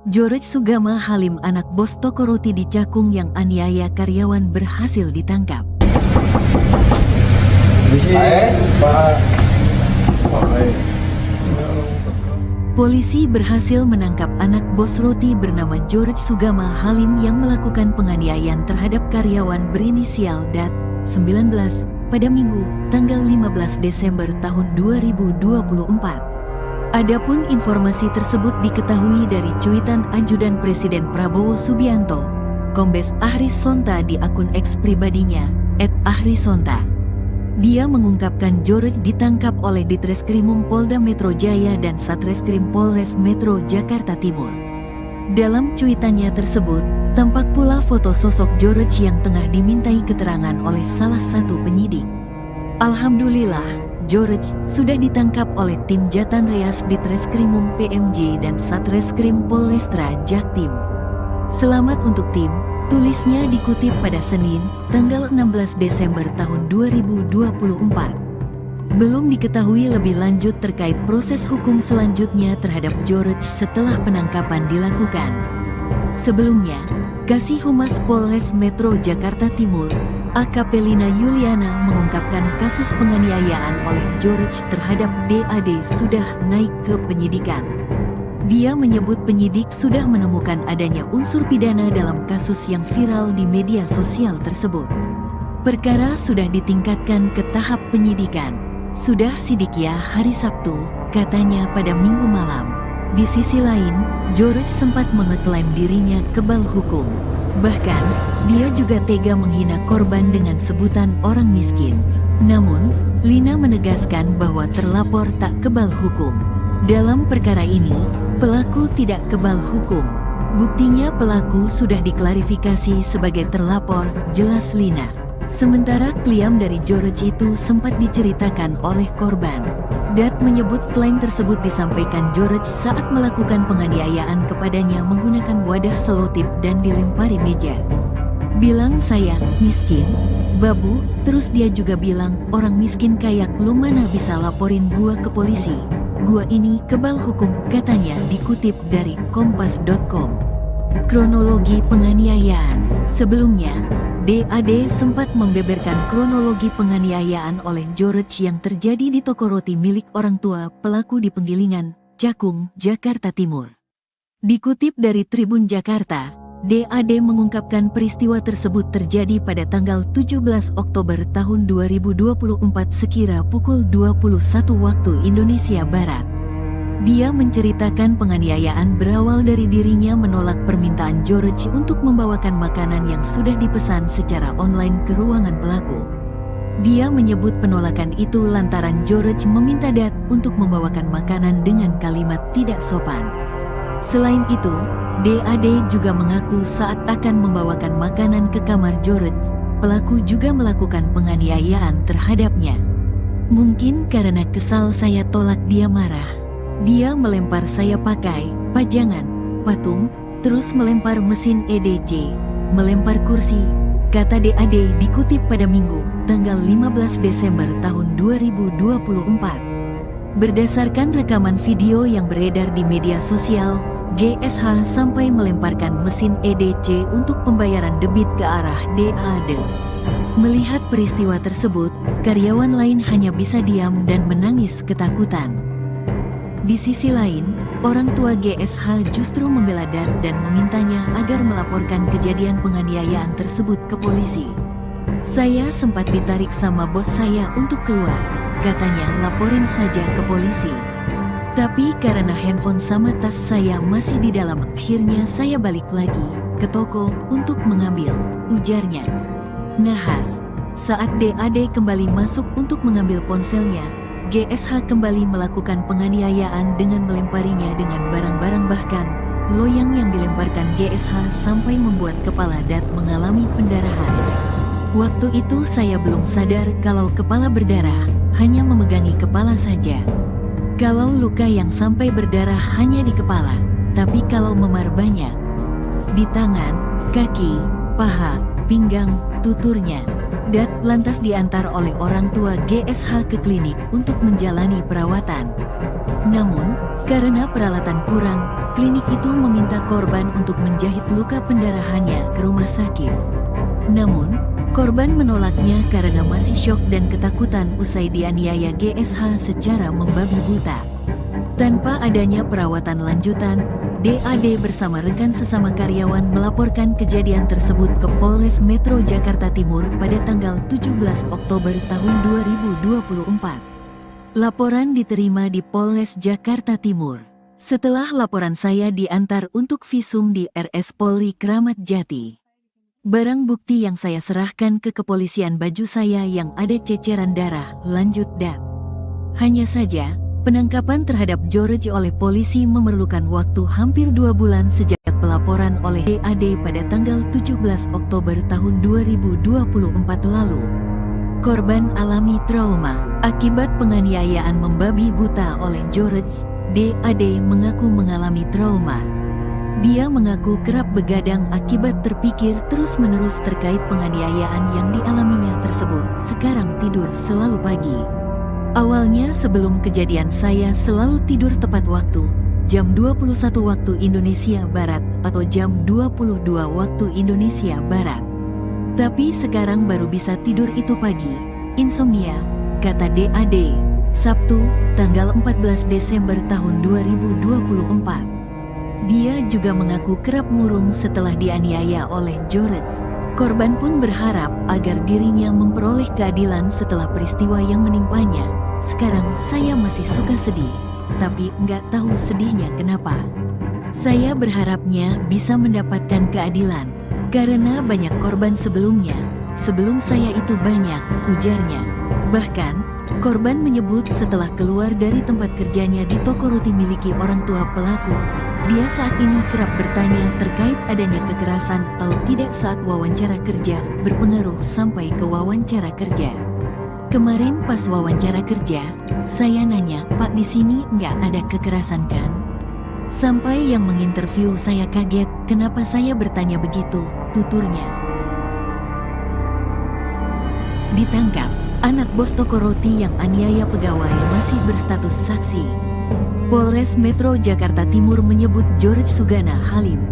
George Sugama Halim, anak bos toko roti di Cakung yang aniaya karyawan, berhasil ditangkap. Polisi berhasil menangkap anak bos roti bernama George Sugama Halim yang melakukan penganiayaan terhadap karyawan berinisial DAT 19 pada Minggu, tanggal 15 Desember tahun 2024. Adapun informasi tersebut diketahui dari cuitan Ajudan Presiden Prabowo Subianto, Kombes Ahris Sonta di akun X pribadinya @ahrisonta. Dia mengungkapkan George ditangkap oleh Ditreskrimum Polda Metro Jaya dan Satreskrim Polres Metro Jakarta Timur. Dalam cuitannya tersebut, tampak pula foto sosok George yang tengah dimintai keterangan oleh salah satu penyidik. Alhamdulillah, George sudah ditangkap oleh tim Jatan Reas Ditreskrimum PMJ dan Satreskrim Polrestra Jaktim. Selamat untuk tim, tulisnya dikutip pada Senin, tanggal 16 Desember tahun 2024. Belum diketahui lebih lanjut terkait proses hukum selanjutnya terhadap George setelah penangkapan dilakukan. Sebelumnya, Kasih Humas Polres Metro Jakarta Timur, AKP Lina Yuliana, mengungkapkan kasus penganiayaan oleh George terhadap DAD sudah naik ke penyidikan. Dia menyebut penyidik sudah menemukan adanya unsur pidana dalam kasus yang viral di media sosial tersebut. Perkara sudah ditingkatkan ke tahap penyidikan. Sudah sidik ya hari Sabtu, katanya pada Minggu malam. Di sisi lain, George sempat mengeklaim dirinya kebal hukum. Bahkan, dia juga tega menghina korban dengan sebutan orang miskin. Namun, Lina menegaskan bahwa terlapor tak kebal hukum. Dalam perkara ini, pelaku tidak kebal hukum. Buktinya pelaku sudah diklarifikasi sebagai terlapor, jelas Lina. Sementara klaim dari George itu sempat diceritakan oleh korban. Dat menyebut klaim tersebut disampaikan George saat melakukan penganiayaan kepadanya menggunakan wadah selotip dan dilempari meja. Bilang saya miskin, babu, terus dia juga bilang orang miskin kayak lu mana bisa laporin gua ke polisi. Gua ini kebal hukum, katanya, dikutip dari kompas.com. Kronologi penganiayaan. Sebelumnya, DAD sempat membeberkan kronologi penganiayaan oleh George yang terjadi di toko roti milik orang tua pelaku di Penggilingan, Cakung, Jakarta Timur. Dikutip dari Tribun Jakarta, DAD mengungkapkan peristiwa tersebut terjadi pada tanggal 17 Oktober tahun 2024 sekira pukul 21 waktu Indonesia Barat. Dia menceritakan penganiayaan berawal dari dirinya menolak permintaan George untuk membawakan makanan yang sudah dipesan secara online ke ruangan pelaku. Dia menyebut penolakan itu lantaran George meminta Dat untuk membawakan makanan dengan kalimat tidak sopan. Selain itu, DAD juga mengaku saat akan membawakan makanan ke kamar George, pelaku juga melakukan penganiayaan terhadapnya. Mungkin karena kesal saya tolak dia marah. Dia melempar saya pakai pajangan, patung, terus melempar mesin EDC, melempar kursi, kata DAD dikutip pada Minggu, tanggal 15 Desember tahun 2024. Berdasarkan rekaman video yang beredar di media sosial, GSH sampai melemparkan mesin EDC untuk pembayaran debit ke arah DAD. Melihat peristiwa tersebut, karyawan lain hanya bisa diam dan menangis ketakutan. Di sisi lain, orang tua GSH justru membela Dat dan memintanya agar melaporkan kejadian penganiayaan tersebut ke polisi. Saya sempat ditarik sama bos saya untuk keluar, katanya, laporin saja ke polisi. Tapi karena handphone sama tas saya masih di dalam, akhirnya saya balik lagi ke toko untuk mengambil, ujarnya. Nahas, saat DAD kembali masuk untuk mengambil ponselnya, GSH kembali melakukan penganiayaan dengan melemparinya dengan barang-barang, bahkan loyang yang dilemparkan GSH sampai membuat kepala Dat mengalami pendarahan. Waktu itu saya belum sadar kalau kepala berdarah, hanya memegangi kepala saja. Kalau luka yang sampai berdarah hanya di kepala, tapi kalau memar banyak. Di tangan, kaki, paha, pinggang, tuturnya. Dat lantas diantar oleh orang tua GSH ke klinik untuk menjalani perawatan. Namun, karena peralatan kurang, klinik itu meminta korban untuk menjahit luka pendarahannya ke rumah sakit. Namun, korban menolaknya karena masih syok dan ketakutan usai dianiaya GSH secara membabi buta. Tanpa adanya perawatan lanjutan, DAD bersama rekan sesama karyawan melaporkan kejadian tersebut ke Polres Metro Jakarta Timur pada tanggal 17 Oktober tahun 2024. Laporan diterima di Polres Jakarta Timur. Setelah laporan saya diantar untuk visum di RS Polri Kramat Jati. Barang bukti yang saya serahkan ke kepolisian baju saya yang ada ceceran darah, lanjut dat. Hanya saja, penangkapan terhadap George oleh polisi memerlukan waktu hampir 2 bulan sejak pelaporan oleh DAD pada tanggal 17 Oktober tahun 2024 lalu. Korban alami trauma akibat penganiayaan membabi buta oleh George. DAD mengaku mengalami trauma. Dia mengaku kerap begadang akibat terpikir terus-menerus terkait penganiayaan yang dialaminya tersebut. Sekarang tidur selalu pagi. Awalnya sebelum kejadian saya selalu tidur tepat waktu, jam 21 waktu Indonesia Barat atau jam 22 waktu Indonesia Barat. Tapi sekarang baru bisa tidur itu pagi. Insomnia, kata DAD. Sabtu, tanggal 14 Desember tahun 2024. Dia juga mengaku kerap murung setelah dianiaya oleh George. Korban pun berharap agar dirinya memperoleh keadilan setelah peristiwa yang menimpanya. Sekarang saya masih suka sedih, tapi nggak tahu sedihnya kenapa. Saya berharapnya bisa mendapatkan keadilan, karena banyak korban sebelumnya. Sebelum saya itu banyak, ujarnya. Bahkan, korban menyebut setelah keluar dari tempat kerjanya di toko roti miliki orang tua pelaku, dia saat ini kerap bertanya terkait adanya kekerasan atau tidak saat wawancara kerja, berpengaruh sampai ke wawancara kerja. Kemarin pas wawancara kerja, saya nanya, "Pak, di sini nggak ada kekerasan kan?" Sampai yang menginterview saya kaget, kenapa saya bertanya begitu, tuturnya. Ditangkap, anak bos toko roti yang aniaya pegawai masih berstatus saksi. Polres Metro Jakarta Timur menyebut George Sugana Halim,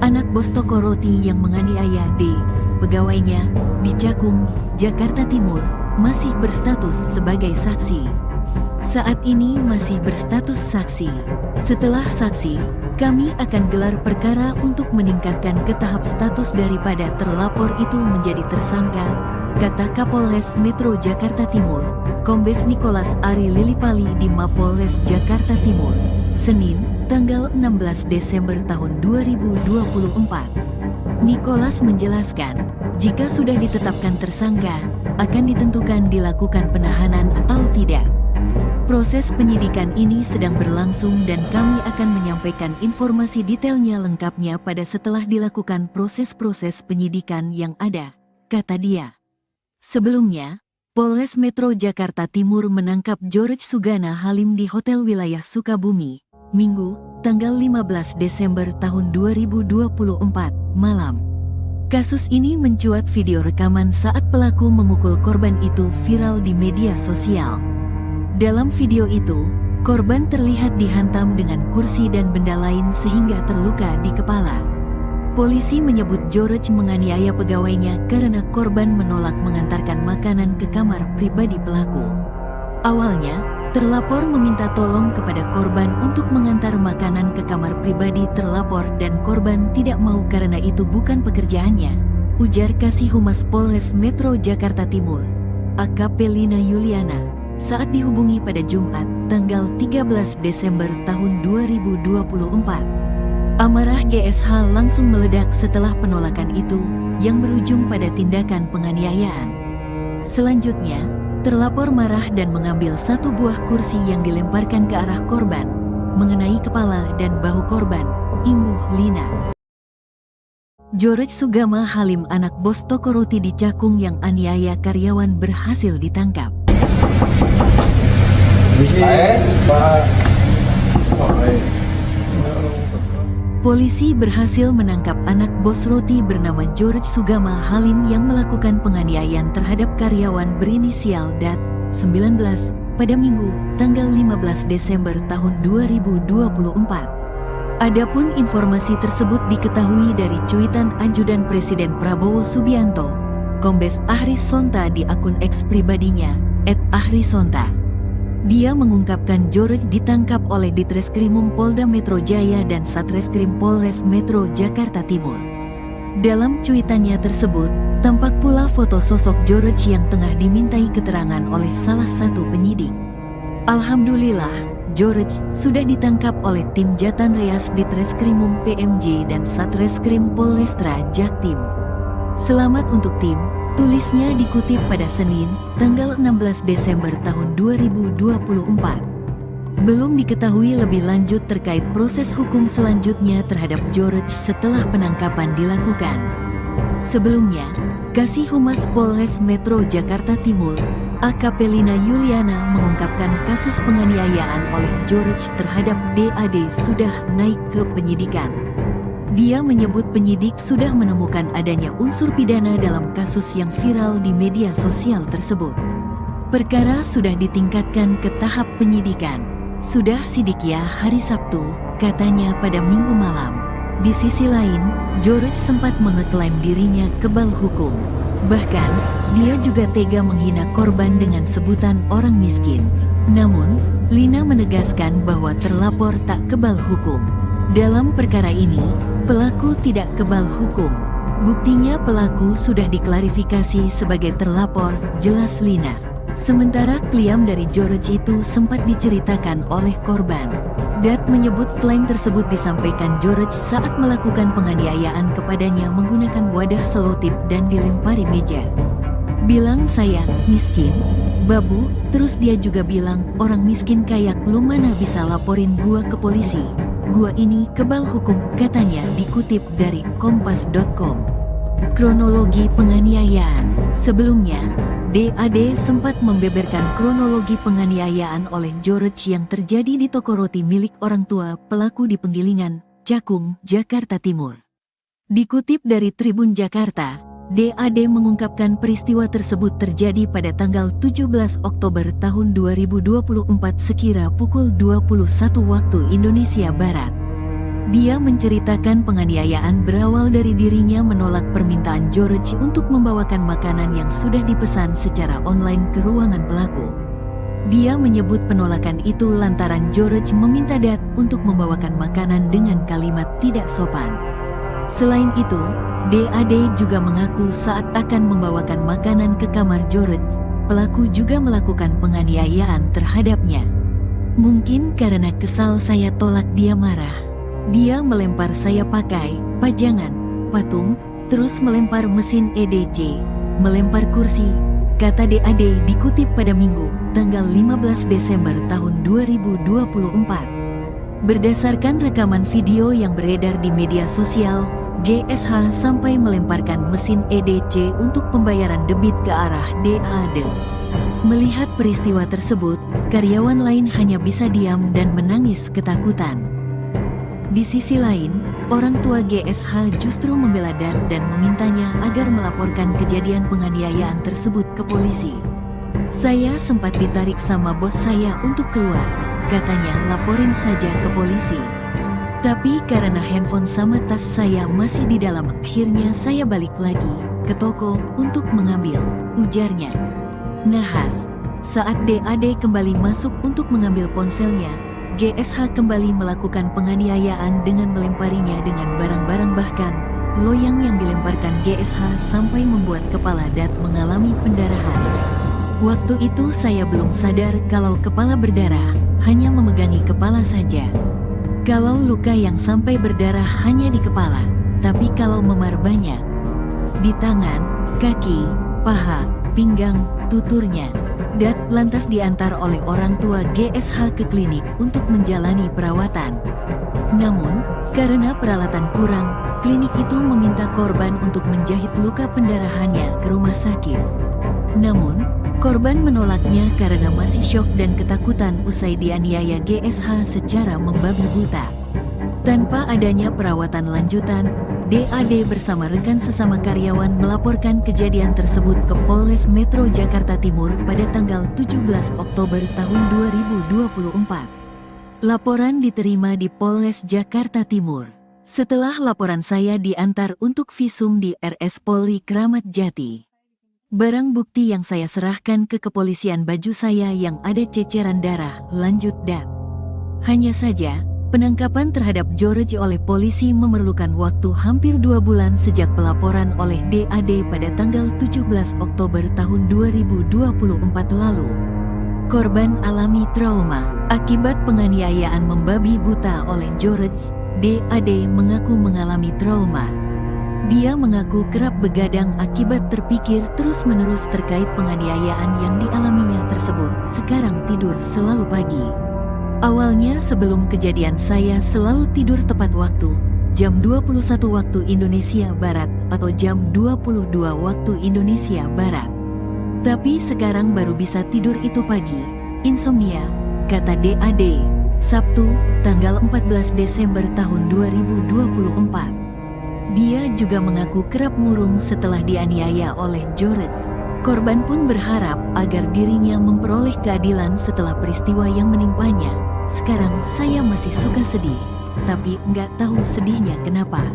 anak bos toko roti yang menganiaya D, pegawainya, di Cakung, Jakarta Timur, masih berstatus sebagai saksi. Saat ini masih berstatus saksi. Setelah saksi, kami akan gelar perkara untuk meningkatkan ke tahap status daripada terlapor itu menjadi tersangka, kata Kapolres Metro Jakarta Timur, Kombes Nicholas Ari Lilipali di Mapolres Jakarta Timur, Senin, tanggal 16 Desember tahun 2024. Nicholas menjelaskan, jika sudah ditetapkan tersangka, akan ditentukan dilakukan penahanan atau tidak. Proses penyidikan ini sedang berlangsung dan kami akan menyampaikan informasi detailnya lengkapnya pada setelah dilakukan proses-proses penyidikan yang ada, kata dia. Sebelumnya, Polres Metro Jakarta Timur menangkap George Sugana Halim di Hotel Wilayah Sukabumi, Minggu, tanggal 15 Desember tahun 2024, malam. Kasus ini mencuat video rekaman saat pelaku memukul korban itu viral di media sosial. Dalam video itu, korban terlihat dihantam dengan kursi dan benda lain sehingga terluka di kepala. Polisi menyebut George menganiaya pegawainya karena korban menolak mengantarkan makanan ke kamar pribadi pelaku. Awalnya, terlapor meminta tolong kepada korban untuk mengantar makanan ke kamar pribadi terlapor dan korban tidak mau karena itu bukan pekerjaannya, ujar Kasih Humas Polres Metro Jakarta Timur, AKP Lina Yuliana, saat dihubungi pada Jumat, tanggal 13 Desember tahun 2024. Amarah GSH langsung meledak setelah penolakan itu, yang berujung pada tindakan penganiayaan. Selanjutnya, terlapor marah dan mengambil satu buah kursi yang dilemparkan ke arah korban, mengenai kepala dan bahu korban, imbuh Lina. George Sugana Halim, anak bos toko roti di Cakung yang aniaya karyawan, berhasil ditangkap. Polisi berhasil menangkap anak bos roti bernama George Sugana Halim yang melakukan penganiayaan terhadap karyawan berinisial DAT, 19, pada Minggu, tanggal 15 Desember tahun 2024. Adapun informasi tersebut diketahui dari cuitan Ajudan Presiden Prabowo Subianto, Kombes Ahris Sonta di akun X pribadinya, @ahrisonta. Dia mengungkapkan George ditangkap oleh Ditreskrimum Polda Metro Jaya dan Satreskrim Polres Metro Jakarta Timur. Dalam cuitannya tersebut, tampak pula foto sosok George yang tengah dimintai keterangan oleh salah satu penyidik. Alhamdulillah, George sudah ditangkap oleh tim Jatan Reas Ditreskrimum PMJ dan Satreskrim Polrestra Jaktim. Selamat untuk tim, tulisnya dikutip pada Senin, tanggal 16 Desember tahun 2024. Belum diketahui lebih lanjut terkait proses hukum selanjutnya terhadap George setelah penangkapan dilakukan. Sebelumnya, Kasih Humas Polres Metro Jakarta Timur, AKP Lina Yuliana mengungkapkan kasus penganiayaan oleh George terhadap DAD sudah naik ke penyidikan. Dia menyebut penyidik sudah menemukan adanya unsur pidana dalam kasus yang viral di media sosial tersebut. Perkara sudah ditingkatkan ke tahap penyidikan. Sudah sidik ya hari Sabtu, katanya pada Minggu malam. Di sisi lain, George sempat mengeklaim dirinya kebal hukum. Bahkan, dia juga tega menghina korban dengan sebutan orang miskin. Namun, Lina menegaskan bahwa terlapor tak kebal hukum. Dalam perkara ini, pelaku tidak kebal hukum. Buktinya pelaku sudah diklarifikasi sebagai terlapor, jelas Lina. Sementara klaim dari George itu sempat diceritakan oleh korban. Dat menyebut klaim tersebut disampaikan George saat melakukan penganiayaan kepadanya menggunakan wadah selotip dan dilempari meja. Bilang saya miskin, babu, terus dia juga bilang orang miskin kayak lu mana bisa laporin gua ke polisi. Gua ini kebal hukum, katanya dikutip dari kompas.com. Kronologi penganiayaan. Sebelumnya, DAD sempat membeberkan kronologi penganiayaan oleh George yang terjadi di toko roti milik orang tua pelaku di Penggilingan, Cakung, Jakarta Timur. Dikutip dari Tribun Jakarta, DAD mengungkapkan peristiwa tersebut terjadi pada tanggal 17 Oktober tahun 2024 sekira pukul 21 waktu Indonesia Barat. Dia menceritakan penganiayaan berawal dari dirinya menolak permintaan George untuk membawakan makanan yang sudah dipesan secara online ke ruangan pelaku. Dia menyebut penolakan itu lantaran George meminta Dat untuk membawakan makanan dengan kalimat tidak sopan. Selain itu, DAD juga mengaku saat akan membawakan makanan ke kamar George, pelaku juga melakukan penganiayaan terhadapnya. Mungkin karena kesal saya tolak dia marah. Dia melempar saya pakai pajangan, patung, terus melempar mesin EDC, melempar kursi, kata DAD dikutip pada Minggu, tanggal 15 Desember tahun 2024. Berdasarkan rekaman video yang beredar di media sosial, GSH sampai melemparkan mesin EDC untuk pembayaran debit ke arah DAD. Melihat peristiwa tersebut, karyawan lain hanya bisa diam dan menangis ketakutan. Di sisi lain, orang tua GSH justru membela Dat dan memintanya agar melaporkan kejadian penganiayaan tersebut ke polisi. Saya sempat ditarik sama bos saya untuk keluar, katanya laporin saja ke polisi. Tapi karena handphone sama tas saya masih di dalam, akhirnya saya balik lagi ke toko untuk mengambil, ujarnya. Nahas, saat DAD kembali masuk untuk mengambil ponselnya, GSH kembali melakukan penganiayaan dengan melemparinya dengan barang-barang, bahkan loyang yang dilemparkan GSH sampai membuat kepala Dat mengalami pendarahan. Waktu itu saya belum sadar kalau kepala berdarah, hanya memegangi kepala saja. Kalau luka yang sampai berdarah hanya di kepala, tapi kalau memar banyak. Di tangan, kaki, paha, pinggang, tuturnya. Dat lantas diantar oleh orang tua GSH ke klinik untuk menjalani perawatan. Namun, karena peralatan kurang, klinik itu meminta korban untuk menjahit luka pendarahannya ke rumah sakit. Namun, korban menolaknya karena masih syok dan ketakutan usai dianiaya GSH secara membabi buta. Tanpa adanya perawatan lanjutan, DAD bersama rekan sesama karyawan melaporkan kejadian tersebut ke Polres Metro Jakarta Timur pada tanggal 17 Oktober tahun 2024. Laporan diterima di Polres Jakarta Timur. Setelah laporan saya diantar untuk visum di RS Polri Kramat Jati. Barang bukti yang saya serahkan ke kepolisian baju saya yang ada ceceran darah, lanjut dat. Hanya saja, penangkapan terhadap George oleh polisi memerlukan waktu hampir 2 bulan sejak pelaporan oleh DAD pada tanggal 17 Oktober tahun 2024 lalu. Korban alami trauma akibat penganiayaan membabi buta oleh George. DAD mengaku mengalami trauma. Dia mengaku kerap begadang akibat terpikir terus-menerus terkait penganiayaan yang dialaminya tersebut. Sekarang tidur selalu pagi. Awalnya sebelum kejadian saya selalu tidur tepat waktu, jam 21 waktu Indonesia Barat atau jam 22 waktu Indonesia Barat. Tapi sekarang baru bisa tidur itu pagi. Insomnia, kata DAD. Sabtu, tanggal 14 Desember tahun 2024. Dia juga mengaku kerap murung setelah dianiaya oleh George. Korban pun berharap agar dirinya memperoleh keadilan setelah peristiwa yang menimpanya. Sekarang saya masih suka sedih, tapi nggak tahu sedihnya kenapa.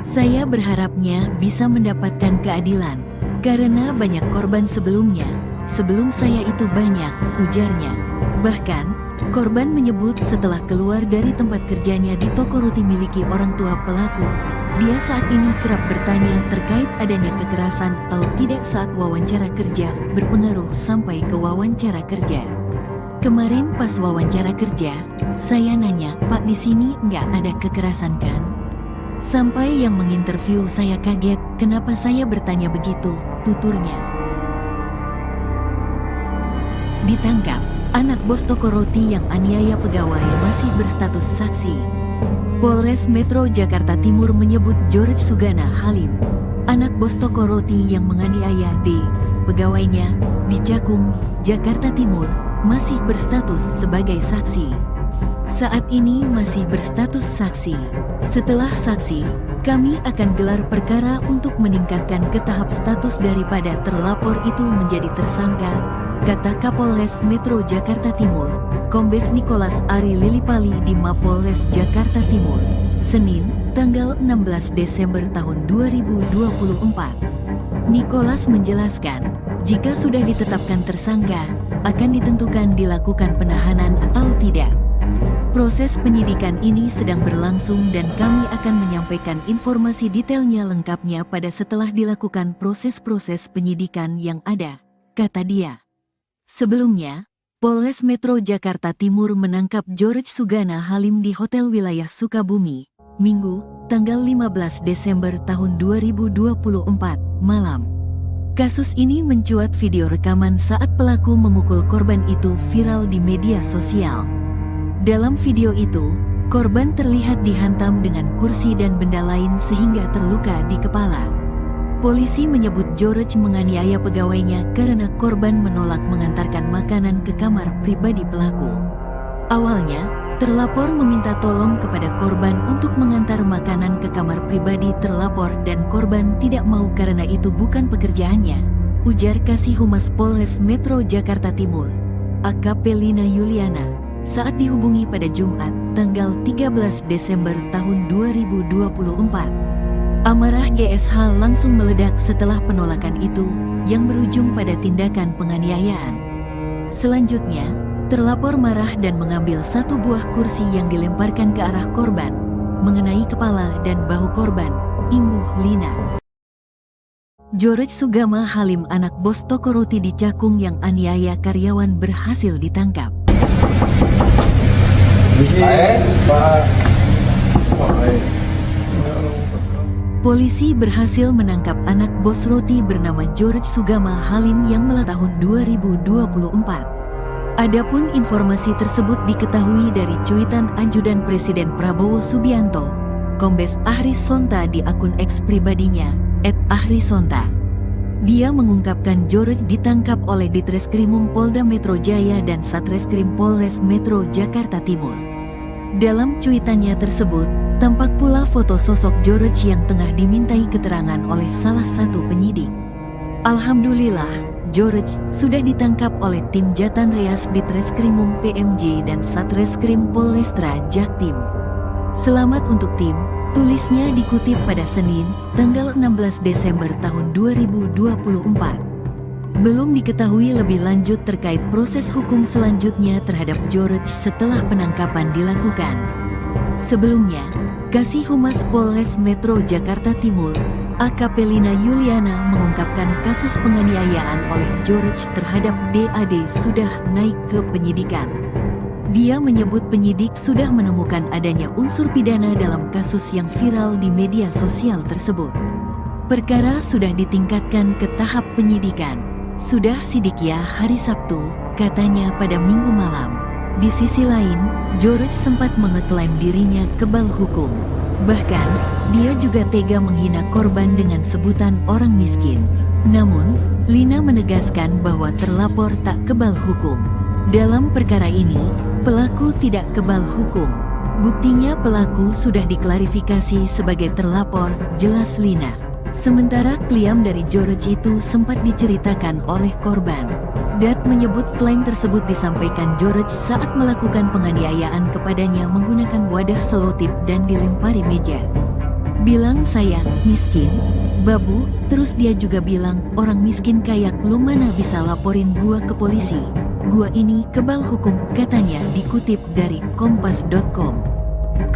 Saya berharapnya bisa mendapatkan keadilan, karena banyak korban sebelumnya. Sebelum saya itu banyak, ujarnya. Bahkan, korban menyebut setelah keluar dari tempat kerjanya di toko roti miliki orang tua pelaku, dia saat ini kerap bertanya terkait adanya kekerasan atau tidak saat wawancara kerja, berpengaruh sampai ke wawancara kerja. Kemarin pas wawancara kerja, saya nanya, "Pak, di sini nggak ada kekerasan kan?" Sampai yang menginterview saya kaget, kenapa saya bertanya begitu, tuturnya. Ditangkap. Anak bos toko roti yang aniaya pegawai masih berstatus saksi. Polres Metro Jakarta Timur menyebut George Sugana Halim, anak bos toko roti yang menganiaya D, pegawainya, di Cakung, Jakarta Timur, masih berstatus sebagai saksi. Saat ini masih berstatus saksi. Setelah saksi, kami akan gelar perkara untuk meningkatkan ke tahap status daripada terlapor itu menjadi tersangka, kata Kapolres Metro Jakarta Timur, Kombes Nicholas Ari Lilipali di Mapolres Jakarta Timur, Senin, tanggal 16 Desember tahun 2024. Nicholas menjelaskan, jika sudah ditetapkan tersangka, akan ditentukan dilakukan penahanan atau tidak. Proses penyidikan ini sedang berlangsung dan kami akan menyampaikan informasi detailnya lengkapnya pada setelah dilakukan proses-proses penyidikan yang ada, kata dia. Sebelumnya, Polres Metro Jakarta Timur menangkap George Sugana Halim di Hotel Wilayah Sukabumi, Minggu, tanggal 15 Desember tahun 2024, malam. Kasus ini mencuat video rekaman saat pelaku memukul korban itu viral di media sosial. Dalam video itu, korban terlihat dihantam dengan kursi dan benda lain sehingga terluka di kepala. Polisi menyebut George menganiaya pegawainya karena korban menolak mengantarkan makanan ke kamar pribadi pelaku. Awalnya, terlapor meminta tolong kepada korban untuk mengantar makanan ke kamar pribadi terlapor dan korban tidak mau karena itu bukan pekerjaannya, ujar Kasih Humas Polres Metro Jakarta Timur, AKP Lina Yuliana, saat dihubungi pada Jumat, tanggal 13 Desember tahun 2024. Amarah GSH langsung meledak setelah penolakan itu, yang berujung pada tindakan penganiayaan. Selanjutnya, terlapor marah dan mengambil satu buah kursi yang dilemparkan ke arah korban, mengenai kepala dan bahu korban, imbuh Lina. George Sugana Halim, anak bos toko roti di Cakung yang aniaya karyawan, berhasil ditangkap. Polisi berhasil menangkap anak bos roti bernama George Sugana Halim yang melata tahun 2024. Adapun informasi tersebut diketahui dari cuitan Ajudan Presiden Prabowo Subianto, Kombes Ahris Sonta di akun X pribadinya, @ahrisonta. Dia mengungkapkan George ditangkap oleh Ditreskrimum Polda Metro Jaya dan Satreskrim Polres Metro Jakarta Timur. Dalam cuitannya tersebut, tampak pula foto sosok George yang tengah dimintai keterangan oleh salah satu penyidik. Alhamdulillah, George sudah ditangkap oleh tim Jatan Reas Ditreskrimum PMJ dan Satreskrim Polrestra Jaktim. Selamat untuk tim, tulisnya dikutip pada Senin, tanggal 16 Desember tahun 2024. Belum diketahui lebih lanjut terkait proses hukum selanjutnya terhadap George setelah penangkapan dilakukan. Sebelumnya, Kasih Humas Polres Metro Jakarta Timur, AKP Lina Yuliana mengungkapkan kasus penganiayaan oleh George terhadap DAD sudah naik ke penyidikan. Dia menyebut penyidik sudah menemukan adanya unsur pidana dalam kasus yang viral di media sosial tersebut. Perkara sudah ditingkatkan ke tahap penyidikan. Sudah sidik ya hari Sabtu, katanya pada Minggu malam. Di sisi lain, George sempat mengeklaim dirinya kebal hukum. Bahkan, dia juga tega menghina korban dengan sebutan orang miskin. Namun, Lina menegaskan bahwa terlapor tak kebal hukum. Dalam perkara ini, pelaku tidak kebal hukum. Buktinya pelaku sudah diklarifikasi sebagai terlapor, jelas Lina. Sementara klaim dari George itu sempat diceritakan oleh korban. Dat menyebut klaim tersebut disampaikan George saat melakukan penganiayaan kepadanya menggunakan wadah selotip dan dilempari meja. Bilang saya miskin, babu, terus dia juga bilang orang miskin kayak lu mana bisa laporin gua ke polisi. Gua ini kebal hukum, katanya dikutip dari kompas.com.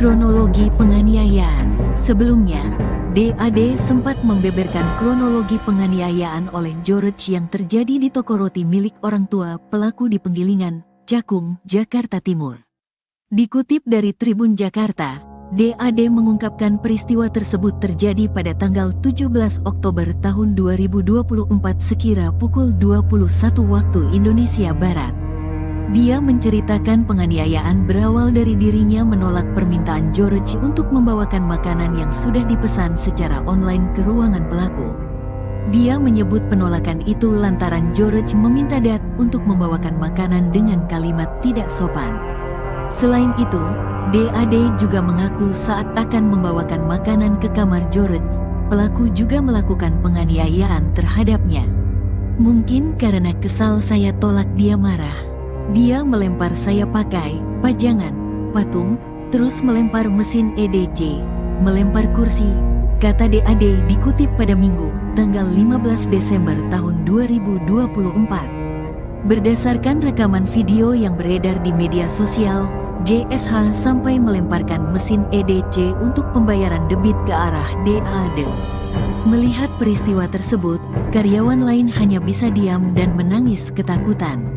Kronologi penganiayaan. Sebelumnya, DAD sempat membeberkan kronologi penganiayaan oleh George yang terjadi di toko roti milik orang tua pelaku di Penggilingan, Cakung, Jakarta Timur. Dikutip dari Tribun Jakarta, DAD mengungkapkan peristiwa tersebut terjadi pada tanggal 17 Oktober tahun 2024 sekira pukul 21 waktu Indonesia Barat. Dia menceritakan penganiayaan berawal dari dirinya menolak permintaan George untuk membawakan makanan yang sudah dipesan secara online ke ruangan pelaku. Dia menyebut penolakan itu lantaran George meminta Dat untuk membawakan makanan dengan kalimat tidak sopan. Selain itu, DAD juga mengaku saat akan membawakan makanan ke kamar George, pelaku juga melakukan penganiayaan terhadapnya. Mungkin karena kesal saya tolak dia marah. Dia melempar saya pakai pajangan, patung, terus melempar mesin EDC, melempar kursi, kata DAD dikutip pada Minggu, tanggal 15 Desember tahun 2024. Berdasarkan rekaman video yang beredar di media sosial, GSH sampai melemparkan mesin EDC untuk pembayaran debit ke arah DAD. Melihat peristiwa tersebut, karyawan lain hanya bisa diam dan menangis ketakutan.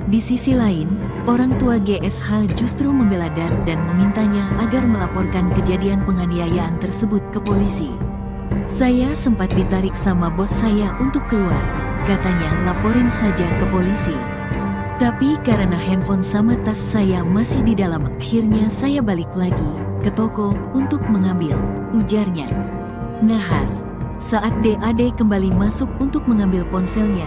Di sisi lain, orang tua GSH justru membela Dat dan memintanya agar melaporkan kejadian penganiayaan tersebut ke polisi. Saya sempat ditarik sama bos saya untuk keluar, katanya laporin saja ke polisi. Tapi karena handphone sama tas saya masih di dalam, akhirnya saya balik lagi ke toko untuk mengambil, ujarnya. Nahas, saat DAD kembali masuk untuk mengambil ponselnya,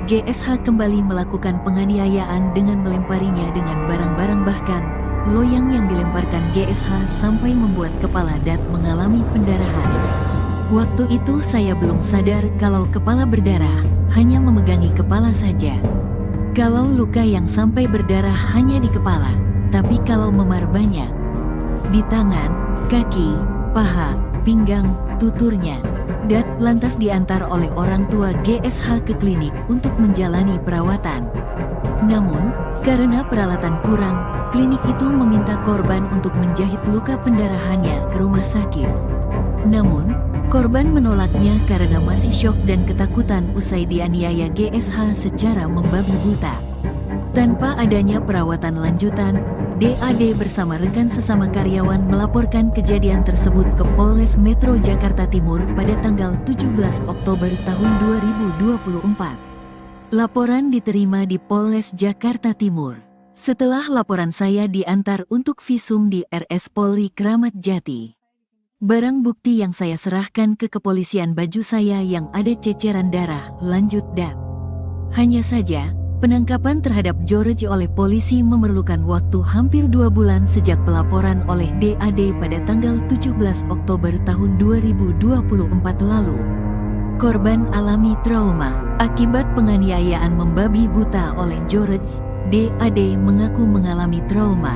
GSH kembali melakukan penganiayaan dengan melemparinya dengan barang-barang, bahkan loyang yang dilemparkan GSH sampai membuat kepala Dat mengalami pendarahan. Waktu itu saya belum sadar kalau kepala berdarah, hanya memegangi kepala saja. Kalau luka yang sampai berdarah hanya di kepala, tapi kalau memar banyak. Di tangan, kaki, paha, pinggang, tuturnya. Dat lantas diantar oleh orang tua GSH ke klinik untuk menjalani perawatan. Namun, karena peralatan kurang, klinik itu meminta korban untuk menjahit luka pendarahannya ke rumah sakit. Namun, korban menolaknya karena masih syok dan ketakutan usai dianiaya GSH secara membabi buta. Tanpa adanya perawatan lanjutan, DAD bersama rekan sesama karyawan melaporkan kejadian tersebut ke Polres Metro Jakarta Timur pada tanggal 17 Oktober tahun 2024. Laporan diterima di Polres Jakarta Timur. Setelah laporan saya diantar untuk visum di RS Polri Kramat Jati. Barang bukti yang saya serahkan ke kepolisian baju saya yang ada ceceran darah, lanjut Dat. Hanya saja, Penangkapan terhadap George oleh polisi memerlukan waktu hampir 2 bulan sejak pelaporan oleh DAD pada tanggal 17 Oktober tahun 2024 lalu. Korban alami trauma akibat penganiayaan membabi buta oleh George. DAD mengaku mengalami trauma.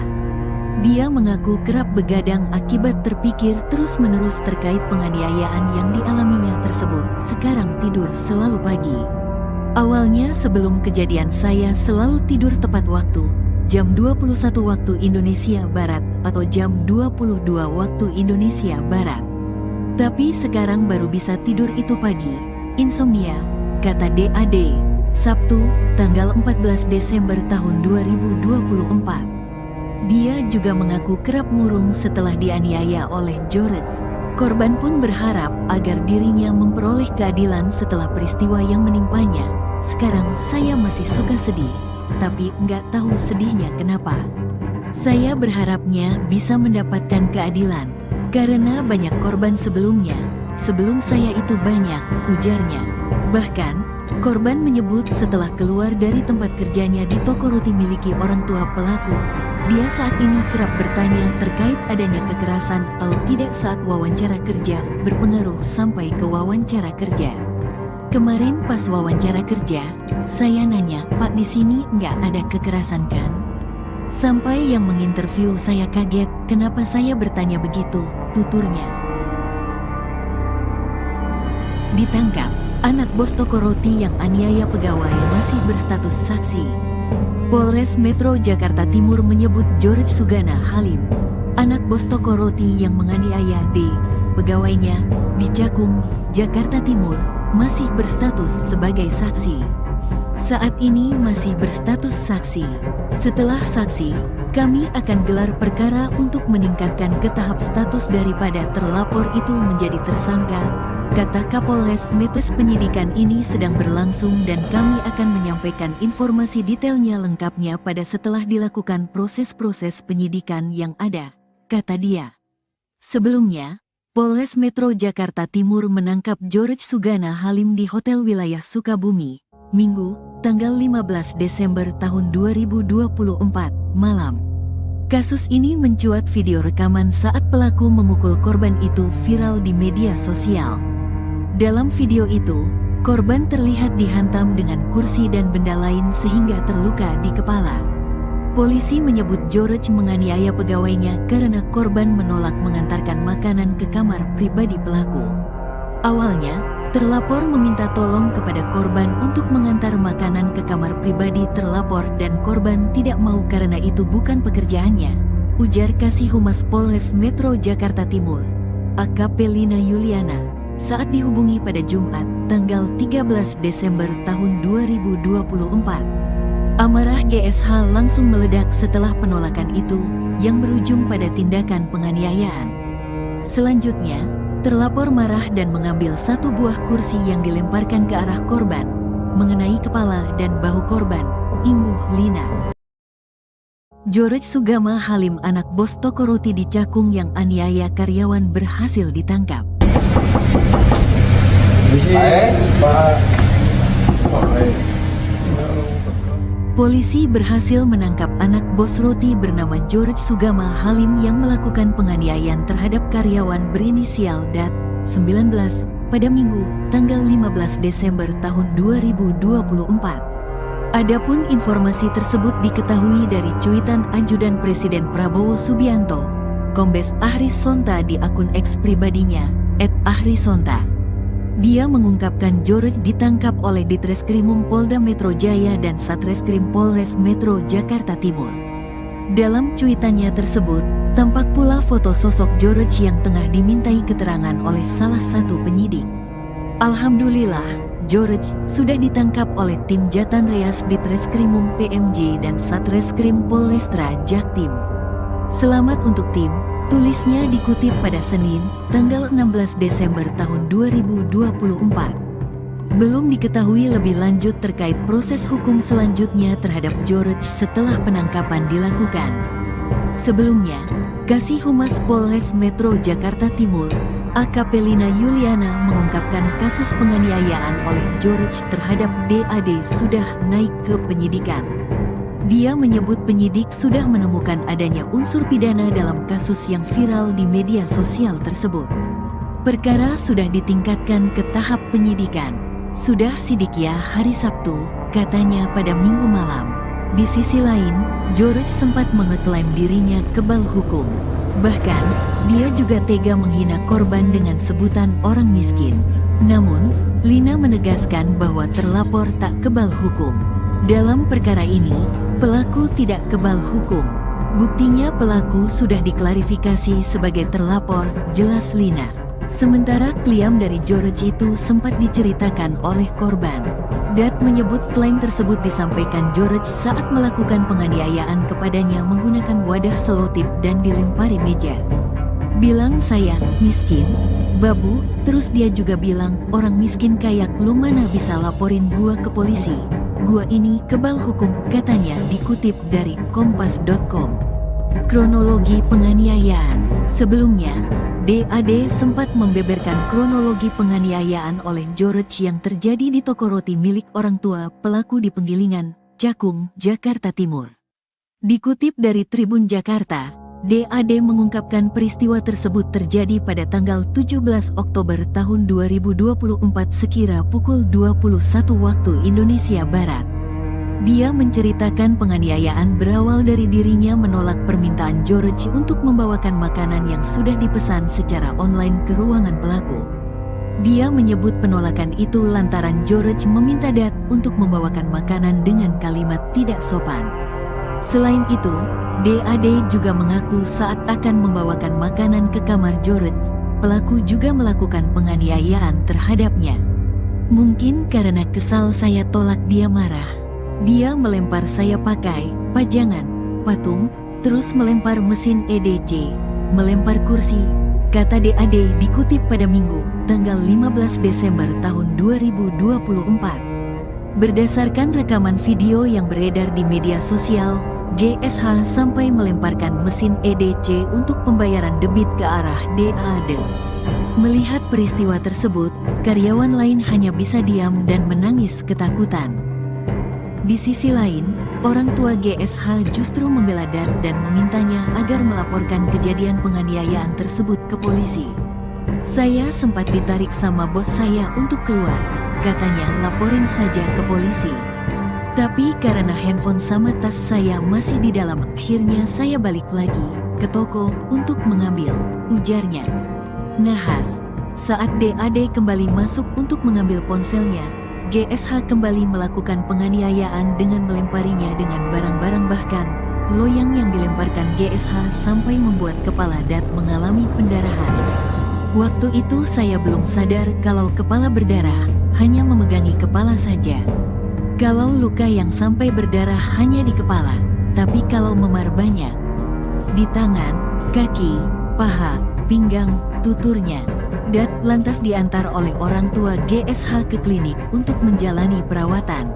Dia mengaku kerap begadang akibat terpikir terus-menerus terkait penganiayaan yang dialaminya tersebut. Sekarang tidur selalu pagi. Awalnya sebelum kejadian saya selalu tidur tepat waktu, jam 21 waktu Indonesia Barat atau jam 22 waktu Indonesia Barat. Tapi sekarang baru bisa tidur itu pagi. Insomnia, kata DAD. Sabtu, tanggal 14 Desember tahun 2024. Dia juga mengaku kerap murung setelah dianiaya oleh George. Korban pun berharap agar dirinya memperoleh keadilan setelah peristiwa yang menimpanya. Sekarang saya masih suka sedih, tapi nggak tahu sedihnya kenapa. Saya berharapnya bisa mendapatkan keadilan, karena banyak korban sebelumnya. Sebelum saya itu banyak, ujarnya. Bahkan, korban menyebut setelah keluar dari tempat kerjanya di toko roti miliki orang tua pelaku, dia saat ini kerap bertanya terkait adanya kekerasan atau tidak saat wawancara kerja, berpengaruh sampai ke wawancara kerja. Kemarin pas wawancara kerja, saya nanya, "Pak, di sini nggak ada kekerasan kan?" Sampai yang menginterview saya kaget, kenapa saya bertanya begitu, tuturnya. Ditangkap, anak bos toko roti yang aniaya pegawai masih berstatus saksi. Polres Metro Jakarta Timur menyebut George Sugana Halim, anak bos toko roti yang menganiaya D, pegawainya, di Cakung, Jakarta Timur, masih berstatus sebagai saksi. Saat ini masih berstatus saksi. Setelah saksi, kami akan gelar perkara untuk meningkatkan ke tahap status daripada terlapor itu menjadi tersangka, kata Kapolres Metro. Penyidikan ini sedang berlangsung dan kami akan menyampaikan informasi detailnya lengkapnya pada setelah dilakukan proses-proses penyidikan yang ada, kata dia. Sebelumnya, Polres Metro Jakarta Timur menangkap George Sugana Halim di Hotel Wilayah Sukabumi, Minggu, tanggal 15 Desember tahun 2024, malam. Kasus ini mencuat video rekaman saat pelaku memukul korban itu viral di media sosial. Dalam video itu, korban terlihat dihantam dengan kursi dan benda lain sehingga terluka di kepala. Polisi menyebut George menganiaya pegawainya karena korban menolak mengantarkan makanan ke kamar pribadi pelaku. Awalnya, terlapor meminta tolong kepada korban untuk mengantar makanan ke kamar pribadi terlapor dan korban tidak mau karena itu bukan pekerjaannya, ujar Kasih Humas Polres Metro Jakarta Timur, AKP Lina Yuliana, saat dihubungi pada Jumat, tanggal 13 Desember tahun 2024. Amarah GSH langsung meledak setelah penolakan itu, yang berujung pada tindakan penganiayaan. Selanjutnya, terlapor marah dan mengambil satu buah kursi yang dilemparkan ke arah korban, mengenai kepala dan bahu korban, imbuh Lina. George Sugana Halim, anak bos toko roti di Cakung yang aniaya karyawan, berhasil ditangkap. Polisi berhasil menangkap anak bos roti bernama George Sugana Halim yang melakukan penganiayaan terhadap karyawan berinisial DAT, 19, pada Minggu, tanggal 15 Desember tahun 2024. Adapun informasi tersebut diketahui dari cuitan Ajudan Presiden Prabowo Subianto, Kombes Ahris Sonta di akun X pribadinya, @ahrisonta. Dia mengungkapkan George ditangkap oleh Ditreskrimum Polda Metro Jaya dan Satreskrim Polres Metro Jakarta Timur. Dalam cuitannya tersebut, tampak pula foto sosok George yang tengah dimintai keterangan oleh salah satu penyidik. Alhamdulillah, George sudah ditangkap oleh tim Jatan Reas Ditreskrimum PMJ dan Satreskrim Polrestra Jaktim. Selamat untuk tim, tulisnya dikutip pada Senin, tanggal 16 Desember tahun 2024. Belum diketahui lebih lanjut terkait proses hukum selanjutnya terhadap George setelah penangkapan dilakukan. Sebelumnya, Kasih Humas Polres Metro Jakarta Timur, AKP Lina Yuliana mengungkapkan kasus penganiayaan oleh George terhadap DAD sudah naik ke penyidikan. Dia menyebut penyidik sudah menemukan adanya unsur pidana dalam kasus yang viral di media sosial tersebut. Perkara sudah ditingkatkan ke tahap penyidikan. Sudah sidik ya hari Sabtu, katanya pada Minggu malam. Di sisi lain, George sempat mengeklaim dirinya kebal hukum. Bahkan, dia juga tega menghina korban dengan sebutan orang miskin. Namun, Lina menegaskan bahwa terlapor tak kebal hukum. Dalam perkara ini, pelaku tidak kebal hukum. Buktinya pelaku sudah diklarifikasi sebagai terlapor, jelas Lina. Sementara klaim dari George itu sempat diceritakan oleh korban. Dat menyebut klaim tersebut disampaikan George saat melakukan penganiayaan kepadanya menggunakan wadah selotip dan dilempari meja. Bilang saya miskin, babu, terus dia juga bilang orang miskin kayak lu mana bisa laporin gua ke polisi. Gua ini kebal hukum, katanya dikutip dari kompas.com. Kronologi penganiayaan. Sebelumnya, DAD sempat membeberkan kronologi penganiayaan oleh George yang terjadi di toko roti milik orang tua pelaku di Penggilingan, Cakung, Jakarta Timur. Dikutip dari Tribun Jakarta, DAD mengungkapkan peristiwa tersebut terjadi pada tanggal 17 Oktober tahun 2024 sekira pukul 21 waktu Indonesia Barat. Dia menceritakan penganiayaan berawal dari dirinya menolak permintaan George untuk membawakan makanan yang sudah dipesan secara online ke ruangan pelaku. Dia menyebut penolakan itu lantaran George meminta Dat untuk membawakan makanan dengan kalimat tidak sopan. Selain itu, DAD juga mengaku saat akan membawakan makanan ke kamar George, pelaku juga melakukan penganiayaan terhadapnya. Mungkin karena kesal saya tolak dia marah. Dia melempar saya pakai pajangan, patung, terus melempar mesin EDC, melempar kursi, kata DAD dikutip pada Minggu, tanggal 15 Desember tahun 2024. Berdasarkan rekaman video yang beredar di media sosial, GSH sampai melemparkan mesin EDC untuk pembayaran debit ke arah DAD. Melihat peristiwa tersebut, karyawan lain hanya bisa diam dan menangis ketakutan. Di sisi lain, orang tua GSH justru membela Dat dan memintanya agar melaporkan kejadian penganiayaan tersebut ke polisi. Saya sempat ditarik sama bos saya untuk keluar, katanya laporin saja ke polisi. Tapi karena handphone sama tas saya masih di dalam, akhirnya saya balik lagi ke toko untuk mengambil, ujarnya. Nahas, saat DAD kembali masuk untuk mengambil ponselnya, GSH kembali melakukan penganiayaan dengan melemparinya dengan barang-barang, bahkan loyang yang dilemparkan GSH sampai membuat kepala Dat mengalami pendarahan. Waktu itu saya belum sadar kalau kepala berdarah, hanya memegangi kepala saja. Kalau luka yang sampai berdarah hanya di kepala, tapi kalau memar banyak. Di tangan, kaki, paha, pinggang, tuturnya. Dat lantas diantar oleh orang tua GSH ke klinik untuk menjalani perawatan.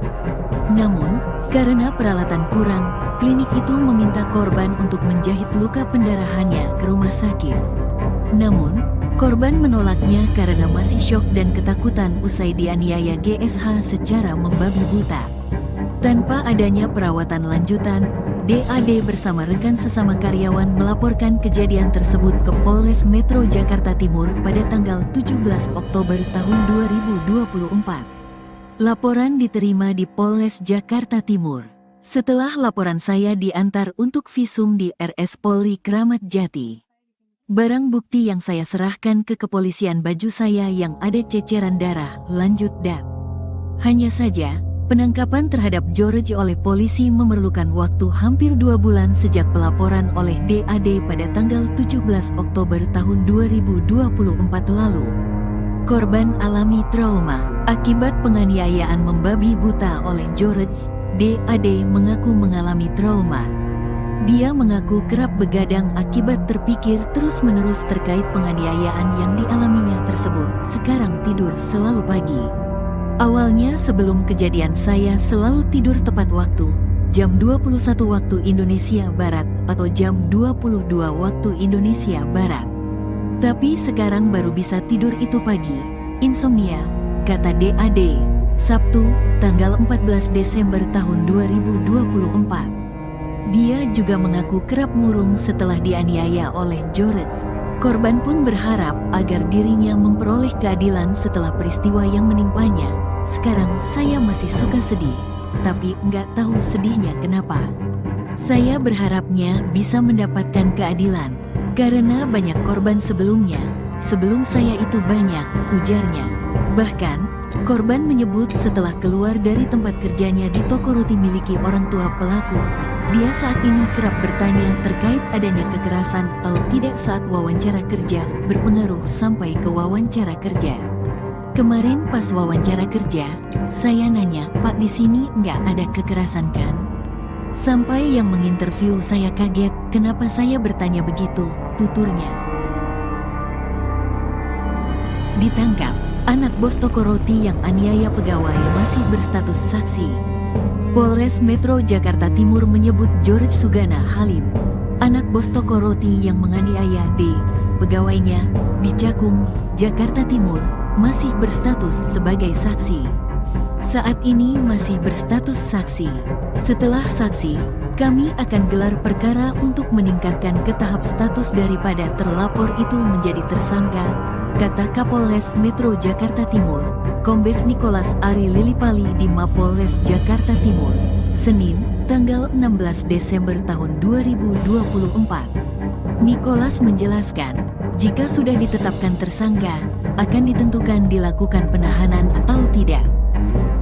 Namun, karena peralatan kurang, klinik itu meminta korban untuk menjahit luka pendarahannya ke rumah sakit. Namun, korban menolaknya karena masih syok dan ketakutan usai dianiaya GSH secara membabi buta. Tanpa adanya perawatan lanjutan, DAD bersama rekan sesama karyawan melaporkan kejadian tersebut ke Polres Metro Jakarta Timur pada tanggal 17 Oktober tahun 2024. Laporan diterima di Polres Jakarta Timur. Setelah laporan saya diantar untuk visum di RS Polri Kramat Jati. Barang bukti yang saya serahkan ke kepolisian baju saya yang ada ceceran darah, lanjut Dat. Hanya saja, penangkapan terhadap George oleh polisi memerlukan waktu hampir 2 bulan sejak pelaporan oleh DAD pada tanggal 17 Oktober tahun 2024 lalu. Korban alami trauma akibat penganiayaan membabi buta oleh George. DAD mengaku mengalami trauma. Dia mengaku kerap begadang akibat terpikir terus-menerus terkait penganiayaan yang dialaminya tersebut. Sekarang tidur selalu pagi. Awalnya sebelum kejadian saya selalu tidur tepat waktu, jam 21 waktu Indonesia Barat, atau jam 22 waktu Indonesia Barat. Tapi sekarang baru bisa tidur itu pagi. Insomnia, kata DAD. Sabtu, tanggal 14 Desember tahun 2024. Dia juga mengaku kerap murung setelah dianiaya oleh George. Korban pun berharap agar dirinya memperoleh keadilan setelah peristiwa yang menimpanya. Sekarang saya masih suka sedih, tapi nggak tahu sedihnya kenapa. Saya berharapnya bisa mendapatkan keadilan, karena banyak korban sebelumnya. Sebelum saya itu banyak, ujarnya. Bahkan, korban menyebut setelah keluar dari tempat kerjanya di toko roti miliki orang tua pelaku, dia saat ini kerap bertanya terkait adanya kekerasan atau tidak saat wawancara kerja, berpengaruh sampai ke wawancara kerja. Kemarin pas wawancara kerja, saya nanya, "Pak, di sini nggak ada kekerasan kan?" Sampai yang menginterview saya kaget, kenapa saya bertanya begitu, tuturnya. Ditangkap, anak bos toko roti yang aniaya pegawai masih berstatus saksi. Polres Metro Jakarta Timur menyebut George Sugana Halim, anak bos toko roti yang menganiaya D, pegawainya, di Cakung, Jakarta Timur, masih berstatus sebagai saksi. Saat ini masih berstatus saksi. Setelah saksi, kami akan gelar perkara untuk meningkatkan ke tahap status daripada terlapor itu menjadi tersangka, kata Kapolres Metro Jakarta Timur, Kombes Nicholas Ari Lilipali di Mapolres Jakarta Timur, Senin, tanggal 16 Desember tahun 2024. Nicholas menjelaskan, jika sudah ditetapkan tersangka, akan ditentukan dilakukan penahanan atau tidak.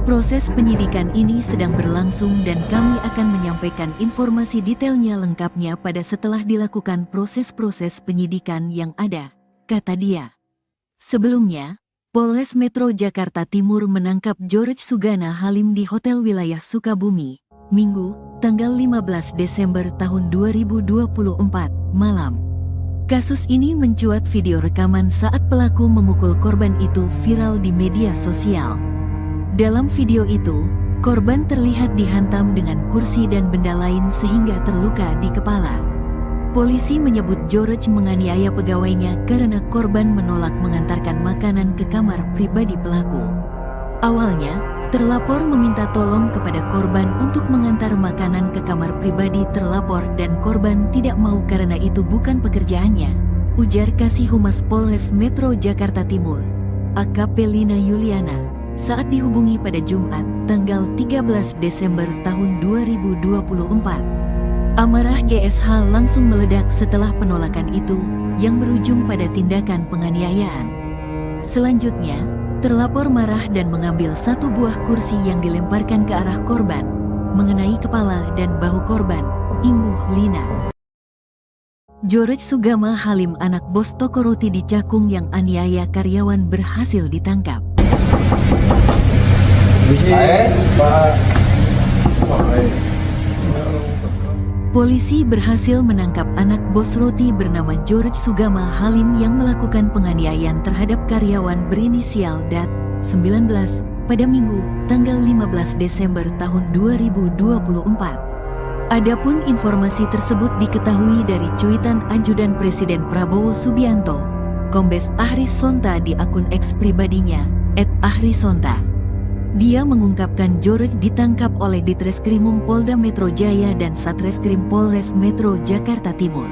Proses penyidikan ini sedang berlangsung dan kami akan menyampaikan informasi detailnya lengkapnya pada setelah dilakukan proses-proses penyidikan yang ada, kata dia. Sebelumnya, Polres Metro Jakarta Timur menangkap George Sugana Halim di Hotel Wilayah Sukabumi, Minggu, tanggal 15 Desember tahun 2024, malam. Kasus ini mencuat video rekaman saat pelaku memukul korban itu viral di media sosial. Dalam video itu, korban terlihat dihantam dengan kursi dan benda lain sehingga terluka di kepala. Polisi menyebut George menganiaya pegawainya karena korban menolak mengantarkan makanan ke kamar pribadi pelaku. Awalnya, terlapor meminta tolong kepada korban untuk mengantar makanan ke kamar pribadi terlapor dan korban tidak mau karena itu bukan pekerjaannya, ujar Kasih Humas Polres Metro Jakarta Timur, AKP Lina Yuliana, saat dihubungi pada Jumat, tanggal 13 Desember tahun 2024. Amarah GSH langsung meledak setelah penolakan itu, yang berujung pada tindakan penganiayaan. Selanjutnya, terlapor marah dan mengambil satu buah kursi yang dilemparkan ke arah korban, mengenai kepala dan bahu korban, imbuh Lina. George Sugana Halim, anak bos toko roti di Cakung yang aniaya karyawan, berhasil ditangkap. Polisi berhasil menangkap anak bos roti bernama George Sugana Halim yang melakukan penganiayaan terhadap karyawan berinisial DAT, 19, pada Minggu, tanggal 15 Desember tahun 2024. Adapun informasi tersebut diketahui dari cuitan Ajudan Presiden Prabowo Subianto, Kombes Ahris Sonta di akun X pribadinya, @ahrisonta. Dia mengungkapkan George ditangkap oleh Ditreskrimum Polda Metro Jaya dan Satreskrim Polres Metro Jakarta Timur.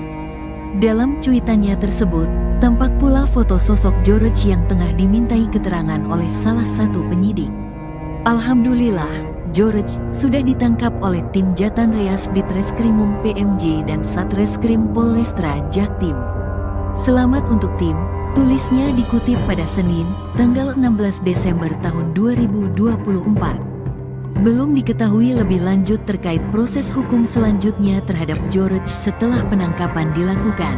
Dalam cuitannya tersebut, tampak pula foto sosok George yang tengah dimintai keterangan oleh salah satu penyidik. Alhamdulillah, George sudah ditangkap oleh tim Jatan Reas Ditreskrimum PMJ dan Satreskrim Polrestra Jaktim. Selamat untuk tim, tulisnya dikutip pada Senin, tanggal 16 Desember tahun 2024. Belum diketahui lebih lanjut terkait proses hukum selanjutnya terhadap George setelah penangkapan dilakukan.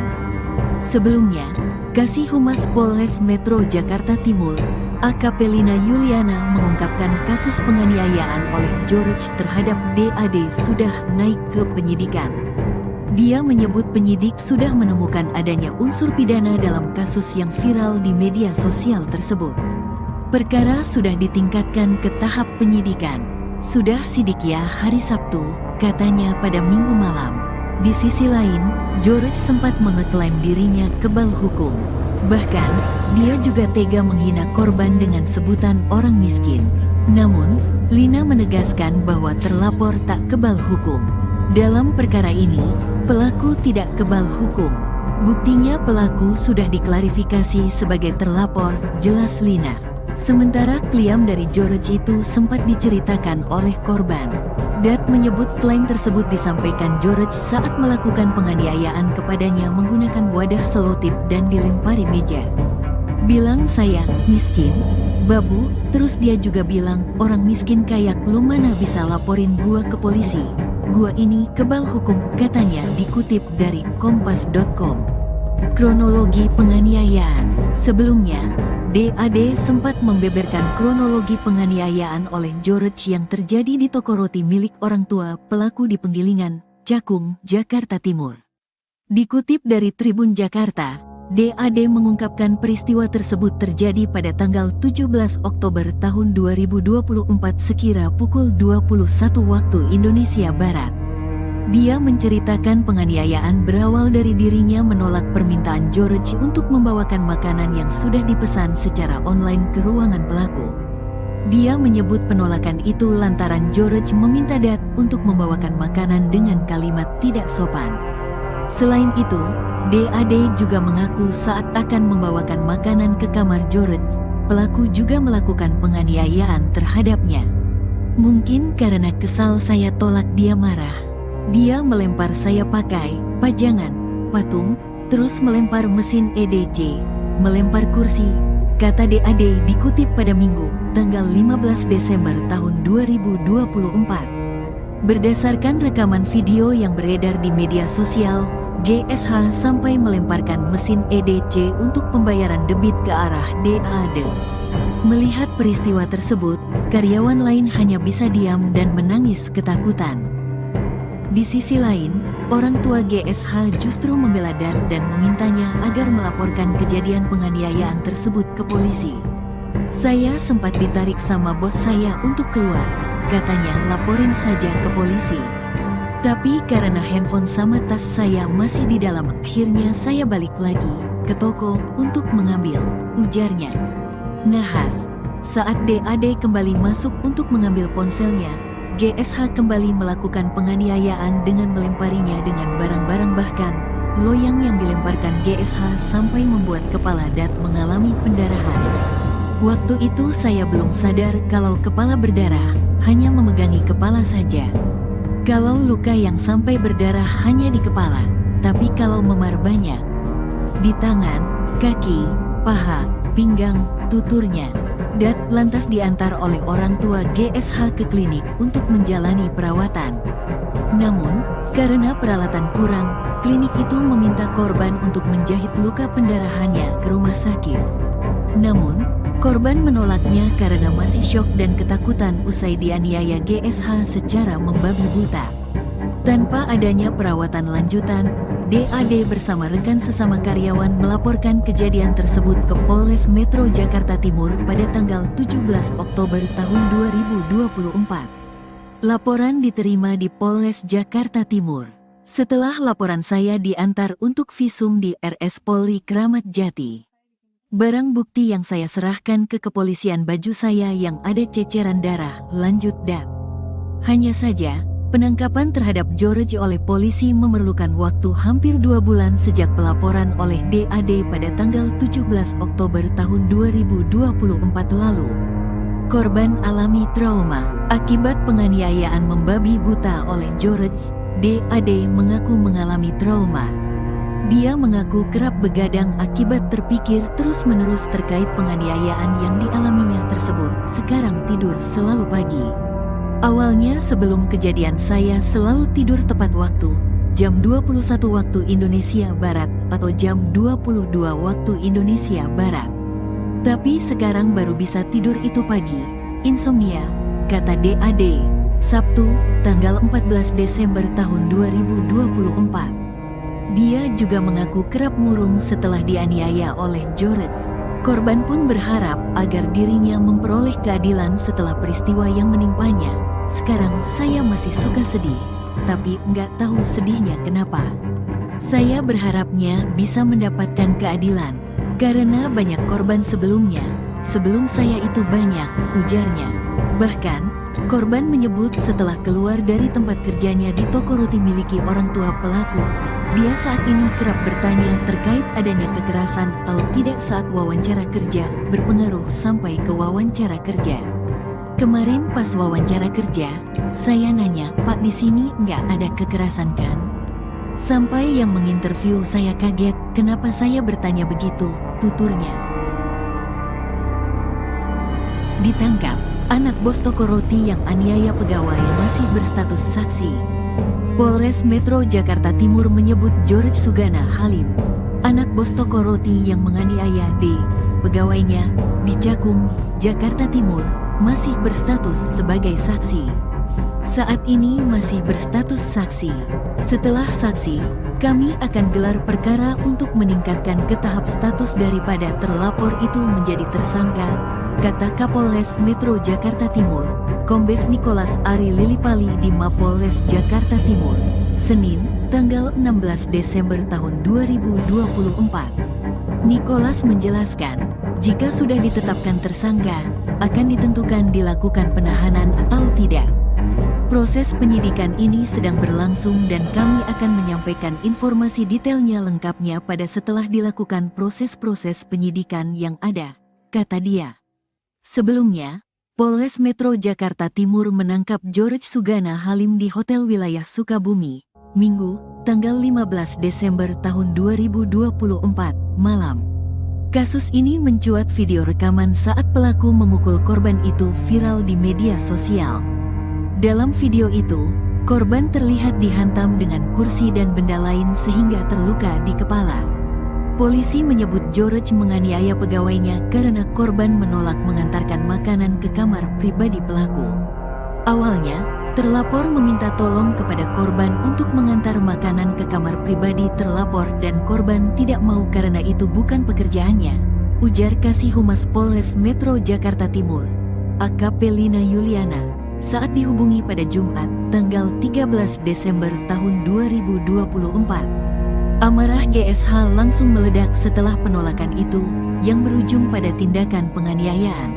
Sebelumnya, Kasih Humas Polres Metro Jakarta Timur, AKP Lina Yuliana, mengungkapkan kasus penganiayaan oleh George terhadap DAD sudah naik ke penyidikan. Dia menyebut penyidik sudah menemukan adanya unsur pidana dalam kasus yang viral di media sosial tersebut. Perkara sudah ditingkatkan ke tahap penyidikan. Sudah sidik ya hari Sabtu, katanya pada Minggu malam. Di sisi lain, George sempat mengeklaim dirinya kebal hukum. Bahkan, dia juga tega menghina korban dengan sebutan orang miskin. Namun, Lina menegaskan bahwa terlapor tak kebal hukum. Dalam perkara ini, pelaku tidak kebal hukum. Buktinya pelaku sudah diklarifikasi sebagai terlapor, jelas Lina. Sementara klaim dari George itu sempat diceritakan oleh korban. Dat menyebut klaim tersebut disampaikan George saat melakukan penganiayaan kepadanya menggunakan wadah selotip dan dilempari meja. Bilang saya miskin, babu, terus dia juga bilang orang miskin kayak lu mana bisa laporin gua ke polisi. Gua ini kebal hukum, katanya dikutip dari kompas.com. Kronologi penganiayaan. Sebelumnya, DAD sempat membeberkan kronologi penganiayaan oleh George yang terjadi di toko roti milik orang tua pelaku di Penggilingan, Cakung, Jakarta Timur. Dikutip dari Tribun Jakarta, DAD mengungkapkan peristiwa tersebut terjadi pada tanggal 17 Oktober tahun 2024 sekira pukul 21 waktu Indonesia Barat. Dia menceritakan penganiayaan berawal dari dirinya menolak permintaan George untuk membawakan makanan yang sudah dipesan secara online ke ruangan pelaku. Dia menyebut penolakan itu lantaran George meminta Dat untuk membawakan makanan dengan kalimat tidak sopan. Selain itu, DAD juga mengaku saat akan membawakan makanan ke kamar George, pelaku juga melakukan penganiayaan terhadapnya. Mungkin karena kesal saya tolak dia marah. Dia melempar saya pakai pajangan, patung, terus melempar mesin EDC, melempar kursi, kata DAD dikutip pada Minggu, tanggal 15 Desember tahun 2024. Berdasarkan rekaman video yang beredar di media sosial, GSH sampai melemparkan mesin EDC untuk pembayaran debit ke arah DAD. Melihat peristiwa tersebut, karyawan lain hanya bisa diam dan menangis ketakutan. Di sisi lain, orang tua GSH justru membela Dat dan memintanya agar melaporkan kejadian penganiayaan tersebut ke polisi. Saya sempat ditarik sama bos saya untuk keluar, katanya laporin saja ke polisi. Tapi karena handphone sama tas saya masih di dalam, akhirnya saya balik lagi ke toko untuk mengambil, ujarnya. Nahas, saat DAD kembali masuk untuk mengambil ponselnya, GSH kembali melakukan penganiayaan dengan melemparinya dengan barang-barang, bahkan loyang yang dilemparkan GSH sampai membuat kepala Dat mengalami pendarahan. Waktu itu saya belum sadar kalau kepala berdarah, hanya memegangi kepala saja. Kalau luka yang sampai berdarah hanya di kepala, tapi kalau memar banyak. Di tangan, kaki, paha, pinggang, tuturnya. Dat lantas diantar oleh orang tua GSH ke klinik untuk menjalani perawatan. Namun, karena peralatan kurang, klinik itu meminta korban untuk menjahit luka pendarahannya ke rumah sakit. Namun, korban menolaknya karena masih syok dan ketakutan usai dianiaya GSH secara membabi buta. Tanpa adanya perawatan lanjutan, DAD bersama rekan sesama karyawan melaporkan kejadian tersebut ke Polres Metro Jakarta Timur pada tanggal 17 Oktober tahun 2024. Laporan diterima di Polres Jakarta Timur. Setelah laporan saya diantar untuk visum di RS Polri Kramat Jati. Barang bukti yang saya serahkan ke kepolisian baju saya yang ada ceceran darah, lanjut Dat. Hanya saja, penangkapan terhadap George oleh polisi memerlukan waktu hampir 2 bulan sejak pelaporan oleh DAD pada tanggal 17 Oktober tahun 2024 lalu. Korban alami trauma akibat penganiayaan membabi buta oleh George. DAD mengaku mengalami trauma. Dia mengaku kerap begadang akibat terpikir terus-menerus terkait penganiayaan yang dialaminya tersebut. Sekarang tidur selalu pagi. Awalnya sebelum kejadian saya selalu tidur tepat waktu, jam 21 waktu Indonesia Barat atau jam 22 waktu Indonesia Barat. Tapi sekarang baru bisa tidur itu pagi. Insomnia, kata DAD. Sabtu, tanggal 14 Desember tahun 2024. Dia juga mengaku kerap murung setelah dianiaya oleh George. Korban pun berharap agar dirinya memperoleh keadilan setelah peristiwa yang menimpanya. Sekarang saya masih suka sedih, tapi nggak tahu sedihnya kenapa. Saya berharapnya bisa mendapatkan keadilan, karena banyak korban sebelumnya. Sebelum saya itu banyak, ujarnya. Bahkan, korban menyebut setelah keluar dari tempat kerjanya di toko roti miliki orang tua pelaku, dia saat ini kerap bertanya terkait adanya kekerasan atau tidak saat wawancara kerja, berpengaruh sampai ke wawancara kerja. Kemarin pas wawancara kerja, saya nanya, "Pak, di sini nggak ada kekerasan kan?" Sampai yang menginterview saya kaget, kenapa saya bertanya begitu, tuturnya. Ditangkap, anak bos toko roti yang aniaya pegawai masih berstatus saksi. Polres Metro Jakarta Timur menyebut George Sugana Halim, anak bos toko roti yang menganiaya D, pegawainya, di Cakung, Jakarta Timur, masih berstatus sebagai saksi. Saat ini masih berstatus saksi. Setelah saksi, kami akan gelar perkara untuk meningkatkan ke tahap status daripada terlapor itu menjadi tersangka, kata Kapolres Metro Jakarta Timur, Kombes Nicholas Ari Lilipali di Mapolres Jakarta Timur, Senin, tanggal 16 Desember tahun 2024. Nicholas menjelaskan, jika sudah ditetapkan tersangka, akan ditentukan dilakukan penahanan atau tidak. Proses penyidikan ini sedang berlangsung dan kami akan menyampaikan informasi detailnya lengkapnya pada setelah dilakukan proses-proses penyidikan yang ada, kata dia. Sebelumnya, Polres Metro Jakarta Timur menangkap George Sugana Halim di Hotel Wilayah Sukabumi, Minggu, tanggal 15 Desember tahun 2024, malam. Kasus ini mencuat video rekaman saat pelaku memukul korban itu viral di media sosial. Dalam video itu, korban terlihat dihantam dengan kursi dan benda lain sehingga terluka di kepala. Polisi menyebut George menganiaya pegawainya karena korban menolak mengantarkan makanan ke kamar pribadi pelaku. Awalnya, terlapor meminta tolong kepada korban untuk mengantar makanan ke kamar pribadi terlapor dan korban tidak mau karena itu bukan pekerjaannya, ujar Kasih Humas Polres Metro Jakarta Timur, AKP Lina Yuliana, saat dihubungi pada Jumat, tanggal 13 Desember tahun 2024. Amarah GSH langsung meledak setelah penolakan itu, yang berujung pada tindakan penganiayaan.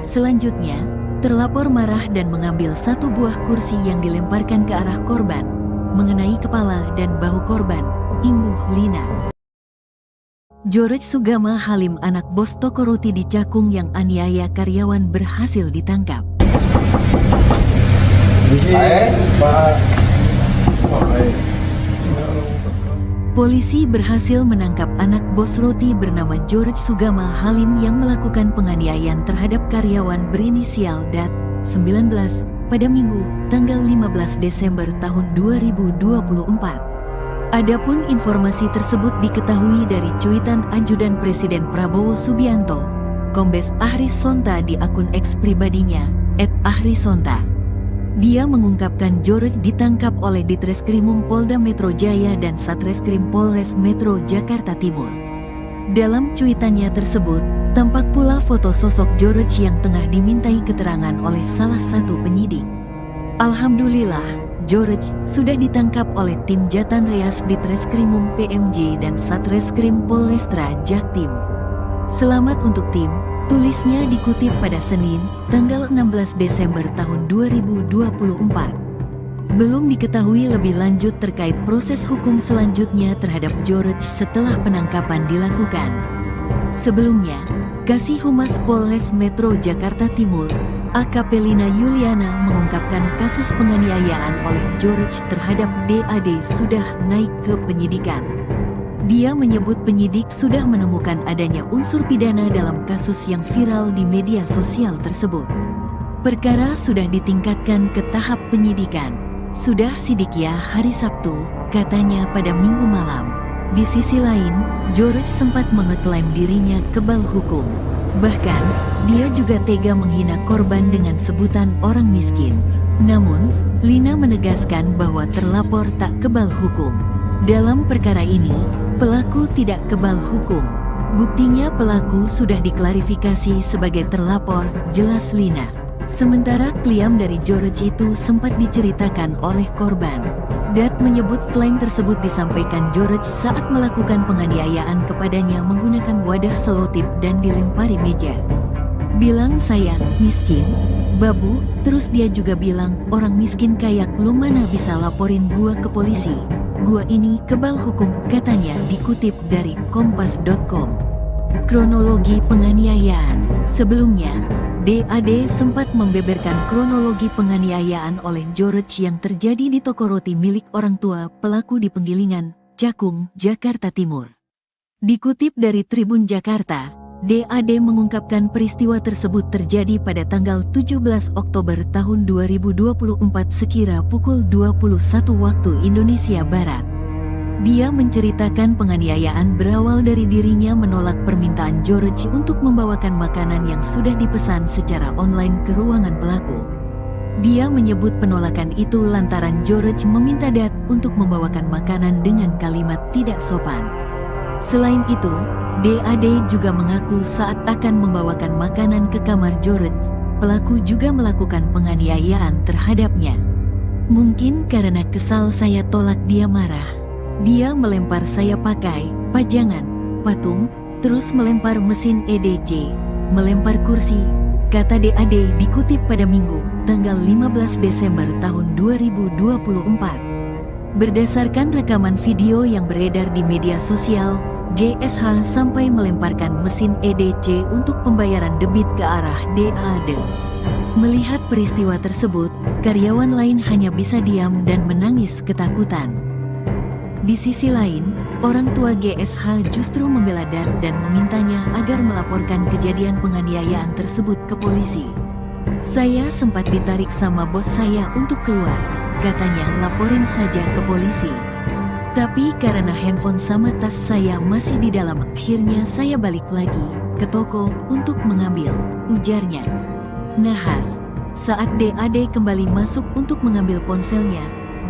Selanjutnya, terlapor marah dan mengambil satu buah kursi yang dilemparkan ke arah korban, mengenai kepala dan bahu korban, imbuh Lina. George Sugana Halim, anak bos toko roti di Cakung yang aniaya karyawan, berhasil ditangkap. Polisi berhasil menangkap anak bos roti bernama George Sugana Halim yang melakukan penganiayaan terhadap karyawan berinisial DAT, 19, pada Minggu, tanggal 15 Desember tahun 2024. Adapun informasi tersebut diketahui dari cuitan Ajudan Presiden Prabowo Subianto, Kombes Ahris Sonta di akun X pribadinya, @ahrisonta. Dia mengungkapkan George ditangkap oleh Ditreskrimum Polda Metro Jaya dan Satreskrim Polres Metro Jakarta Timur. Dalam cuitannya tersebut, tampak pula foto sosok George yang tengah dimintai keterangan oleh salah satu penyidik. Alhamdulillah, George sudah ditangkap oleh tim Jatan Reas Ditreskrimum PMJ dan Satreskrim Polrestra Jaktim. Selamat untuk tim, tulisnya dikutip pada Senin, tanggal 16 Desember tahun 2024. Belum diketahui lebih lanjut terkait proses hukum selanjutnya terhadap George setelah penangkapan dilakukan. Sebelumnya, Kasih Humas Polres Metro Jakarta Timur, AKP Lina Yuliana, mengungkapkan kasus penganiayaan oleh George terhadap DAD sudah naik ke penyidikan. Dia menyebut penyidik sudah menemukan adanya unsur pidana dalam kasus yang viral di media sosial tersebut. Perkara sudah ditingkatkan ke tahap penyidikan. Sudah sidik ya hari Sabtu, katanya pada Minggu malam. Di sisi lain, George sempat mengeklaim dirinya kebal hukum. Bahkan, dia juga tega menghina korban dengan sebutan orang miskin. Namun, Lina menegaskan bahwa terlapor tak kebal hukum. Dalam perkara ini, pelaku tidak kebal hukum. Buktinya pelaku sudah diklarifikasi sebagai terlapor, jelas Lina. Sementara klaim dari George itu sempat diceritakan oleh korban. Dat menyebut klaim tersebut disampaikan George saat melakukan penganiayaan kepadanya menggunakan wadah selotip dan dilempari meja. Bilang saya miskin, babu, terus dia juga bilang orang miskin kayak lu mana bisa laporin gua ke polisi. Gua ini kebal hukum, katanya dikutip dari kompas.com. Kronologi penganiayaan. Sebelumnya, DAD sempat membeberkan kronologi penganiayaan oleh George yang terjadi di toko roti milik orang tua pelaku di Penggilingan, Cakung, Jakarta Timur. Dikutip dari Tribun Jakarta, DAD mengungkapkan peristiwa tersebut terjadi pada tanggal 17 Oktober tahun 2024 sekira pukul 21 waktu Indonesia Barat. Dia menceritakan penganiayaan berawal dari dirinya menolak permintaan George untuk membawakan makanan yang sudah dipesan secara online ke ruangan pelaku. Dia menyebut penolakan itu lantaran George meminta Dat untuk membawakan makanan dengan kalimat tidak sopan. Selain itu, DAD juga mengaku saat akan membawakan makanan ke kamar George, pelaku juga melakukan penganiayaan terhadapnya. Mungkin karena kesal saya tolak dia marah. Dia melempar saya pakai pajangan, patung, terus melempar mesin EDC, melempar kursi, kata DAD dikutip pada Minggu, tanggal 15 Desember tahun 2024. Berdasarkan rekaman video yang beredar di media sosial, GSH sampai melemparkan mesin EDC untuk pembayaran debit ke arah DAD. Melihat peristiwa tersebut, karyawan lain hanya bisa diam dan menangis ketakutan. Di sisi lain, orang tua GSH justru membela Dat dan memintanya agar melaporkan kejadian penganiayaan tersebut ke polisi. Saya sempat ditarik sama bos saya untuk keluar, katanya laporin saja ke polisi. Tapi karena handphone sama tas saya masih di dalam, akhirnya saya balik lagi ke toko untuk mengambil, ujarnya. Nahas, saat DAD kembali masuk untuk mengambil ponselnya,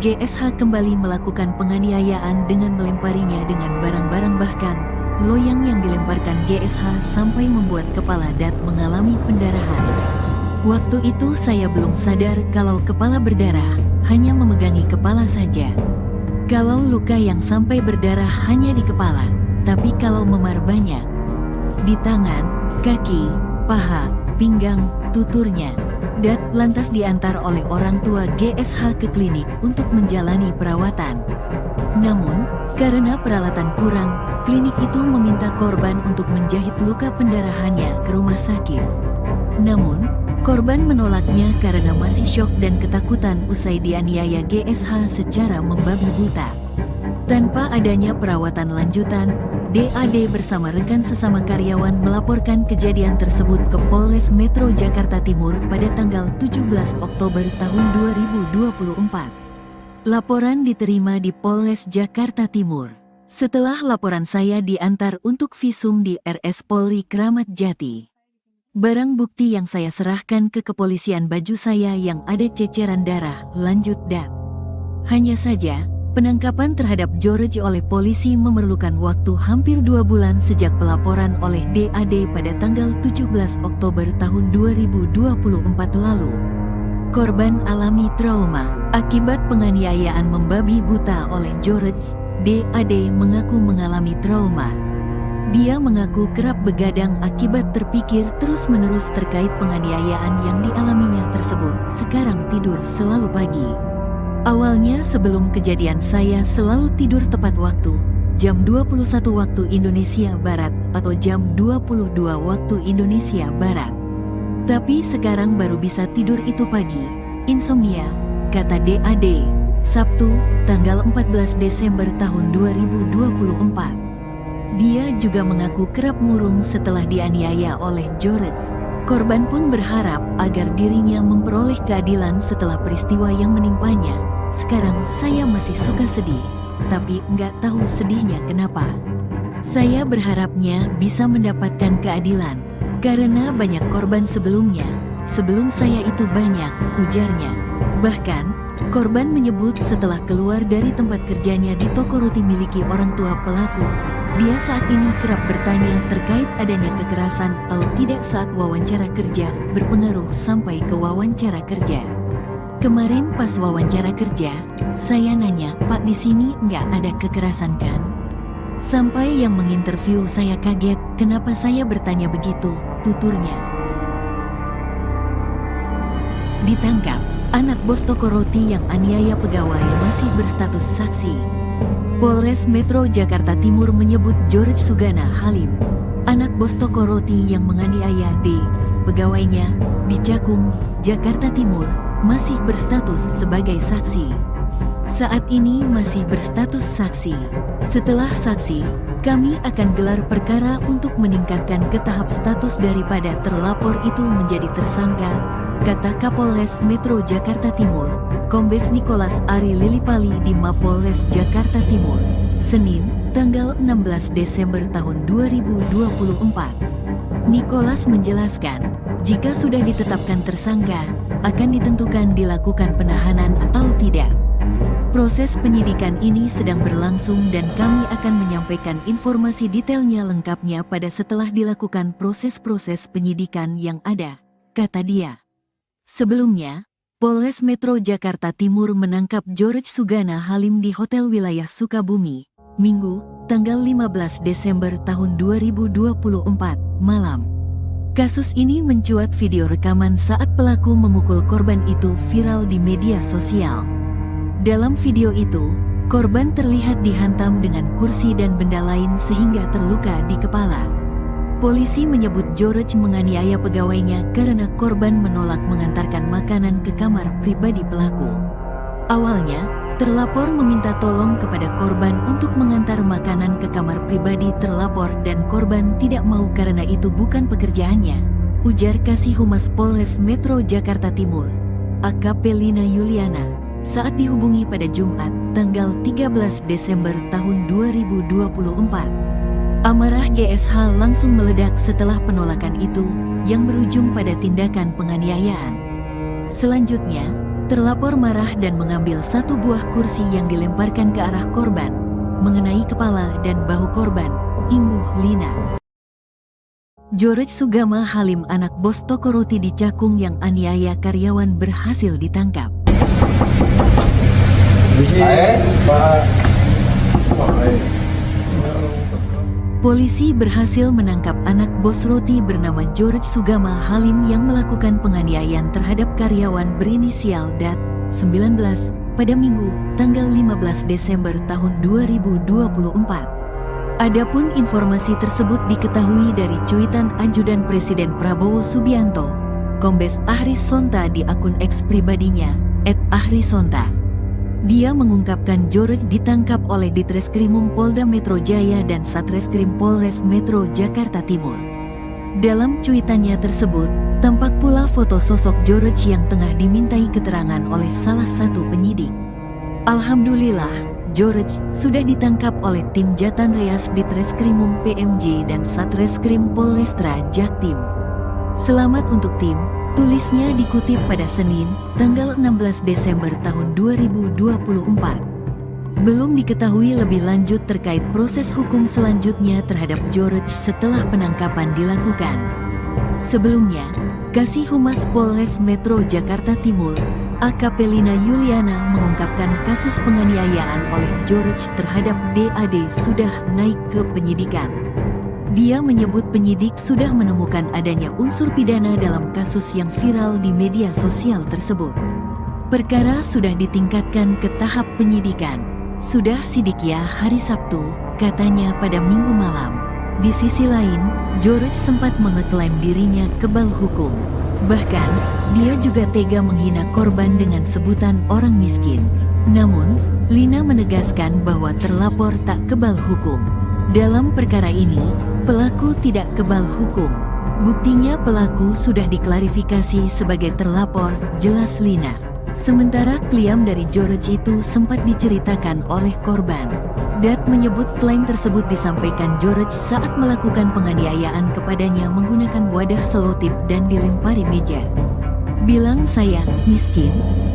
GSH kembali melakukan penganiayaan dengan melemparinya dengan barang-barang, bahkan loyang yang dilemparkan GSH sampai membuat kepala Dat mengalami pendarahan. Waktu itu saya belum sadar kalau kepala berdarah, hanya memegangi kepala saja. Kalau luka yang sampai berdarah hanya di kepala, tapi kalau memar banyak di tangan, kaki, paha, pinggang, tuturnya. Dat lantas diantar oleh orang tua GSH ke klinik untuk menjalani perawatan. Namun, karena peralatan kurang, klinik itu meminta korban untuk menjahit luka pendarahannya ke rumah sakit. Namun, korban menolaknya karena masih syok dan ketakutan usai dianiaya GSH secara membabi buta. Tanpa adanya perawatan lanjutan, DAD bersama rekan sesama karyawan melaporkan kejadian tersebut ke Polres Metro Jakarta Timur pada tanggal 17 Oktober tahun 2024. Laporan diterima di Polres Jakarta Timur. Setelah laporan saya diantar untuk visum di RS Polri Kramat Jati. Barang bukti yang saya serahkan ke kepolisian baju saya yang ada ceceran darah, lanjut Dat. Hanya saja, penangkapan terhadap George oleh polisi memerlukan waktu hampir 2 bulan sejak pelaporan oleh DAD pada tanggal 17 Oktober tahun 2024 lalu. Korban alami trauma akibat penganiayaan membabi buta oleh George. DAD mengaku mengalami trauma. Dia mengaku kerap begadang akibat terpikir terus-menerus terkait penganiayaan yang dialaminya tersebut. Sekarang tidur selalu pagi. Awalnya sebelum kejadian saya selalu tidur tepat waktu, jam 21 waktu Indonesia Barat atau jam 22 waktu Indonesia Barat. Tapi sekarang baru bisa tidur itu pagi, insomnia, kata DAD, Sabtu, tanggal 14 Desember tahun 2024. Dia juga mengaku kerap murung setelah dianiaya oleh George. Korban pun berharap agar dirinya memperoleh keadilan setelah peristiwa yang menimpanya. Sekarang saya masih suka sedih, tapi nggak tahu sedihnya kenapa. Saya berharapnya bisa mendapatkan keadilan, karena banyak korban sebelumnya. Sebelum saya itu banyak, ujarnya. Bahkan, korban menyebut setelah keluar dari tempat kerjanya di toko roti miliki orang tua pelaku, Dia saat ini kerap bertanya terkait adanya kekerasan atau tidak saat wawancara kerja, berpengaruh sampai ke wawancara kerja. Kemarin pas wawancara kerja, saya nanya, "Pak, di sini nggak ada kekerasan kan?" Sampai yang menginterview saya kaget, kenapa saya bertanya begitu, tuturnya. Ditangkap, anak bos toko roti yang aniaya pegawai masih berstatus saksi. Polres Metro Jakarta Timur menyebut George Sugana Halim, anak bos toko roti yang menganiaya D, pegawainya, di Cakung, Jakarta Timur, masih berstatus sebagai saksi. Saat ini masih berstatus saksi. Setelah saksi, kami akan gelar perkara untuk meningkatkan ke tahap status daripada terlapor itu menjadi tersangka, kata Kapolres Metro Jakarta Timur, Kombes Nicholas Ari Lilipali di Mapolres Jakarta Timur, Senin, tanggal 16 Desember tahun 2024. Nicholas menjelaskan, jika sudah ditetapkan tersangka, akan ditentukan dilakukan penahanan atau tidak. Proses penyidikan ini sedang berlangsung dan kami akan menyampaikan informasi detailnya lengkapnya pada setelah dilakukan proses-proses penyidikan yang ada, kata dia. Sebelumnya, Polres Metro Jakarta Timur menangkap George Sugana Halim di Hotel Wilayah Sukabumi, Minggu, tanggal 15 Desember tahun 2024, malam. Kasus ini mencuat video rekaman saat pelaku memukul korban itu viral di media sosial. Dalam video itu, korban terlihat dihantam dengan kursi dan benda lain sehingga terluka di kepala. Polisi menyebut George menganiaya pegawainya karena korban menolak mengantarkan makanan ke kamar pribadi pelaku. Awalnya, terlapor meminta tolong kepada korban untuk mengantar makanan ke kamar pribadi terlapor dan korban tidak mau karena itu bukan pekerjaannya, ujar Kasih Humas Polres Metro Jakarta Timur, AKP Lina Yuliana, saat dihubungi pada Jumat, tanggal 13 Desember tahun 2024. Amarah GSH langsung meledak setelah penolakan itu, yang berujung pada tindakan penganiayaan. Selanjutnya, terlapor marah dan mengambil satu buah kursi yang dilemparkan ke arah korban, mengenai kepala dan bahu korban, imbuh Lina. George Sugana Halim, anak bos toko roti di Cakung yang aniaya karyawan, berhasil ditangkap. Polisi berhasil menangkap anak bos roti bernama George Sugana Halim yang melakukan penganiayaan terhadap karyawan berinisial DAT, 19, pada Minggu, tanggal 15 Desember tahun 2024. Adapun informasi tersebut diketahui dari cuitan Ajudan Presiden Prabowo Subianto, Kombes Ahris Sonta di akun X pribadinya, @ahrisonta. Dia mengungkapkan George ditangkap oleh Ditreskrimum Polda Metro Jaya dan Satreskrim Polres Metro Jakarta Timur. Dalam cuitannya tersebut, tampak pula foto sosok George yang tengah dimintai keterangan oleh salah satu penyidik. Alhamdulillah, George sudah ditangkap oleh tim Jatan Reas Ditreskrimum PMJ dan Satreskrim Polrestra Jaktim. Selamat untuk tim, tulisnya dikutip pada Senin, tanggal 16 Desember tahun 2024. Belum diketahui lebih lanjut terkait proses hukum selanjutnya terhadap George setelah penangkapan dilakukan. Sebelumnya, Kasih Humas Polres Metro Jakarta Timur, AKP Lina Yuliana, mengungkapkan kasus penganiayaan oleh George terhadap DAD sudah naik ke penyidikan. Dia menyebut penyidik sudah menemukan adanya unsur pidana dalam kasus yang viral di media sosial tersebut. Perkara sudah ditingkatkan ke tahap penyidikan. Sudah sidik ya hari Sabtu, katanya pada Minggu malam. Di sisi lain, George sempat mengeklaim dirinya kebal hukum. Bahkan, dia juga tega menghina korban dengan sebutan orang miskin. Namun, Lina menegaskan bahwa terlapor tak kebal hukum. Dalam perkara ini, pelaku tidak kebal hukum. Buktinya pelaku sudah diklarifikasi sebagai terlapor, jelas Lina. Sementara klaim dari George itu sempat diceritakan oleh korban. Dat menyebut klaim tersebut disampaikan George saat melakukan penganiayaan kepadanya menggunakan wadah selotip dan dilempari meja. Bilang saya miskin,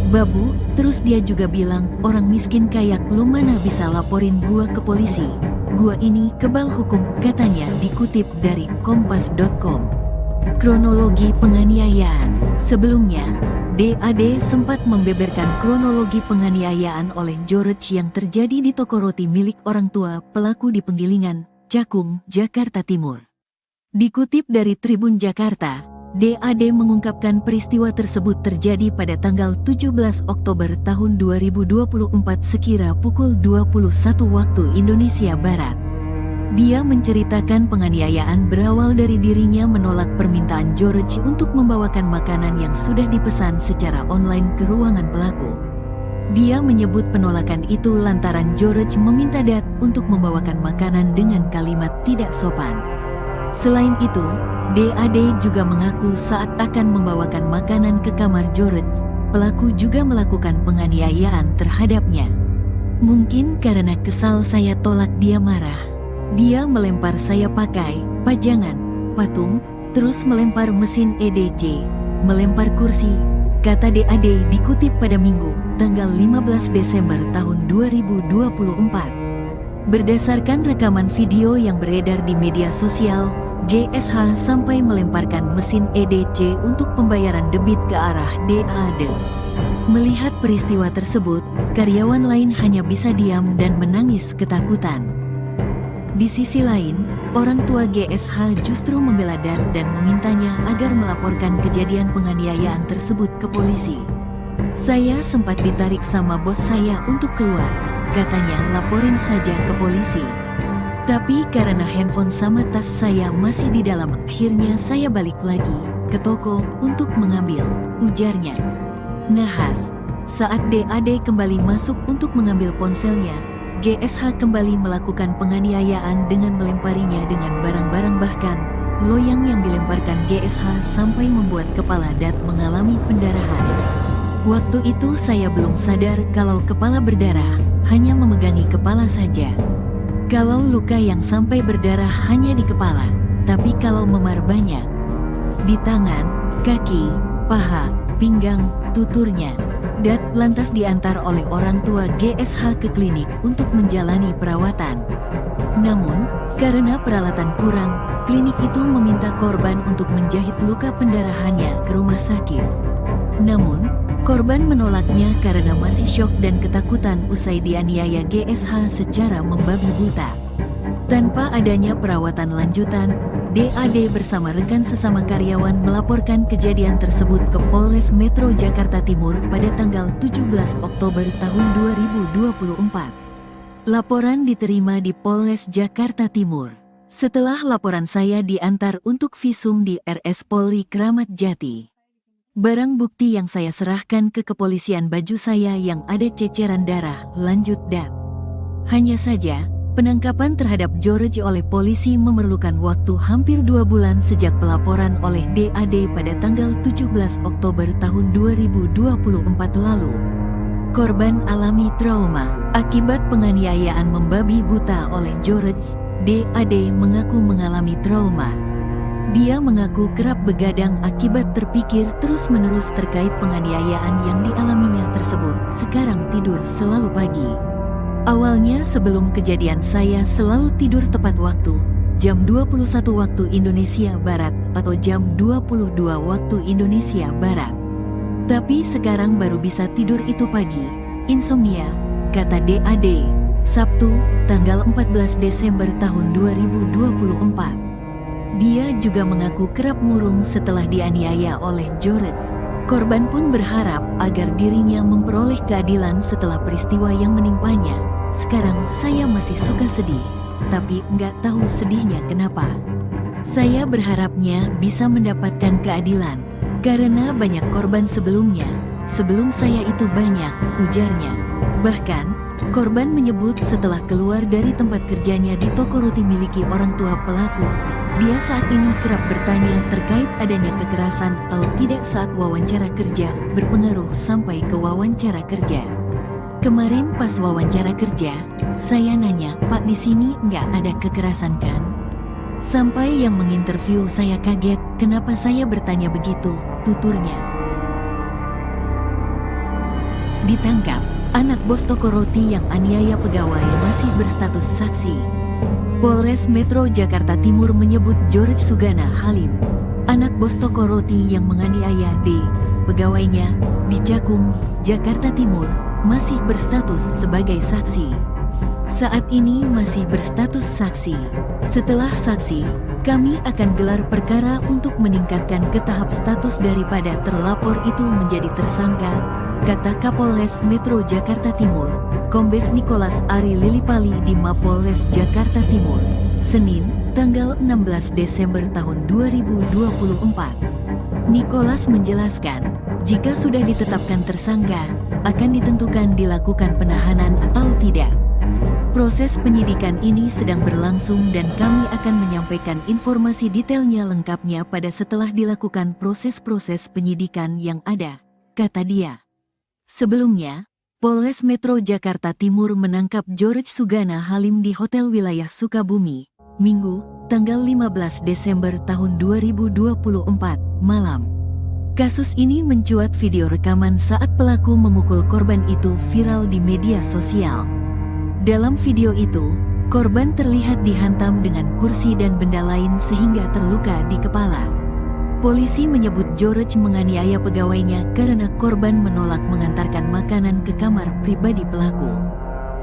babu, terus dia juga bilang orang miskin kayak lu mana bisa laporin gua ke polisi. Gua ini kebal hukum, katanya dikutip dari Kompas.com. Kronologi penganiayaan. Sebelumnya, DAD sempat membeberkan kronologi penganiayaan oleh George yang terjadi di toko roti milik orang tua pelaku di Penggilingan, Cakung, Jakarta Timur. Dikutip dari Tribun Jakarta, DAD mengungkapkan peristiwa tersebut terjadi pada tanggal 17 Oktober tahun 2024 sekira pukul 21 waktu Indonesia Barat. Dia menceritakan penganiayaan berawal dari dirinya menolak permintaan George untuk membawakan makanan yang sudah dipesan secara online ke ruangan pelaku. Dia menyebut penolakan itu lantaran George meminta Dat untuk membawakan makanan dengan kalimat tidak sopan. Selain itu, DAD juga mengaku saat akan membawakan makanan ke kamar George, pelaku juga melakukan penganiayaan terhadapnya. Mungkin karena kesal saya tolak dia marah. Dia melempar saya pakai pajangan, patung, terus melempar mesin EDC, melempar kursi, kata DAD dikutip pada Minggu, tanggal 15 Desember tahun 2024. Berdasarkan rekaman video yang beredar di media sosial, GSH sampai melemparkan mesin EDC untuk pembayaran debit ke arah DAD. Melihat peristiwa tersebut, karyawan lain hanya bisa diam dan menangis ketakutan. Di sisi lain, orang tua GSH justru membela Dat dan memintanya agar melaporkan kejadian penganiayaan tersebut ke polisi. Saya sempat ditarik sama bos saya untuk keluar, katanya laporin saja ke polisi. Tapi karena handphone sama tas saya masih di dalam, akhirnya saya balik lagi ke toko untuk mengambil, ujarnya. Nahas, saat DAD kembali masuk untuk mengambil ponselnya, GSH kembali melakukan penganiayaan dengan melemparinya dengan barang-barang, bahkan loyang yang dilemparkan GSH sampai membuat kepala Dat mengalami pendarahan. Waktu itu saya belum sadar kalau kepala berdarah, hanya memegangi kepala saja. Kalau luka yang sampai berdarah hanya di kepala, tapi kalau memar banyak. Di tangan, kaki, paha, pinggang, tuturnya. Dat lantas diantar oleh orang tua GSH ke klinik untuk menjalani perawatan. Namun, karena peralatan kurang, klinik itu meminta korban untuk menjahit luka pendarahannya ke rumah sakit. Namun, korban menolaknya karena masih syok dan ketakutan usai dianiaya GSH secara membabi buta. Tanpa adanya perawatan lanjutan, DAD bersama rekan sesama karyawan melaporkan kejadian tersebut ke Polres Metro Jakarta Timur pada tanggal 17 Oktober tahun 2024. Laporan diterima di Polres Jakarta Timur. Setelah laporan saya diantar untuk visum di RS Polri Kramat Jati. Barang bukti yang saya serahkan ke kepolisian baju saya yang ada ceceran darah, lanjut Dat. Hanya saja, penangkapan terhadap George oleh polisi memerlukan waktu hampir 2 bulan sejak pelaporan oleh DAD pada tanggal 17 Oktober tahun 2024 lalu. Korban alami trauma akibat penganiayaan membabi buta oleh George. DAD mengaku mengalami trauma. Dia mengaku kerap begadang akibat terpikir terus-menerus terkait penganiayaan yang dialaminya tersebut. Sekarang tidur selalu pagi. Awalnya sebelum kejadian saya selalu tidur tepat waktu, jam 21 waktu Indonesia Barat atau jam 22 waktu Indonesia Barat. Tapi sekarang baru bisa tidur itu pagi, insomnia, kata DAD, Sabtu, tanggal 14 Desember tahun 2024. Dia juga mengaku kerap murung setelah dianiaya oleh George. Korban pun berharap agar dirinya memperoleh keadilan setelah peristiwa yang menimpanya. Sekarang saya masih suka sedih, tapi nggak tahu sedihnya kenapa. Saya berharapnya bisa mendapatkan keadilan, karena banyak korban sebelumnya, sebelum saya itu banyak, ujarnya. Bahkan, korban menyebut setelah keluar dari tempat kerjanya di toko roti miliki orang tua pelaku, dia saat ini kerap bertanya terkait adanya kekerasan atau tidak saat wawancara kerja, berpengaruh sampai ke wawancara kerja. Kemarin pas wawancara kerja, saya nanya, "Pak, di sini nggak ada kekerasan kan?" Sampai yang menginterview saya kaget, kenapa saya bertanya begitu, tuturnya. Ditangkap, anak bos toko roti yang aniaya pegawai masih berstatus saksi. Polres Metro Jakarta Timur menyebut George Sugana Halim, anak bos toko roti yang menganiaya D, pegawainya, di Cakung, Jakarta Timur, masih berstatus sebagai saksi. Saat ini masih berstatus saksi. Setelah saksi, kami akan gelar perkara untuk meningkatkan ke tahap status daripada terlapor itu menjadi tersangka, kata Kapolres Metro Jakarta Timur, Kombes Nicholas Ari Lilipali di Mapolres Jakarta Timur, Senin, tanggal 16 Desember tahun 2024. Nicholas menjelaskan, jika sudah ditetapkan tersangka, akan ditentukan dilakukan penahanan atau tidak. Proses penyidikan ini sedang berlangsung dan kami akan menyampaikan informasi detailnya lengkapnya pada setelah dilakukan proses-proses penyidikan yang ada, kata dia. Sebelumnya, Polres Metro Jakarta Timur menangkap George Sugana Halim di Hotel Wilayah Sukabumi, Minggu, tanggal 15 Desember tahun 2024, malam. Kasus ini mencuat video rekaman saat pelaku memukul korban itu viral di media sosial. Dalam video itu, korban terlihat dihantam dengan kursi dan benda lain sehingga terluka di kepala. Polisi menyebut George menganiaya pegawainya karena korban menolak mengantarkan makanan ke kamar pribadi pelaku.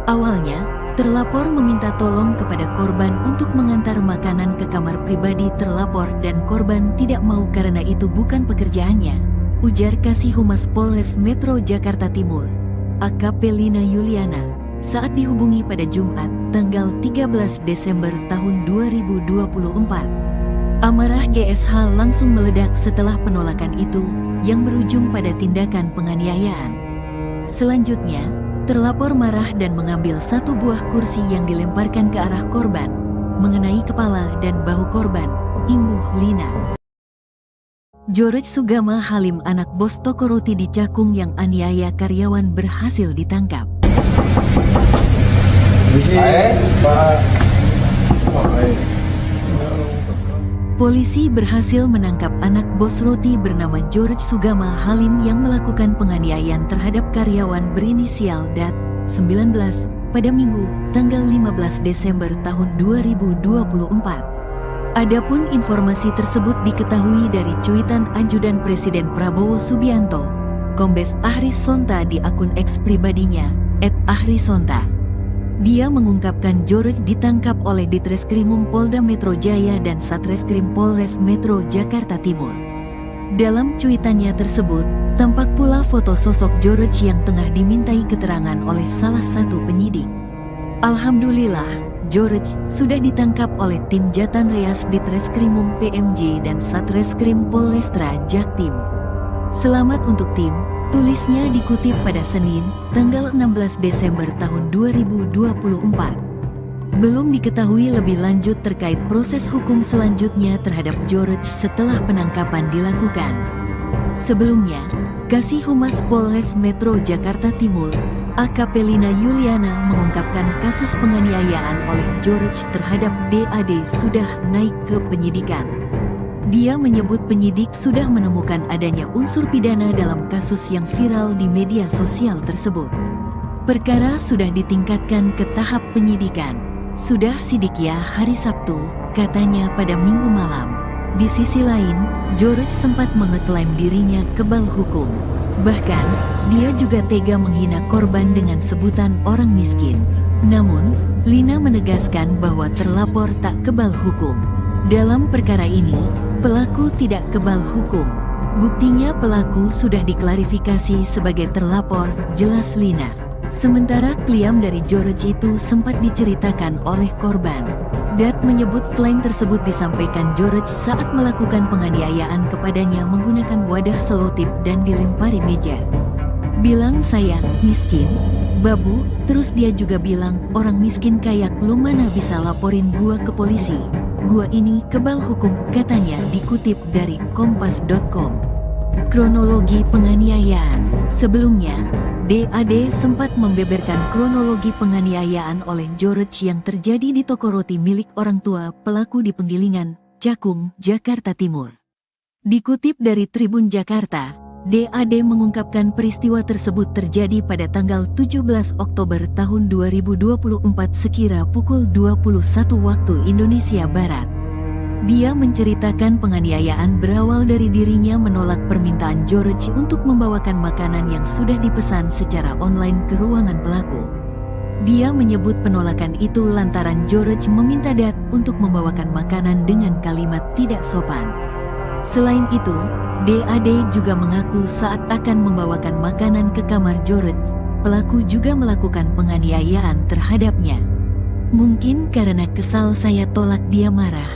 Awalnya, terlapor meminta tolong kepada korban untuk mengantar makanan ke kamar pribadi terlapor dan korban tidak mau karena itu bukan pekerjaannya, ujar Kasih Humas Polres Metro Jakarta Timur, AKP Lina Yuliana, saat dihubungi pada Jumat, tanggal 13 Desember tahun 2024. Amarah GSH langsung meledak setelah penolakan itu, yang berujung pada tindakan penganiayaan. Selanjutnya, terlapor marah dan mengambil satu buah kursi yang dilemparkan ke arah korban, mengenai kepala dan bahu korban, imbuh Lina. George Sugana Halim, anak bos toko roti di Cakung yang aniaya karyawan, berhasil ditangkap. Polisi berhasil menangkap anak bos roti bernama George Sugana Halim yang melakukan penganiayaan terhadap karyawan berinisial DAT, 19, pada Minggu, tanggal 15 Desember tahun 2024. Adapun informasi tersebut diketahui dari cuitan Ajudan Presiden Prabowo Subianto, Kombes Ahris Sonta di akun X pribadinya, @ahrisonta. Dia mengungkapkan George ditangkap oleh Ditreskrimum Polda Metro Jaya dan Satreskrim Polres Metro Jakarta Timur. Dalam cuitannya tersebut, tampak pula foto sosok George yang tengah dimintai keterangan oleh salah satu penyidik. Alhamdulillah, George sudah ditangkap oleh tim Jatan Reas Ditreskrimum PMJ dan Satreskrim Polrestra Jaktim. Selamat untuk tim, tulisnya dikutip pada Senin, tanggal 16 Desember tahun 2024. Belum diketahui lebih lanjut terkait proses hukum selanjutnya terhadap George setelah penangkapan dilakukan. Sebelumnya, Kasih Humas Polres Metro Jakarta Timur, AKP Lina Yuliana, mengungkapkan kasus penganiayaan oleh George terhadap DAD sudah naik ke penyidikan. Dia menyebut penyidik sudah menemukan adanya unsur pidana dalam kasus yang viral di media sosial tersebut. Perkara sudah ditingkatkan ke tahap penyidikan. Sudah sidik ya hari Sabtu, katanya pada Minggu malam. Di sisi lain, George sempat mengeklaim dirinya kebal hukum. Bahkan, dia juga tega menghina korban dengan sebutan orang miskin. Namun, Lina menegaskan bahwa terlapor tak kebal hukum. Dalam perkara ini, pelaku tidak kebal hukum. Buktinya pelaku sudah diklarifikasi sebagai terlapor, jelas Lina. Sementara klaim dari George itu sempat diceritakan oleh korban. Dat menyebut klaim tersebut disampaikan George saat melakukan penganiayaan kepadanya menggunakan wadah selotip dan dilempari meja. Bilang saya miskin, babu, terus dia juga bilang orang miskin kayak lu mana bisa laporin gua ke polisi. Gua ini kebal hukum, katanya, dikutip dari kompas.com. Kronologi penganiayaan. Sebelumnya, DAD sempat membeberkan kronologi penganiayaan oleh George yang terjadi di toko roti milik orang tua pelaku di Penggilingan, Cakung, Jakarta Timur. Dikutip dari Tribun Jakarta, DAD mengungkapkan peristiwa tersebut terjadi pada tanggal 17 Oktober tahun 2024 sekira pukul 21 waktu Indonesia Barat. Dia menceritakan penganiayaan berawal dari dirinya menolak permintaan George untuk membawakan makanan yang sudah dipesan secara online ke ruangan pelaku. Dia menyebut penolakan itu lantaran George meminta Dad untuk membawakan makanan dengan kalimat tidak sopan. Selain itu, DAD juga mengaku saat akan membawakan makanan ke kamar George, pelaku juga melakukan penganiayaan terhadapnya. Mungkin karena kesal saya tolak dia marah.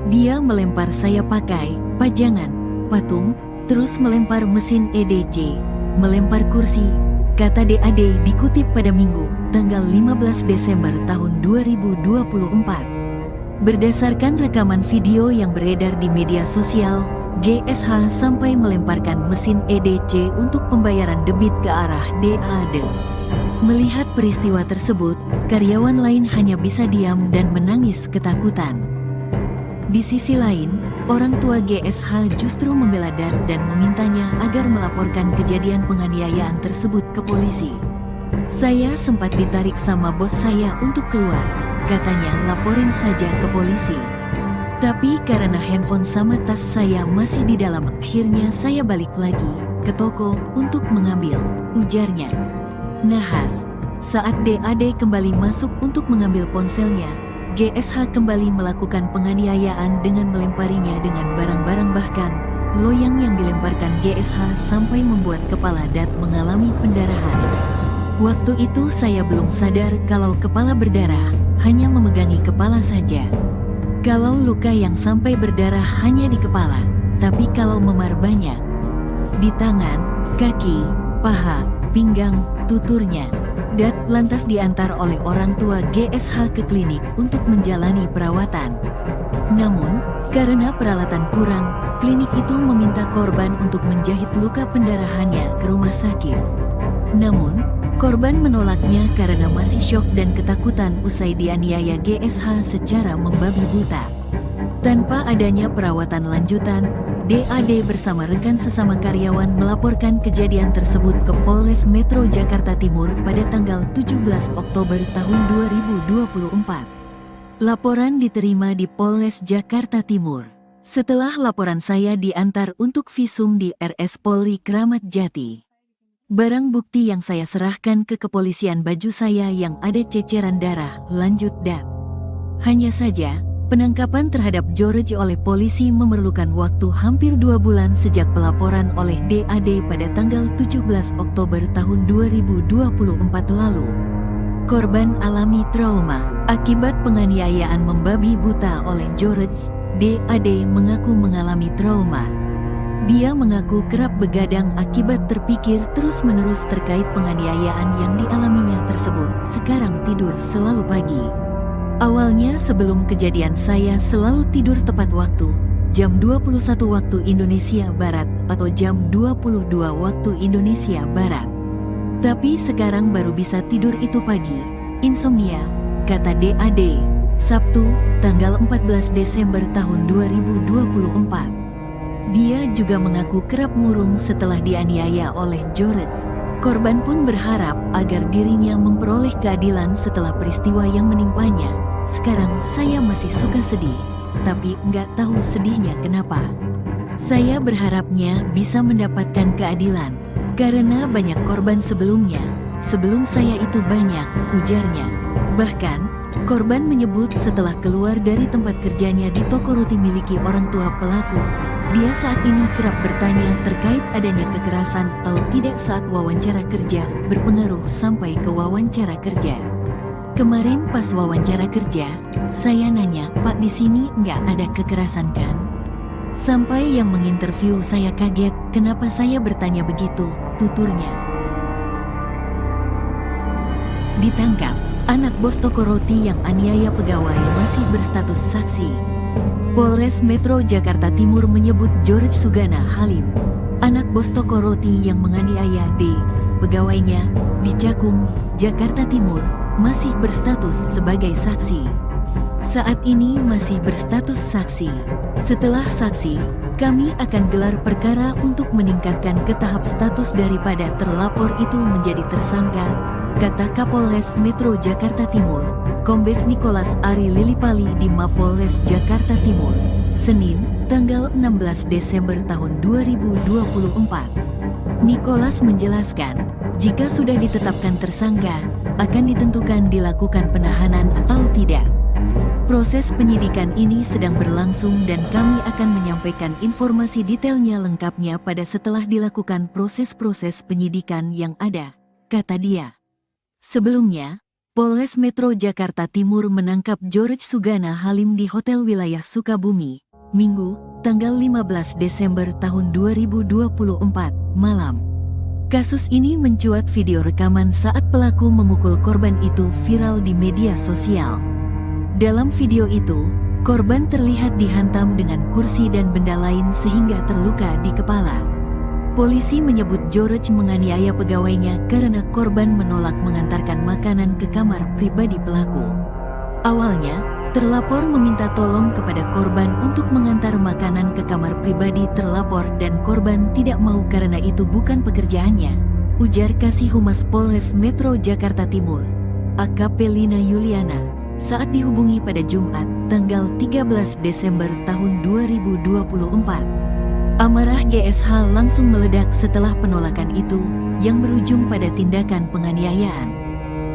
Dia melempar saya pakai pajangan, patung, terus melempar mesin EDC, melempar kursi, kata DAD dikutip pada Minggu, tanggal 15 Desember tahun 2024. Berdasarkan rekaman video yang beredar di media sosial, GSH sampai melemparkan mesin EDC untuk pembayaran debit ke arah DAD. Melihat peristiwa tersebut, karyawan lain hanya bisa diam dan menangis ketakutan. Di sisi lain, orang tua GSH justru membela Dad dan memintanya agar melaporkan kejadian penganiayaan tersebut ke polisi. Saya sempat ditarik sama bos saya untuk keluar, katanya laporin saja ke polisi. Tapi karena handphone sama tas saya masih di dalam, akhirnya saya balik lagi ke toko untuk mengambil, ujarnya. Nahas, saat DAD kembali masuk untuk mengambil ponselnya, GSH kembali melakukan penganiayaan dengan melemparinya dengan barang-barang, bahkan loyang yang dilemparkan GSH sampai membuat kepala Dad mengalami pendarahan. Waktu itu saya belum sadar kalau kepala berdarah, hanya memegangi kepala saja. Kalau luka yang sampai berdarah hanya di kepala, tapi kalau memar banyak. Di tangan, kaki, paha, pinggang, tuturnya. Dad lantas diantar oleh orang tua GSH ke klinik untuk menjalani perawatan. Namun, karena peralatan kurang, klinik itu meminta korban untuk menjahit luka pendarahannya ke rumah sakit. Namun, korban menolaknya karena masih syok dan ketakutan usai dianiaya GSH secara membabi buta. Tanpa adanya perawatan lanjutan, DAD bersama rekan sesama karyawan melaporkan kejadian tersebut ke Polres Metro Jakarta Timur pada tanggal 17 Oktober tahun 2024. Laporan diterima di Polres Jakarta Timur. Setelah laporan saya diantar untuk visum di RS Polri Kramat Jati. Barang bukti yang saya serahkan ke kepolisian baju saya yang ada ceceran darah, lanjut Dad. Hanya saja, penangkapan terhadap George oleh polisi memerlukan waktu hampir 2 bulan sejak pelaporan oleh DAD pada tanggal 17 Oktober tahun 2024 lalu. Korban alami trauma akibat penganiayaan membabi buta oleh George. DAD mengaku mengalami trauma. Dia mengaku kerap begadang akibat terpikir terus-menerus terkait penganiayaan yang dialaminya tersebut. Sekarang tidur selalu pagi. Awalnya sebelum kejadian saya selalu tidur tepat waktu, jam 21 waktu Indonesia Barat atau jam 22 waktu Indonesia Barat. Tapi sekarang baru bisa tidur itu pagi, insomnia, kata DAD, Sabtu, tanggal 14 Desember tahun 2024. Dia juga mengaku kerap murung setelah dianiaya oleh George. Korban pun berharap agar dirinya memperoleh keadilan setelah peristiwa yang menimpanya. Sekarang saya masih suka sedih, tapi nggak tahu sedihnya kenapa. Saya berharapnya bisa mendapatkan keadilan, karena banyak korban sebelumnya. Sebelum saya itu banyak, ujarnya. Bahkan, korban menyebut setelah keluar dari tempat kerjanya di toko roti miliki orang tua pelaku, dia saat ini kerap bertanya terkait adanya kekerasan atau tidak saat wawancara kerja, berpengaruh sampai ke wawancara kerja. Kemarin pas wawancara kerja, saya nanya, Pak di sini nggak ada kekerasan kan? Sampai yang menginterview saya kaget, kenapa saya bertanya begitu, tuturnya. Ditangkap, anak bos toko roti yang aniaya pegawai masih berstatus saksi. Polres Metro Jakarta Timur menyebut George Sugana Halim, anak bos toko roti yang menganiaya D, pegawainya, di Cakung, Jakarta Timur, masih berstatus sebagai saksi. Saat ini masih berstatus saksi. Setelah saksi, Kami akan gelar perkara untuk meningkatkan ke tahap status daripada terlapor itu menjadi tersangka, kata Kapolres Metro Jakarta Timur, Kombes Nicholas Ari Lilipali di Mapolres Jakarta Timur, Senin, tanggal 16 Desember tahun 2024. Nicholas menjelaskan, jika sudah ditetapkan tersangka, akan ditentukan dilakukan penahanan atau tidak. Proses penyidikan ini sedang berlangsung dan kami akan menyampaikan informasi detailnya lengkapnya pada setelah dilakukan proses-proses penyidikan yang ada, kata dia. Sebelumnya, Polres Metro Jakarta Timur menangkap George Sugana Halim di Hotel Wilayah Sukabumi, Minggu, tanggal 15 Desember tahun 2024, malam. Kasus ini mencuat video rekaman saat pelaku memukul korban itu viral di media sosial. Dalam video itu, korban terlihat dihantam dengan kursi dan benda lain sehingga terluka di kepala. Polisi menyebut George menganiaya pegawainya karena korban menolak mengantarkan makanan ke kamar pribadi pelaku. Awalnya, terlapor meminta tolong kepada korban untuk mengantar makanan ke kamar pribadi terlapor dan korban tidak mau karena itu bukan pekerjaannya, ujar Kasih Humas Polres Metro Jakarta Timur, AKP Lina Yuliana, saat dihubungi pada Jumat, tanggal 13 Desember tahun 2024. Amarah GSH langsung meledak setelah penolakan itu, yang berujung pada tindakan penganiayaan.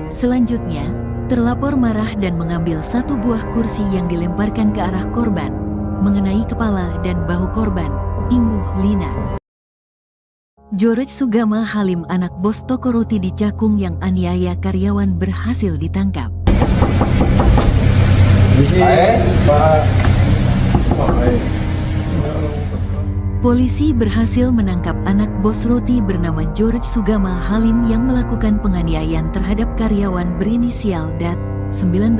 Selanjutnya, terlapor marah dan mengambil satu buah kursi yang dilemparkan ke arah korban, mengenai kepala dan bahu korban, imbuh Lina. George Sugama Halim, anak bos toko roti di Cakung yang aniaya karyawan, berhasil ditangkap. Polisi berhasil menangkap anak bos roti bernama George Sugama Halim yang melakukan penganiayaan terhadap karyawan berinisial DAT, 19,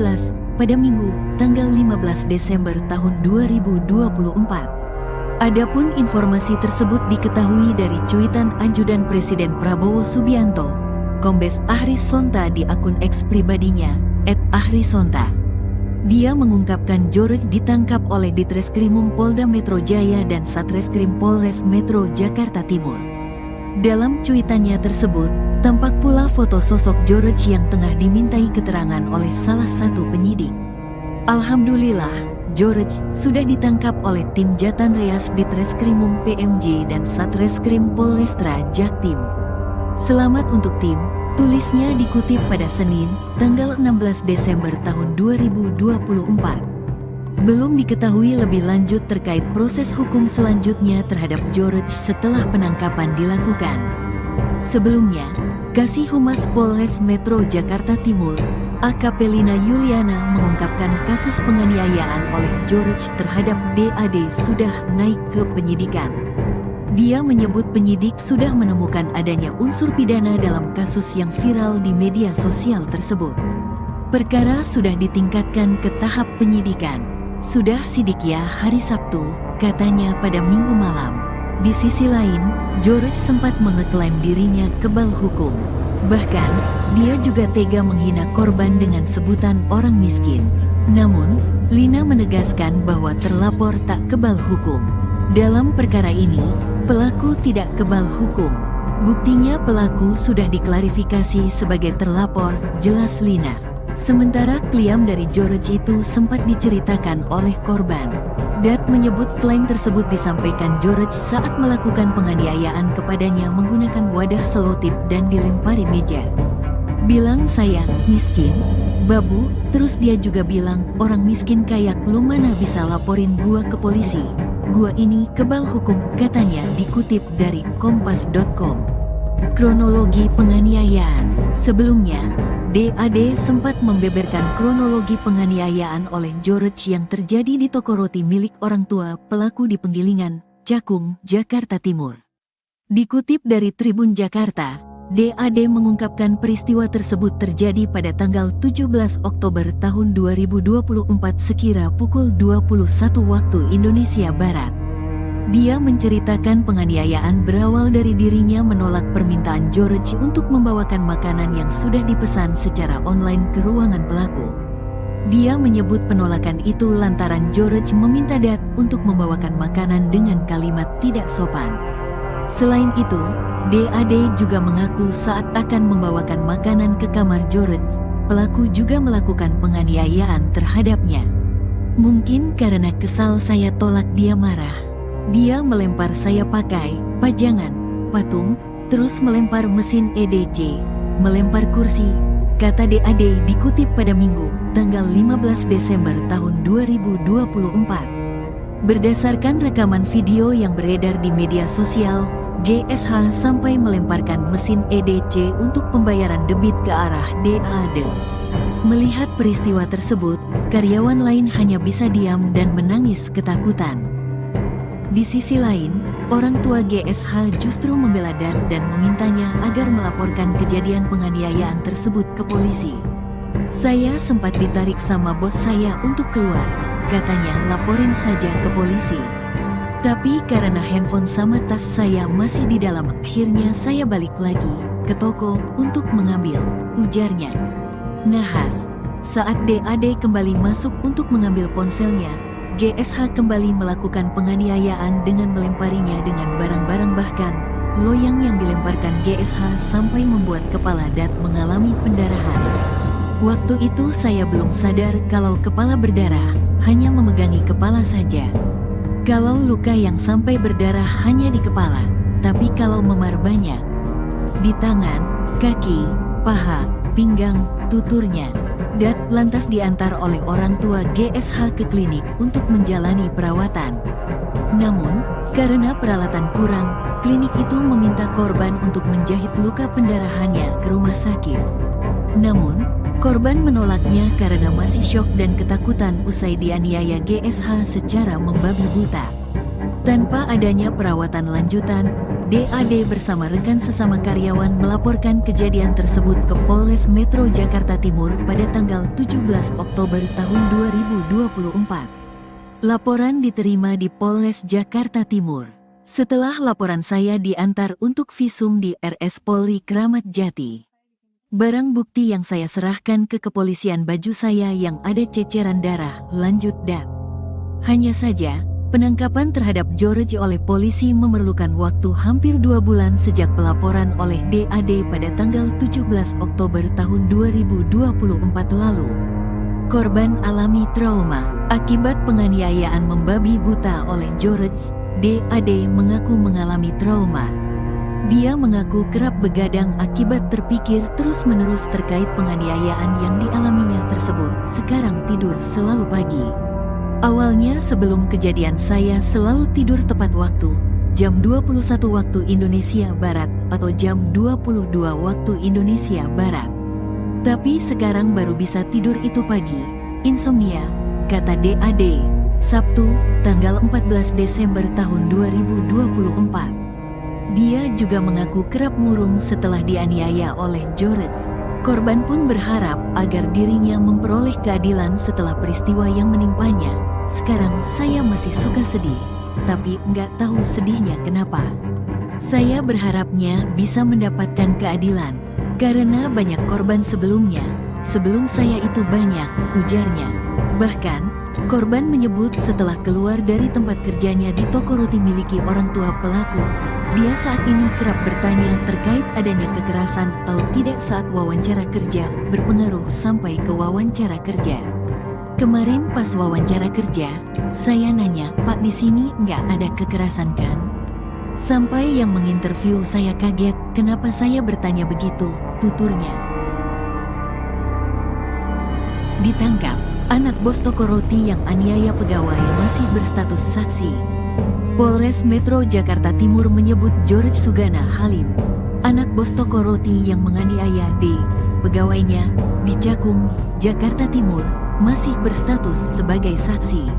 pada Minggu, tanggal 15 Desember tahun 2024. Adapun informasi tersebut diketahui dari cuitan Ajudan Presiden Prabowo Subianto, Kombes Ahris Sonta di akun X pribadinya, @ahrisonta. Dia mengungkapkan George ditangkap oleh Ditreskrimum Polda Metro Jaya dan Satreskrim Polres Metro Jakarta Timur. Dalam cuitannya tersebut, tampak pula foto sosok George yang tengah dimintai keterangan oleh salah satu penyidik. Alhamdulillah, George sudah ditangkap oleh tim Jatan Reas Ditreskrimum PMJ dan Satreskrim Polrestra Jaktim. Selamat untuk tim, tulisnya dikutip pada Senin, tanggal 16 Desember tahun 2024. Belum diketahui lebih lanjut terkait proses hukum selanjutnya terhadap George setelah penangkapan dilakukan. Sebelumnya, Kasih Humas Polres Metro Jakarta Timur, AKP Lina Yuliana, mengungkapkan kasus penganiayaan oleh George terhadap DAD sudah naik ke penyidikan. Dia menyebut penyidik sudah menemukan adanya unsur pidana dalam kasus yang viral di media sosial tersebut. Perkara sudah ditingkatkan ke tahap penyidikan. Sudah sidik ya hari Sabtu, katanya pada Minggu malam. Di sisi lain, George sempat mengeklaim dirinya kebal hukum. Bahkan, dia juga tega menghina korban dengan sebutan orang miskin. Namun, Lina menegaskan bahwa terlapor tak kebal hukum. Dalam perkara ini, pelaku tidak kebal hukum. Buktinya pelaku sudah diklarifikasi sebagai terlapor, jelas Lina. Sementara klaim dari George itu sempat diceritakan oleh korban. Dat menyebut klaim tersebut disampaikan George saat melakukan penganiayaan kepadanya menggunakan wadah selotip dan dilempari meja. Bilang saya miskin, babu, terus dia juga bilang orang miskin kayak lu mana bisa laporin gua ke polisi. Gua ini kebal hukum, katanya, dikutip dari kompas.com. Kronologi penganiayaan. Sebelumnya, DAD sempat membeberkan kronologi penganiayaan oleh George yang terjadi di toko roti milik orang tua pelaku di Penggilingan, Cakung, Jakarta Timur. Dikutip dari Tribun Jakarta, DAD mengungkapkan peristiwa tersebut terjadi pada tanggal 17 Oktober tahun 2024 sekira pukul 21 waktu Indonesia Barat. Dia menceritakan penganiayaan berawal dari dirinya menolak permintaan George untuk membawakan makanan yang sudah dipesan secara online ke ruangan pelaku. Dia menyebut penolakan itu lantaran George meminta Dat untuk membawakan makanan dengan kalimat tidak sopan. Selain itu, DAD juga mengaku saat akan membawakan makanan ke kamar George, pelaku juga melakukan penganiayaan terhadapnya. Mungkin karena kesal saya tolak dia marah. Dia melempar saya pakai pajangan, patung, terus melempar mesin EDC, melempar kursi, kata DAD dikutip pada Minggu, tanggal 15 Desember tahun 2024. Berdasarkan rekaman video yang beredar di media sosial, GSH sampai melemparkan mesin EDC untuk pembayaran debit ke arah DAD. Melihat peristiwa tersebut, karyawan lain hanya bisa diam dan menangis ketakutan. Di sisi lain, orang tua GSH justru membela Dat dan memintanya agar melaporkan kejadian penganiayaan tersebut ke polisi. Saya sempat ditarik sama bos saya untuk keluar, katanya laporin saja ke polisi. Tapi karena handphone sama tas saya masih di dalam, akhirnya saya balik lagi ke toko untuk mengambil, ujarnya. Nahas, saat DAD kembali masuk untuk mengambil ponselnya, GSH kembali melakukan penganiayaan dengan melemparinya dengan barang-barang, bahkan loyang yang dilemparkan GSH sampai membuat kepala Dat mengalami pendarahan. Waktu itu saya belum sadar kalau kepala berdarah, hanya memegangi kepala saja. Kalau luka yang sampai berdarah hanya di kepala, tapi kalau memar banyak. Di tangan, kaki, paha, pinggang, tuturnya. Dat lantas diantar oleh orang tua GSH ke klinik untuk menjalani perawatan. Namun, karena peralatan kurang, klinik itu meminta korban untuk menjahit luka pendarahannya ke rumah sakit. Namun, korban menolaknya karena masih syok dan ketakutan usai dianiaya GSH secara membabi buta. Tanpa adanya perawatan lanjutan, DAD bersama rekan sesama karyawan melaporkan kejadian tersebut ke Polres Metro Jakarta Timur pada tanggal 17 Oktober tahun 2024. Laporan diterima di Polres Jakarta Timur. Setelah laporan saya diantar untuk visum di RS Polri Kramat Jati. Barang bukti yang saya serahkan ke kepolisian baju saya yang ada ceceran darah, lanjut Dat. Hanya saja, penangkapan terhadap George oleh polisi memerlukan waktu hampir 2 bulan sejak pelaporan oleh DAD pada tanggal 17 Oktober tahun 2024 lalu. Korban alami trauma akibat penganiayaan membabi buta oleh George. DAD mengaku mengalami trauma. Dia mengaku kerap begadang akibat terpikir terus-menerus terkait penganiayaan yang dialaminya tersebut. Sekarang tidur selalu pagi. Awalnya sebelum kejadian saya selalu tidur tepat waktu, jam 21 waktu Indonesia Barat atau jam 22 waktu Indonesia Barat. Tapi sekarang baru bisa tidur itu pagi. Insomnia, kata DAD. Sabtu, tanggal 14 Desember tahun 2024. Dia juga mengaku kerap murung setelah dianiaya oleh George. Korban pun berharap agar dirinya memperoleh keadilan setelah peristiwa yang menimpanya. Sekarang saya masih suka sedih, tapi nggak tahu sedihnya kenapa. Saya berharapnya bisa mendapatkan keadilan, karena banyak korban sebelumnya. Sebelum saya itu banyak, ujarnya. Bahkan, korban menyebut setelah keluar dari tempat kerjanya di toko roti miliki orang tua pelaku, dia saat ini kerap bertanya terkait adanya kekerasan atau tidak saat wawancara kerja, berpengaruh sampai ke wawancara kerja. Kemarin pas wawancara kerja, saya nanya, "Pak, di sini nggak ada kekerasan kan?" Sampai yang menginterview saya kaget, kenapa saya bertanya begitu, tuturnya. Ditangkap, anak bos toko roti yang aniaya pegawai masih berstatus saksi. Polres Metro Jakarta Timur menyebut George Sugana Halim, anak bos toko roti yang menganiaya D, pegawainya, di Cakung, Jakarta Timur, masih berstatus sebagai saksi.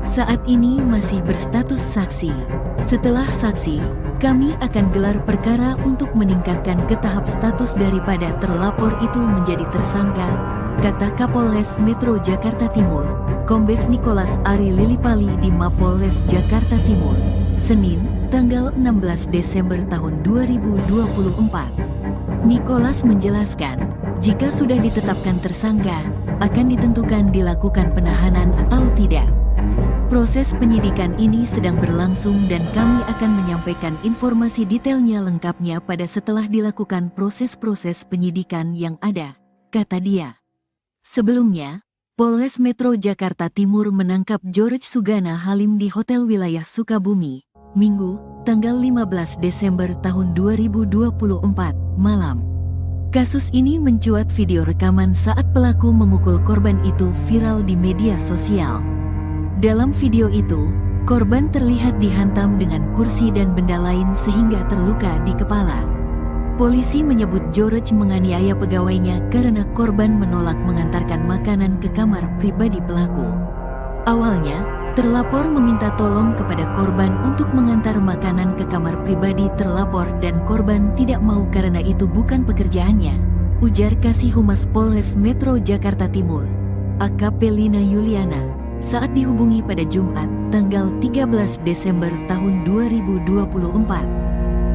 Saat ini masih berstatus saksi. Setelah saksi, kami akan gelar perkara untuk meningkatkan ke tahap status daripada terlapor itu menjadi tersangka, kata Kapolres Metro Jakarta Timur, Kombes Nicholas Ari Lilipali di Mapolres Jakarta Timur, Senin, tanggal 16 Desember tahun 2024. Nicholas menjelaskan, jika sudah ditetapkan tersangka, akan ditentukan dilakukan penahanan atau tidak. Proses penyidikan ini sedang berlangsung dan kami akan menyampaikan informasi detailnya lengkapnya pada setelah dilakukan proses-proses penyidikan yang ada, kata dia. Sebelumnya, Polres Metro Jakarta Timur menangkap George Sugana Halim di Hotel Wilayah Sukabumi, Minggu, tanggal 15 Desember tahun 2024, malam. Kasus ini mencuat video rekaman saat pelaku memukul korban itu viral di media sosial. Dalam video itu, korban terlihat dihantam dengan kursi dan benda lain sehingga terluka di kepala. Polisi menyebut George menganiaya pegawainya karena korban menolak mengantarkan makanan ke kamar pribadi pelaku. Awalnya, terlapor meminta tolong kepada korban untuk mengantar makanan ke kamar pribadi terlapor dan korban tidak mau karena itu bukan pekerjaannya, ujar Kasih Humas Polres Metro Jakarta Timur, AKP Lina Yuliana, saat dihubungi pada Jumat, tanggal 13 Desember tahun 2024.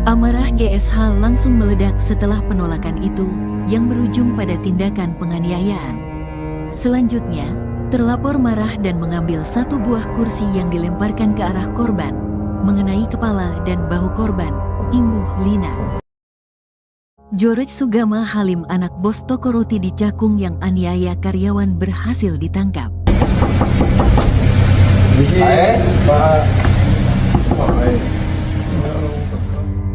Amarah GSH langsung meledak setelah penolakan itu, yang berujung pada tindakan penganiayaan. Selanjutnya, terlapor marah dan mengambil satu buah kursi yang dilemparkan ke arah korban, mengenai kepala dan bahu korban, imbuh Lina. George Sugama Halim, anak bos toko roti di Cakung yang aniaya karyawan, berhasil ditangkap.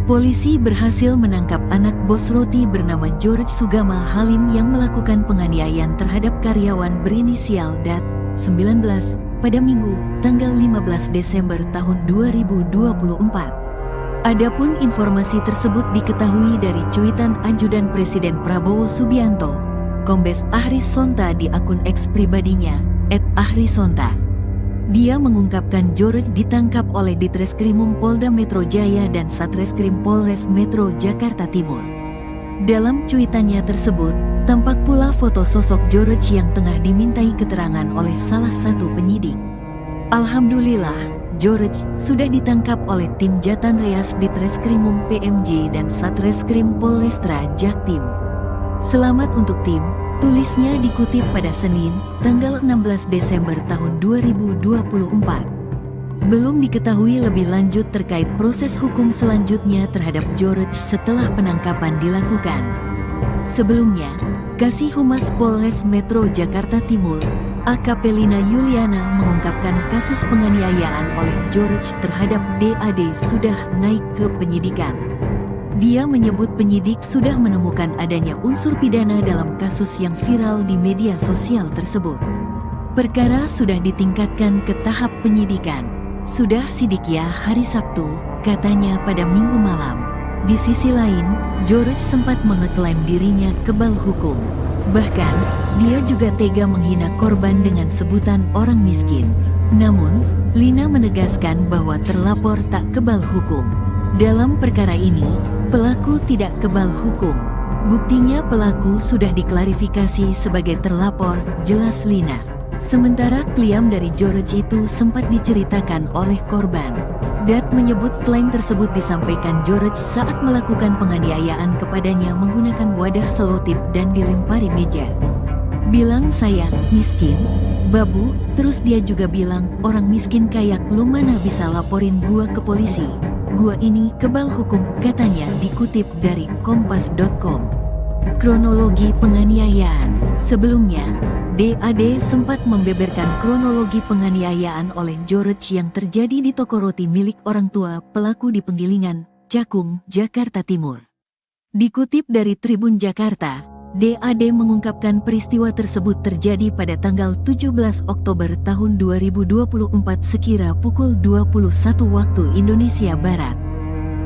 Polisi berhasil menangkap anak bos roti bernama George Sugama Halim yang melakukan penganiayaan terhadap karyawan berinisial DAT, 19, pada Minggu, tanggal 15 Desember tahun 2024. Adapun informasi tersebut diketahui dari cuitan Ajudan Presiden Prabowo Subianto, Kombes Ahris Sonta di akun X pribadinya, @ahrisonta. Dia mengungkapkan George ditangkap oleh Ditreskrimum Polda Metro Jaya dan Satreskrim Polres Metro Jakarta Timur. Dalam cuitannya tersebut, tampak pula foto sosok George yang tengah dimintai keterangan oleh salah satu penyidik. Alhamdulillah, George sudah ditangkap oleh tim Jatan Reas Ditreskrimum PMJ dan Satreskrim Polrestra Jaktim. Selamat untuk tim, tulisnya dikutip pada Senin, tanggal 16 Desember tahun 2024. Belum diketahui lebih lanjut terkait proses hukum selanjutnya terhadap George setelah penangkapan dilakukan. Sebelumnya, Kasih Humas Polres Metro Jakarta Timur, AKP Lina Yuliana, mengungkapkan kasus penganiayaan oleh George terhadap DAD sudah naik ke penyidikan. Dia menyebut penyidik sudah menemukan adanya unsur pidana dalam kasus yang viral di media sosial tersebut. Perkara sudah ditingkatkan ke tahap penyidikan. Sudah sidik ya hari Sabtu, katanya pada Minggu malam. Di sisi lain, George sempat mengeklaim dirinya kebal hukum. Bahkan, dia juga tega menghina korban dengan sebutan orang miskin. Namun, Lina menegaskan bahwa terlapor tak kebal hukum. Dalam perkara ini, pelaku tidak kebal hukum. Buktinya pelaku sudah diklarifikasi sebagai terlapor, jelas Lina. Sementara klaim dari George itu sempat diceritakan oleh korban. Dat menyebut klaim tersebut disampaikan George saat melakukan penganiayaan kepadanya menggunakan wadah selotip dan dilempari meja. Bilang saya miskin, babu, terus dia juga bilang orang miskin kayak lu mana bisa laporin gua ke polisi. Gua ini kebal hukum, katanya dikutip dari kompas.com. Kronologi penganiayaan. Sebelumnya, DAD sempat membeberkan kronologi penganiayaan oleh George yang terjadi di toko roti milik orang tua pelaku di Penggilingan, Cakung, Jakarta Timur. Dikutip dari Tribun Jakarta, DAD mengungkapkan peristiwa tersebut terjadi pada tanggal 17 Oktober tahun 2024 sekira pukul 21 waktu Indonesia Barat.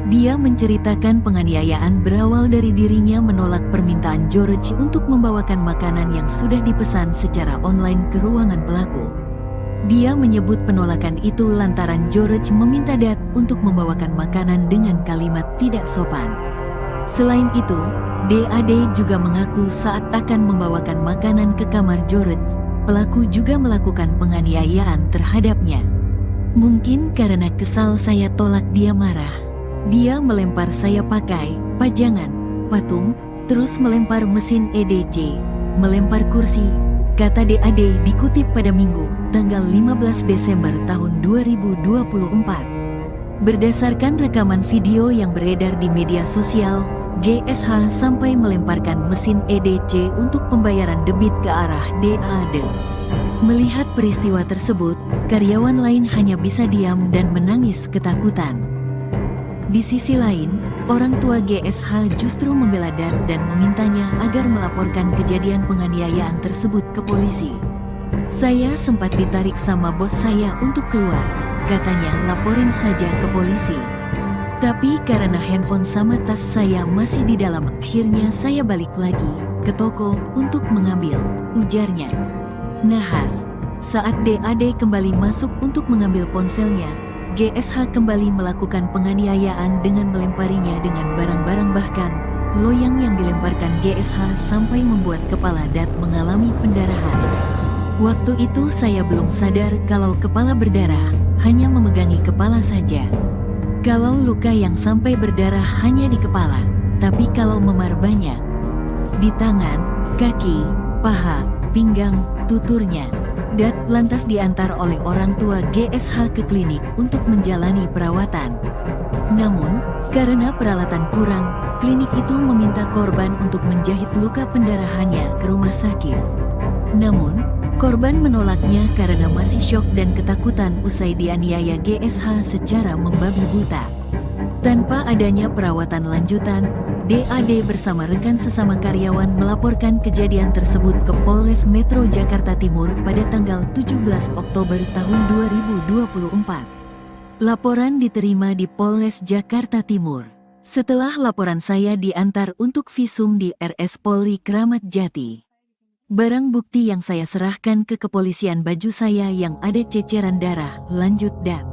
Dia menceritakan penganiayaan berawal dari dirinya menolak permintaan George untuk membawakan makanan yang sudah dipesan secara online ke ruangan pelaku. Dia menyebut penolakan itu lantaran George meminta Dat untuk membawakan makanan dengan kalimat tidak sopan. Selain itu, DAD juga mengaku saat akan membawakan makanan ke kamar George, pelaku juga melakukan penganiayaan terhadapnya. Mungkin karena kesal saya tolak dia marah. Dia melempar saya pakai pajangan, patung, terus melempar mesin EDC, melempar kursi, kata DAD dikutip pada Minggu, tanggal 15 Desember tahun 2024. Berdasarkan rekaman video yang beredar di media sosial, GSH sampai melemparkan mesin EDC untuk pembayaran debit ke arah DAD. Melihat peristiwa tersebut, karyawan lain hanya bisa diam dan menangis ketakutan. Di sisi lain, orang tua GSH justru membela DAD dan memintanya agar melaporkan kejadian penganiayaan tersebut ke polisi. Saya sempat ditarik sama bos saya untuk keluar, katanya laporin saja ke polisi. Tapi karena handphone sama tas saya masih di dalam, akhirnya saya balik lagi ke toko untuk mengambil, ujarnya. Nahas, saat DAD kembali masuk untuk mengambil ponselnya, GSH kembali melakukan penganiayaan dengan melemparinya dengan barang-barang, bahkan loyang yang dilemparkan GSH sampai membuat kepala DAD mengalami pendarahan. Waktu itu saya belum sadar kalau kepala berdarah, hanya memegangi kepala saja. Kalau luka yang sampai berdarah hanya di kepala, tapi kalau memar banyak di tangan, kaki, paha, pinggang, tuturnya. DAD lantas diantar oleh orang tua GSH ke klinik untuk menjalani perawatan. Namun, karena peralatan kurang, klinik itu meminta korban untuk menjahit luka pendarahannya ke rumah sakit. Namun, korban menolaknya karena masih syok dan ketakutan usai dianiaya GSH secara membabi buta. Tanpa adanya perawatan lanjutan, DAD bersama rekan sesama karyawan melaporkan kejadian tersebut ke Polres Metro Jakarta Timur pada tanggal 17 Oktober tahun 2024. Laporan diterima di Polres Jakarta Timur. Setelah laporan saya diantar untuk visum di RS Polri Kramat Jati. Barang bukti yang saya serahkan ke kepolisian baju saya yang ada ceceran darah, lanjut DAD.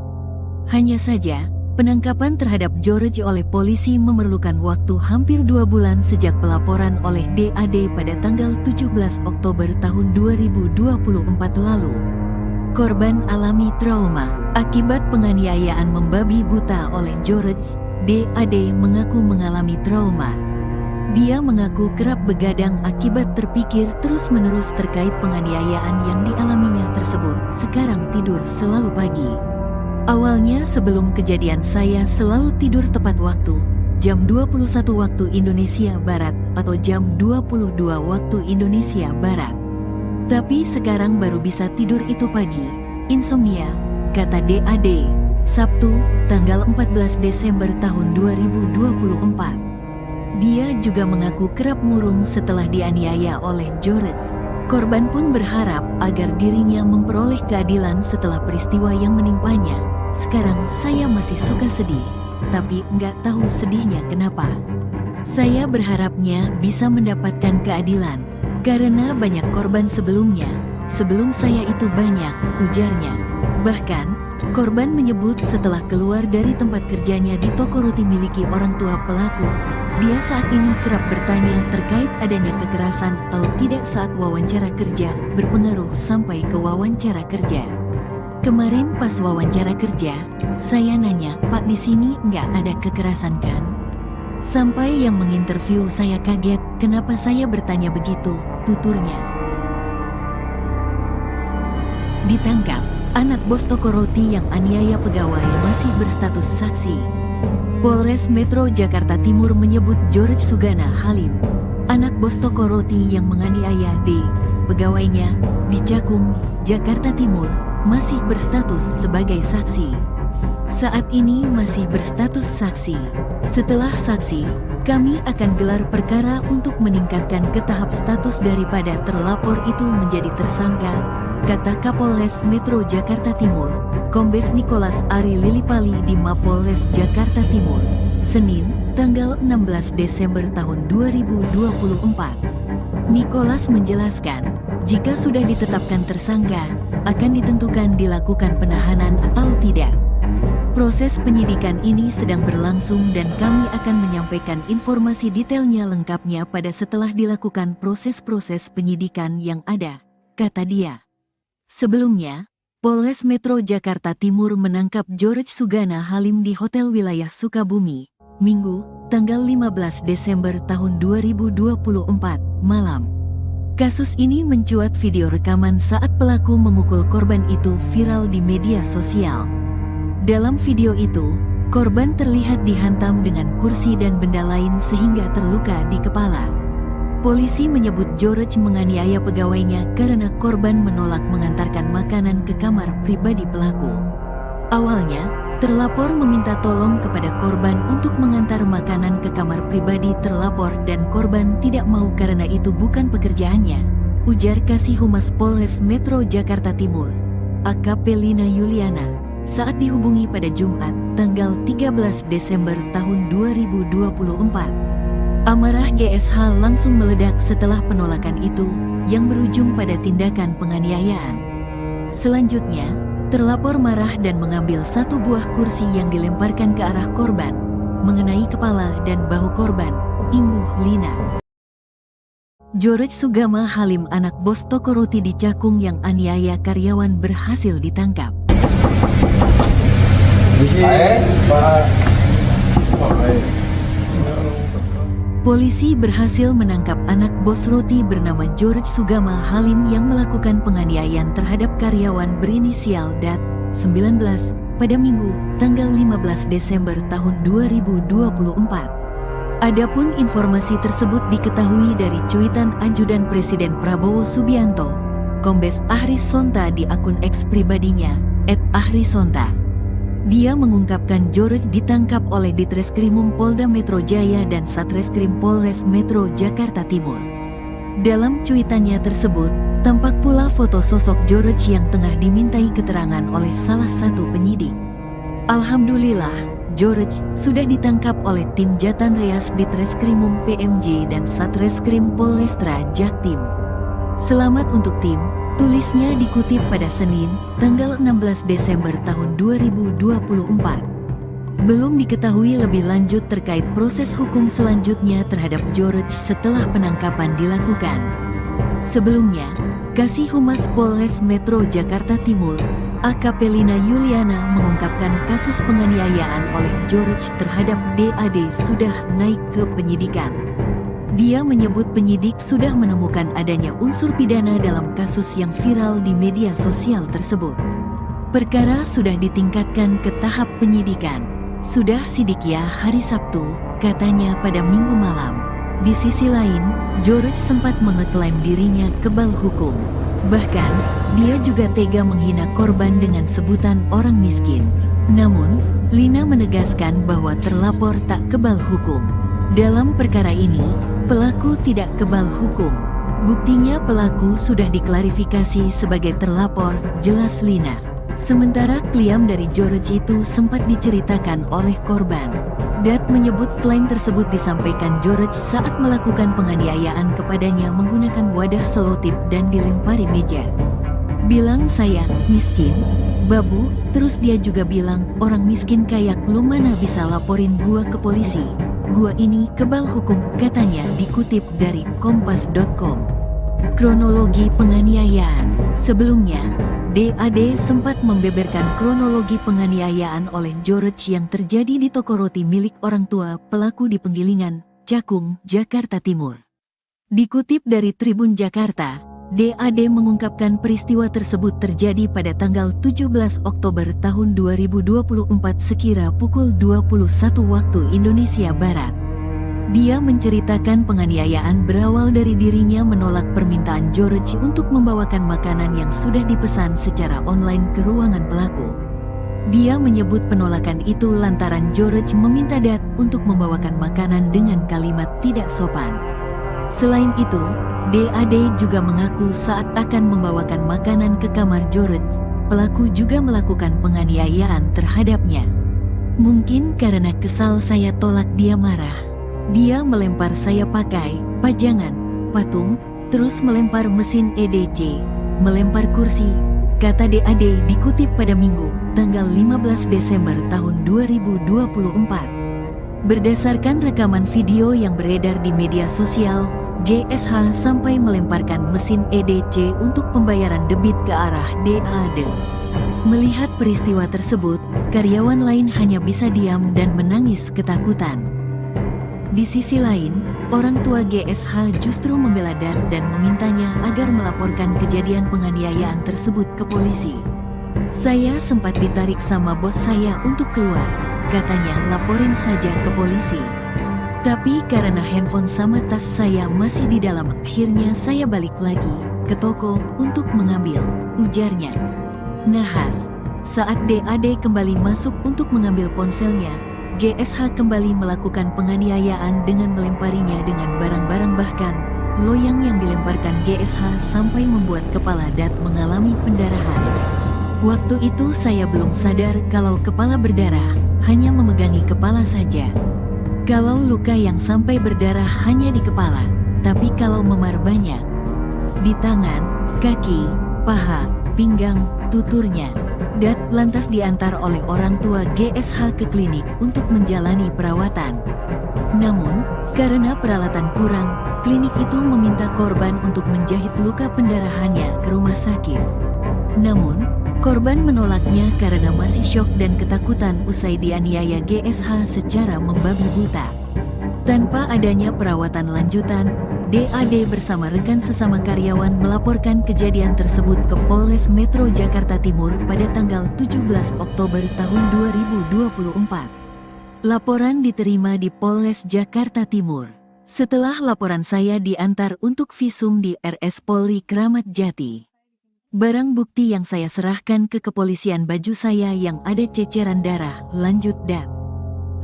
Hanya saja, penangkapan terhadap George oleh polisi memerlukan waktu hampir 2 bulan sejak pelaporan oleh DAD pada tanggal 17 Oktober tahun 2024 lalu. Korban alami trauma akibat penganiayaan membabi buta oleh George. DAD mengaku mengalami trauma. Dia mengaku kerap begadang akibat terpikir terus-menerus terkait penganiayaan yang dialaminya tersebut. Sekarang tidur selalu pagi. Awalnya sebelum kejadian saya selalu tidur tepat waktu, jam 21 waktu Indonesia Barat atau jam 22 waktu Indonesia Barat. Tapi sekarang baru bisa tidur itu pagi. Insomnia, kata DAD. Sabtu, tanggal 14 Desember tahun 2024. Dia juga mengaku kerap murung setelah dianiaya oleh George. Korban pun berharap agar dirinya memperoleh keadilan setelah peristiwa yang menimpanya. Sekarang saya masih suka sedih, tapi nggak tahu sedihnya kenapa. Saya berharapnya bisa mendapatkan keadilan, karena banyak korban sebelumnya. Sebelum saya itu banyak, ujarnya. Bahkan, korban menyebut setelah keluar dari tempat kerjanya di toko roti miliki orang tua pelaku, dia saat ini kerap bertanya terkait adanya kekerasan atau tidak saat wawancara kerja, berpengaruh sampai ke wawancara kerja. Kemarin pas wawancara kerja, saya nanya, "Pak, di sini nggak ada kekerasan kan?" Sampai yang menginterview saya kaget, kenapa saya bertanya begitu, tuturnya. Ditangkap, anak bos toko roti yang aniaya pegawai masih berstatus saksi. Polres Metro Jakarta Timur menyebut George Sugana Halim, anak bos toko roti yang menganiaya D, pegawainya, di Cakung, Jakarta Timur, masih berstatus sebagai saksi. Saat ini masih berstatus saksi. Setelah saksi, kami akan gelar perkara untuk meningkatkan ke tahap status daripada terlapor itu menjadi tersangka, kata Kapolres Metro Jakarta Timur, Kombes Nicholas Ari Lilipali di Mapolres Jakarta Timur, Senin, tanggal 16 Desember tahun 2024. Nicholas menjelaskan, jika sudah ditetapkan tersangka, akan ditentukan dilakukan penahanan atau tidak. Proses penyidikan ini sedang berlangsung dan kami akan menyampaikan informasi detailnya lengkapnya pada setelah dilakukan proses-proses penyidikan yang ada, kata dia. Sebelumnya, Polres Metro Jakarta Timur menangkap George Sugana Halim di Hotel Wilayah Sukabumi, Minggu, tanggal 15 Desember tahun 2024, malam. Kasus ini mencuat video rekaman saat pelaku memukul korban itu viral di media sosial. Dalam video itu, korban terlihat dihantam dengan kursi dan benda lain sehingga terluka di kepala. Polisi menyebut George menganiaya pegawainya karena korban menolak mengantarkan makanan ke kamar pribadi pelaku. Awalnya, terlapor meminta tolong kepada korban untuk mengantar makanan ke kamar pribadi terlapor dan korban tidak mau karena itu bukan pekerjaannya, ujar Kasih Humas Polres Metro Jakarta Timur, AKP Lina Yuliana, saat dihubungi pada Jumat, tanggal 13 Desember tahun 2024. Amarah GSH langsung meledak setelah penolakan itu, yang berujung pada tindakan penganiayaan. Selanjutnya, terlapor marah dan mengambil satu buah kursi yang dilemparkan ke arah korban, mengenai kepala dan bahu korban, imbuh Lina. George Sugama Halim, anak bos toko roti di Cakung yang aniaya karyawan, berhasil ditangkap. Polisi berhasil menangkap anak bos roti bernama George Sugama Halim yang melakukan penganiayaan terhadap karyawan berinisial DAT, 19, pada Minggu, tanggal 15 Desember tahun 2024. Adapun informasi tersebut diketahui dari cuitan Ajudan Presiden Prabowo Subianto, Kombes Ahris Sonta di akun X pribadinya, @ahrisonta. Dia mengungkapkan George ditangkap oleh Ditreskrimum Polda Metro Jaya dan Satreskrim Polres Metro Jakarta Timur. Dalam cuitannya tersebut, tampak pula foto sosok George yang tengah dimintai keterangan oleh salah satu penyidik. Alhamdulillah, George sudah ditangkap oleh tim Jatan Reas Ditreskrimum PMJ dan Satreskrim Polrestra Jaktim. Selamat untuk tim, tulisnya dikutip pada Senin, tanggal 16 Desember tahun 2024. Belum diketahui lebih lanjut terkait proses hukum selanjutnya terhadap George setelah penangkapan dilakukan. Sebelumnya, Kasih Humas Polres Metro Jakarta Timur, AKP Lina Yuliana, mengungkapkan kasus penganiayaan oleh George terhadap DAD sudah naik ke penyidikan. Dia menyebut penyidik sudah menemukan adanya unsur pidana dalam kasus yang viral di media sosial tersebut. Perkara sudah ditingkatkan ke tahap penyidikan. Sudah sidik ya hari Sabtu, katanya pada Minggu malam. Di sisi lain, George sempat mengeklaim dirinya kebal hukum. Bahkan, dia juga tega menghina korban dengan sebutan orang miskin. Namun, Lina menegaskan bahwa terlapor tak kebal hukum. Dalam perkara ini, pelaku tidak kebal hukum. Buktinya pelaku sudah diklarifikasi sebagai terlapor, jelas Lina. Sementara klaim dari George itu sempat diceritakan oleh korban. Dat menyebut klaim tersebut disampaikan George saat melakukan penganiayaan kepadanya menggunakan wadah selotip dan dilempari meja. Bilang saya miskin, babu, terus dia juga bilang orang miskin kayak lu mana bisa laporin gua ke polisi. Gua ini kebal hukum, katanya, dikutip dari kompas.com. Kronologi penganiayaan. Sebelumnya, DAD sempat membeberkan kronologi penganiayaan oleh George yang terjadi di toko roti milik orang tua pelaku di Penggilingan, Cakung, Jakarta Timur. Dikutip dari Tribun Jakarta, DAD mengungkapkan peristiwa tersebut terjadi pada tanggal 17 Oktober tahun 2024 sekira pukul 21 waktu Indonesia Barat. Dia menceritakan penganiayaan berawal dari dirinya menolak permintaan George untuk membawakan makanan yang sudah dipesan secara online ke ruangan pelaku. Dia menyebut penolakan itu lantaran George meminta Dat untuk membawakan makanan dengan kalimat tidak sopan. Selain itu, DAD juga mengaku saat akan membawakan makanan ke kamar George, pelaku juga melakukan penganiayaan terhadapnya. Mungkin karena kesal saya tolak dia marah. Dia melempar saya pakai pajangan, patung, terus melempar mesin EDC, melempar kursi, kata DAD dikutip pada Minggu, tanggal 15 Desember tahun 2024. Berdasarkan rekaman video yang beredar di media sosial, GSH sampai melemparkan mesin EDC untuk pembayaran debit ke arah DAD. Melihat peristiwa tersebut, karyawan lain hanya bisa diam dan menangis ketakutan. Di sisi lain, orang tua GSH justru membela Dat dan memintanya agar melaporkan kejadian penganiayaan tersebut ke polisi. Saya sempat ditarik sama bos saya untuk keluar, katanya laporin saja ke polisi. Tapi karena handphone sama tas saya masih di dalam, akhirnya saya balik lagi ke toko untuk mengambil, ujarnya. Nahas, saat DAD kembali masuk untuk mengambil ponselnya, GSH kembali melakukan penganiayaan dengan melemparinya dengan barang-barang, bahkan loyang yang dilemparkan GSH sampai membuat kepala Dat mengalami pendarahan. Waktu itu saya belum sadar kalau kepala berdarah, hanya memegangi kepala saja. Kalau luka yang sampai berdarah hanya di kepala, tapi kalau memar banyak. Di tangan, kaki, paha, pinggang, tuturnya. Dat lantas diantar oleh orang tua GSH ke klinik untuk menjalani perawatan. Namun, karena peralatan kurang, klinik itu meminta korban untuk menjahit luka pendarahannya ke rumah sakit. Namun, korban menolaknya karena masih syok dan ketakutan usai dianiaya GSH secara membabi buta. Tanpa adanya perawatan lanjutan, DAD bersama rekan sesama karyawan melaporkan kejadian tersebut ke Polres Metro Jakarta Timur pada tanggal 17 Oktober tahun 2024. Laporan diterima di Polres Jakarta Timur. Setelah laporan saya diantar untuk visum di RS Polri Kramat Jati. Barang bukti yang saya serahkan ke kepolisian baju saya yang ada ceceran darah, lanjut Dat.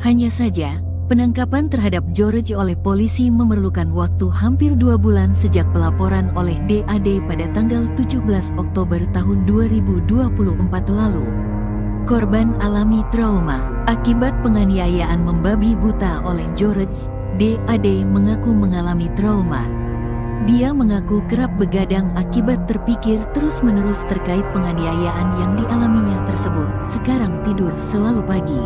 Hanya saja, penangkapan terhadap George oleh polisi memerlukan waktu hampir 2 bulan sejak pelaporan oleh DAD pada tanggal 17 Oktober tahun 2024 lalu. Korban alami trauma akibat penganiayaan membabi buta oleh George. DAD mengaku mengalami trauma. Dia mengaku kerap begadang akibat terpikir terus-menerus terkait penganiayaan yang dialaminya tersebut. Sekarang tidur selalu pagi.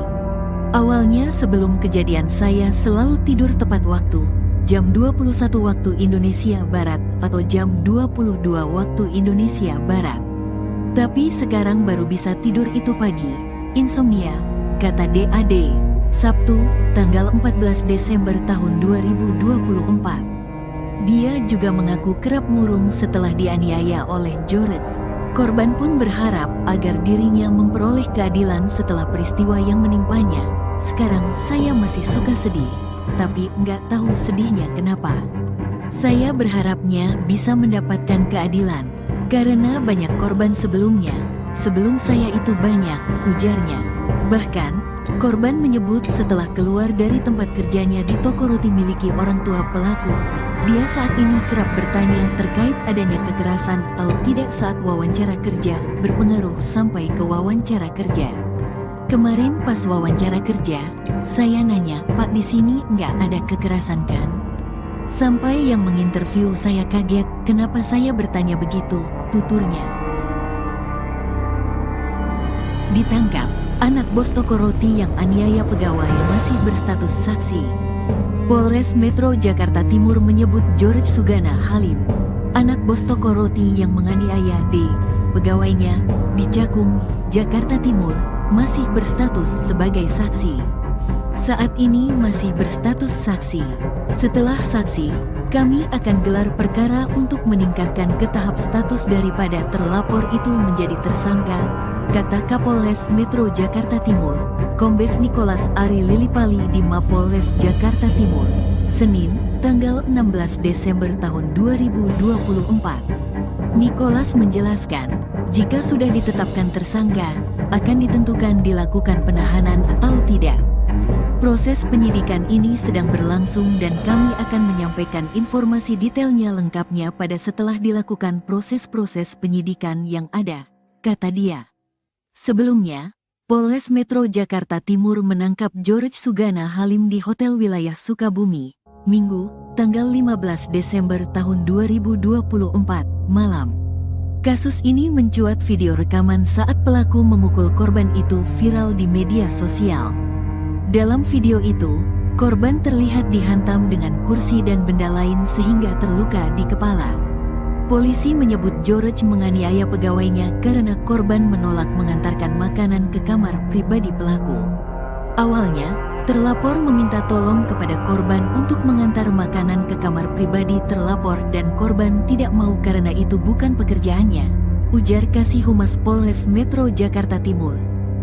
Awalnya sebelum kejadian saya selalu tidur tepat waktu, jam 21 waktu Indonesia Barat atau jam 22 waktu Indonesia Barat. Tapi sekarang baru bisa tidur itu pagi. Insomnia, kata DAD. Sabtu, tanggal 14 Desember tahun 2024. Dia juga mengaku kerap murung setelah dianiaya oleh George. Korban pun berharap agar dirinya memperoleh keadilan setelah peristiwa yang menimpanya. Sekarang saya masih suka sedih, tapi nggak tahu sedihnya kenapa. Saya berharapnya bisa mendapatkan keadilan, karena banyak korban sebelumnya. Sebelum saya itu banyak, ujarnya. Bahkan, korban menyebut setelah keluar dari tempat kerjanya di toko roti miliki orang tua pelaku, dia saat ini kerap bertanya terkait adanya kekerasan atau tidak saat wawancara kerja, berpengaruh sampai ke wawancara kerja. Kemarin pas wawancara kerja, saya nanya, "Pak, di sini nggak ada kekerasan kan?" Sampai yang menginterview saya kaget, kenapa saya bertanya begitu, tuturnya. Ditangkap, anak bos toko roti yang aniaya pegawai masih berstatus saksi. Polres Metro Jakarta Timur menyebut George Sugana Halim, anak bos toko roti yang menganiaya D, pegawainya, di Cakung, Jakarta Timur, masih berstatus sebagai saksi. Saat ini masih berstatus saksi. Setelah saksi, kami akan gelar perkara untuk meningkatkan ke tahap status daripada terlapor itu menjadi tersangka, kata Kapolres Metro Jakarta Timur, Kombes Nicholas Ari Lilipali di Mapolres Jakarta Timur, Senin, tanggal 16 Desember tahun 2024. Nicholas menjelaskan, jika sudah ditetapkan tersangka, akan ditentukan dilakukan penahanan atau tidak. Proses penyidikan ini sedang berlangsung dan kami akan menyampaikan informasi detailnya lengkapnya pada setelah dilakukan proses-proses penyidikan yang ada, kata dia. Sebelumnya, Polres Metro Jakarta Timur menangkap George Sugana Halim di Hotel Wilayah Sukabumi, Minggu, tanggal 15 Desember tahun 2024, malam. Kasus ini mencuat video rekaman saat pelaku memukul korban itu viral di media sosial. Dalam video itu, korban terlihat dihantam dengan kursi dan benda lain sehingga terluka di kepala. Polisi menyebut George menganiaya pegawainya karena korban menolak mengantarkan makanan ke kamar pribadi pelaku. Awalnya, Terlapor meminta tolong kepada korban untuk mengantar makanan ke kamar pribadi terlapor dan korban tidak mau karena itu bukan pekerjaannya, ujar Kasih Humas Polres Metro Jakarta Timur,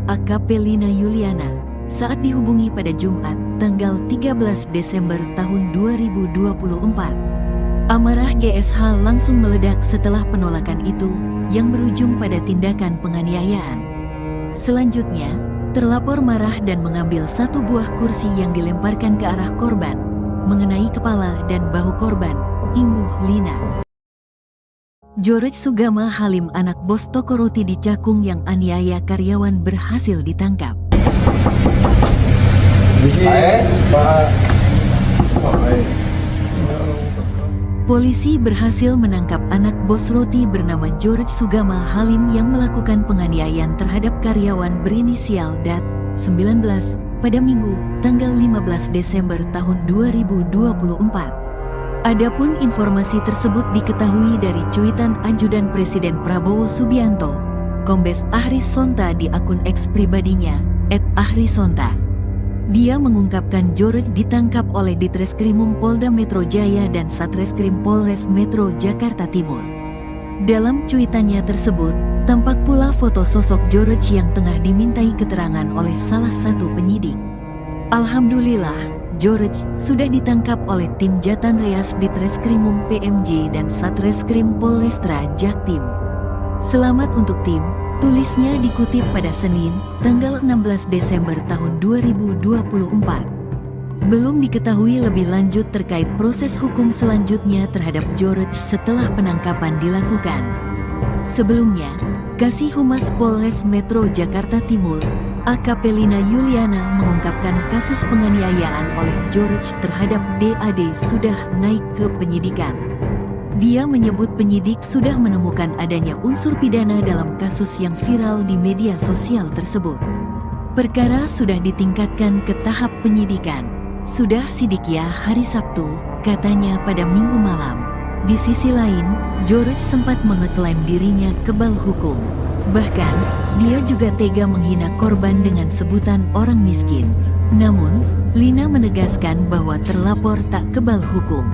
AKP Lina Yuliana, saat dihubungi pada Jumat, tanggal 13 Desember tahun 2024. Amarah GSH langsung meledak setelah penolakan itu, yang berujung pada tindakan penganiayaan. Selanjutnya, terlapor marah dan mengambil satu buah kursi yang dilemparkan ke arah korban, mengenai kepala dan bahu korban, imbuh Lina. George Sugama Halim, anak bos toko roti di Cakung yang aniaya karyawan, berhasil ditangkap. Polisi berhasil menangkap anak bos roti bernama George Sugama Halim yang melakukan penganiayaan terhadap karyawan berinisial DAT 19 pada Minggu, tanggal 15 Desember tahun 2024. Adapun informasi tersebut diketahui dari cuitan Ajudan Presiden Prabowo Subianto, Kombes Ahris Sonta di akun X pribadinya, @ahrisonta. Dia mengungkapkan George ditangkap oleh Ditreskrimum Polda Metro Jaya dan Satreskrim Polres Metro Jakarta Timur. Dalam cuitannya tersebut, tampak pula foto sosok George yang tengah dimintai keterangan oleh salah satu penyidik. Alhamdulillah, George sudah ditangkap oleh tim Jatan Reas Ditreskrimum PMJ dan Satreskrim Polrestra Jaktim. Selamat untuk tim, tulisnya dikutip pada Senin, tanggal 16 Desember tahun 2024. Belum diketahui lebih lanjut terkait proses hukum selanjutnya terhadap George setelah penangkapan dilakukan. Sebelumnya, Kasih Humas Polres Metro Jakarta Timur, AKP Lina Yuliana, mengungkapkan kasus penganiayaan oleh George terhadap DAD sudah naik ke penyidikan. Dia menyebut penyidik sudah menemukan adanya unsur pidana dalam kasus yang viral di media sosial tersebut. Perkara sudah ditingkatkan ke tahap penyidikan. Sudah sidik ya hari Sabtu, katanya pada Minggu malam. Di sisi lain, George sempat mengeklaim dirinya kebal hukum. Bahkan, dia juga tega menghina korban dengan sebutan orang miskin. Namun, Lina menegaskan bahwa terlapor tak kebal hukum.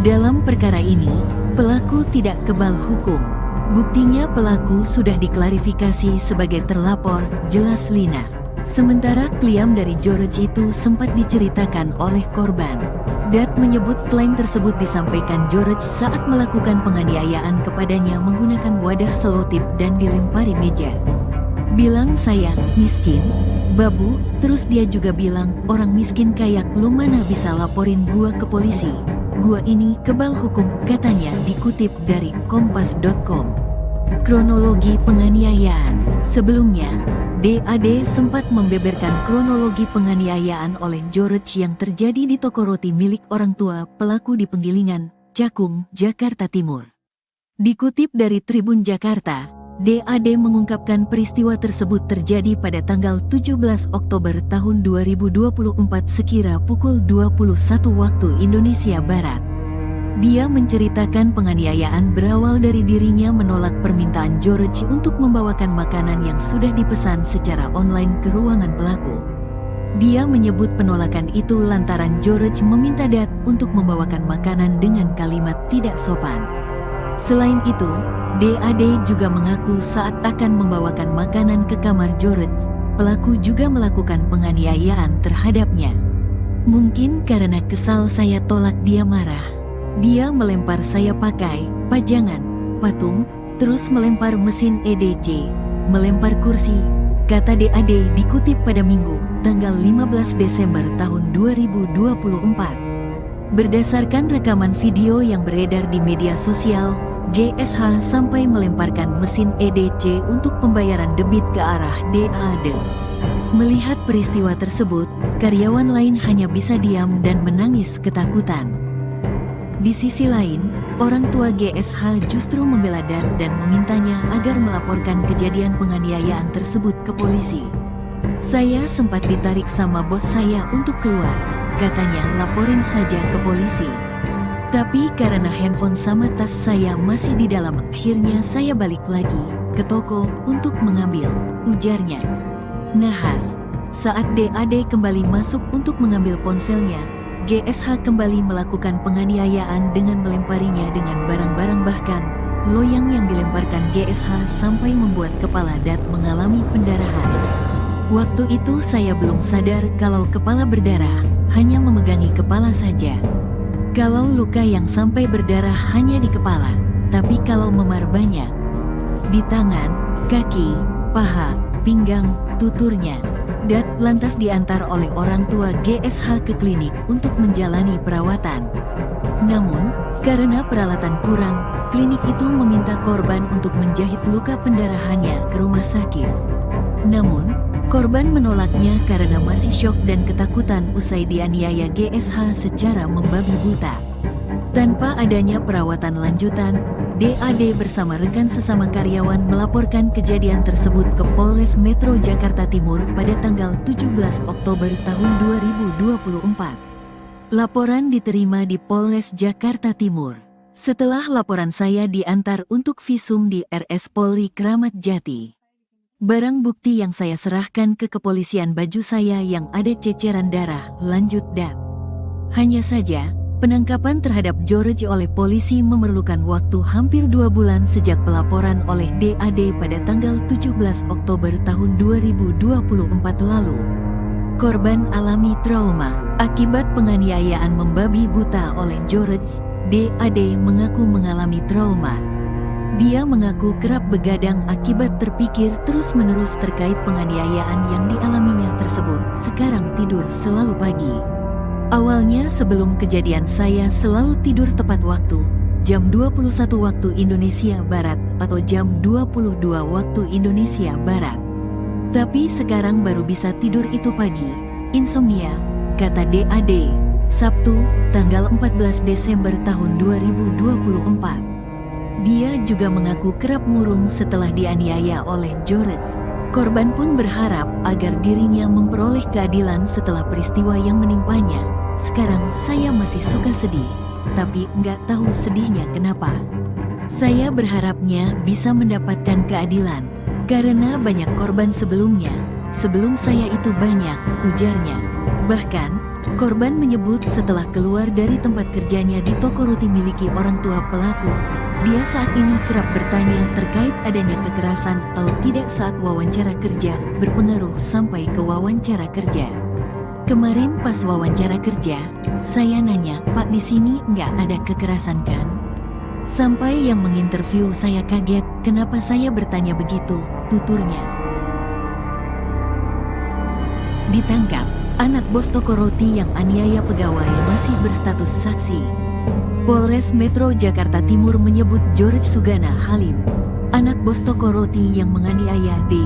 Dalam perkara ini, pelaku tidak kebal hukum. Buktinya pelaku sudah diklarifikasi sebagai terlapor, jelas Lina. Sementara klaim dari George itu sempat diceritakan oleh korban. Dat menyebut klaim tersebut disampaikan George saat melakukan penganiayaan kepadanya menggunakan wadah selotip dan dilempari meja. Bilang saya miskin, babu, terus dia juga bilang orang miskin kayak lu mana bisa laporin gua ke polisi. Gua ini kebal hukum, katanya dikutip dari kompas.com. Kronologi penganiayaan. Sebelumnya, DAD sempat membeberkan kronologi penganiayaan oleh George yang terjadi di toko roti milik orang tua pelaku di Penggilingan, Cakung, Jakarta Timur. Dikutip dari Tribun Jakarta, DAD mengungkapkan peristiwa tersebut terjadi pada tanggal 17 Oktober tahun 2024 sekira pukul 21 waktu Indonesia Barat. Dia menceritakan penganiayaan berawal dari dirinya menolak permintaan George untuk membawakan makanan yang sudah dipesan secara online ke ruangan pelaku. Dia menyebut penolakan itu lantaran George meminta Dat untuk membawakan makanan dengan kalimat tidak sopan. Selain itu, DAD juga mengaku saat akan membawakan makanan ke kamar George, pelaku juga melakukan penganiayaan terhadapnya. Mungkin karena kesal saya tolak dia marah. Dia melempar saya pakai pajangan, patung, terus melempar mesin EDC, melempar kursi, kata DAD dikutip pada Minggu, tanggal 15 Desember tahun 2024. Berdasarkan rekaman video yang beredar di media sosial, GSH sampai melemparkan mesin EDC untuk pembayaran debit ke arah DAD. Melihat peristiwa tersebut, karyawan lain hanya bisa diam dan menangis ketakutan. Di sisi lain, orang tua GSH justru membela Dat dan memintanya agar melaporkan kejadian penganiayaan tersebut ke polisi. Saya sempat ditarik sama bos saya untuk keluar, katanya laporin saja ke polisi. Tapi karena handphone sama tas saya masih di dalam, akhirnya saya balik lagi ke toko untuk mengambil, ujarnya. Nahas, Saat DAD kembali masuk untuk mengambil ponselnya, GSH kembali melakukan penganiayaan dengan melemparinya dengan barang-barang, bahkan loyang yang dilemparkan GSH sampai membuat kepala DAD mengalami pendarahan. Waktu itu saya belum sadar kalau kepala berdarah, hanya memegangi kepala saja. Kalau luka yang sampai berdarah hanya di kepala, tapi kalau memar banyak di tangan, kaki, paha, pinggang, tuturnya. DAD lantas diantar oleh orang tua GSH ke klinik untuk menjalani perawatan. Namun, karena peralatan kurang, klinik itu meminta korban untuk menjahit luka pendarahannya ke rumah sakit. Namun, korban menolaknya karena masih syok dan ketakutan usai dianiaya GSH secara membabi buta. Tanpa adanya perawatan lanjutan, DAD bersama rekan sesama karyawan melaporkan kejadian tersebut ke Polres Metro Jakarta Timur pada tanggal 17 Oktober tahun 2024. Laporan diterima di Polres Jakarta Timur. Setelah laporan saya diantar untuk visum di RS Polri Kramat Jati. Barang bukti yang saya serahkan ke kepolisian baju saya yang ada ceceran darah, lanjut DAD. Hanya saja, penangkapan terhadap George oleh polisi memerlukan waktu hampir 2 bulan sejak pelaporan oleh DAD pada tanggal 17 Oktober tahun 2024 lalu. Korban alami trauma akibat penganiayaan membabi buta oleh George. DAD mengaku mengalami trauma. Dia mengaku kerap begadang akibat terpikir terus-menerus terkait penganiayaan yang dialaminya tersebut. Sekarang tidur selalu pagi. Awalnya sebelum kejadian saya selalu tidur tepat waktu, jam 21 waktu Indonesia Barat atau jam 22 waktu Indonesia Barat. Tapi sekarang baru bisa tidur itu pagi. Insomnia, kata DAD. Sabtu, tanggal 14 Desember tahun 2024. Dia juga mengaku kerap murung setelah dianiaya oleh George. Korban pun berharap agar dirinya memperoleh keadilan setelah peristiwa yang menimpanya. Sekarang saya masih suka sedih, tapi nggak tahu sedihnya kenapa. Saya berharapnya bisa mendapatkan keadilan, karena banyak korban sebelumnya. Sebelum saya itu banyak, ujarnya. Bahkan, korban menyebut setelah keluar dari tempat kerjanya di toko roti miliki orang tua pelaku, dia saat ini kerap bertanya terkait adanya kekerasan atau tidak saat wawancara kerja, berpengaruh sampai ke wawancara kerja. Kemarin pas wawancara kerja, saya nanya, "Pak, di sini nggak ada kekerasan kan?" Sampai yang menginterview saya kaget, kenapa saya bertanya begitu, tuturnya. Ditangkap, anak bos toko roti yang aniaya pegawai masih berstatus saksi. Polres Metro Jakarta Timur menyebut George Sugana Halim, anak bos toko roti yang menganiaya D,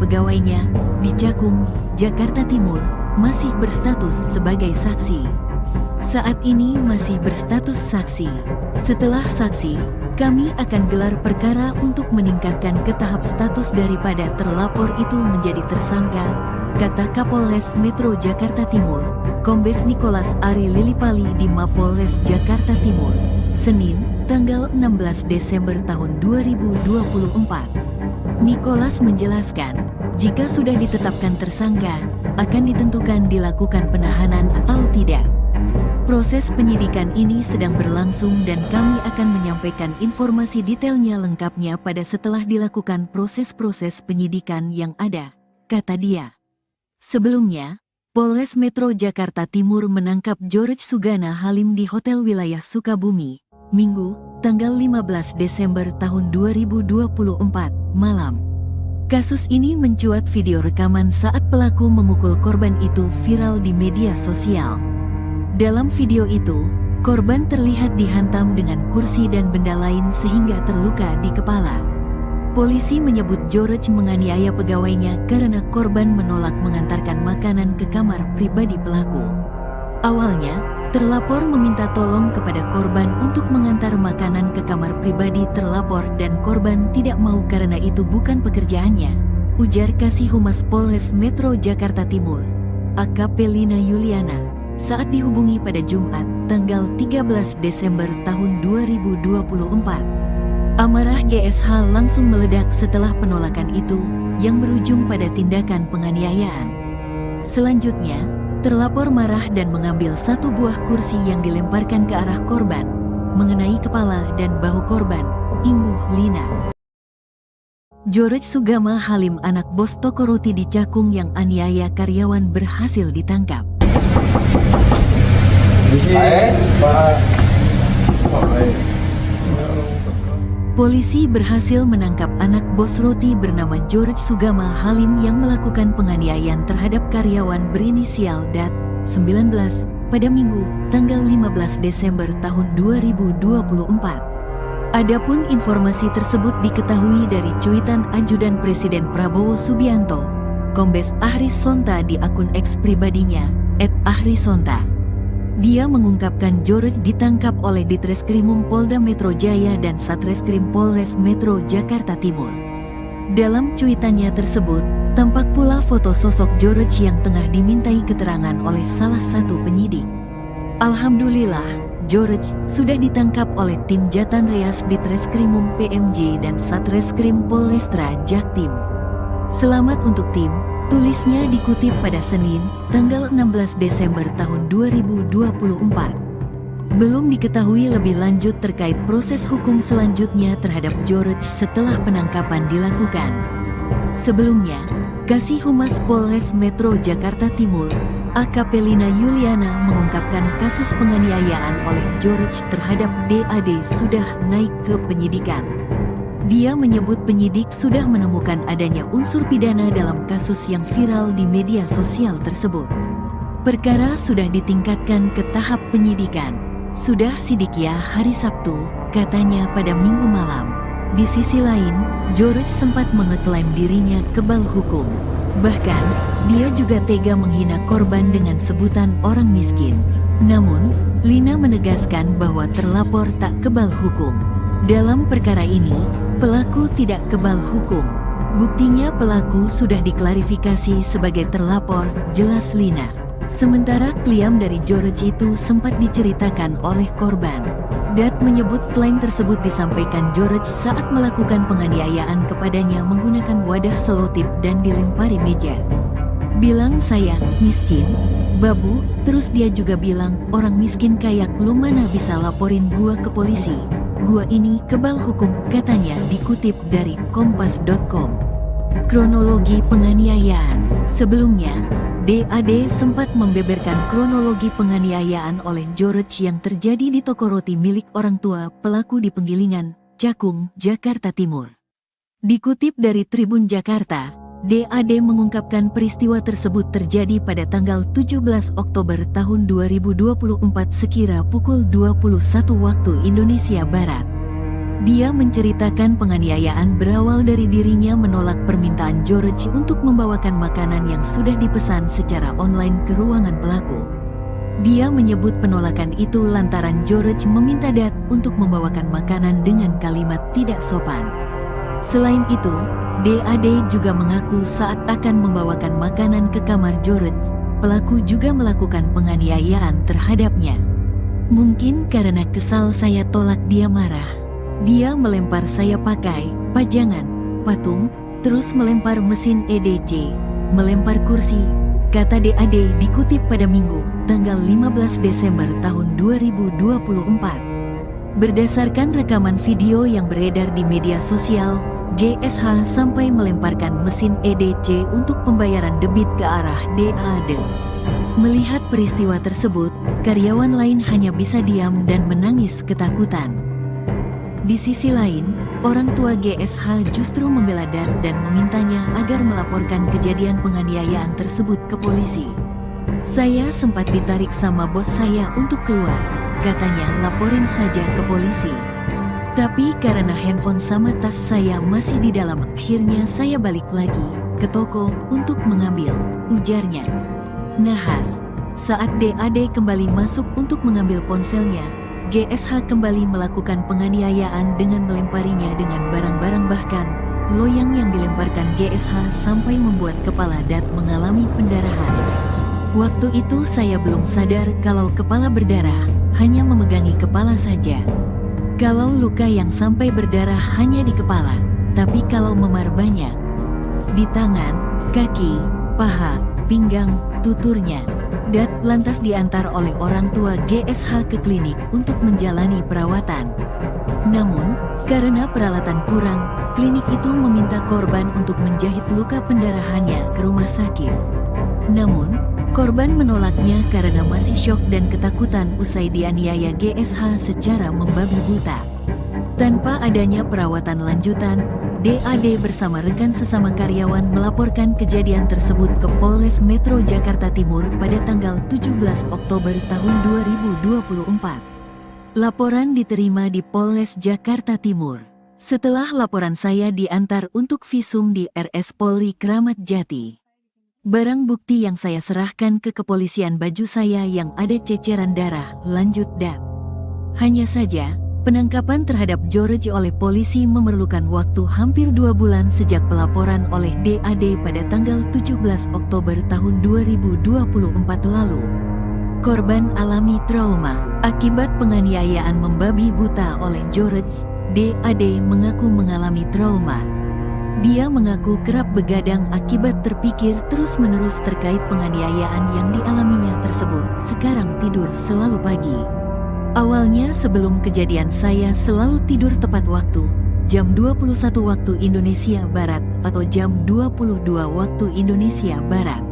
pegawainya, di Cakung, Jakarta Timur, masih berstatus sebagai saksi. Saat ini masih berstatus saksi. Setelah saksi, kami akan gelar perkara untuk meningkatkan ke tahap status daripada terlapor itu menjadi tersangka, kata Kapolres Metro Jakarta Timur, Kombes Nicholas Ari Lilipali di Mapolres Jakarta Timur, Senin, tanggal 16 Desember tahun 2024. Nicholas menjelaskan, jika sudah ditetapkan tersangka, akan ditentukan dilakukan penahanan atau tidak. Proses penyidikan ini sedang berlangsung dan kami akan menyampaikan informasi detailnya lengkapnya pada setelah dilakukan proses-proses penyidikan yang ada, kata dia. Sebelumnya, Polres Metro Jakarta Timur menangkap George Sugana Halim di Hotel Wilayah Sukabumi, Minggu, tanggal 15 Desember tahun 2024, malam. Kasus ini mencuat video rekaman saat pelaku memukul korban itu viral di media sosial. Dalam video itu, korban terlihat dihantam dengan kursi dan benda lain sehingga terluka di kepala. Polisi menyebut George menganiaya pegawainya karena korban menolak mengantarkan makanan ke kamar pribadi pelaku. Awalnya, terlapor meminta tolong kepada korban untuk mengantar makanan ke kamar pribadi terlapor dan korban tidak mau karena itu bukan pekerjaannya, ujar Kasih Humas Polres Metro Jakarta Timur, AKP Lina Yuliana, saat dihubungi pada Jumat, tanggal 13 Desember tahun 2024. Amarah GSH langsung meledak setelah penolakan itu, yang berujung pada tindakan penganiayaan. Selanjutnya, terlapor marah dan mengambil satu buah kursi yang dilemparkan ke arah korban, mengenai kepala dan bahu korban, imbuh Lina. George Sugama Halim, anak bos toko roti di Cakung yang aniaya karyawan, berhasil ditangkap. Polisi berhasil menangkap anak bos roti bernama George Sugama Halim yang melakukan penganiayaan terhadap karyawan berinisial DAT 19 pada Minggu, tanggal 15 Desember tahun 2024. Adapun informasi tersebut diketahui dari cuitan ajudan Presiden Prabowo Subianto, Kombes Ahris Sonta di akun X pribadinya, @ahrisonta. Dia mengungkapkan George ditangkap oleh Ditreskrimum Polda Metro Jaya dan Satreskrim Polres Metro Jakarta Timur. Dalam cuitannya tersebut, tampak pula foto sosok George yang tengah dimintai keterangan oleh salah satu penyidik. Alhamdulillah, George sudah ditangkap oleh tim Jatan Reas Ditreskrimum PMJ dan Satreskrim Polrestra Jaktim. Selamat untuk tim, tulisnya dikutip pada Senin, tanggal 16 Desember tahun 2024. Belum diketahui lebih lanjut terkait proses hukum selanjutnya terhadap George setelah penangkapan dilakukan. Sebelumnya, Kasih Humas Polres Metro Jakarta Timur, AKP Lina Yuliana, mengungkapkan kasus penganiayaan oleh George terhadap DAD sudah naik ke penyidikan. Dia menyebut penyidik sudah menemukan adanya unsur pidana dalam kasus yang viral di media sosial tersebut. Perkara sudah ditingkatkan ke tahap penyidikan. Sudah sidik ya hari Sabtu, katanya pada Minggu malam. Di sisi lain, George sempat mengeklaim dirinya kebal hukum. Bahkan, dia juga tega menghina korban dengan sebutan orang miskin. Namun, Lina menegaskan bahwa terlapor tak kebal hukum. Dalam perkara ini, pelaku tidak kebal hukum. Buktinya pelaku sudah diklarifikasi sebagai terlapor, jelas Lina. Sementara klaim dari George itu sempat diceritakan oleh korban. Dat menyebut klaim tersebut disampaikan George saat melakukan penganiayaan kepadanya menggunakan wadah selotip dan dilempari meja. Bilang saya miskin, babu, terus dia juga bilang orang miskin kayak lu mana bisa laporin gua ke polisi. Gua ini kebal hukum, katanya, dikutip dari kompas.com. Kronologi penganiayaan. Sebelumnya, DAD sempat membeberkan kronologi penganiayaan oleh George yang terjadi di toko roti milik orang tua pelaku di Penggilingan, Cakung, Jakarta Timur. Dikutip dari Tribun Jakarta, DAD mengungkapkan peristiwa tersebut terjadi pada tanggal 17 Oktober tahun 2024 sekira pukul 21 waktu Indonesia Barat. Dia menceritakan penganiayaan berawal dari dirinya menolak permintaan George untuk membawakan makanan yang sudah dipesan secara online ke ruangan pelaku. Dia menyebut penolakan itu lantaran George meminta Dat untuk membawakan makanan dengan kalimat tidak sopan. Selain itu, DAD juga mengaku saat akan membawakan makanan ke kamar George, pelaku juga melakukan penganiayaan terhadapnya. Mungkin karena kesal saya tolak dia marah. Dia melempar saya pakai pajangan, patung, terus melempar mesin EDC, melempar kursi, kata DAD dikutip pada Minggu, tanggal 15 Desember tahun 2024. Berdasarkan rekaman video yang beredar di media sosial, GSH sampai melemparkan mesin EDC untuk pembayaran debit ke arah DAD. Melihat peristiwa tersebut, karyawan lain hanya bisa diam dan menangis ketakutan. Di sisi lain, orang tua GSH justru membela Dat dan memintanya agar melaporkan kejadian penganiayaan tersebut ke polisi. Saya sempat ditarik sama bos saya untuk keluar, katanya, laporin saja ke polisi. Tapi karena handphone sama tas saya masih di dalam, akhirnya saya balik lagi ke toko untuk mengambil, ujarnya. Nahas, saat DAD kembali masuk untuk mengambil ponselnya, GSH kembali melakukan penganiayaan dengan melemparinya dengan barang-barang, bahkan loyang yang dilemparkan GSH sampai membuat kepala Dat mengalami pendarahan. Waktu itu saya belum sadar kalau kepala berdarah, hanya memegangi kepala saja. Kalau luka yang sampai berdarah hanya di kepala, tapi kalau memar banyak. Di tangan, kaki, paha, pinggang, tuturnya. Dat lantas diantar oleh orang tua GSH ke klinik untuk menjalani perawatan. Namun, karena peralatan kurang, klinik itu meminta korban untuk menjahit luka pendarahannya ke rumah sakit. Namun, korban menolaknya karena masih syok dan ketakutan usai dianiaya GSH secara membabi buta. Tanpa adanya perawatan lanjutan, DAD bersama rekan sesama karyawan melaporkan kejadian tersebut ke Polres Metro Jakarta Timur pada tanggal 17 Oktober tahun 2024. Laporan diterima di Polres Jakarta Timur. Setelah laporan saya diantar untuk visum di RS Polri Kramat Jati. Barang bukti yang saya serahkan ke kepolisian baju saya yang ada ceceran darah, lanjut Dat. Hanya saja, penangkapan terhadap George oleh polisi memerlukan waktu hampir 2 bulan sejak pelaporan oleh DAD pada tanggal 17 Oktober tahun 2024 lalu. Korban alami trauma akibat penganiayaan membabi buta oleh George. DAD mengaku mengalami trauma. Dia mengaku kerap begadang akibat terpikir terus-menerus terkait penganiayaan yang dialaminya tersebut. Sekarang tidur selalu pagi. Awalnya sebelum kejadian saya selalu tidur tepat waktu, jam 21 waktu Indonesia Barat atau jam 22 waktu Indonesia Barat.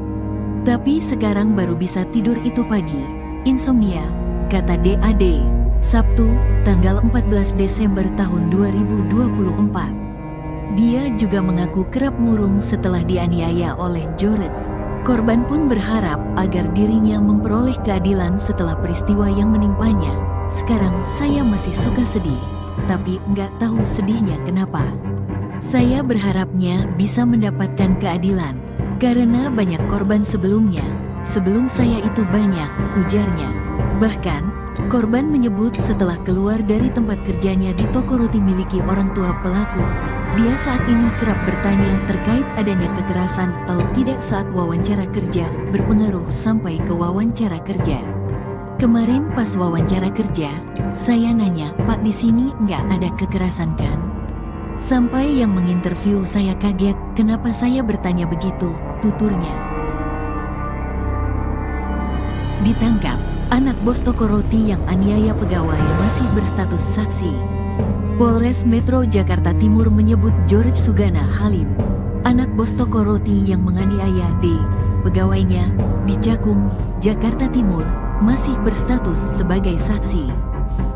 Tapi sekarang baru bisa tidur itu pagi. Insomnia, kata DAD. Sabtu, tanggal 14 Desember tahun 2024. Dia juga mengaku kerap murung setelah dianiaya oleh George. Korban pun berharap agar dirinya memperoleh keadilan setelah peristiwa yang menimpanya. Sekarang saya masih suka sedih, tapi nggak tahu sedihnya kenapa. Saya berharapnya bisa mendapatkan keadilan, karena banyak korban sebelumnya. Sebelum saya itu banyak, ujarnya. Bahkan, korban menyebut setelah keluar dari tempat kerjanya di toko roti miliki orang tua pelaku, dia saat ini kerap bertanya terkait adanya kekerasan atau tidak saat wawancara kerja, berpengaruh sampai ke wawancara kerja. Kemarin pas wawancara kerja, saya nanya, "Pak, di sini nggak ada kekerasan kan?" Sampai yang menginterview saya kaget, kenapa saya bertanya begitu, tuturnya. Ditangkap, anak bos toko roti yang aniaya pegawai masih berstatus saksi. Polres Metro Jakarta Timur menyebut George Sugana Halim, anak bos toko roti yang menganiaya D, pegawainya, di Cakung, Jakarta Timur, masih berstatus sebagai saksi.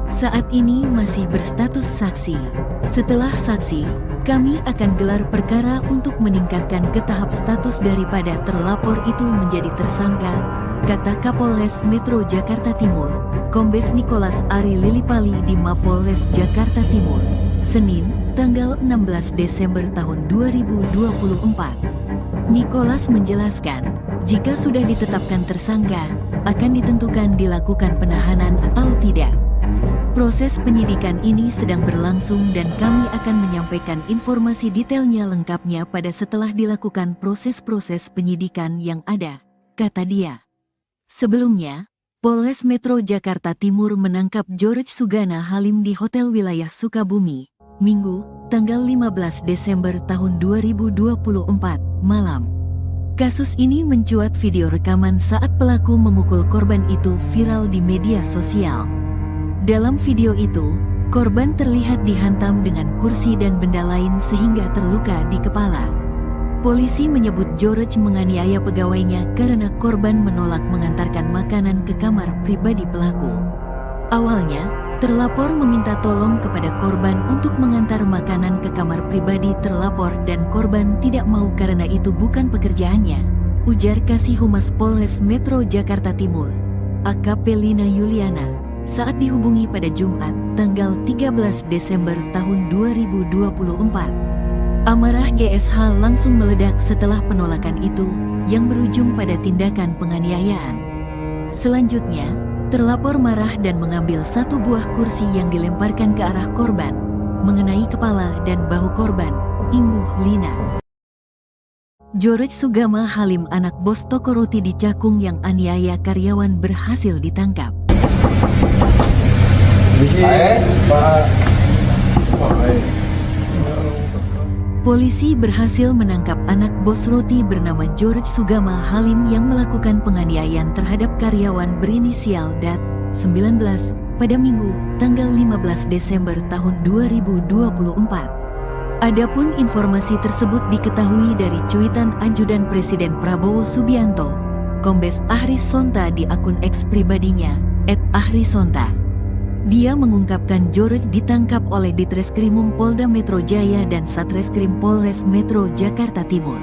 Saat ini masih berstatus saksi. Setelah saksi, kami akan gelar perkara untuk meningkatkan ke tahap status daripada terlapor itu menjadi tersangka, kata Kapolres Metro Jakarta Timur, Kombes Nicholas Ari Lilipali di Mapolres Jakarta Timur, Senin, tanggal 16 Desember tahun 2024. Nicholas menjelaskan, jika sudah ditetapkan tersangka, akan ditentukan dilakukan penahanan atau tidak. Proses penyidikan ini sedang berlangsung dan kami akan menyampaikan informasi detailnya lengkapnya pada setelah dilakukan proses-proses penyidikan yang ada, kata dia. Sebelumnya, Polres Metro Jakarta Timur menangkap George Sugana Halim di Hotel Wilayah Sukabumi, Minggu, tanggal 15 Desember tahun 2024, malam. Kasus ini mencuat video rekaman saat pelaku memukul korban itu viral di media sosial. Dalam video itu, korban terlihat dihantam dengan kursi dan benda lain sehingga terluka di kepala. Polisi menyebut George menganiaya pegawainya karena korban menolak mengantarkan makanan ke kamar pribadi pelaku. Awalnya, terlapor meminta tolong kepada korban untuk mengantar makanan ke kamar pribadi terlapor dan korban tidak mau karena itu bukan pekerjaannya, ujar Kasih Humas Polres Metro Jakarta Timur, AKP Lina Yuliana, saat dihubungi pada Jumat, tanggal 13 Desember tahun 2024. Amarah GSH langsung meledak setelah penolakan itu, yang berujung pada tindakan penganiayaan. Selanjutnya, terlapor marah dan mengambil satu buah kursi yang dilemparkan ke arah korban, mengenai kepala dan bahu korban, imbuh Lina. George Sugana Halim, anak bos toko roti di Cakung yang aniaya karyawan, berhasil ditangkap. Polisi berhasil menangkap anak bos roti bernama George Sugama Halim yang melakukan penganiayaan terhadap karyawan berinisial DAT 19 pada Minggu, tanggal 15 Desember tahun 2024. Adapun informasi tersebut diketahui dari cuitan Ajudan Presiden Prabowo Subianto, Kombes Ahris Sonta di akun X pribadinya, @ahrisonta. Dia mengungkapkan George ditangkap oleh Ditreskrimum Polda Metro Jaya dan Satreskrim Polres Metro Jakarta Timur.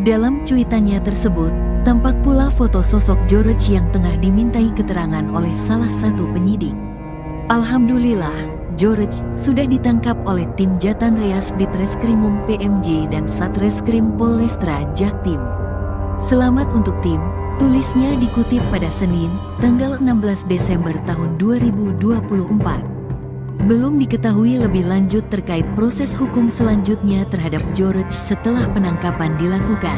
Dalam cuitannya tersebut, tampak pula foto sosok George yang tengah dimintai keterangan oleh salah satu penyidik. Alhamdulillah, George sudah ditangkap oleh tim Jatan Reas Ditreskrimum PMJ dan Satreskrim Polrestra Jaktim. Selamat untuk tim. Tulisnya dikutip pada Senin, tanggal 16 Desember tahun 2024. Belum diketahui lebih lanjut terkait proses hukum selanjutnya terhadap George setelah penangkapan dilakukan.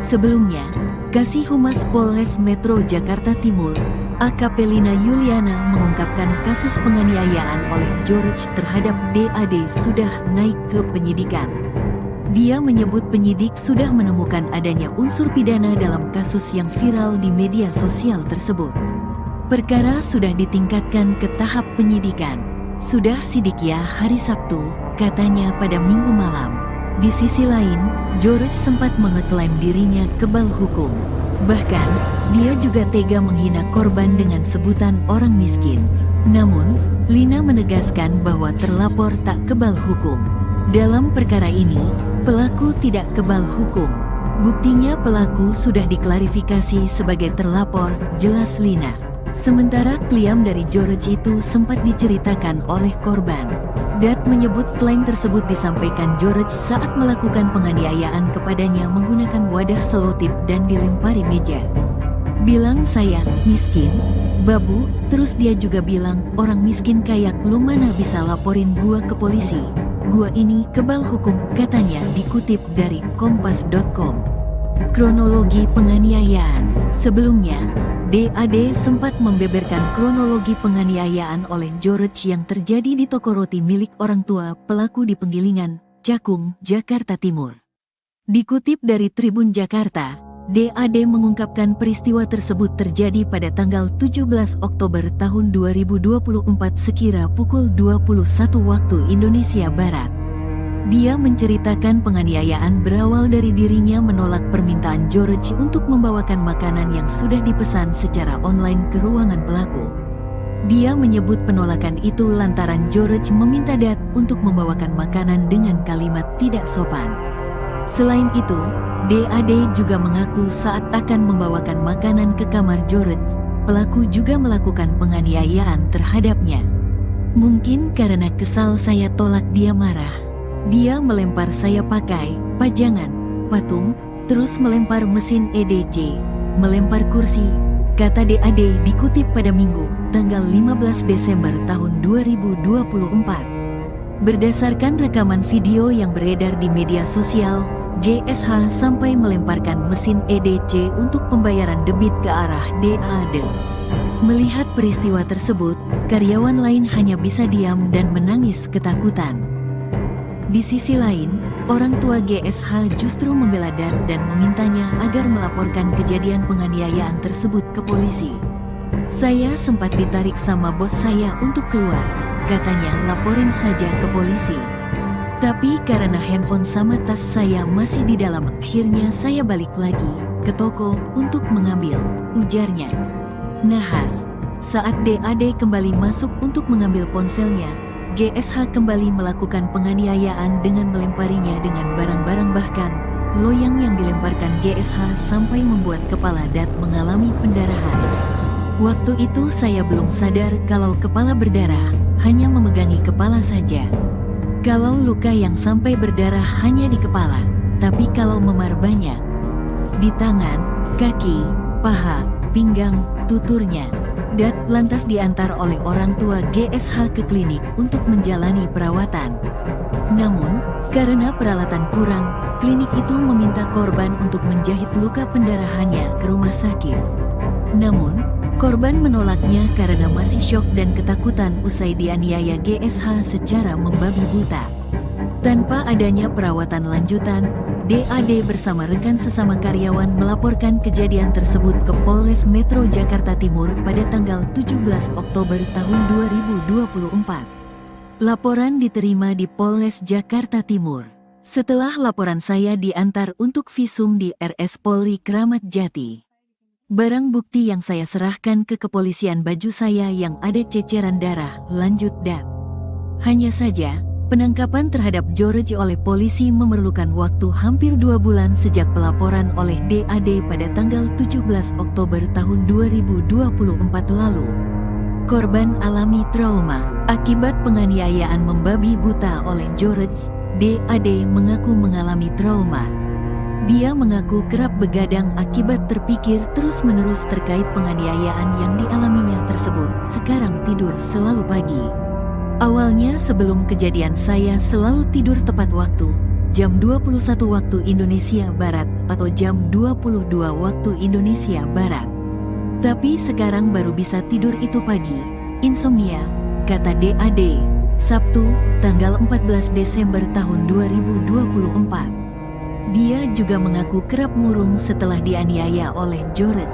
Sebelumnya, Kasih Humas Polres Metro Jakarta Timur, AKP Lina Yuliana mengungkapkan kasus penganiayaan oleh George terhadap DAD sudah naik ke penyidikan. Dia menyebut penyidik sudah menemukan adanya unsur pidana dalam kasus yang viral di media sosial tersebut. Perkara sudah ditingkatkan ke tahap penyidikan. Sudah sidik ya hari Sabtu, katanya pada Minggu malam. Di sisi lain, George sempat mengeklaim dirinya kebal hukum. Bahkan, dia juga tega menghina korban dengan sebutan orang miskin. Namun, Lina menegaskan bahwa terlapor tak kebal hukum. Dalam perkara ini, pelaku tidak kebal hukum. Buktinya pelaku sudah diklarifikasi sebagai terlapor, jelas Lina. Sementara klaim dari George itu sempat diceritakan oleh korban. Dat menyebut klaim tersebut disampaikan George saat melakukan penganiayaan kepadanya menggunakan wadah selotip dan dilempari meja. Bilang saya miskin, babu, terus dia juga bilang orang miskin kayak lu mana bisa laporin gua ke polisi. Gua ini kebal hukum, katanya dikutip dari kompas.com. Kronologi penganiayaan. Sebelumnya, DAD sempat membeberkan kronologi penganiayaan oleh George yang terjadi di toko roti milik orang tua pelaku di Penggilingan, Cakung, Jakarta Timur. Dikutip dari Tribun Jakarta, DAD mengungkapkan peristiwa tersebut terjadi pada tanggal 17 Oktober tahun 2024 sekira pukul 21 waktu Indonesia Barat. Dia menceritakan penganiayaan berawal dari dirinya menolak permintaan George untuk membawakan makanan yang sudah dipesan secara online ke ruangan pelaku. Dia menyebut penolakan itu lantaran George meminta Dat untuk membawakan makanan dengan kalimat tidak sopan. Selain itu, DAD juga mengaku saat akan membawakan makanan ke kamar George, pelaku juga melakukan penganiayaan terhadapnya. Mungkin karena kesal saya tolak dia marah. Dia melempar saya pakai pajangan, patung, terus melempar mesin EDC, melempar kursi, kata DAD dikutip pada Minggu, tanggal 15 Desember tahun 2024. Berdasarkan rekaman video yang beredar di media sosial, GSH sampai melemparkan mesin EDC untuk pembayaran debit ke arah DAD. Melihat peristiwa tersebut, karyawan lain hanya bisa diam dan menangis ketakutan. Di sisi lain, orang tua GSH justru membela Dat dan memintanya agar melaporkan kejadian penganiayaan tersebut ke polisi. Saya sempat ditarik sama bos saya untuk keluar, katanya laporin saja ke polisi. Tapi karena handphone sama tas saya masih di dalam, akhirnya saya balik lagi ke toko untuk mengambil, ujarnya. Nahas, saat DAD kembali masuk untuk mengambil ponselnya, GSH kembali melakukan penganiayaan dengan melemparinya dengan barang-barang, bahkan loyang yang dilemparkan GSH sampai membuat kepala Dat mengalami pendarahan. Waktu itu saya belum sadar kalau kepala berdarah, hanya memegangi kepala saja. Kalau luka yang sampai berdarah hanya di kepala, tapi kalau memar banyak. Di tangan, kaki, paha, pinggang, tuturnya. Dat lantas diantar oleh orang tua GSH ke klinik untuk menjalani perawatan. Namun, karena peralatan kurang, klinik itu meminta korban untuk menjahit luka pendarahannya ke rumah sakit. Namun, korban menolaknya karena masih syok dan ketakutan usai dianiaya GSH secara membabi buta. Tanpa adanya perawatan lanjutan, DAD bersama rekan sesama karyawan melaporkan kejadian tersebut ke Polres Metro Jakarta Timur pada tanggal 17 Oktober tahun 2024. Laporan diterima di Polres Jakarta Timur. Setelah laporan saya diantar untuk visum di RS Polri Kramat Jati. Barang bukti yang saya serahkan ke kepolisian baju saya yang ada ceceran darah, lanjut dat. Hanya saja, penangkapan terhadap George oleh polisi memerlukan waktu hampir 2 bulan sejak pelaporan oleh DAD pada tanggal 17 Oktober tahun 2024 lalu. Korban alami trauma akibat penganiayaan membabi buta oleh George. DAD mengaku mengalami trauma. Dia mengaku kerap begadang akibat terpikir terus-menerus terkait penganiayaan yang dialaminya tersebut. Sekarang tidur selalu pagi. Awalnya sebelum kejadian saya selalu tidur tepat waktu, jam 21 waktu Indonesia Barat atau jam 22 waktu Indonesia Barat. Tapi sekarang baru bisa tidur itu pagi. Insomnia, kata DAD. Sabtu, tanggal 14 Desember tahun 2024. Dia juga mengaku kerap murung setelah dianiaya oleh George.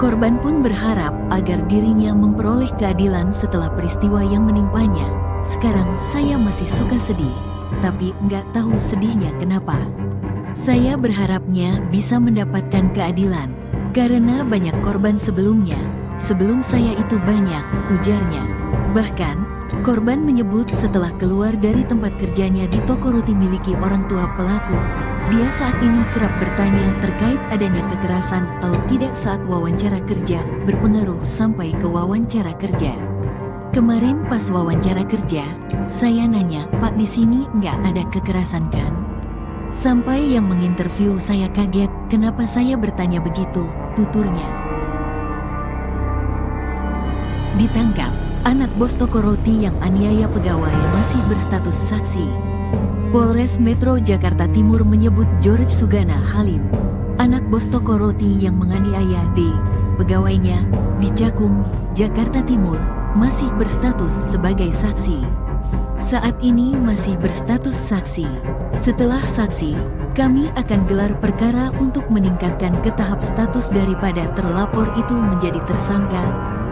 Korban pun berharap agar dirinya memperoleh keadilan setelah peristiwa yang menimpanya. Sekarang saya masih suka sedih, tapi nggak tahu sedihnya kenapa. Saya berharapnya bisa mendapatkan keadilan, karena banyak korban sebelumnya. Sebelum saya itu banyak, ujarnya. Bahkan, korban menyebut setelah keluar dari tempat kerjanya di toko roti miliki orang tua pelaku, dia saat ini kerap bertanya terkait adanya kekerasan atau tidak saat wawancara kerja, berpengaruh sampai ke wawancara kerja. Kemarin pas wawancara kerja, saya nanya, "Pak, di sini nggak ada kekerasan kan?" Sampai yang menginterview saya kaget, kenapa saya bertanya begitu, tuturnya. Ditangkap, anak bos toko roti yang aniaya pegawai masih berstatus saksi. Polres Metro Jakarta Timur menyebut George Sugana Halim, anak bos toko roti yang menganiaya D, pegawainya, di Cakung, Jakarta Timur, masih berstatus sebagai saksi. Saat ini masih berstatus saksi. Setelah saksi, kami akan gelar perkara untuk meningkatkan ke tahap status daripada terlapor itu menjadi tersangka,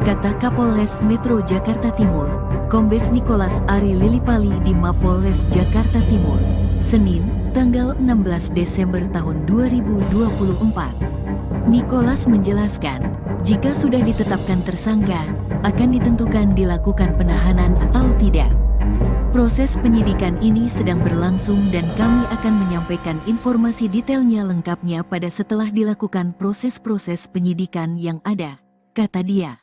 kata Kapolres Metro Jakarta Timur, Kombes Nicholas Ari Lilipali di Mapolres Jakarta Timur, Senin, tanggal 16 Desember tahun 2024. Nicholas menjelaskan, jika sudah ditetapkan tersangka, akan ditentukan dilakukan penahanan atau tidak. Proses penyidikan ini sedang berlangsung dan kami akan menyampaikan informasi detailnya lengkapnya pada setelah dilakukan proses-proses penyidikan yang ada, kata dia.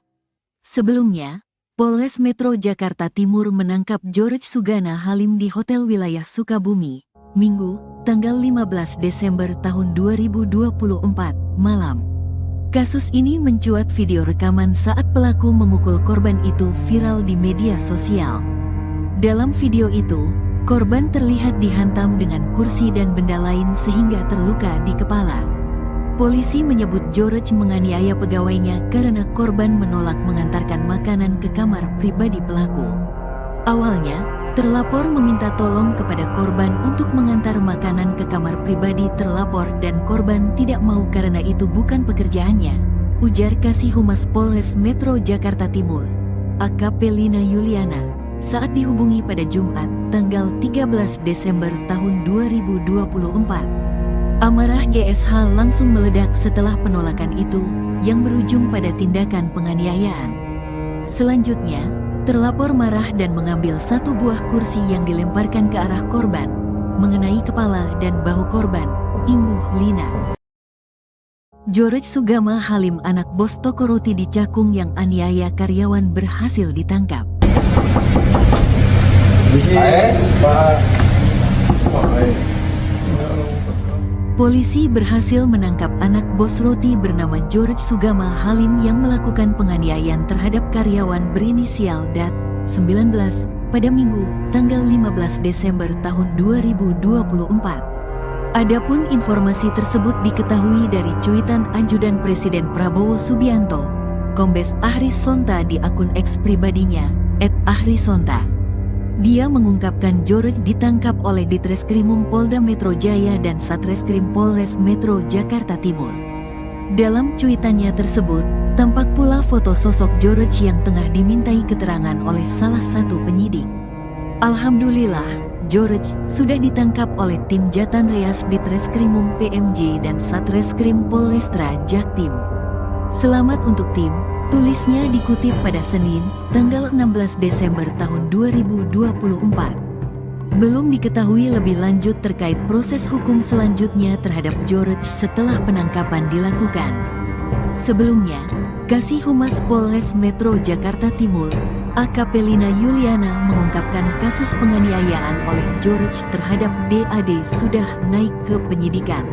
Sebelumnya, Polres Metro Jakarta Timur menangkap George Sugana Halim di Hotel Wilayah Sukabumi, Minggu, tanggal 15 Desember tahun 2024, malam. Kasus ini mencuat video rekaman saat pelaku memukul korban itu viral di media sosial. Dalam video itu, korban terlihat dihantam dengan kursi dan benda lain sehingga terluka di kepala. Polisi menyebut George menganiaya pegawainya karena korban menolak mengantarkan makanan ke kamar pribadi pelaku. Awalnya, terlapor meminta tolong kepada korban untuk mengantar makanan ke kamar pribadi terlapor dan korban tidak mau karena itu bukan pekerjaannya, ujar Kasih Humas Polres Metro Jakarta Timur, AKP Lina Yuliana, saat dihubungi pada Jumat, tanggal 13 Desember tahun 2024. Amarah GSH langsung meledak setelah penolakan itu, yang berujung pada tindakan penganiayaan. Selanjutnya, terlapor marah dan mengambil satu buah kursi yang dilemparkan ke arah korban, mengenai kepala dan bahu korban, imbuh Lina. George Sugana Halim, anak bos toko roti di Cakung yang aniaya karyawan, berhasil ditangkap. Polisi berhasil menangkap anak bos roti bernama George Sugana Halim yang melakukan penganiayaan terhadap karyawan berinisial DAT, 19, pada Minggu, tanggal 15 Desember tahun 2024. Adapun informasi tersebut diketahui dari cuitan Ajudan Presiden Prabowo Subianto, Kombes Ahris Sonta di akun X pribadinya, @ahrisonta. Dia mengungkapkan George ditangkap oleh Ditreskrimum Polda Metro Jaya dan Satreskrim Polres Metro Jakarta Timur. Dalam cuitannya tersebut, tampak pula foto sosok George yang tengah dimintai keterangan oleh salah satu penyidik. Alhamdulillah, George sudah ditangkap oleh tim Jatan Reas Ditreskrimum PMJ dan Satreskrim Polrestra Jaktim. Selamat untuk tim, tulisnya dikutip pada Senin, tanggal 16 Desember tahun 2024. Belum diketahui lebih lanjut terkait proses hukum selanjutnya terhadap George setelah penangkapan dilakukan. Sebelumnya, Kasih Humas Polres Metro Jakarta Timur, AKP Lina Yuliana mengungkapkan kasus penganiayaan oleh George terhadap DAD sudah naik ke penyidikan.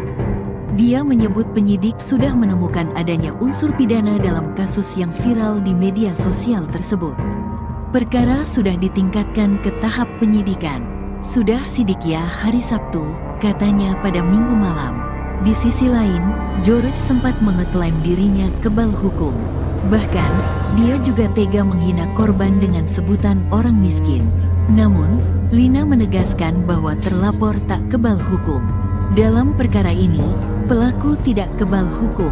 Dia menyebut penyidik sudah menemukan adanya unsur pidana dalam kasus yang viral di media sosial tersebut. Perkara sudah ditingkatkan ke tahap penyidikan. Sudah sidik ya hari Sabtu, katanya pada Minggu malam. Di sisi lain, George sempat mengeklaim dirinya kebal hukum. Bahkan, dia juga tega menghina korban dengan sebutan orang miskin. Namun, Lina menegaskan bahwa terlapor tak kebal hukum. Dalam perkara ini, pelaku tidak kebal hukum.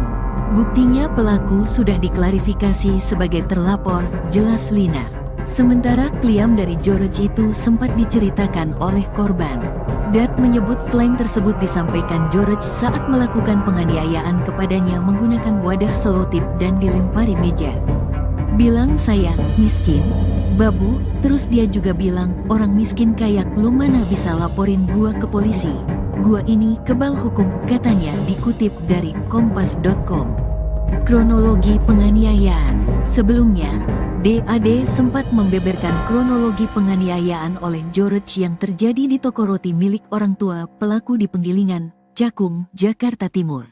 Buktinya pelaku sudah diklarifikasi sebagai terlapor, jelas Lina. Sementara klaim dari George itu sempat diceritakan oleh korban. Dat menyebut klaim tersebut disampaikan George saat melakukan penganiayaan kepadanya menggunakan wadah selotip dan dilempari meja. Bilang saya miskin, babu, terus dia juga bilang orang miskin kayak lu mana bisa laporin gua ke polisi. Gua ini kebal hukum, katanya dikutip dari kompas.com. Kronologi penganiayaan. Sebelumnya, DAD sempat membeberkan kronologi penganiayaan oleh George yang terjadi di toko roti milik orang tua pelaku di Penggilingan, Cakung, Jakarta Timur.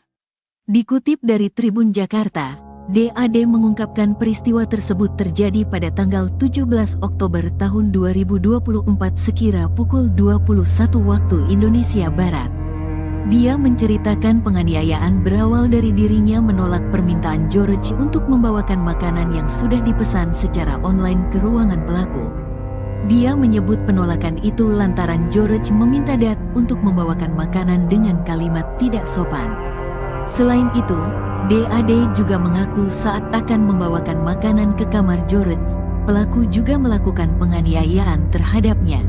Dikutip dari Tribun Jakarta, DAD mengungkapkan peristiwa tersebut terjadi pada tanggal 17 Oktober tahun 2024 sekira pukul 21 waktu Indonesia Barat. Dia menceritakan penganiayaan berawal dari dirinya menolak permintaan George untuk membawakan makanan yang sudah dipesan secara online ke ruangan pelaku. Dia menyebut penolakan itu lantaran George meminta Dat untuk membawakan makanan dengan kalimat tidak sopan. Selain itu, DAD juga mengaku saat akan membawakan makanan ke kamar George, pelaku juga melakukan penganiayaan terhadapnya.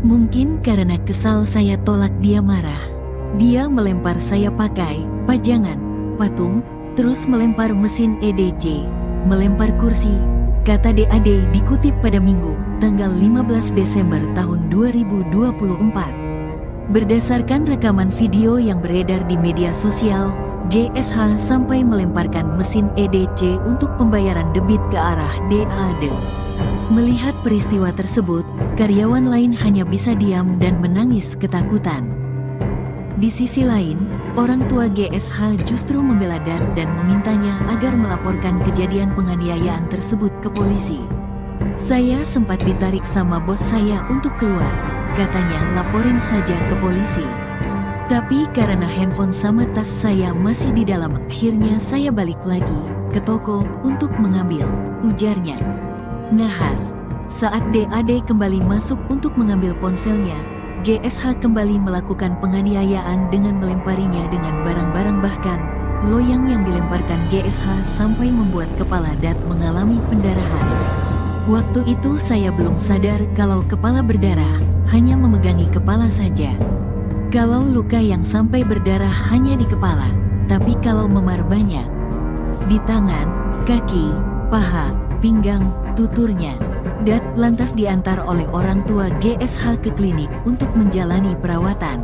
Mungkin karena kesal saya tolak dia marah. Dia melempar saya pakai pajangan, patung, terus melempar mesin EDC, melempar kursi, kata DAD dikutip pada Minggu, tanggal 15 Desember tahun 2024. Berdasarkan rekaman video yang beredar di media sosial, GSH sampai melemparkan mesin EDC untuk pembayaran debit ke arah DAD. Melihat peristiwa tersebut, karyawan lain hanya bisa diam dan menangis ketakutan. Di sisi lain, orang tua GSH justru membela Dat dan memintanya agar melaporkan kejadian penganiayaan tersebut ke polisi. Saya sempat ditarik sama bos saya untuk keluar, katanya laporin saja ke polisi. Tapi karena handphone sama tas saya masih di dalam, akhirnya saya balik lagi ke toko untuk mengambil, ujarnya. Nahas, saat DAD kembali masuk untuk mengambil ponselnya, GSH kembali melakukan penganiayaan dengan melemparinya dengan barang-barang, bahkan loyang yang dilemparkan GSH sampai membuat kepala Dat mengalami pendarahan. Waktu itu saya belum sadar kalau kepala berdarah, hanya memegangi kepala saja. Kalau luka yang sampai berdarah hanya di kepala, tapi kalau memar banyak. Di tangan, kaki, paha, pinggang, tuturnya. Dat lantas diantar oleh orang tua GSH ke klinik untuk menjalani perawatan.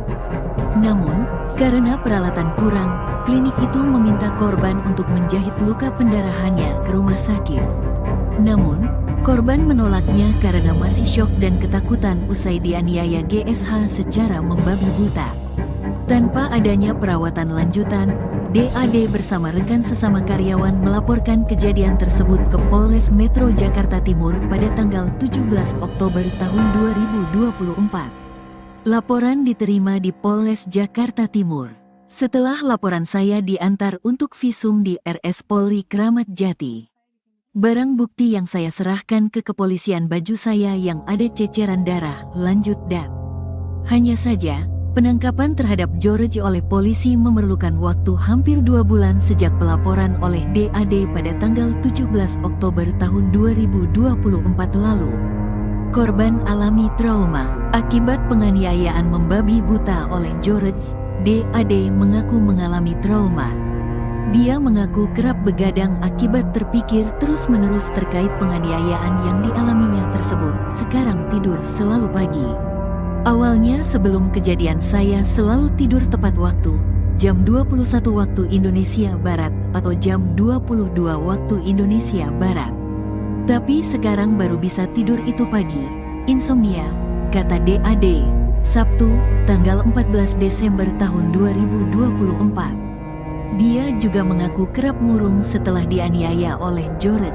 Namun, karena peralatan kurang, klinik itu meminta korban untuk menjahit luka pendarahannya ke rumah sakit. Namun, korban menolaknya karena masih syok dan ketakutan usai dianiaya GSH secara membabi buta. Tanpa adanya perawatan lanjutan, DAD bersama rekan sesama karyawan melaporkan kejadian tersebut ke Polres Metro Jakarta Timur pada tanggal 17 Oktober tahun 2024. Laporan diterima di Polres Jakarta Timur. Setelah laporan saya diantar untuk visum di RS Polri Kramat Jati. Barang bukti yang saya serahkan ke kepolisian baju saya yang ada ceceran darah, lanjut Dat. Hanya saja, penangkapan terhadap George oleh polisi memerlukan waktu hampir 2 bulan sejak pelaporan oleh DAD pada tanggal 17 Oktober tahun 2024 lalu. Korban alami trauma akibat penganiayaan membabi buta oleh George. DAD mengaku mengalami trauma. Dia mengaku kerap begadang akibat terpikir terus-menerus terkait penganiayaan yang dialaminya tersebut. Sekarang tidur selalu pagi. Awalnya sebelum kejadian saya selalu tidur tepat waktu, jam 21 waktu Indonesia Barat atau jam 22 waktu Indonesia Barat. Tapi sekarang baru bisa tidur itu pagi. Insomnia, kata DAD. Sabtu, tanggal 14 Desember tahun 2024. Dia juga mengaku kerap murung setelah dianiaya oleh George.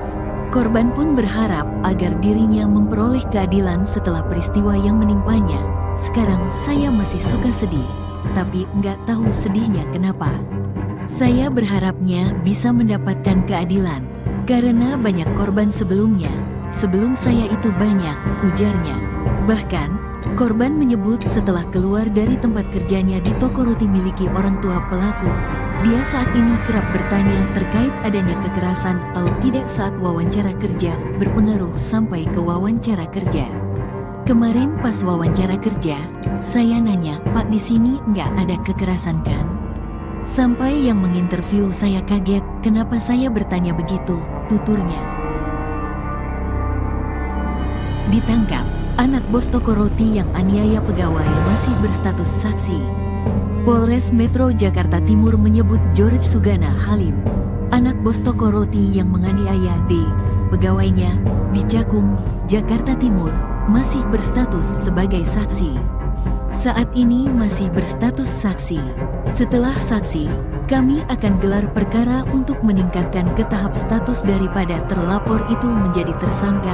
Korban pun berharap agar dirinya memperoleh keadilan setelah peristiwa yang menimpanya. Sekarang saya masih suka sedih, tapi nggak tahu sedihnya kenapa. Saya berharapnya bisa mendapatkan keadilan, karena banyak korban sebelumnya. Sebelum saya itu banyak, ujarnya. Bahkan, korban menyebut setelah keluar dari tempat kerjanya di toko roti miliki orang tua pelaku, dia saat ini kerap bertanya terkait adanya kekerasan atau tidak saat wawancara kerja, berpengaruh sampai ke wawancara kerja. Kemarin pas wawancara kerja, saya nanya, "Pak, di sini nggak ada kekerasan kan?" Sampai yang menginterview saya kaget, kenapa saya bertanya begitu, tuturnya. Ditangkap, anak bos toko roti yang aniaya pegawai masih berstatus saksi. Polres Metro Jakarta Timur menyebut George Sugana Halim, anak bos toko roti yang menganiaya D, pegawainya, di Cakung, Jakarta Timur, masih berstatus sebagai saksi. Saat ini masih berstatus saksi. Setelah saksi, kami akan gelar perkara untuk meningkatkan ke tahap status daripada terlapor itu menjadi tersangka,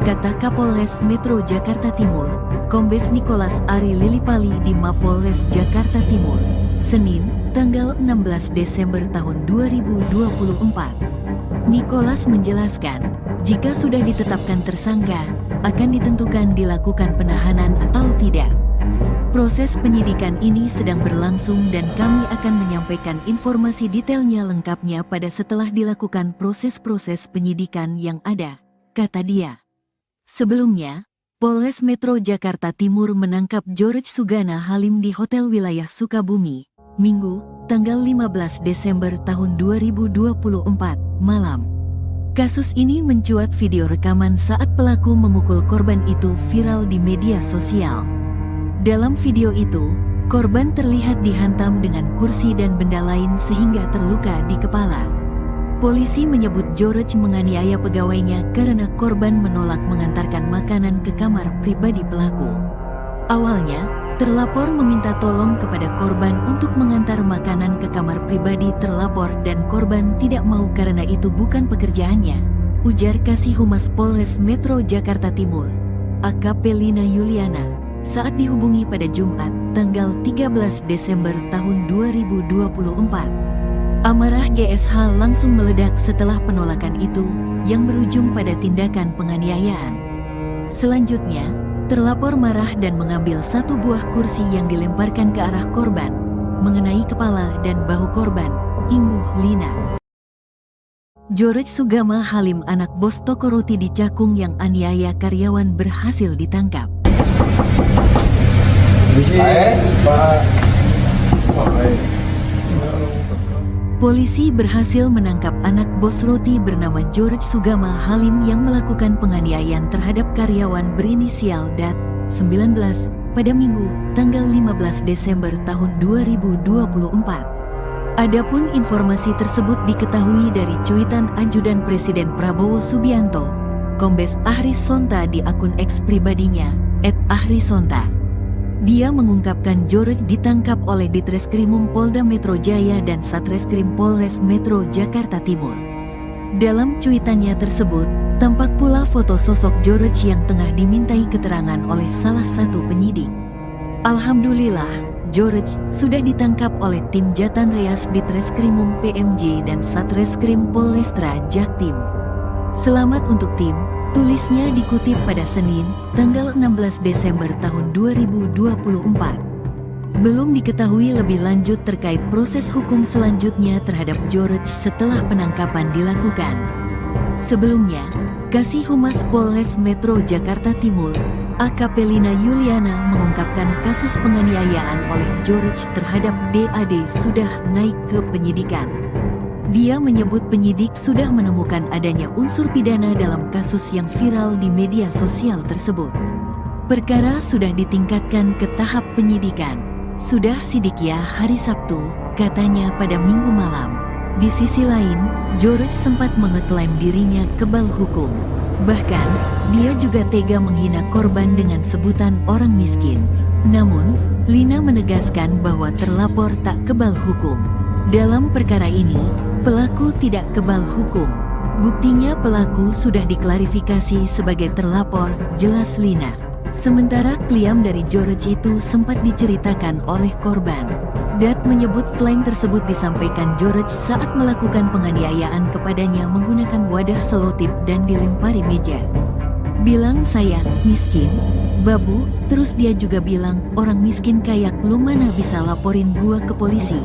kata Kapolres Metro Jakarta Timur, Kombes Nicholas Ari Lilipali di Mapolres Jakarta Timur, Senin, tanggal 16 Desember tahun 2024. Nicholas menjelaskan, jika sudah ditetapkan tersangka, akan ditentukan dilakukan penahanan atau tidak. Proses penyidikan ini sedang berlangsung dan kami akan menyampaikan informasi detailnya lengkapnya pada setelah dilakukan proses-proses penyidikan yang ada, kata dia. Sebelumnya, Polres Metro Jakarta Timur menangkap George Sugana Halim di Hotel Wilayah Sukabumi, Minggu, tanggal 15 Desember tahun 2024, malam. Kasus ini mencuat video rekaman saat pelaku memukul korban itu viral di media sosial. Dalam video itu, korban terlihat dihantam dengan kursi dan benda lain sehingga terluka di kepala. Polisi menyebut George menganiaya pegawainya karena korban menolak mengantarkan makanan ke kamar pribadi pelaku. Awalnya, terlapor meminta tolong kepada korban untuk mengantar makanan ke kamar pribadi terlapor dan korban tidak mau karena itu bukan pekerjaannya, ujar Kasih Humas Polres Metro Jakarta Timur, AKP Lina Yuliana, saat dihubungi pada Jumat, tanggal 13 Desember tahun 2024. Amarah GSH langsung meledak setelah penolakan itu, yang berujung pada tindakan penganiayaan. Selanjutnya, terlapor marah dan mengambil satu buah kursi yang dilemparkan ke arah korban, mengenai kepala dan bahu korban, imbuh Lina. George Sugana Halim, anak bos toko roti di Cakung yang aniaya karyawan, berhasil ditangkap. Polisi berhasil menangkap anak bos roti bernama George Sugana Halim yang melakukan penganiayaan terhadap karyawan berinisial DAT, 19, pada Minggu, tanggal 15 Desember tahun 2024. Adapun informasi tersebut diketahui dari cuitan Ajudan Presiden Prabowo Subianto, Kombes Ahris Sonta di akun X pribadinya, @ahrisonta. Dia mengungkapkan George ditangkap oleh Ditreskrimum Polda Metro Jaya dan Satreskrim Polres Metro Jakarta Timur. Dalam cuitannya tersebut, tampak pula foto sosok George yang tengah dimintai keterangan oleh salah satu penyidik. Alhamdulillah, George sudah ditangkap oleh tim Jatan Reas Ditreskrimum PMJ dan Satreskrim Polrestra Jaktim. Selamat untuk tim, tulisnya dikutip pada Senin, tanggal 16 Desember tahun 2024. Belum diketahui lebih lanjut terkait proses hukum selanjutnya terhadap George setelah penangkapan dilakukan. Sebelumnya, Kasih Humas Polres Metro Jakarta Timur, AKP Lina Yuliana mengungkapkan kasus penganiayaan oleh George terhadap DAD sudah naik ke penyidikan. Dia menyebut penyidik sudah menemukan adanya unsur pidana dalam kasus yang viral di media sosial tersebut. Perkara sudah ditingkatkan ke tahap penyidikan. Sudah sidik ya hari Sabtu, katanya pada Minggu malam. Di sisi lain, George sempat mengeklaim dirinya kebal hukum. Bahkan, dia juga tega menghina korban dengan sebutan orang miskin. Namun, Lina menegaskan bahwa terlapor tak kebal hukum. Dalam perkara ini, pelaku tidak kebal hukum. Buktinya pelaku sudah diklarifikasi sebagai terlapor, jelas Lina. Sementara klaim dari George itu sempat diceritakan oleh korban. Dat menyebut klaim tersebut disampaikan George saat melakukan penganiayaan kepadanya menggunakan wadah selotip dan dilempari meja. Bilang saya miskin, babu, terus dia juga bilang orang miskin kayak lu mana bisa laporin gua ke polisi.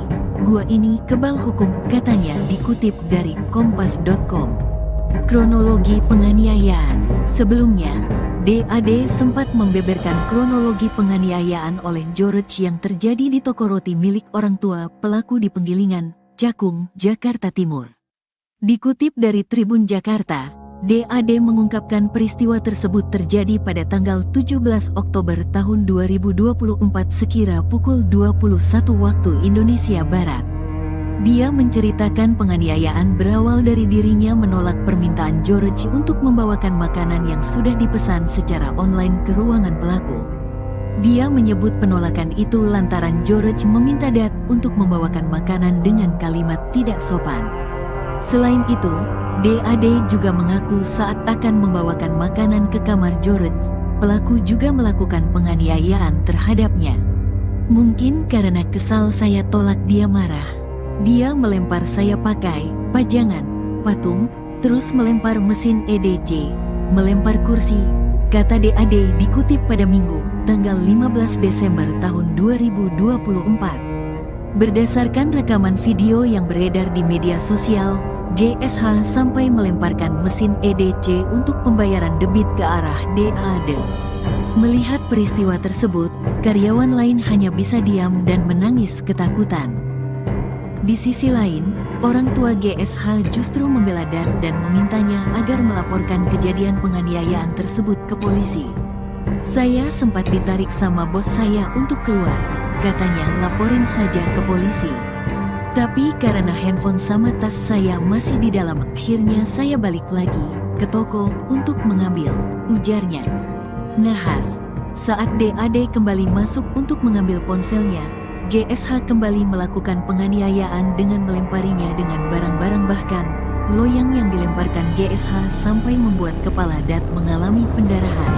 Gua ini kebal hukum, katanya dikutip dari kompas.com. Kronologi penganiayaan. Sebelumnya, DAD sempat membeberkan kronologi penganiayaan oleh George yang terjadi di toko roti milik orang tua pelaku di Penggilingan, Cakung, Jakarta Timur. Dikutip dari Tribun Jakarta, DAD mengungkapkan peristiwa tersebut terjadi pada tanggal 17 Oktober tahun 2024 sekira pukul 21 waktu Indonesia Barat. Dia menceritakan penganiayaan berawal dari dirinya menolak permintaan George untuk membawakan makanan yang sudah dipesan secara online ke ruangan pelaku. Dia menyebut penolakan itu lantaran George meminta Dat untuk membawakan makanan dengan kalimat tidak sopan. Selain itu, DAD juga mengaku saat akan membawakan makanan ke kamar George, pelaku juga melakukan penganiayaan terhadapnya. Mungkin karena kesal saya tolak dia marah. Dia melempar saya pakai pajangan, patung, terus melempar mesin EDC, melempar kursi, kata DAD dikutip pada Minggu, tanggal 15 Desember tahun 2024. Berdasarkan rekaman video yang beredar di media sosial, GSH sampai melemparkan mesin EDC untuk pembayaran debit ke arah DAD. Melihat peristiwa tersebut, karyawan lain hanya bisa diam dan menangis ketakutan. Di sisi lain, orang tua GSH justru membela Dat dan memintanya agar melaporkan kejadian penganiayaan tersebut ke polisi. Saya sempat ditarik sama bos saya untuk keluar, katanya laporin saja ke polisi. Tapi karena handphone sama tas saya masih di dalam, akhirnya saya balik lagi ke toko untuk mengambil, ujarnya. Nahas, saat DAD kembali masuk untuk mengambil ponselnya, GSH kembali melakukan penganiayaan dengan melemparinya dengan barang-barang, bahkan loyang yang dilemparkan GSH sampai membuat kepala Dat mengalami pendarahan.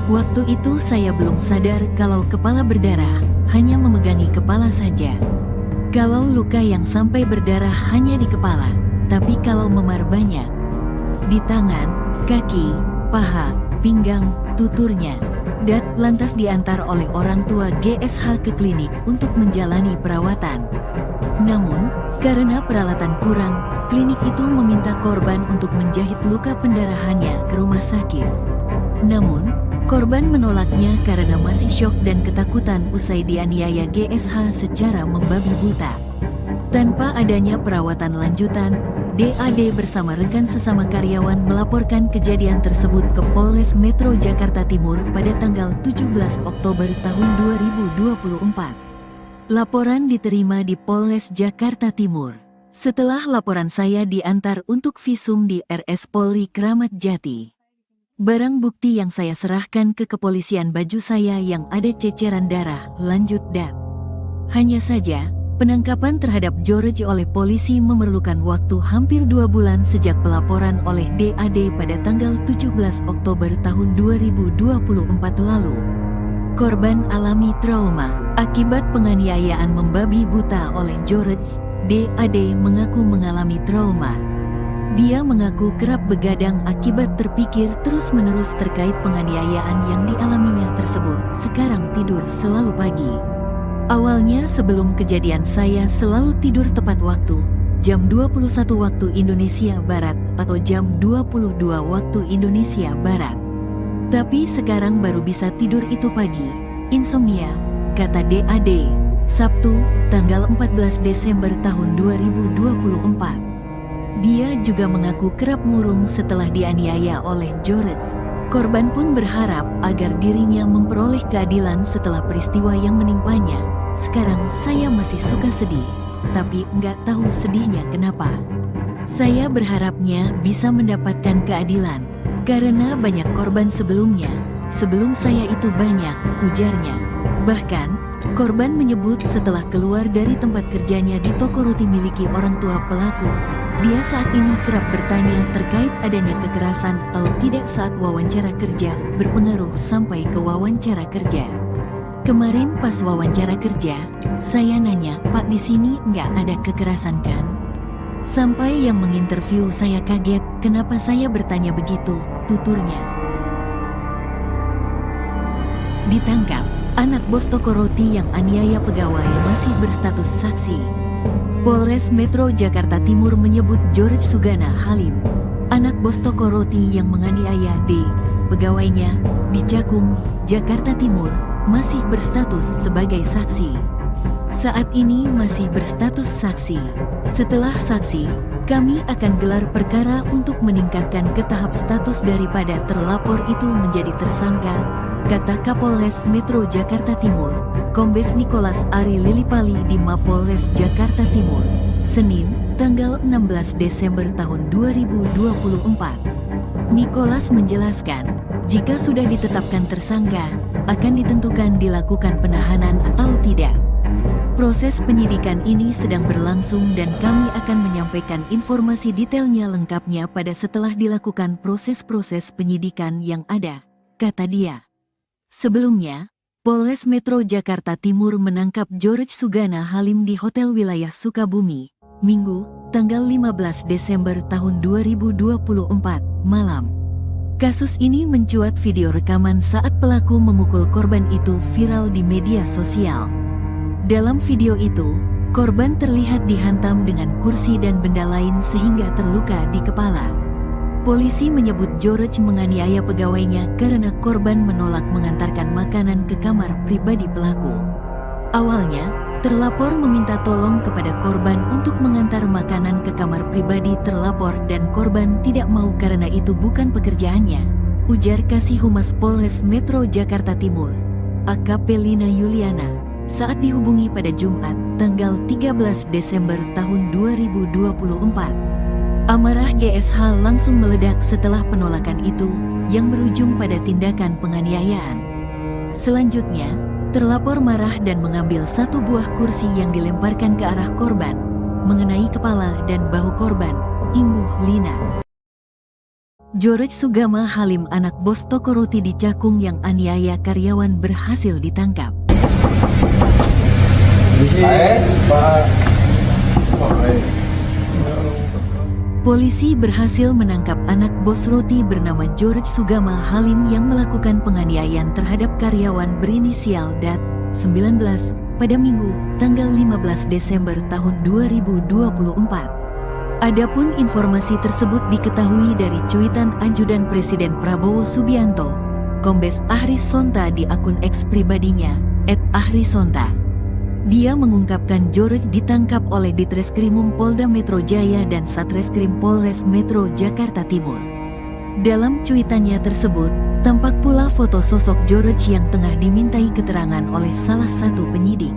Waktu itu saya belum sadar kalau kepala berdarah, hanya memegangi kepala saja. Kalau luka yang sampai berdarah hanya di kepala, tapi kalau memar banyak. Di tangan, kaki, paha, pinggang, tuturnya. Dat lantas diantar oleh orang tua GSH ke klinik untuk menjalani perawatan. Namun, karena peralatan kurang, klinik itu meminta korban untuk menjahit luka pendarahannya ke rumah sakit. Namun, korban menolaknya karena masih syok dan ketakutan usai dianiaya GSH secara membabi buta. Tanpa adanya perawatan lanjutan, DAD bersama rekan sesama karyawan melaporkan kejadian tersebut ke Polres Metro Jakarta Timur pada tanggal 17 Oktober tahun 2024. Laporan diterima di Polres Jakarta Timur. Setelah laporan saya diantar untuk visum di RS Polri Kramat Jati. Barang bukti yang saya serahkan ke kepolisian baju saya yang ada ceceran darah, lanjut Dat. Hanya saja, penangkapan terhadap George oleh polisi memerlukan waktu hampir 2 bulan sejak pelaporan oleh DAD pada tanggal 17 Oktober tahun 2024 lalu. Korban alami trauma akibat penganiayaan membabi buta oleh George. DAD mengaku mengalami trauma. Dia mengaku kerap begadang akibat terpikir terus-menerus terkait penganiayaan yang dialaminya tersebut. Sekarang tidur selalu pagi. Awalnya sebelum kejadian saya selalu tidur tepat waktu, jam 21 waktu Indonesia Barat atau jam 22 waktu Indonesia Barat. Tapi sekarang baru bisa tidur itu pagi. Insomnia, kata DAD. Sabtu, tanggal 14 Desember tahun 2024. Dia juga mengaku kerap murung setelah dianiaya oleh George. Korban pun berharap agar dirinya memperoleh keadilan setelah peristiwa yang menimpanya. Sekarang saya masih suka sedih, tapi nggak tahu sedihnya kenapa. Saya berharapnya bisa mendapatkan keadilan, karena banyak korban sebelumnya. Sebelum saya itu banyak, ujarnya. Bahkan, korban menyebut setelah keluar dari tempat kerjanya di toko roti miliki orang tua pelaku, dia saat ini kerap bertanya terkait adanya kekerasan atau tidak saat wawancara kerja, berpengaruh sampai ke wawancara kerja. Kemarin pas wawancara kerja, saya nanya, "Pak, di sini nggak ada kekerasan kan?" Sampai yang menginterview saya kaget, kenapa saya bertanya begitu, tuturnya. Ditangkap, anak bos toko roti yang aniaya pegawai masih berstatus saksi. Polres Metro Jakarta Timur menyebut George Sugana Halim, anak bos toko roti yang menganiaya D, pegawainya, di Cakung, Jakarta Timur, masih berstatus sebagai saksi. Saat ini masih berstatus saksi. Setelah saksi, kami akan gelar perkara untuk meningkatkan ke tahap status daripada terlapor itu menjadi tersangka, kata Kapolres Metro Jakarta Timur, Kombes Nicholas Ari Lilipali di Mapolres Jakarta Timur, Senin, tanggal 16 Desember tahun 2024. Nicholas menjelaskan, jika sudah ditetapkan tersangka, akan ditentukan dilakukan penahanan atau tidak. Proses penyidikan ini sedang berlangsung dan kami akan menyampaikan informasi detailnya lengkapnya pada setelah dilakukan proses-proses penyidikan yang ada, kata dia. Sebelumnya, Polres Metro Jakarta Timur menangkap George Sugana Halim di Hotel Wilayah Sukabumi, Minggu, tanggal 15 Desember tahun 2024, malam. Kasus ini mencuat video rekaman saat pelaku memukul korban itu viral di media sosial. Dalam video itu, korban terlihat dihantam dengan kursi dan benda lain sehingga terluka di kepala. Polisi menyebut George menganiaya pegawainya karena korban menolak mengantarkan makanan ke kamar pribadi pelaku. Awalnya, terlapor meminta tolong kepada korban untuk mengantar makanan ke kamar pribadi terlapor dan korban tidak mau karena itu bukan pekerjaannya, ujar Kasih Humas Polres Metro Jakarta Timur, AKP Lina Yuliana, saat dihubungi pada Jumat, tanggal 13 Desember tahun 2024. Amarah GSH langsung meledak setelah penolakan itu, yang berujung pada tindakan penganiayaan. Selanjutnya, terlapor marah dan mengambil satu buah kursi yang dilemparkan ke arah korban, mengenai kepala dan bahu korban, imbuh Lina. George Sugana Halim, anak bos toko roti di Cakung yang aniaya karyawan, berhasil ditangkap. Polisi berhasil menangkap anak bos roti bernama George Sugana Halim yang melakukan penganiayaan terhadap karyawan berinisial DAT, 19, pada Minggu, tanggal 15 Desember tahun 2024. Adapun informasi tersebut diketahui dari cuitan ajudan Presiden Prabowo Subianto, Kombes Ahris Sonta di akun X pribadinya, @ahrisonta. Dia mengungkapkan George ditangkap oleh Ditreskrimum Polda Metro Jaya dan Satreskrim Polres Metro Jakarta Timur. Dalam cuitannya tersebut, tampak pula foto sosok George yang tengah dimintai keterangan oleh salah satu penyidik.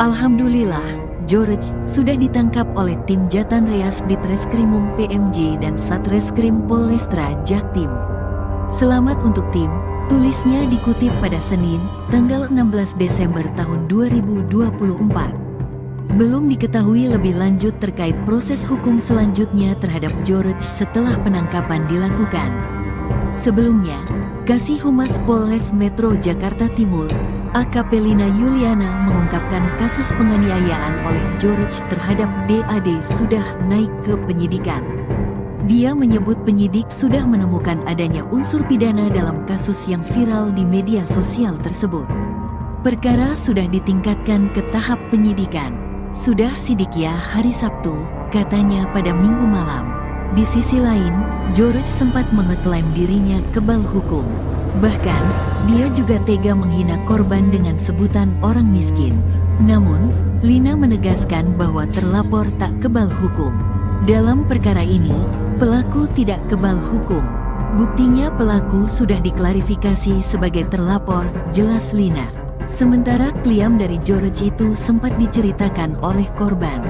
Alhamdulillah, George sudah ditangkap oleh tim Jatan Reas Ditreskrimum PMJ dan Satreskrim Polrestra Jaktim. Selamat untuk tim, tulisnya dikutip pada Senin, tanggal 16 Desember tahun 2024. Belum diketahui lebih lanjut terkait proses hukum selanjutnya terhadap George setelah penangkapan dilakukan. Sebelumnya, Kasih Humas Polres Metro Jakarta Timur, AKP Lina Yuliana, mengungkapkan kasus penganiayaan oleh George terhadap DAD sudah naik ke penyidikan. Dia menyebut penyidik sudah menemukan adanya unsur pidana dalam kasus yang viral di media sosial tersebut. Perkara sudah ditingkatkan ke tahap penyidikan. Sudah sidik ya hari Sabtu, katanya pada Minggu malam. Di sisi lain, George sempat mengeklaim dirinya kebal hukum. Bahkan, dia juga tega menghina korban dengan sebutan orang miskin. Namun, Lina menegaskan bahwa terlapor tak kebal hukum. Dalam perkara ini, pelaku tidak kebal hukum. Buktinya pelaku sudah diklarifikasi sebagai terlapor, jelas Lina. Sementara klaim dari George itu sempat diceritakan oleh korban.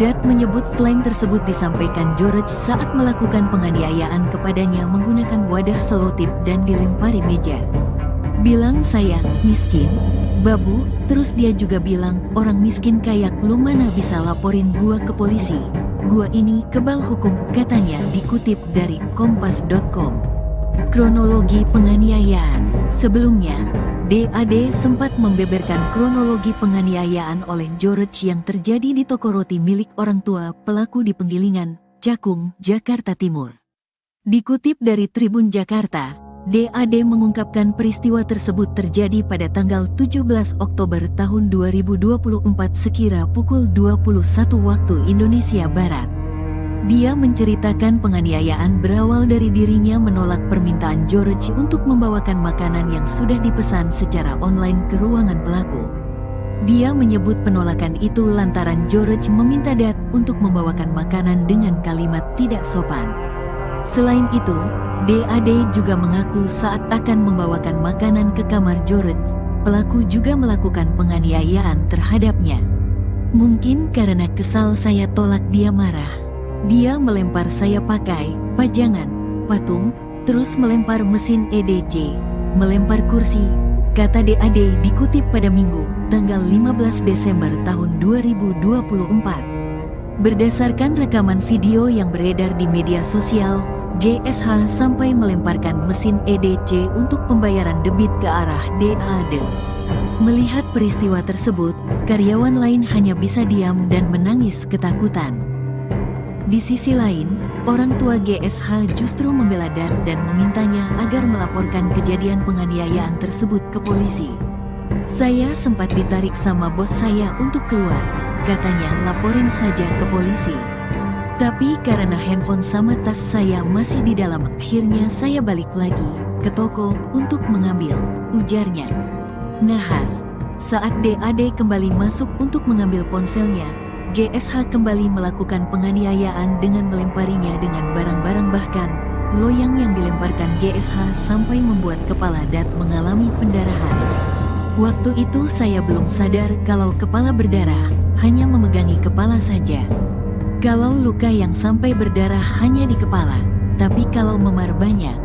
Dat menyebut klaim tersebut disampaikan George saat melakukan penganiayaan kepadanya menggunakan wadah selotip dan dilempari meja. Bilang saya miskin, babu, terus dia juga bilang orang miskin kayak lu mana bisa laporin gua ke polisi. Gua ini kebal hukum, katanya dikutip dari kompas.com. Kronologi penganiayaan. Sebelumnya, DAD sempat membeberkan kronologi penganiayaan oleh George yang terjadi di toko roti milik orang tua pelaku di Penggilingan, Cakung, Jakarta Timur. Dikutip dari Tribun Jakarta, DAD mengungkapkan peristiwa tersebut terjadi pada tanggal 17 Oktober tahun 2024 sekira pukul 21 waktu Indonesia Barat. Dia menceritakan penganiayaan berawal dari dirinya menolak permintaan George untuk membawakan makanan yang sudah dipesan secara online ke ruangan pelaku. Dia menyebut penolakan itu lantaran George meminta Dat untuk membawakan makanan dengan kalimat tidak sopan. Selain itu, DAD juga mengaku saat akan membawakan makanan ke kamar George, pelaku juga melakukan penganiayaan terhadapnya. Mungkin karena kesal saya tolak dia marah. Dia melempar saya pakai pajangan, patung, terus melempar mesin EDC, melempar kursi, kata DAD dikutip pada Minggu, tanggal 15 Desember tahun 2024. Berdasarkan rekaman video yang beredar di media sosial, GSH sampai melemparkan mesin EDC untuk pembayaran debit ke arah DAD. Melihat peristiwa tersebut, karyawan lain hanya bisa diam dan menangis ketakutan. Di sisi lain, orang tua GSH justru membela Dat dan memintanya agar melaporkan kejadian penganiayaan tersebut ke polisi. Saya sempat ditarik sama bos saya untuk keluar, katanya laporin saja ke polisi. Tapi karena handphone sama tas saya masih di dalam, akhirnya saya balik lagi ke toko untuk mengambil, ujarnya. Nahas, saat DAD kembali masuk untuk mengambil ponselnya, GSH kembali melakukan penganiayaan dengan melemparinya dengan barang-barang, bahkan loyang yang dilemparkan GSH sampai membuat kepala Dat mengalami pendarahan. Waktu itu saya belum sadar kalau kepala berdarah, hanya memegangi kepala saja. Kalau luka yang sampai berdarah hanya di kepala, tapi kalau memar banyak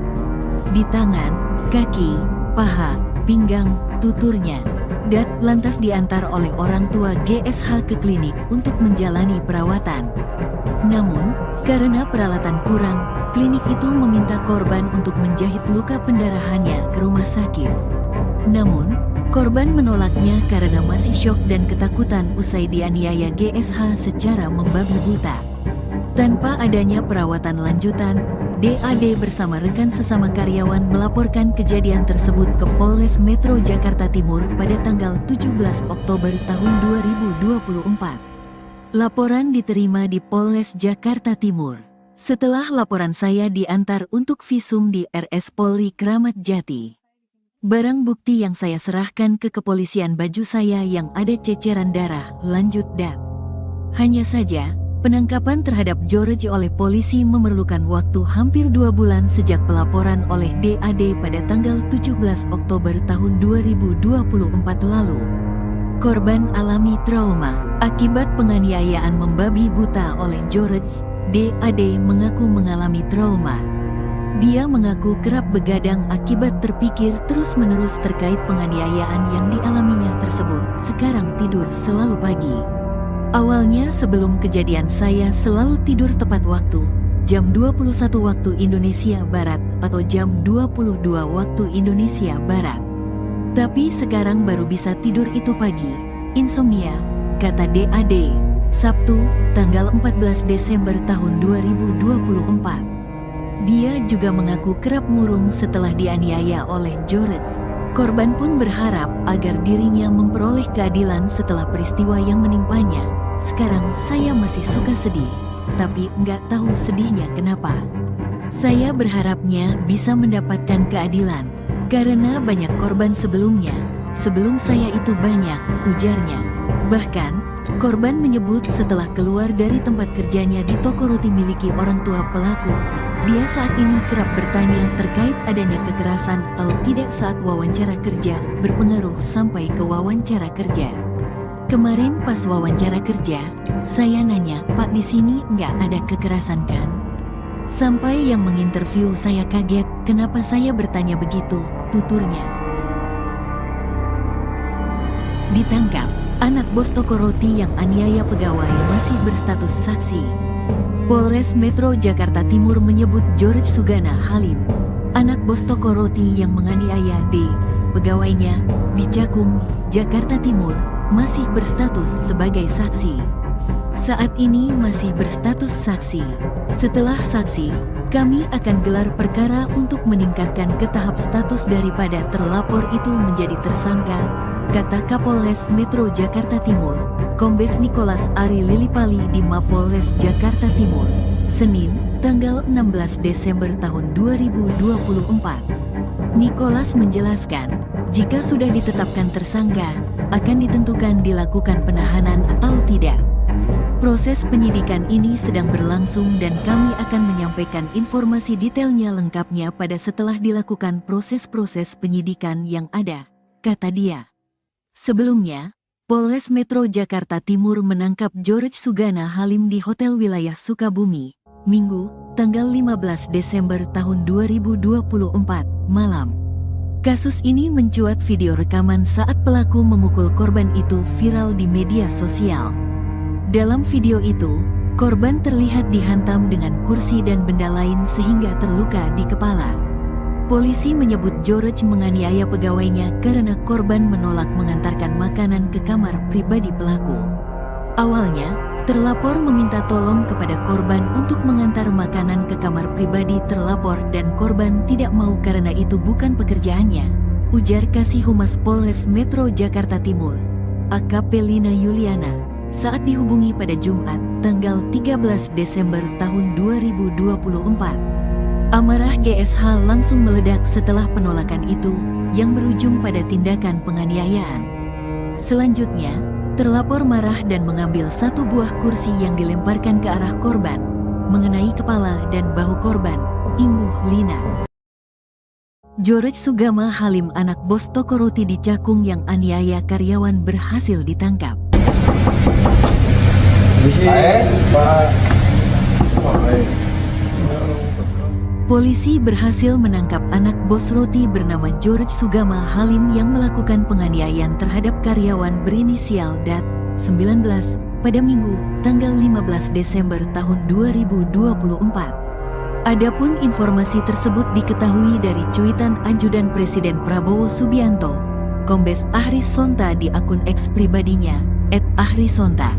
di tangan, kaki, paha, pinggang, tuturnya. Dat lantas diantar oleh orang tua GSH ke klinik untuk menjalani perawatan. Namun, karena peralatan kurang, klinik itu meminta korban untuk menjahit luka pendarahannya ke rumah sakit. Namun, korban menolaknya karena masih syok dan ketakutan usai dianiaya GSH secara membabi buta. Tanpa adanya perawatan lanjutan, DAD bersama rekan sesama karyawan melaporkan kejadian tersebut ke Polres Metro Jakarta Timur pada tanggal 17 Oktober tahun 2024. Laporan diterima di Polres Jakarta Timur. Setelah laporan saya diantar untuk visum di RS Polri Kramat Jati. Barang bukti yang saya serahkan ke kepolisian baju saya yang ada ceceran darah, lanjut Dat. Hanya saja, penangkapan terhadap George oleh polisi memerlukan waktu hampir 2 bulan sejak pelaporan oleh DAD pada tanggal 17 Oktober tahun 2024 lalu. Korban alami trauma akibat penganiayaan membabi buta oleh George. DAD mengaku mengalami trauma. Dia mengaku kerap begadang akibat terpikir terus-menerus terkait penganiayaan yang dialaminya tersebut. Sekarang tidur selalu pagi. Awalnya sebelum kejadian saya selalu tidur tepat waktu, jam 21 waktu Indonesia Barat atau jam 22 waktu Indonesia Barat. Tapi sekarang baru bisa tidur itu pagi. Insomnia, kata DAD. Sabtu, tanggal 14 Desember tahun 2024. Dia juga mengaku kerap murung setelah dianiaya oleh George. Korban pun berharap agar dirinya memperoleh keadilan setelah peristiwa yang menimpanya. Sekarang saya masih suka sedih, tapi nggak tahu sedihnya kenapa. Saya berharapnya bisa mendapatkan keadilan, karena banyak korban sebelumnya. Sebelum saya itu banyak, ujarnya. Bahkan, korban menyebut setelah keluar dari tempat kerjanya di toko roti miliki orang tua pelaku, dia saat ini kerap bertanya terkait adanya kekerasan atau tidak saat wawancara kerja, berpengaruh sampai ke wawancara kerja. Kemarin pas wawancara kerja, saya nanya, "Pak, di sini nggak ada kekerasan kan?" Sampai yang menginterview saya kaget, kenapa saya bertanya begitu, tuturnya. Ditangkap, anak bos toko roti yang aniaya pegawai masih berstatus saksi. Polres Metro Jakarta Timur menyebut George Sugana Halim, anak bos toko roti yang menganiaya D, pegawainya, di Cakung, Jakarta Timur, masih berstatus sebagai saksi. Saat ini masih berstatus saksi. Setelah saksi, kami akan gelar perkara untuk meningkatkan ke tahap status daripada terlapor itu menjadi tersangka, kata Kapolres Metro Jakarta Timur, Kombes Nicholas Ari Lilipali di Mapolres Jakarta Timur, Senin, tanggal 16 Desember tahun 2024. Nicholas menjelaskan, jika sudah ditetapkan tersangka, akan ditentukan dilakukan penahanan atau tidak. Proses penyidikan ini sedang berlangsung dan kami akan menyampaikan informasi detailnya lengkapnya pada setelah dilakukan proses-proses penyidikan yang ada, kata dia. Sebelumnya, Polres Metro Jakarta Timur menangkap George Sugana Halim di Hotel Wilayah Sukabumi, Minggu, tanggal 15 Desember tahun 2024, malam. Kasus ini mencuat video rekaman saat pelaku memukul korban itu viral di media sosial. Dalam video itu, korban terlihat dihantam dengan kursi dan benda lain sehingga terluka di kepala. Polisi menyebut George menganiaya pegawainya karena korban menolak mengantarkan makanan ke kamar pribadi pelaku. Awalnya, terlapor meminta tolong kepada korban untuk mengantar makanan ke kamar pribadi terlapor dan korban tidak mau karena itu bukan pekerjaannya, ujar Kasih Humas Polres Metro Jakarta Timur, AKP Lina Yuliana, saat dihubungi pada Jumat, tanggal 13 Desember tahun 2024. Amarah GSH langsung meledak setelah penolakan itu, yang berujung pada tindakan penganiayaan. Selanjutnya, terlapor marah dan mengambil satu buah kursi yang dilemparkan ke arah korban, mengenai kepala dan bahu korban, imbuh Lina. George Sugana Halim, anak bos toko roti di Cakung yang aniaya karyawan, berhasil ditangkap. Polisi berhasil menangkap anak bos roti bernama George Sugana Halim yang melakukan penganiayaan terhadap karyawan berinisial DAT, 19, pada Minggu, tanggal 15 Desember tahun 2024. Adapun informasi tersebut diketahui dari cuitan Ajudan Presiden Prabowo Subianto, Kombes Ahris Sonta di akun X pribadinya, @ahrisonta.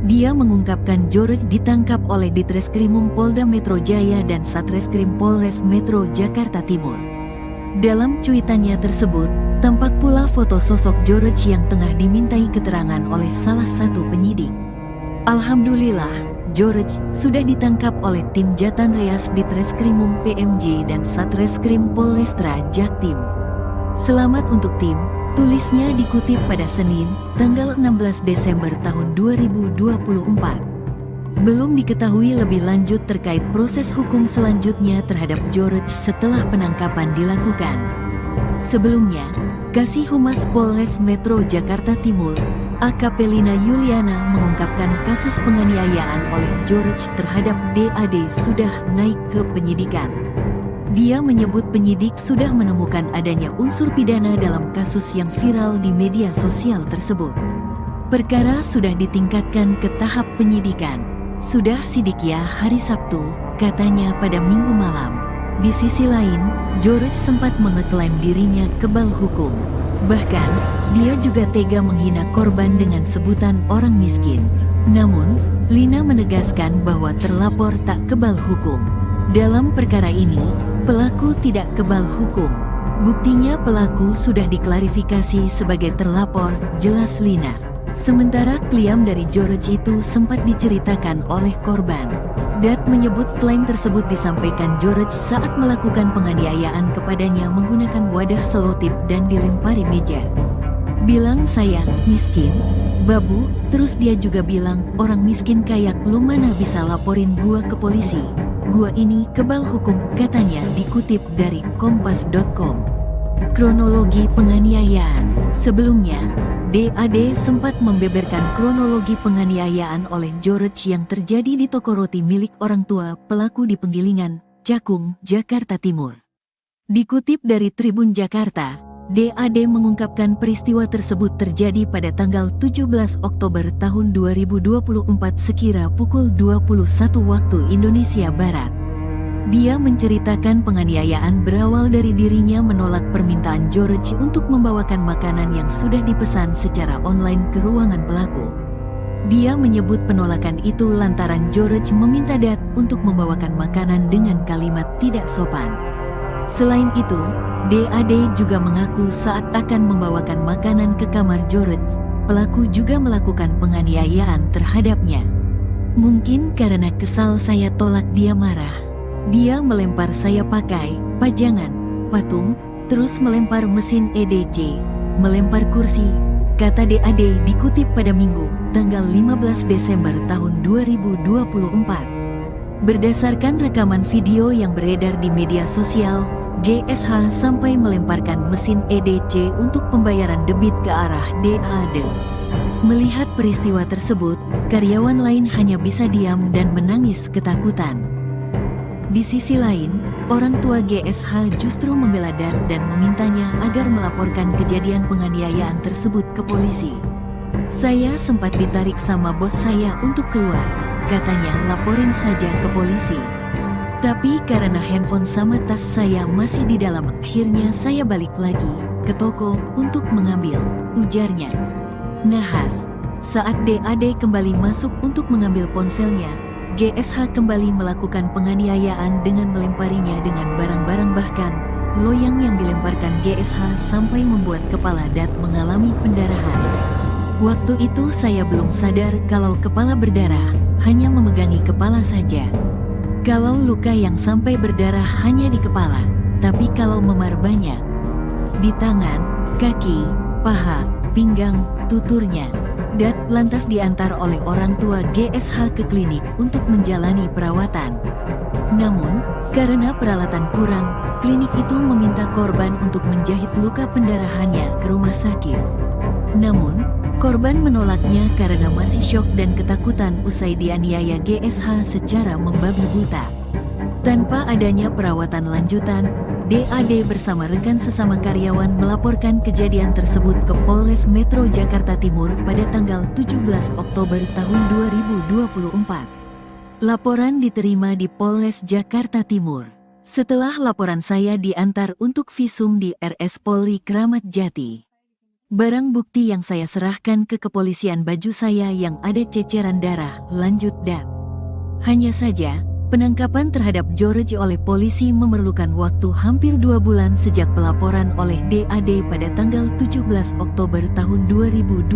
Dia mengungkapkan George ditangkap oleh Ditreskrimum Polda Metro Jaya dan Satreskrim Polres Metro Jakarta Timur. Dalam cuitannya tersebut, tampak pula foto sosok George yang tengah dimintai keterangan oleh salah satu penyidik. Alhamdulillah, George sudah ditangkap oleh tim Jatan Reas Ditreskrimum PMJ dan Satreskrim Polrestra Jaktim. Selamat untuk tim, tulisnya dikutip pada Senin, tanggal 16 Desember tahun 2024. Belum diketahui lebih lanjut terkait proses hukum selanjutnya terhadap George setelah penangkapan dilakukan. Sebelumnya, Kasih Humas Polres Metro Jakarta Timur, AKP Lina Yuliana, mengungkapkan kasus penganiayaan oleh George terhadap DAD sudah naik ke penyidikan. Dia menyebut penyidik sudah menemukan adanya unsur pidana dalam kasus yang viral di media sosial tersebut. Perkara sudah ditingkatkan ke tahap penyidikan. Sudah sidik ya hari Sabtu, katanya pada Minggu malam. Di sisi lain, George sempat mengeklaim dirinya kebal hukum. Bahkan, dia juga tega menghina korban dengan sebutan orang miskin. Namun, Lina menegaskan bahwa terlapor tak kebal hukum. Dalam perkara ini, pelaku tidak kebal hukum. Buktinya pelaku sudah diklarifikasi sebagai terlapor, jelas Lina. Sementara klaim dari George itu sempat diceritakan oleh korban. Dat menyebut klaim tersebut disampaikan George saat melakukan penganiayaan kepadanya menggunakan wadah selotip dan dilempari meja. Bilang saya miskin, babu, terus dia juga bilang orang miskin kayak lu mana bisa laporin gua ke polisi. Gua ini kebal hukum, katanya dikutip dari kompas.com. Kronologi penganiayaan. Sebelumnya, DAD sempat membeberkan kronologi penganiayaan oleh George yang terjadi di toko roti milik orang tua pelaku di Penggilingan, Cakung, Jakarta Timur. Dikutip dari Tribun Jakarta, DAD mengungkapkan peristiwa tersebut terjadi pada tanggal 17 Oktober tahun 2024 sekira pukul 21 waktu Indonesia Barat. Dia menceritakan penganiayaan berawal dari dirinya menolak permintaan George untuk membawakan makanan yang sudah dipesan secara online ke ruangan pelaku. Dia menyebut penolakan itu lantaran George meminta Dat untuk membawakan makanan dengan kalimat tidak sopan. Selain itu, DAD juga mengaku saat akan membawakan makanan ke kamar George, pelaku juga melakukan penganiayaan terhadapnya. Mungkin karena kesal saya tolak dia marah. Dia melempar saya pakai pajangan, patung, terus melempar mesin EDC, melempar kursi, kata DAD dikutip pada Minggu, tanggal 15 Desember tahun 2024. Berdasarkan rekaman video yang beredar di media sosial, GSH sampai melemparkan mesin EDC untuk pembayaran debit ke arah DAD. Melihat peristiwa tersebut, karyawan lain hanya bisa diam dan menangis ketakutan. Di sisi lain, orang tua GSH justru membela Dat dan memintanya agar melaporkan kejadian penganiayaan tersebut ke polisi. Saya sempat ditarik sama bos saya untuk keluar, katanya laporin saja ke polisi. Tapi karena handphone sama tas saya masih di dalam, akhirnya saya balik lagi ke toko untuk mengambil, ujarnya. Nahas, saat DAD kembali masuk untuk mengambil ponselnya, GSH kembali melakukan penganiayaan dengan melemparinya dengan barang-barang, bahkan loyang yang dilemparkan GSH sampai membuat kepala Dat mengalami pendarahan. Waktu itu saya belum sadar kalau kepala berdarah, hanya memegangi kepala saja. Kalau luka yang sampai berdarah hanya di kepala, tapi kalau memar banyak. Di tangan, kaki, paha, pinggang, tuturnya. Dat lantas diantar oleh orang tua GSH ke klinik untuk menjalani perawatan. Namun, karena peralatan kurang, klinik itu meminta korban untuk menjahit luka pendarahannya ke rumah sakit. Namun, korban menolaknya karena masih syok dan ketakutan usai dianiaya GSH secara membabi buta. Tanpa adanya perawatan lanjutan, DAD bersama rekan sesama karyawan melaporkan kejadian tersebut ke Polres Metro Jakarta Timur pada tanggal 17 Oktober tahun 2024. Laporan diterima di Polres Jakarta Timur. Setelah laporan saya diantar untuk visum di RS Polri Kramat Jati. Barang bukti yang saya serahkan ke kepolisian baju saya yang ada ceceran darah, lanjut Dat. Hanya saja, penangkapan terhadap George oleh polisi memerlukan waktu hampir 2 bulan sejak pelaporan oleh DAD pada tanggal 17 Oktober tahun 2024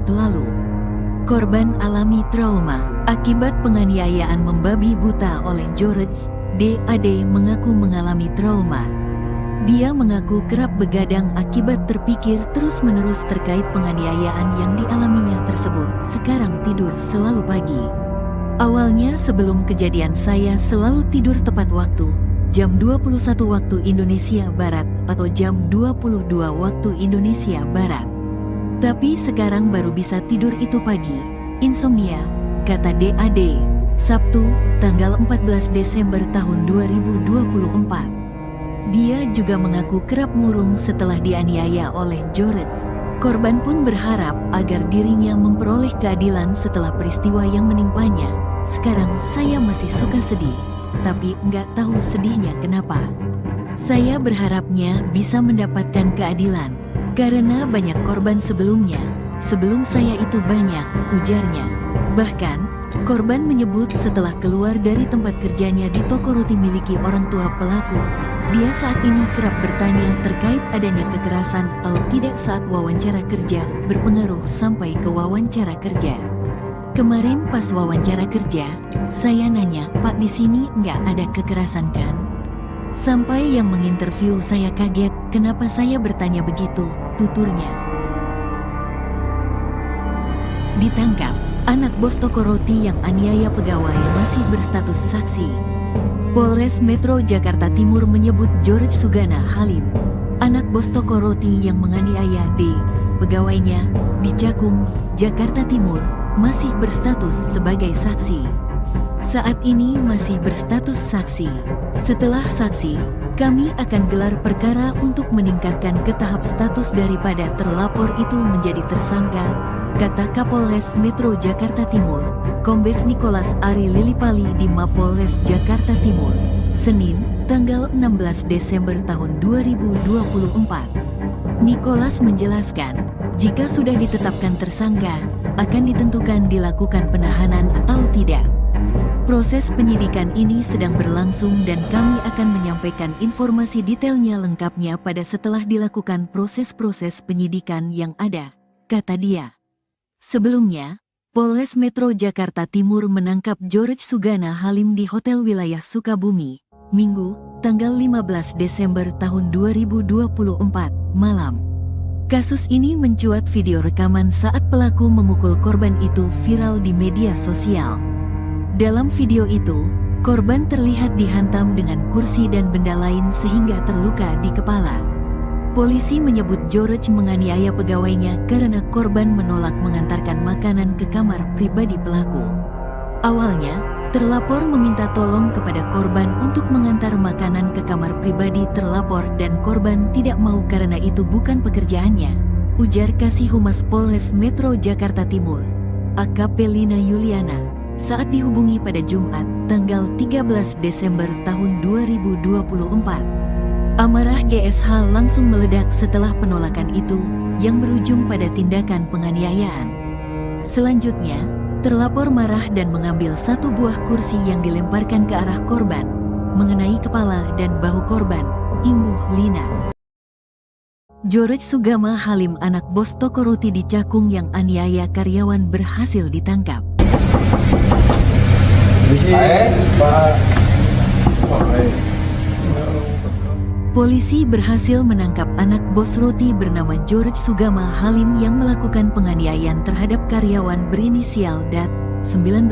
lalu. Korban alami trauma akibat penganiayaan membabi buta oleh George. DAD mengaku mengalami trauma. Dia mengaku kerap begadang akibat terpikir terus-menerus terkait penganiayaan yang dialaminya tersebut. Sekarang tidur selalu pagi. Awalnya sebelum kejadian saya selalu tidur tepat waktu, jam 21 waktu Indonesia Barat atau jam 22 waktu Indonesia Barat. Tapi sekarang baru bisa tidur itu pagi, insomnia, kata DAD, Sabtu, tanggal 14 Desember tahun 2024. Dia juga mengaku kerap murung setelah dianiaya oleh George. Korban pun berharap agar dirinya memperoleh keadilan setelah peristiwa yang menimpanya. Sekarang saya masih suka sedih, tapi nggak tahu sedihnya kenapa. Saya berharapnya bisa mendapatkan keadilan, karena banyak korban sebelumnya, sebelum saya itu banyak, ujarnya. Bahkan, Korban menyebut setelah keluar dari tempat kerjanya di toko roti miliki orang tua pelaku, dia saat ini kerap bertanya terkait adanya kekerasan atau tidak saat wawancara kerja, berpengaruh sampai ke wawancara kerja. Kemarin pas wawancara kerja, saya nanya, "Pak, di sini nggak ada kekerasan kan?" Sampai yang menginterview saya kaget, kenapa saya bertanya begitu, tuturnya. Ditangkap, anak bos toko roti yang aniaya pegawai masih berstatus saksi. Polres Metro Jakarta Timur menyebut George Sugana Halim, anak bos toko roti yang menganiaya D, pegawainya, di Cakung, Jakarta Timur, masih berstatus sebagai saksi. Saat ini masih berstatus saksi. Setelah saksi, kami akan gelar perkara untuk meningkatkan ke tahap status daripada terlapor itu menjadi tersangka, kata Kapolres Metro Jakarta Timur, Kombes Nicholas Ari Lilipali di Mapolres Jakarta Timur, Senin, tanggal 16 Desember tahun 2024. Nicholas menjelaskan, jika sudah ditetapkan tersangka, akan ditentukan dilakukan penahanan atau tidak. Proses penyidikan ini sedang berlangsung dan kami akan menyampaikan informasi detailnya lengkapnya pada setelah dilakukan proses-proses penyidikan yang ada, kata dia. Sebelumnya, Polres Metro Jakarta Timur menangkap George Sugana Halim di Hotel Wilayah Sukabumi, Minggu, tanggal 15 Desember tahun 2024, malam. Kasus ini mencuat video rekaman saat pelaku memukul korban itu viral di media sosial. Dalam video itu, korban terlihat dihantam dengan kursi dan benda lain sehingga terluka di kepala. Polisi menyebut George menganiaya pegawainya karena korban menolak mengantarkan makanan ke kamar pribadi pelaku. Awalnya, terlapor meminta tolong kepada korban untuk mengantar makanan ke kamar pribadi terlapor dan korban tidak mau karena itu bukan pekerjaannya, ujar Kasih Humas Polres Metro Jakarta Timur, AKP Lina Yuliana, saat dihubungi pada Jumat, tanggal 13 Desember tahun 2024. Amarah GSH langsung meledak setelah penolakan itu, yang berujung pada tindakan penganiayaan. Selanjutnya, terlapor marah dan mengambil satu buah kursi yang dilemparkan ke arah korban, mengenai kepala dan bahu korban, imbuh Lina. George Sugana Halim, anak bos toko roti di Cakung yang aniaya karyawan, berhasil ditangkap. Polisi berhasil menangkap anak bos roti bernama George Sugana Halim yang melakukan penganiayaan terhadap karyawan berinisial DAT, 19,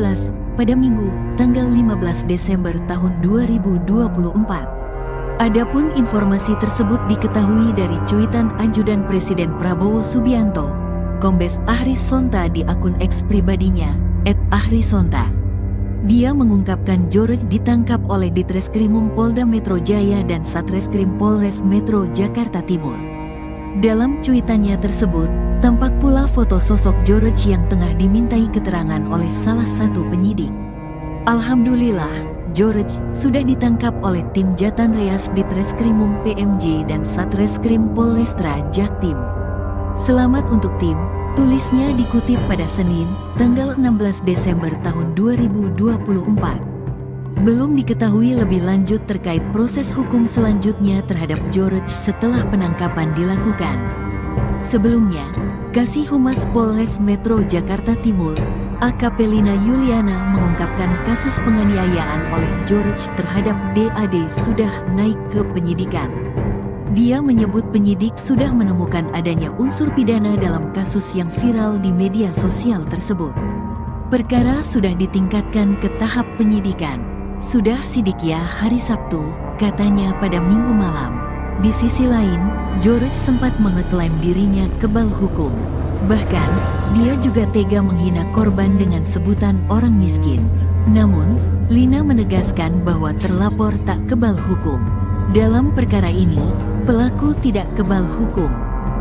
pada Minggu, tanggal 15 Desember tahun 2024. Adapun informasi tersebut diketahui dari cuitan Ajudan Presiden Prabowo Subianto, Kombes Ahris Sonta di akun X pribadinya, @ahrisonta. Dia mengungkapkan George ditangkap oleh Ditreskrimum Polda Metro Jaya dan Satreskrim Polres Metro Jakarta Timur. Dalam cuitannya tersebut, tampak pula foto sosok George yang tengah dimintai keterangan oleh salah satu penyidik. Alhamdulillah, George sudah ditangkap oleh tim Jatan Reas Ditreskrimum PMJ dan Satreskrim Polrestra Jaktim. Selamat untuk tim, tulisnya dikutip pada Senin, tanggal 16 Desember tahun 2024. Belum diketahui lebih lanjut terkait proses hukum selanjutnya terhadap George setelah penangkapan dilakukan. Sebelumnya, Kasih Humas Polres Metro Jakarta Timur, AKP Lina Yuliana, mengungkapkan kasus penganiayaan oleh George terhadap DAD sudah naik ke penyidikan. Dia menyebut penyidik sudah menemukan adanya unsur pidana dalam kasus yang viral di media sosial tersebut. Perkara sudah ditingkatkan ke tahap penyidikan. Sudah sidik ya hari Sabtu, katanya pada Minggu malam. Di sisi lain, George sempat mengeklaim dirinya kebal hukum. Bahkan, dia juga tega menghina korban dengan sebutan orang miskin. Namun, Lina menegaskan bahwa terlapor tak kebal hukum. Dalam perkara ini, pelaku tidak kebal hukum.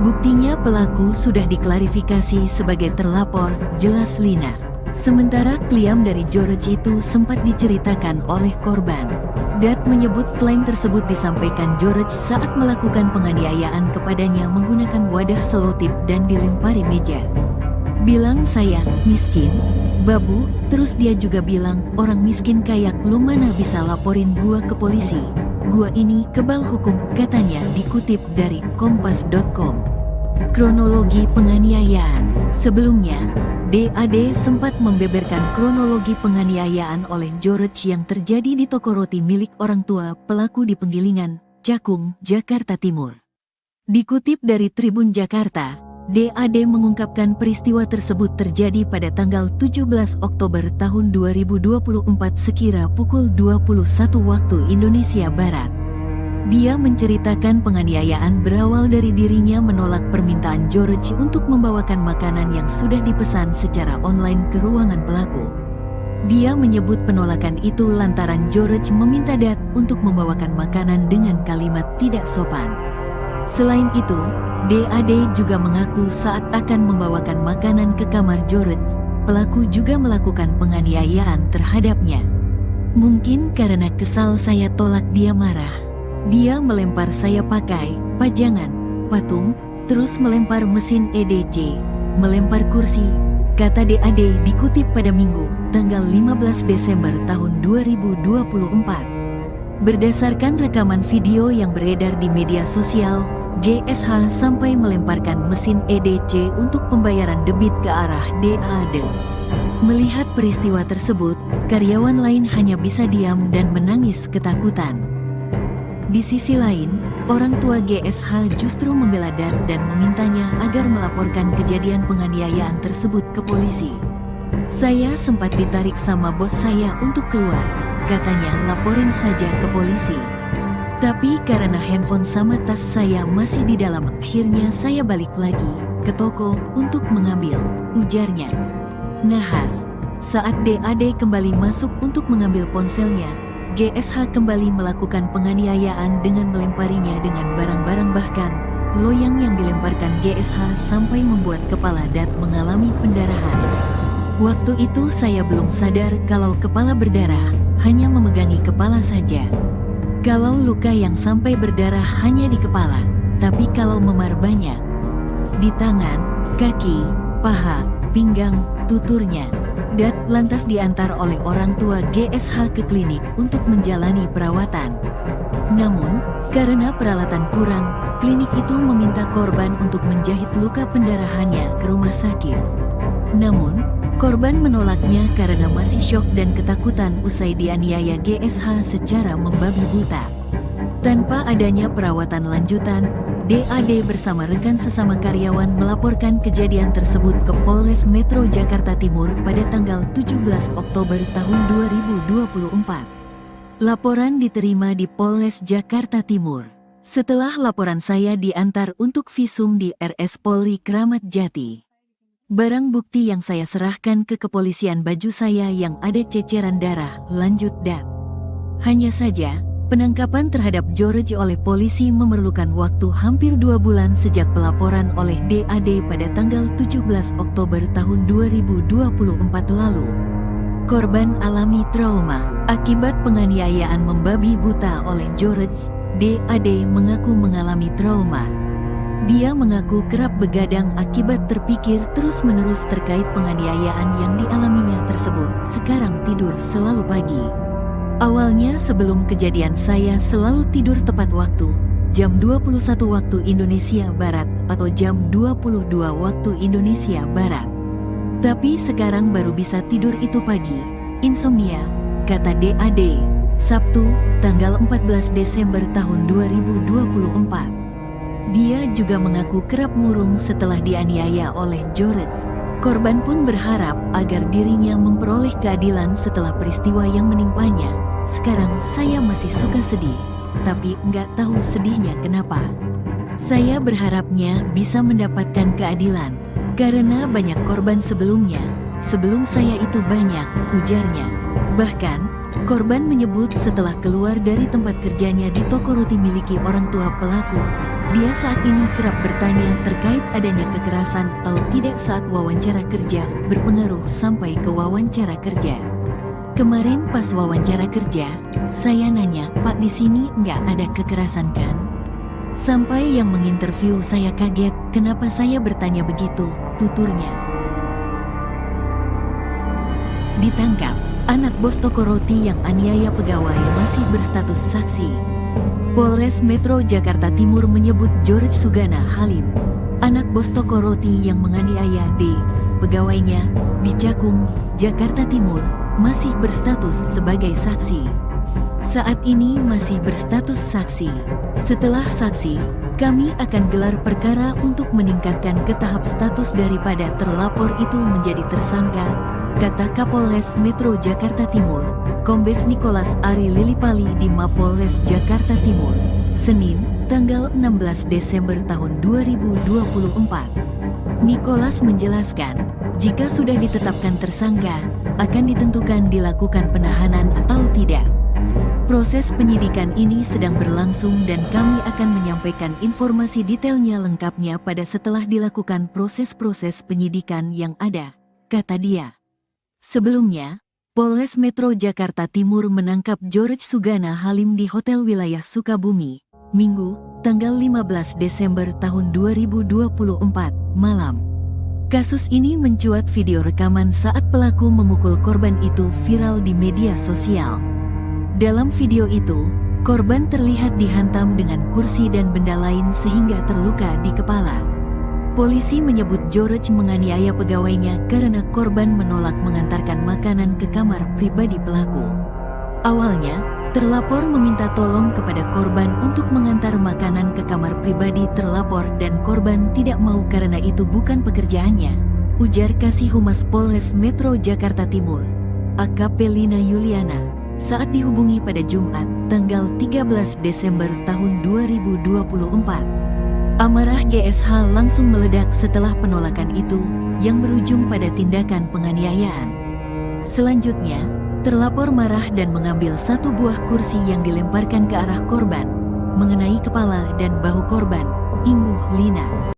Buktinya pelaku sudah diklarifikasi sebagai terlapor, jelas Lina. Sementara klaim dari George itu sempat diceritakan oleh korban. Dat menyebut klaim tersebut disampaikan George saat melakukan penganiayaan kepadanya menggunakan wadah selotip dan dilempari meja. Bilang saya miskin, Babu, terus dia juga bilang, orang miskin kayak lu mana bisa laporin gua ke polisi. Gua ini kebal hukum, katanya dikutip dari kompas.com. Kronologi penganiayaan. Sebelumnya, DAD sempat membeberkan kronologi penganiayaan oleh George yang terjadi di toko roti milik orang tua pelaku di Penggilingan, Cakung, Jakarta Timur. Dikutip dari Tribun Jakarta, DAD mengungkapkan peristiwa tersebut terjadi pada tanggal 17 Oktober tahun 2024 sekira pukul 21 waktu Indonesia Barat. Dia menceritakan penganiayaan berawal dari dirinya menolak permintaan George untuk membawakan makanan yang sudah dipesan secara online ke ruangan pelaku. Dia menyebut penolakan itu lantaran George meminta Dat untuk membawakan makanan dengan kalimat tidak sopan. Selain itu, DAD juga mengaku saat akan membawakan makanan ke kamar George, pelaku juga melakukan penganiayaan terhadapnya. Mungkin karena kesal saya tolak dia marah. Dia melempar saya pakai pajangan, patung, terus melempar mesin EDC, melempar kursi, kata DAD dikutip pada Minggu, tanggal 15 Desember tahun 2024. Berdasarkan rekaman video yang beredar di media sosial, GSH sampai melemparkan mesin EDC untuk pembayaran debit ke arah DAD. Melihat peristiwa tersebut, karyawan lain hanya bisa diam dan menangis ketakutan. Di sisi lain, orang tua GSH justru membela Dat dan memintanya agar melaporkan kejadian penganiayaan tersebut ke polisi. Saya sempat ditarik sama bos saya untuk keluar, katanya laporin saja ke polisi. Tapi karena handphone sama tas saya masih di dalam, akhirnya saya balik lagi ke toko untuk mengambil, ujarnya. Nahas, saat DAD kembali masuk untuk mengambil ponselnya, GSH kembali melakukan penganiayaan dengan melemparinya dengan barang-barang, bahkan loyang yang dilemparkan GSH sampai membuat kepala Dat mengalami pendarahan. Waktu itu saya belum sadar kalau kepala berdarah, hanya memegangi kepala saja. Kalau luka yang sampai berdarah hanya di kepala, tapi kalau memar banyak. Di tangan, kaki, paha, pinggang, tuturnya. Dat lantas diantar oleh orang tua GSH ke klinik untuk menjalani perawatan. Namun, karena peralatan kurang, klinik itu meminta korban untuk menjahit luka pendarahannya ke rumah sakit. Namun, korban menolaknya karena masih syok dan ketakutan usai dianiaya GSH secara membabi buta. Tanpa adanya perawatan lanjutan, DAD bersama rekan sesama karyawan melaporkan kejadian tersebut ke Polres Metro Jakarta Timur pada tanggal 17 Oktober tahun 2024. Laporan diterima di Polres Jakarta Timur. Setelah laporan saya diantar untuk visum di RS Polri Kramat Jati. Barang bukti yang saya serahkan ke kepolisian baju saya yang ada ceceran darah, lanjut Dat. Hanya saja, penangkapan terhadap George oleh polisi memerlukan waktu hampir 2 bulan sejak pelaporan oleh DAD pada tanggal 17 Oktober tahun 2024 lalu. Korban alami trauma akibat penganiayaan membabi buta oleh George. DAD mengaku mengalami trauma. Dia mengaku kerap begadang akibat terpikir terus-menerus terkait penganiayaan yang dialaminya tersebut. Sekarang tidur selalu pagi. Awalnya sebelum kejadian saya selalu tidur tepat waktu, jam 21 waktu Indonesia Barat atau jam 22 waktu Indonesia Barat. Tapi sekarang baru bisa tidur itu pagi. Insomnia, kata DAD. Sabtu, tanggal 14 Desember tahun 2024. Dia juga mengaku kerap murung setelah dianiaya oleh George. Korban pun berharap agar dirinya memperoleh keadilan setelah peristiwa yang menimpanya. Sekarang saya masih suka sedih, tapi nggak tahu sedihnya kenapa. Saya berharapnya bisa mendapatkan keadilan, karena banyak korban sebelumnya. Sebelum saya itu banyak, ujarnya. Bahkan, korban menyebut setelah keluar dari tempat kerjanya di toko roti miliki orang tua pelaku, dia saat ini kerap bertanya terkait adanya kekerasan atau tidak saat wawancara kerja, berpengaruh sampai ke wawancara kerja. Kemarin pas wawancara kerja, saya nanya, "Pak, di sini nggak ada kekerasan kan?" Sampai yang menginterview saya kaget, kenapa saya bertanya begitu, tuturnya. Ditangkap, anak bos toko roti yang aniaya pegawai masih berstatus saksi. Polres Metro Jakarta Timur menyebut George Sugana Halim, anak bos toko roti yang menganiaya D, pegawainya, di Cakung, Jakarta Timur, masih berstatus sebagai saksi. Saat ini masih berstatus saksi. Setelah saksi, kami akan gelar perkara untuk meningkatkan ke tahap status daripada terlapor itu menjadi tersangka, kata Kapolres Metro Jakarta Timur, Kombes Nicholas Ari Lilipali di Mapolres Jakarta Timur, Senin, tanggal 16 Desember tahun 2024. Nicholas menjelaskan, jika sudah ditetapkan tersangka, akan ditentukan dilakukan penahanan atau tidak. Proses penyidikan ini sedang berlangsung dan kami akan menyampaikan informasi detailnya lengkapnya pada setelah dilakukan proses-proses penyidikan yang ada, kata dia. Sebelumnya, Polres Metro Jakarta Timur menangkap George Sugana Halim di Hotel Wilayah Sukabumi, Minggu, tanggal 15 Desember tahun 2024, malam. Kasus ini mencuat video rekaman saat pelaku memukul korban itu viral di media sosial. Dalam video itu, korban terlihat dihantam dengan kursi dan benda lain sehingga terluka di kepala. Polisi menyebut George menganiaya pegawainya karena korban menolak mengantarkan makanan ke kamar pribadi pelaku. Awalnya, terlapor meminta tolong kepada korban untuk mengantar makanan ke kamar pribadi terlapor dan korban tidak mau karena itu bukan pekerjaannya, ujar Kasih Humas Polres Metro Jakarta Timur, AKP Lina Yuliana, saat dihubungi pada Jumat, tanggal 13 Desember tahun 2024. Amarah GSH langsung meledak setelah penolakan itu, yang berujung pada tindakan penganiayaan. Selanjutnya, terlapor marah dan mengambil satu buah kursi yang dilemparkan ke arah korban, mengenai kepala dan bahu korban, imbuh Lina.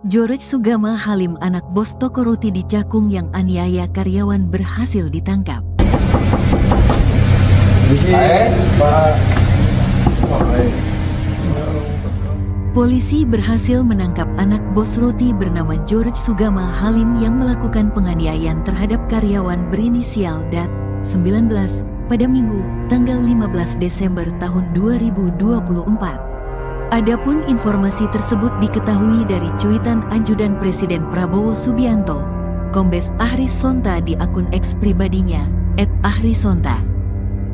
George Sugana Halim, anak bos toko roti di Cakung yang aniaya karyawan, berhasil ditangkap. Polisi berhasil menangkap anak bos roti bernama George Sugana Halim yang melakukan penganiayaan terhadap karyawan berinisial DAT, 19, pada Minggu, tanggal 15 Desember tahun 2024. Adapun informasi tersebut diketahui dari cuitan Ajudan Presiden Prabowo Subianto, Kombes Ahris Sonta di akun X pribadinya, @ahrisonta.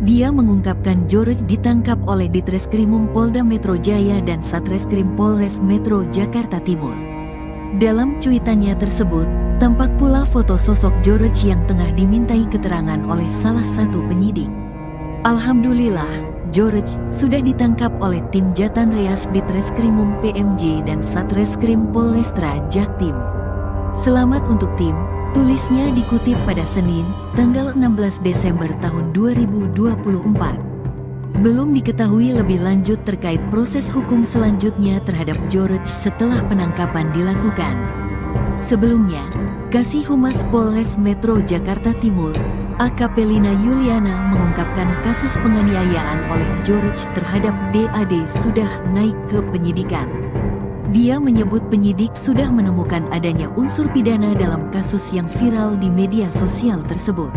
Dia mengungkapkan George ditangkap oleh Ditreskrimum Polda Metro Jaya dan Satreskrim Polres Metro Jakarta Timur. Dalam cuitannya tersebut, tampak pula foto sosok George yang tengah dimintai keterangan oleh salah satu penyidik. Alhamdulillah, George sudah ditangkap oleh tim Jatan Reas Ditreskrimum PMJ dan Satreskrim Polrestra Jaktim. Selamat untuk tim, tulisnya dikutip pada Senin, tanggal 16 Desember tahun 2024. Belum diketahui lebih lanjut terkait proses hukum selanjutnya terhadap George setelah penangkapan dilakukan. Sebelumnya, Kasih Humas Polres Metro Jakarta Timur, AKP Lina Yuliana, mengungkapkan kasus penganiayaan oleh George terhadap DAD sudah naik ke penyidikan. Dia menyebut penyidik sudah menemukan adanya unsur pidana dalam kasus yang viral di media sosial tersebut.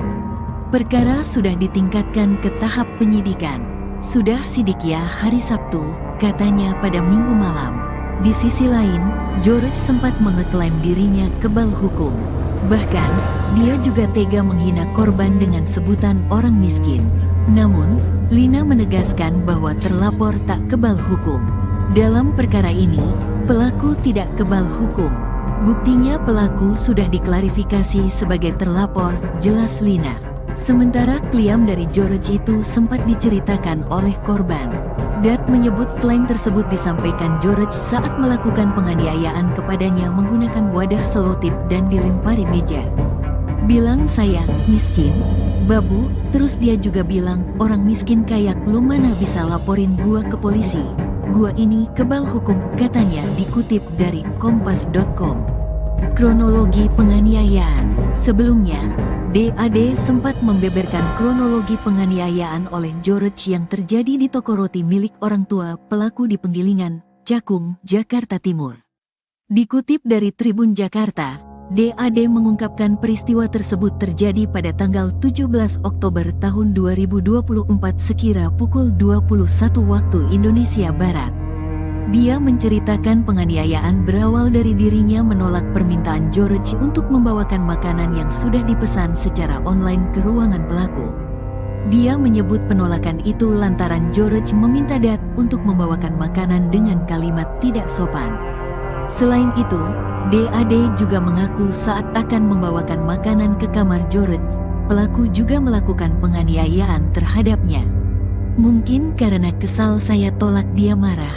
Perkara sudah ditingkatkan ke tahap penyidikan. Sudah sidik ya hari Sabtu, katanya pada Minggu malam. Di sisi lain, George sempat mengeklaim dirinya kebal hukum. Bahkan, dia juga tega menghina korban dengan sebutan orang miskin. Namun, Lina menegaskan bahwa terlapor tak kebal hukum. Dalam perkara ini, pelaku tidak kebal hukum. Buktinya pelaku sudah diklarifikasi sebagai terlapor, jelas Lina. Sementara klaim dari George itu sempat diceritakan oleh korban. Dat menyebut klaim tersebut disampaikan George saat melakukan penganiayaan kepadanya menggunakan wadah selotip dan dilempari meja. Bilang saya miskin, babu, terus dia juga bilang orang miskin kayak lu mana bisa laporin gua ke polisi. Gua ini kebal hukum, katanya, dikutip dari kompas.com. Kronologi penganiayaan. Sebelumnya, DAD sempat membeberkan kronologi penganiayaan oleh George yang terjadi di toko roti milik orang tua pelaku di Penggilingan, Cakung, Jakarta Timur. Dikutip dari Tribun Jakarta, DAD mengungkapkan peristiwa tersebut terjadi pada tanggal 17 Oktober tahun 2024 sekira pukul 21 waktu Indonesia Barat. Dia menceritakan penganiayaan berawal dari dirinya menolak permintaan George untuk membawakan makanan yang sudah dipesan secara online ke ruangan pelaku. Dia menyebut penolakan itu lantaran George meminta Dad untuk membawakan makanan dengan kalimat tidak sopan. Selain itu, DAD juga mengaku saat akan membawakan makanan ke kamar George, pelaku juga melakukan penganiayaan terhadapnya. Mungkin karena kesal saya tolak dia marah.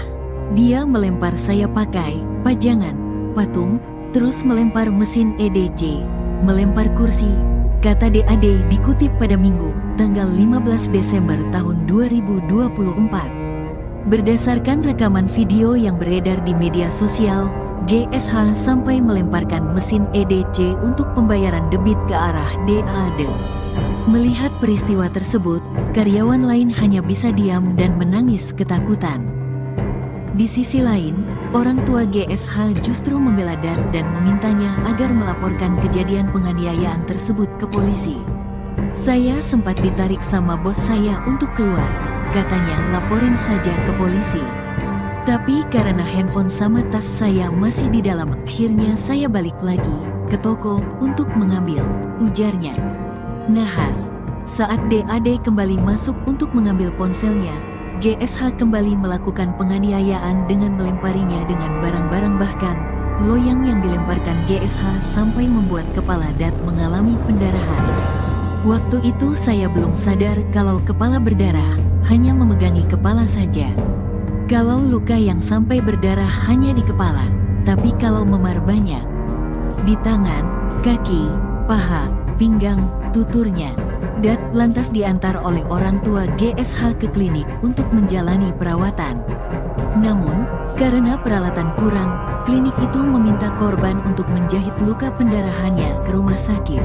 Dia melempar saya pakai pajangan, patung, terus melempar mesin EDC, melempar kursi, kata DAD dikutip pada Minggu, tanggal 15 Desember tahun 2024. Berdasarkan rekaman video yang beredar di media sosial, GSH sampai melemparkan mesin EDC untuk pembayaran debit ke arah DAD. Melihat peristiwa tersebut, karyawan lain hanya bisa diam dan menangis ketakutan. Di sisi lain, orang tua GSH justru membela Dad dan memintanya agar melaporkan kejadian penganiayaan tersebut ke polisi. Saya sempat ditarik sama bos saya untuk keluar, katanya laporin saja ke polisi. Tapi karena handphone sama tas saya masih di dalam, akhirnya saya balik lagi ke toko untuk mengambil, ujarnya. Nahas, saat DAD kembali masuk untuk mengambil ponselnya, GSH kembali melakukan penganiayaan dengan melemparinya dengan barang-barang, bahkan loyang yang dilemparkan GSH sampai membuat kepala Dad mengalami pendarahan. Waktu itu saya belum sadar kalau kepala berdarah, hanya memegangi kepala saja. Kalau luka yang sampai berdarah hanya di kepala, tapi kalau memar banyak. Di tangan, kaki, paha, pinggang, tuturnya. Dad lantas diantar oleh orang tua GSH ke klinik untuk menjalani perawatan. Namun, karena peralatan kurang, klinik itu meminta korban untuk menjahit luka pendarahannya ke rumah sakit.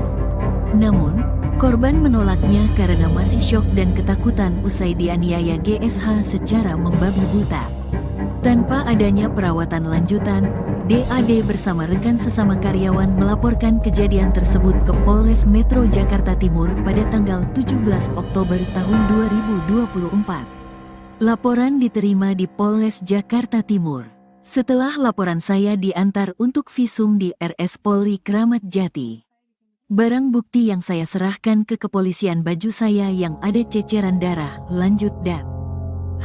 Namun, korban menolaknya karena masih syok dan ketakutan usai dianiaya GSH secara membabi buta. Tanpa adanya perawatan lanjutan, DAD bersama rekan sesama karyawan melaporkan kejadian tersebut ke Polres Metro Jakarta Timur pada tanggal 17 Oktober tahun 2024. Laporan diterima di Polres Jakarta Timur. Setelah laporan saya diantar untuk visum di RS Polri Kramat Jati. Barang bukti yang saya serahkan ke kepolisian baju saya yang ada ceceran darah, lanjut Dad.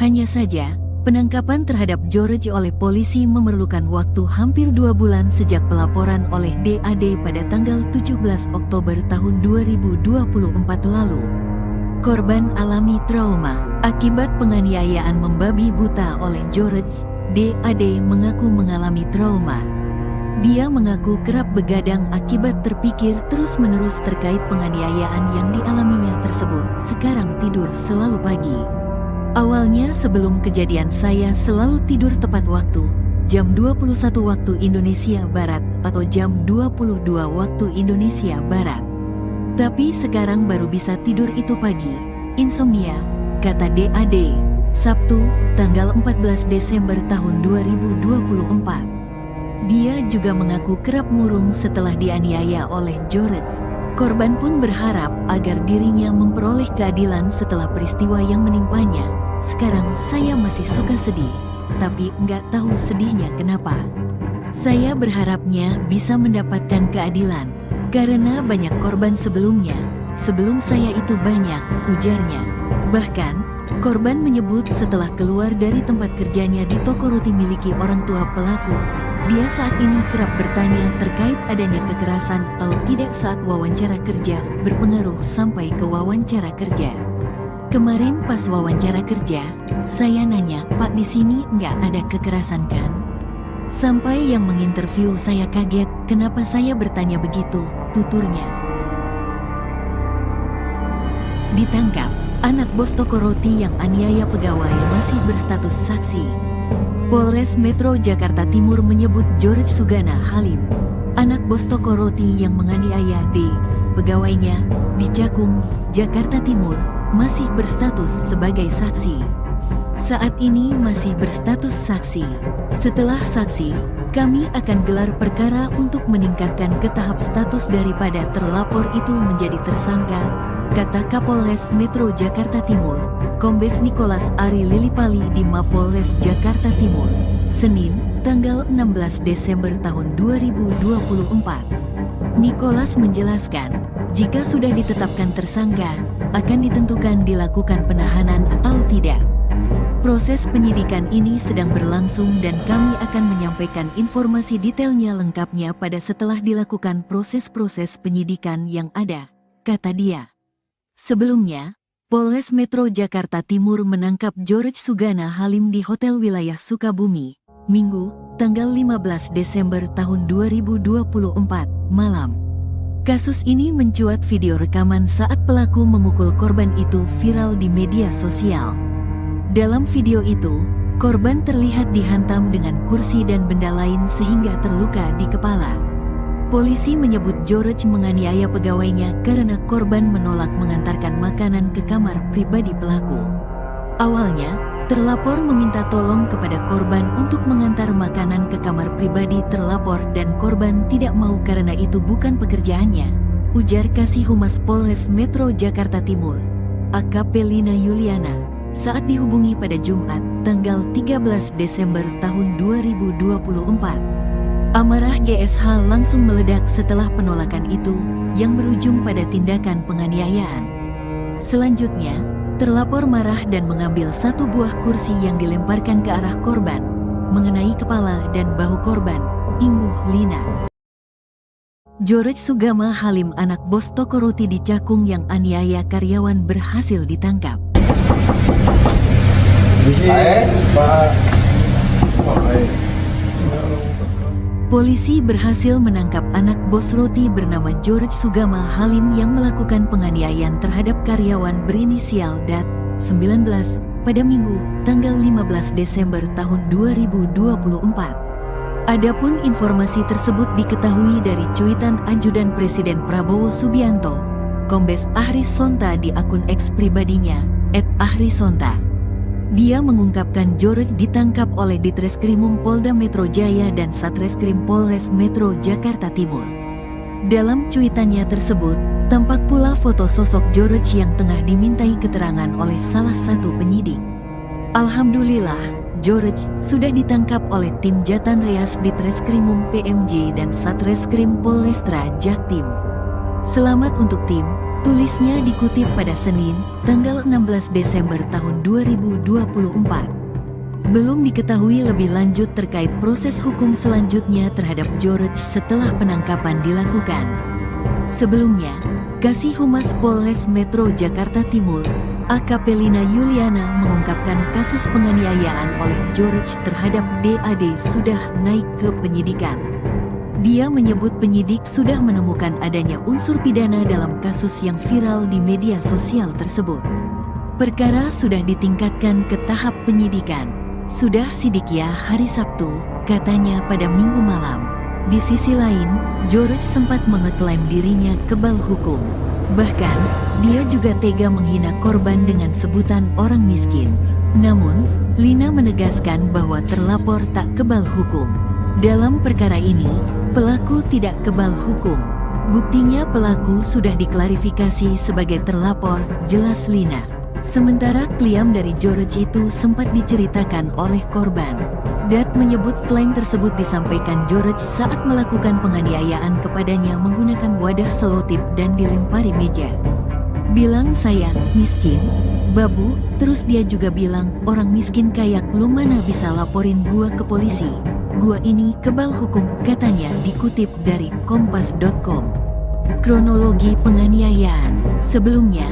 Hanya saja, penangkapan terhadap George oleh polisi memerlukan waktu hampir 2 bulan sejak pelaporan oleh DAD pada tanggal 17 Oktober tahun 2024 lalu. Korban alami trauma akibat penganiayaan membabi buta oleh George. DAD mengaku mengalami trauma. Dia mengaku kerap begadang akibat terpikir terus-menerus terkait penganiayaan yang dialaminya tersebut. Sekarang tidur selalu pagi. Awalnya sebelum kejadian saya selalu tidur tepat waktu, jam 21 waktu Indonesia Barat atau jam 22 waktu Indonesia Barat. Tapi sekarang baru bisa tidur itu pagi, insomnia, kata DAD, Sabtu, tanggal 14 Desember tahun 2024. Dia juga mengaku kerap murung setelah dianiaya oleh George. Korban pun berharap agar dirinya memperoleh keadilan setelah peristiwa yang menimpanya. Sekarang saya masih suka sedih, tapi nggak tahu sedihnya kenapa. Saya berharapnya bisa mendapatkan keadilan, karena banyak korban sebelumnya. Sebelum saya itu banyak, ujarnya. Bahkan, korban menyebut setelah keluar dari tempat kerjanya di toko roti miliki orang tua pelaku, dia saat ini kerap bertanya terkait adanya kekerasan atau tidak saat wawancara kerja, berpengaruh sampai ke wawancara kerja. Kemarin pas wawancara kerja, saya nanya, Pak di sini nggak ada kekerasan kan? Sampai yang menginterview saya kaget, kenapa saya bertanya begitu, tuturnya. Ditangkap, anak bos toko roti yang aniaya pegawai masih berstatus saksi. Polres Metro Jakarta Timur menyebut George Sugana Halim, anak bos toko roti yang menganiaya D, pegawainya, di Cakung, Jakarta Timur, masih berstatus sebagai saksi. Saat ini masih berstatus saksi. Setelah saksi, Kami akan gelar perkara untuk meningkatkan ke tahap status daripada terlapor itu menjadi tersangka, kata Kapolres Metro Jakarta Timur, Kombes Nicholas Ari Lilipali di Mapolres Jakarta Timur, Senin, tanggal 16 Desember tahun 2024. Nicholas menjelaskan, jika sudah ditetapkan tersangka, akan ditentukan dilakukan penahanan atau tidak. Proses penyidikan ini sedang berlangsung dan kami akan menyampaikan informasi detailnya lengkapnya pada setelah dilakukan proses-proses penyidikan yang ada, kata dia. Sebelumnya, Polres Metro Jakarta Timur menangkap George Sugana Halim di Hotel Wilayah Sukabumi, Minggu, tanggal 15 Desember tahun 2024, malam. Kasus ini mencuat video rekaman saat pelaku memukul korban itu viral di media sosial. Dalam video itu, korban terlihat dihantam dengan kursi dan benda lain sehingga terluka di kepala. Polisi menyebut George menganiaya pegawainya karena korban menolak mengantarkan makanan ke kamar pribadi pelaku. Awalnya, terlapor meminta tolong kepada korban untuk mengantar makanan ke kamar pribadi terlapor dan korban tidak mau karena itu bukan pekerjaannya, ujar Kasih Humas Polres Metro Jakarta Timur, AKP Lina Yuliana, saat dihubungi pada Jumat, tanggal 13 Desember tahun 2024. Amarah GSH langsung meledak setelah penolakan itu, yang berujung pada tindakan penganiayaan. Selanjutnya, terlapor marah dan mengambil satu buah kursi yang dilemparkan ke arah korban, mengenai kepala dan bahu korban, imbuh Lina. George Sugama Halim, anak bos toko roti di Cakung yang aniaya karyawan, berhasil ditangkap. Polisi berhasil menangkap anak bos roti bernama George Sugama Halim yang melakukan penganiayaan terhadap karyawan berinisial DAT, 19, pada Minggu, tanggal 15 Desember tahun 2024. Adapun informasi tersebut diketahui dari cuitan Ajudan Presiden Prabowo Subianto, Kombes Ahris Sonta di akun X pribadinya, @ahrisonta. Dia mengungkapkan George ditangkap oleh Ditreskrimum Polda Metro Jaya dan Satreskrim Polres Metro Jakarta Timur. Dalam cuitannya tersebut, tampak pula foto sosok George yang tengah dimintai keterangan oleh salah satu penyidik. Alhamdulillah, George sudah ditangkap oleh tim Jatan Reas Ditreskrimum PMJ dan Satreskrim Polrestra Jaktim. Selamat untuk tim, tulisnya dikutip pada Senin, tanggal 16 Desember tahun 2024. Belum diketahui lebih lanjut terkait proses hukum selanjutnya terhadap George setelah penangkapan dilakukan. Sebelumnya, Kasih Humas Polres Metro Jakarta Timur, AKP Lina Yuliana, mengungkapkan kasus penganiayaan oleh George terhadap DAD sudah naik ke penyidikan. Dia menyebut penyidik sudah menemukan adanya unsur pidana dalam kasus yang viral di media sosial tersebut. Perkara sudah ditingkatkan ke tahap penyidikan. Sudah sidik ya hari Sabtu, katanya pada Minggu malam. Di sisi lain, George sempat mengeklaim dirinya kebal hukum. Bahkan, dia juga tega menghina korban dengan sebutan orang miskin. Namun, Lina menegaskan bahwa terlapor tak kebal hukum. Dalam perkara ini, pelaku tidak kebal hukum. Buktinya pelaku sudah diklarifikasi sebagai terlapor, jelas Lina. Sementara klaim dari George itu sempat diceritakan oleh korban. Dat menyebut klaim tersebut disampaikan George saat melakukan penganiayaan kepadanya menggunakan wadah selotip dan dilempari meja. Bilang saya miskin, babu, terus dia juga bilang orang miskin kayak lu mana bisa laporin gua ke polisi. Gua ini kebal hukum, katanya dikutip dari kompas.com. Kronologi penganiayaan. Sebelumnya,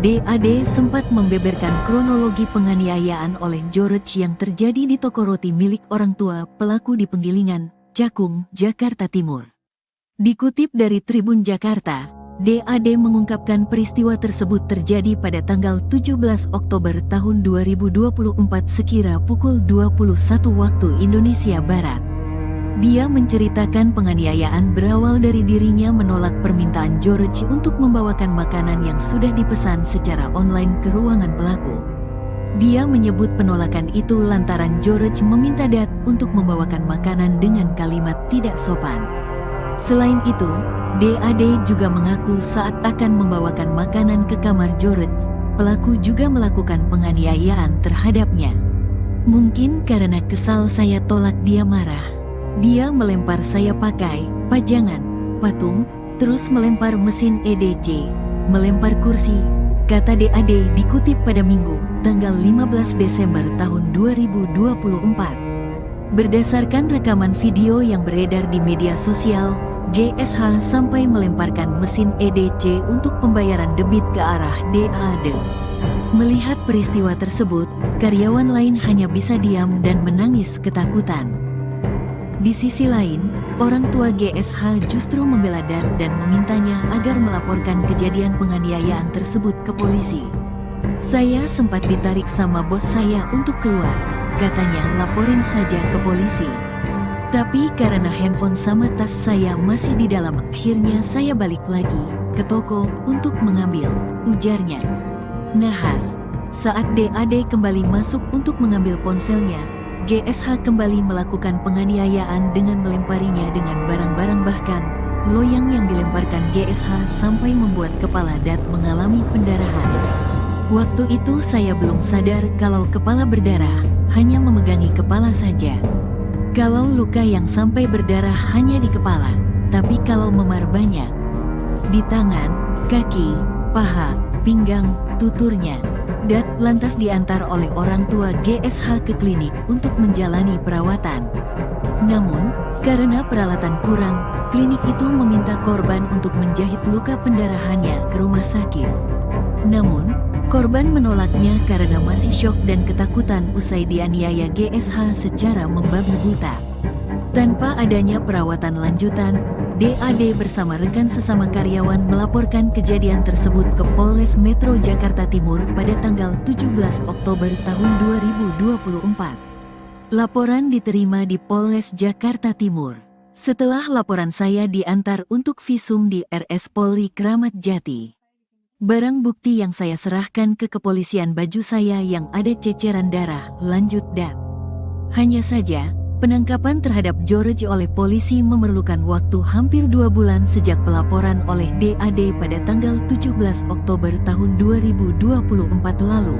DAD sempat membeberkan kronologi penganiayaan oleh George yang terjadi di toko roti milik orang tua pelaku di Penggilingan, Cakung, Jakarta Timur. Dikutip dari Tribun Jakarta, DAD mengungkapkan peristiwa tersebut terjadi pada tanggal 17 Oktober tahun 2024 sekira pukul 21 waktu Indonesia Barat. Dia menceritakan penganiayaan berawal dari dirinya menolak permintaan George untuk membawakan makanan yang sudah dipesan secara online ke ruangan pelaku. Dia menyebut penolakan itu lantaran George meminta Dat untuk membawakan makanan dengan kalimat tidak sopan. Selain itu, DAD juga mengaku saat akan membawakan makanan ke kamar George, pelaku juga melakukan penganiayaan terhadapnya. Mungkin karena kesal saya tolak dia marah. Dia melempar saya pakai pajangan, patung, terus melempar mesin EDC, melempar kursi, kata DAD dikutip pada Minggu, tanggal 15 Desember tahun 2024. Berdasarkan rekaman video yang beredar di media sosial, GSH sampai melemparkan mesin EDC untuk pembayaran debit ke arah DAD. Melihat peristiwa tersebut, karyawan lain hanya bisa diam dan menangis ketakutan. Di sisi lain, orang tua GSH justru membela Dat dan memintanya agar melaporkan kejadian penganiayaan tersebut ke polisi. Saya sempat ditarik sama bos saya untuk keluar, katanya laporin saja ke polisi. Tapi karena handphone sama tas saya masih di dalam, akhirnya saya balik lagi ke toko untuk mengambil, ujarnya. Nahas, saat DAD kembali masuk untuk mengambil ponselnya, GSH kembali melakukan penganiayaan dengan melemparinya dengan barang-barang, bahkan loyang yang dilemparkan GSH sampai membuat kepala Dat mengalami pendarahan. Waktu itu saya belum sadar kalau kepala berdarah, hanya memegangi kepala saja. Kalau luka yang sampai berdarah hanya di kepala, tapi kalau memar banyak di tangan, kaki, paha, pinggang, tuturnya. Dat lantas diantar oleh orang tua GSH ke klinik untuk menjalani perawatan. Namun, karena peralatan kurang, klinik itu meminta korban untuk menjahit luka pendarahannya ke rumah sakit. Namun, korban menolaknya karena masih syok dan ketakutan usai dianiaya GSH secara membabi buta. Tanpa adanya perawatan lanjutan, DAD bersama rekan sesama karyawan melaporkan kejadian tersebut ke Polres Metro Jakarta Timur pada tanggal 17 Oktober tahun 2024. Laporan diterima di Polres Jakarta Timur. Setelah laporan saya diantar untuk visum di RS Polri Kramat Jati. Barang bukti yang saya serahkan ke kepolisian baju saya yang ada ceceran darah, lanjut Dat. Hanya saja, penangkapan terhadap George oleh polisi memerlukan waktu hampir 2 bulan sejak pelaporan oleh DAD pada tanggal 17 Oktober tahun 2024 lalu.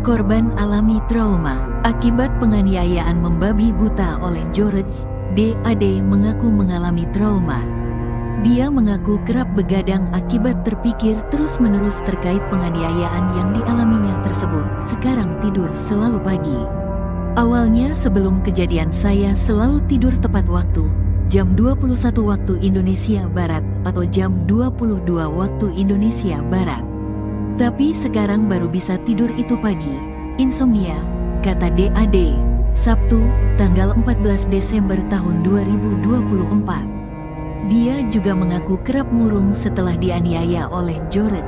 Korban alami trauma akibat penganiayaan membabi buta oleh George. DAD mengaku mengalami trauma. Dia mengaku kerap begadang akibat terpikir terus-menerus terkait penganiayaan yang dialaminya tersebut. Sekarang tidur selalu pagi. Awalnya sebelum kejadian saya selalu tidur tepat waktu, jam 21 waktu Indonesia Barat atau jam 22 waktu Indonesia Barat. Tapi sekarang baru bisa tidur itu pagi. Insomnia, kata DAD. Sabtu, tanggal 14 Desember tahun 2024. Dia juga mengaku kerap murung setelah dianiaya oleh George.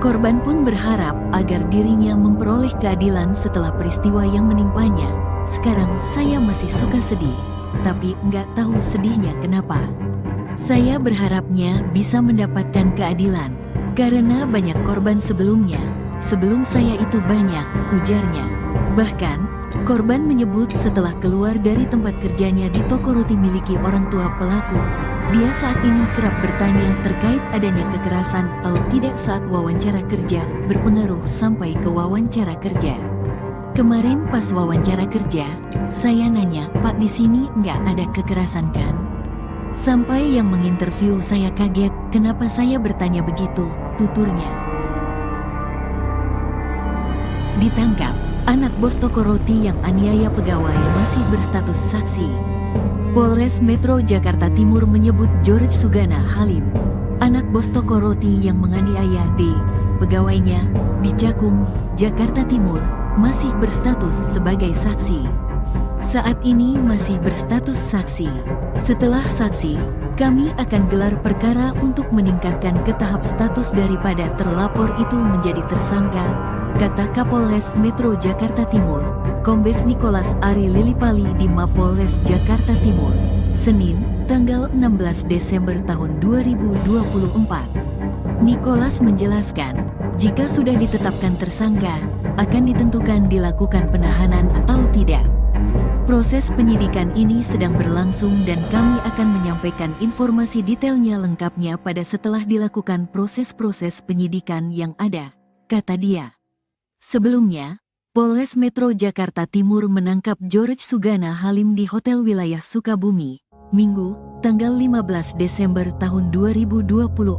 Korban pun berharap agar dirinya memperoleh keadilan setelah peristiwa yang menimpanya. Sekarang saya masih suka sedih, tapi nggak tahu sedihnya kenapa. Saya berharapnya bisa mendapatkan keadilan, karena banyak korban sebelumnya. Sebelum saya itu banyak, ujarnya. Bahkan, korban menyebut setelah keluar dari tempat kerjanya di toko roti miliki orang tua pelaku, dia saat ini kerap bertanya terkait adanya kekerasan atau tidak saat wawancara kerja, berpengaruh sampai ke wawancara kerja. Kemarin pas wawancara kerja, saya nanya, "Pak, di sini nggak ada kekerasan kan?" Sampai yang menginterview saya kaget, kenapa saya bertanya begitu, tuturnya. Ditangkap, anak bos toko roti yang aniaya pegawai masih berstatus saksi. Polres Metro Jakarta Timur menyebut George Sugana Halim, anak bos toko roti yang menganiaya D, pegawainya, di Cakung, Jakarta Timur, masih berstatus sebagai saksi. Saat ini masih berstatus saksi. Setelah saksi, kami akan gelar perkara untuk meningkatkan ke tahap status daripada terlapor itu menjadi tersangka, kata Kapolres Metro Jakarta Timur, Kombes Nicholas Ari Lilipali di Mapolres Jakarta Timur, Senin, tanggal 16 Desember tahun 2024. Nicholas menjelaskan, jika sudah ditetapkan tersangka, akan ditentukan dilakukan penahanan atau tidak. Proses penyidikan ini sedang berlangsung dan kami akan menyampaikan informasi detailnya lengkapnya pada setelah dilakukan proses-proses penyidikan yang ada, kata dia. Sebelumnya, Polres Metro Jakarta Timur menangkap George Sugana Halim di Hotel Wilayah Sukabumi, Minggu, tanggal 15 Desember tahun 2024,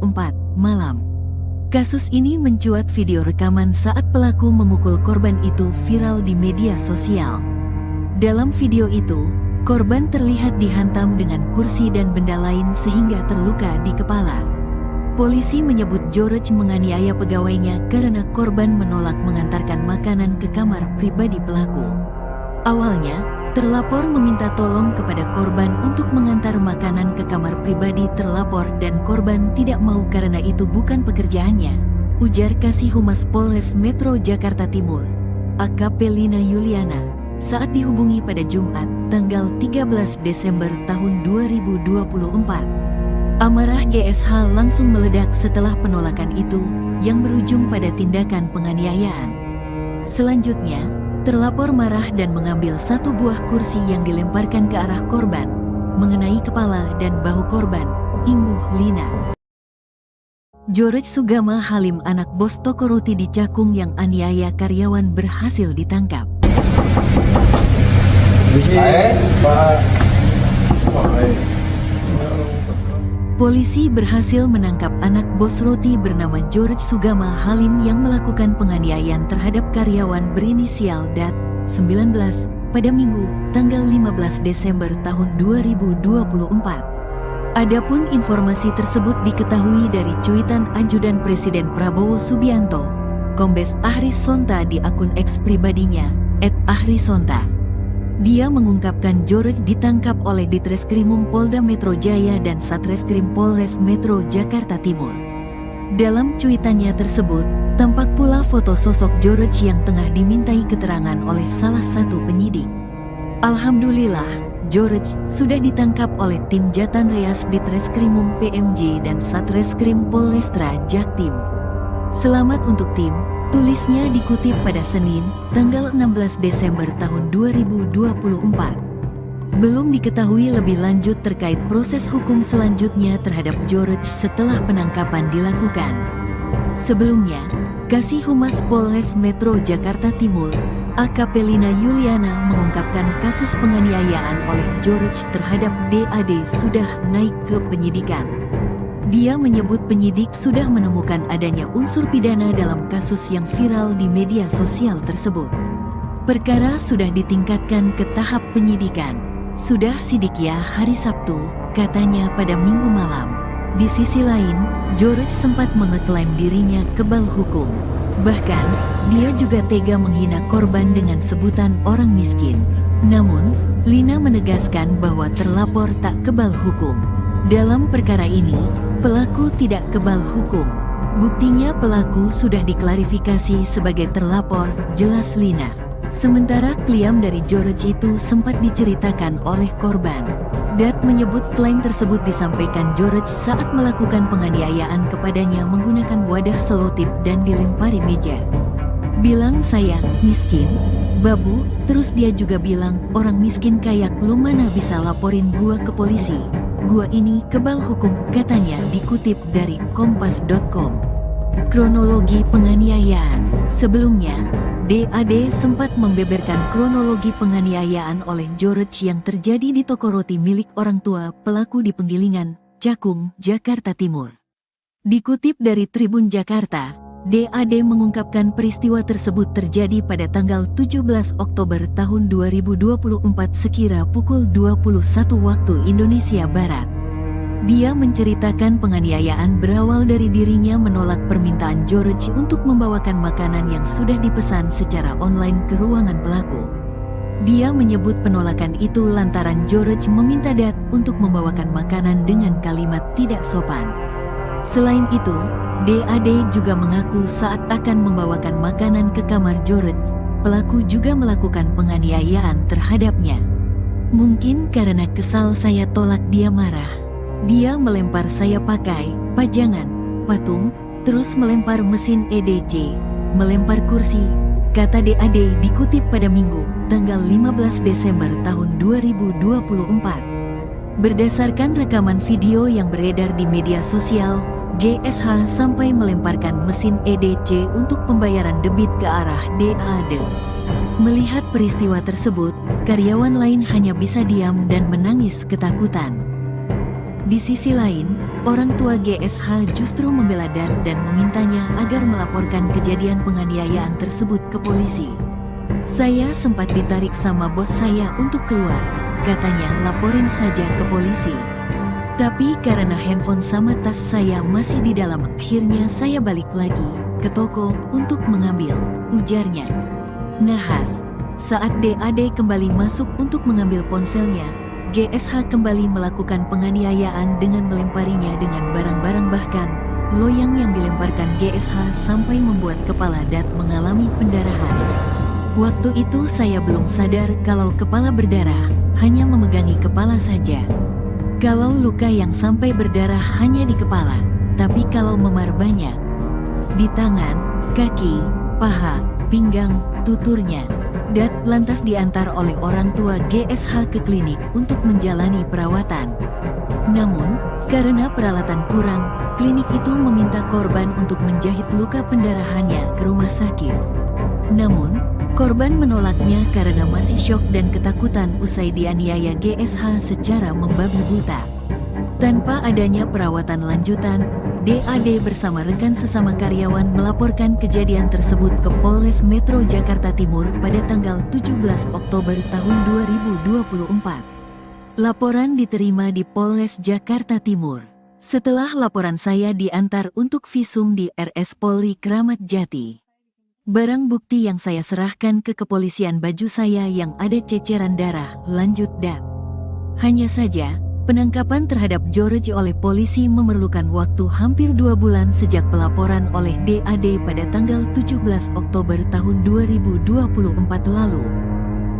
malam. Kasus ini mencuat video rekaman saat pelaku memukul korban itu viral di media sosial. Dalam video itu, korban terlihat dihantam dengan kursi dan benda lain sehingga terluka di kepala. Polisi menyebut George menganiaya pegawainya karena korban menolak mengantarkan makanan ke kamar pribadi pelaku. Awalnya, terlapor meminta tolong kepada korban untuk mengantar makanan ke kamar pribadi terlapor dan korban tidak mau karena itu bukan pekerjaannya, ujar Kasih Humas Polres Metro Jakarta Timur, AKP Lina Yuliana, saat dihubungi pada Jumat, tanggal 13 Desember tahun 2024. Amarah GSH langsung meledak setelah penolakan itu, yang berujung pada tindakan penganiayaan. Selanjutnya, terlapor marah dan mengambil satu buah kursi yang dilemparkan ke arah korban, mengenai kepala dan bahu korban, imbuh Lina. George Sugama Halim, anak bos toko roti di Cakung yang aniaya karyawan, berhasil ditangkap. Polisi berhasil menangkap anak bos roti bernama George Sugama Halim yang melakukan penganiayaan terhadap karyawan berinisial DAT, 19, pada Minggu, tanggal 15 Desember tahun 2024. Adapun informasi tersebut diketahui dari cuitan Ajudan Presiden Prabowo Subianto, Kombes Ahris Sonta di akun X pribadinya, @ahrisonta. Dia mengungkapkan George ditangkap oleh Ditreskrimum Polda Metro Jaya dan Satreskrim Polres Metro Jakarta Timur. Dalam cuitannya tersebut, tampak pula foto sosok George yang tengah dimintai keterangan oleh salah satu penyidik. Alhamdulillah, George sudah ditangkap oleh tim Jatan Reas Ditreskrimum PMJ dan Satreskrim Polrestra Jaktim. Selamat untuk tim, tulisnya dikutip pada Senin, tanggal 16 Desember tahun 2024. Belum diketahui lebih lanjut terkait proses hukum selanjutnya terhadap George setelah penangkapan dilakukan. Sebelumnya, Kasih Humas Polres Metro Jakarta Timur, AKP Lina Yuliana, mengungkapkan kasus penganiayaan oleh George terhadap DAD sudah naik ke penyidikan. Dia menyebut penyidik sudah menemukan adanya unsur pidana dalam kasus yang viral di media sosial tersebut. Perkara sudah ditingkatkan ke tahap penyidikan. Sudah sidik ya hari Sabtu, katanya pada Minggu malam. Di sisi lain, George sempat mengeklaim dirinya kebal hukum. Bahkan, dia juga tega menghina korban dengan sebutan orang miskin. Namun, Lina menegaskan bahwa terlapor tak kebal hukum. Dalam perkara ini, pelaku tidak kebal hukum. Buktinya pelaku sudah diklarifikasi sebagai terlapor, jelas Lina. Sementara klaim dari George itu sempat diceritakan oleh korban. Dat menyebut klaim tersebut disampaikan George saat melakukan penganiayaan kepadanya menggunakan wadah selotip dan dilempari meja. Bilang saya miskin, babu, terus dia juga bilang orang miskin kayak lu mana bisa laporin gua ke polisi. Gua ini kebal hukum, katanya, dikutip dari kompas.com. Kronologi penganiayaan. Sebelumnya, DAD sempat membeberkan kronologi penganiayaan oleh George yang terjadi di toko roti milik orang tua pelaku di Penggilingan, Cakung, Jakarta Timur. Dikutip dari Tribun Jakarta, DAD mengungkapkan peristiwa tersebut terjadi pada tanggal 17 Oktober tahun 2024 sekira pukul 21 waktu Indonesia Barat. Dia menceritakan penganiayaan berawal dari dirinya menolak permintaan George untuk membawakan makanan yang sudah dipesan secara online ke ruangan pelaku. Dia menyebut penolakan itu lantaran George meminta Dat untuk membawakan makanan dengan kalimat tidak sopan. Selain itu, DAD juga mengaku saat akan membawakan makanan ke kamar George, pelaku juga melakukan penganiayaan terhadapnya. Mungkin karena kesal saya tolak dia marah. Dia melempar saya pakai pajangan, patung, terus melempar mesin EDC, melempar kursi, kata DAD dikutip pada Minggu, tanggal 15 Desember tahun 2024. Berdasarkan rekaman video yang beredar di media sosial, GSH sampai melemparkan mesin EDC untuk pembayaran debit ke arah DAD. Melihat peristiwa tersebut, karyawan lain hanya bisa diam dan menangis ketakutan. Di sisi lain, orang tua GSH justru membela DAD dan memintanya agar melaporkan kejadian penganiayaan tersebut ke polisi. Saya sempat ditarik sama bos saya untuk keluar, katanya laporin saja ke polisi. Tapi karena handphone sama tas saya masih di dalam, akhirnya saya balik lagi ke toko untuk mengambil, ujarnya. Nahas, saat DAD kembali masuk untuk mengambil ponselnya, GSH kembali melakukan penganiayaan dengan melemparinya dengan barang-barang, bahkan loyang yang dilemparkan GSH sampai membuat kepala DAD mengalami pendarahan. Waktu itu saya belum sadar kalau kepala berdarah, hanya memegangi kepala saja. Kalau luka yang sampai berdarah hanya di kepala, tapi kalau memar banyak di tangan, kaki, paha, pinggang, tuturnya. DAD lantas diantar oleh orang tua GSH ke klinik untuk menjalani perawatan. Namun, karena peralatan kurang, klinik itu meminta korban untuk menjahit luka pendarahannya ke rumah sakit. Namun, korban menolaknya karena masih syok dan ketakutan usai dianiaya GSH secara membabi buta. Tanpa adanya perawatan lanjutan, DAD bersama rekan sesama karyawan melaporkan kejadian tersebut ke Polres Metro Jakarta Timur pada tanggal 17 Oktober tahun 2024. Laporan diterima di Polres Jakarta Timur. Setelah laporan saya diantar untuk visum di RS Polri Kramat Jati. Barang bukti yang saya serahkan ke kepolisian baju saya yang ada ceceran darah, lanjut DAD. Hanya saja, penangkapan terhadap George oleh polisi memerlukan waktu hampir 2 bulan sejak pelaporan oleh DAD pada tanggal 17 Oktober tahun 2024 lalu.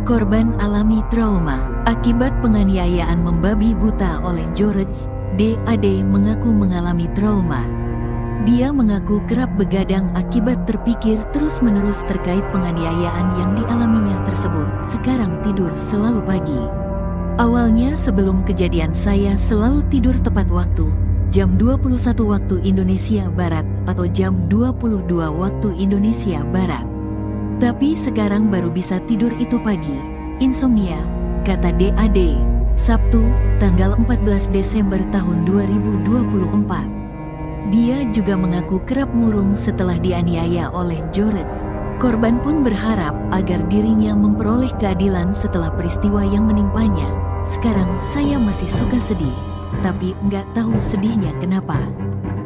Korban alami trauma akibat penganiayaan membabi buta oleh George. DAD mengaku mengalami trauma. Dia mengaku kerap begadang akibat terpikir terus-menerus terkait penganiayaan yang dialaminya tersebut. Sekarang tidur selalu pagi. Awalnya sebelum kejadian saya selalu tidur tepat waktu, jam 21 waktu Indonesia Barat atau jam 22 waktu Indonesia Barat. Tapi sekarang baru bisa tidur itu pagi, insomnia, kata DAD, Sabtu, tanggal 14 Desember tahun 2024. Dia juga mengaku kerap murung setelah dianiaya oleh George. Korban pun berharap agar dirinya memperoleh keadilan setelah peristiwa yang menimpanya. Sekarang saya masih suka sedih, tapi nggak tahu sedihnya kenapa.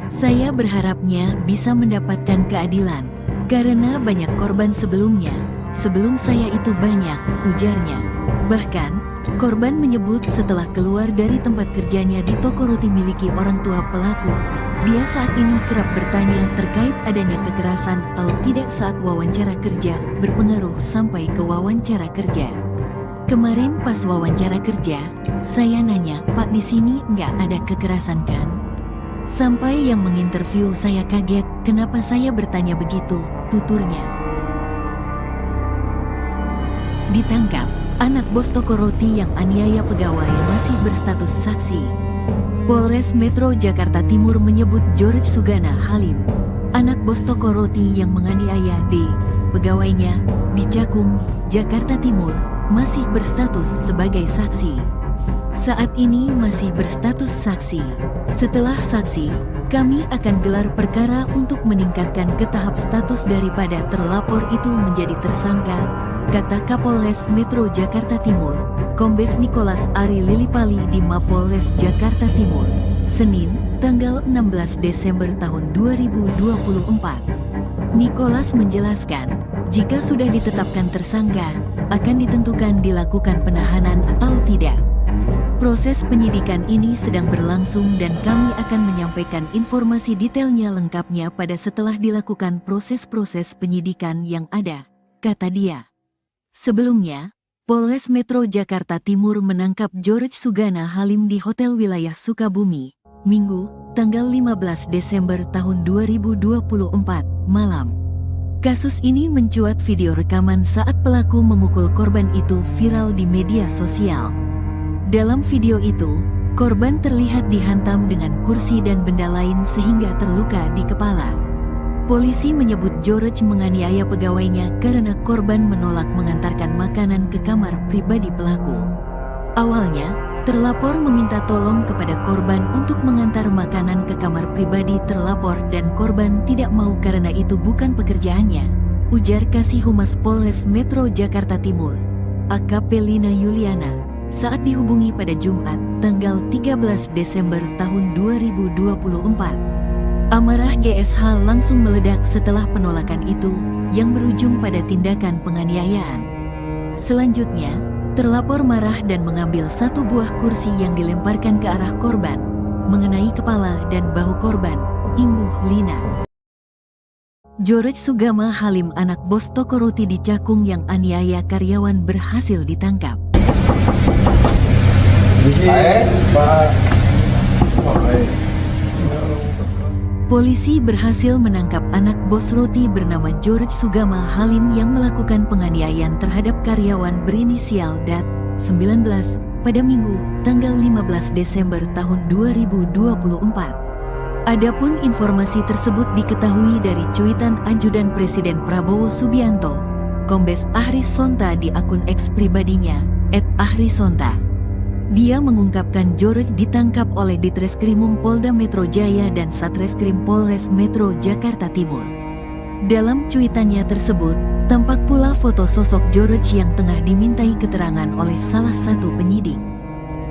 Saya berharapnya bisa mendapatkan keadilan, karena banyak korban sebelumnya. Sebelum saya itu banyak, ujarnya. Bahkan, korban menyebut setelah keluar dari tempat kerjanya di toko roti miliki orang tua pelaku, dia saat ini kerap bertanya terkait adanya kekerasan atau tidak saat wawancara kerja, berpengaruh sampai ke wawancara kerja. Kemarin pas wawancara kerja, saya nanya, Pak, di sini nggak ada kekerasan kan? Sampai yang menginterview saya kaget, kenapa saya bertanya begitu, tuturnya. Ditangkap, anak bos toko roti yang aniaya pegawai masih berstatus saksi. Polres Metro Jakarta Timur menyebut George Sugana Halim, anak bos toko roti yang menganiaya D, pegawainya, di Cakung, Jakarta Timur, masih berstatus sebagai saksi. Saat ini masih berstatus saksi. Setelah saksi, kami akan gelar perkara untuk meningkatkan ke tahap status daripada terlapor itu menjadi tersangka, kata Kapolres Metro Jakarta Timur, Kombes Nicholas Ari Lilipali di Mapolres Jakarta Timur, Senin, tanggal 16 Desember tahun 2024. Nicholas menjelaskan, jika sudah ditetapkan tersangka, akan ditentukan dilakukan penahanan atau tidak. Proses penyidikan ini sedang berlangsung dan kami akan menyampaikan informasi detailnya lengkapnya pada setelah dilakukan proses-proses penyidikan yang ada, kata dia. Sebelumnya, Polres Metro Jakarta Timur menangkap George Sugana Halim di Hotel Wilayah Sukabumi, Minggu, tanggal 15 Desember tahun 2024, malam. Kasus ini mencuat video rekaman saat pelaku memukul korban itu viral di media sosial. Dalam video itu, korban terlihat dihantam dengan kursi dan benda lain sehingga terluka di kepala. Polisi menyebut George menganiaya pegawainya karena korban menolak mengantarkan makanan ke kamar pribadi pelaku. Awalnya, terlapor meminta tolong kepada korban untuk mengantar makanan ke kamar pribadi terlapor dan korban tidak mau karena itu bukan pekerjaannya, ujar Kasih Humas Polres Metro Jakarta Timur, AKP Lina Yuliana, saat dihubungi pada Jumat, tanggal 13 Desember tahun 2024. Amarah GSH langsung meledak setelah penolakan itu, yang berujung pada tindakan penganiayaan. Selanjutnya, terlapor marah dan mengambil satu buah kursi yang dilemparkan ke arah korban, mengenai kepala dan bahu korban, imbuh Lina. George Sugama Halim, anak bos toko roti di Cakung yang aniaya karyawan, berhasil ditangkap. Polisi berhasil menangkap anak bos roti bernama George Sugama Halim yang melakukan penganiayaan terhadap karyawan berinisial DAT, 19, pada Minggu, tanggal 15 Desember tahun 2024. Adapun informasi tersebut diketahui dari cuitan Ajudan Presiden Prabowo Subianto, Kombes Ahris Sonta di akun X pribadinya, @ahrisonta. Dia mengungkapkan George ditangkap oleh Ditreskrimum Polda Metro Jaya dan Satreskrim Polres Metro Jakarta Timur. Dalam cuitannya tersebut, tampak pula foto sosok George yang tengah dimintai keterangan oleh salah satu penyidik.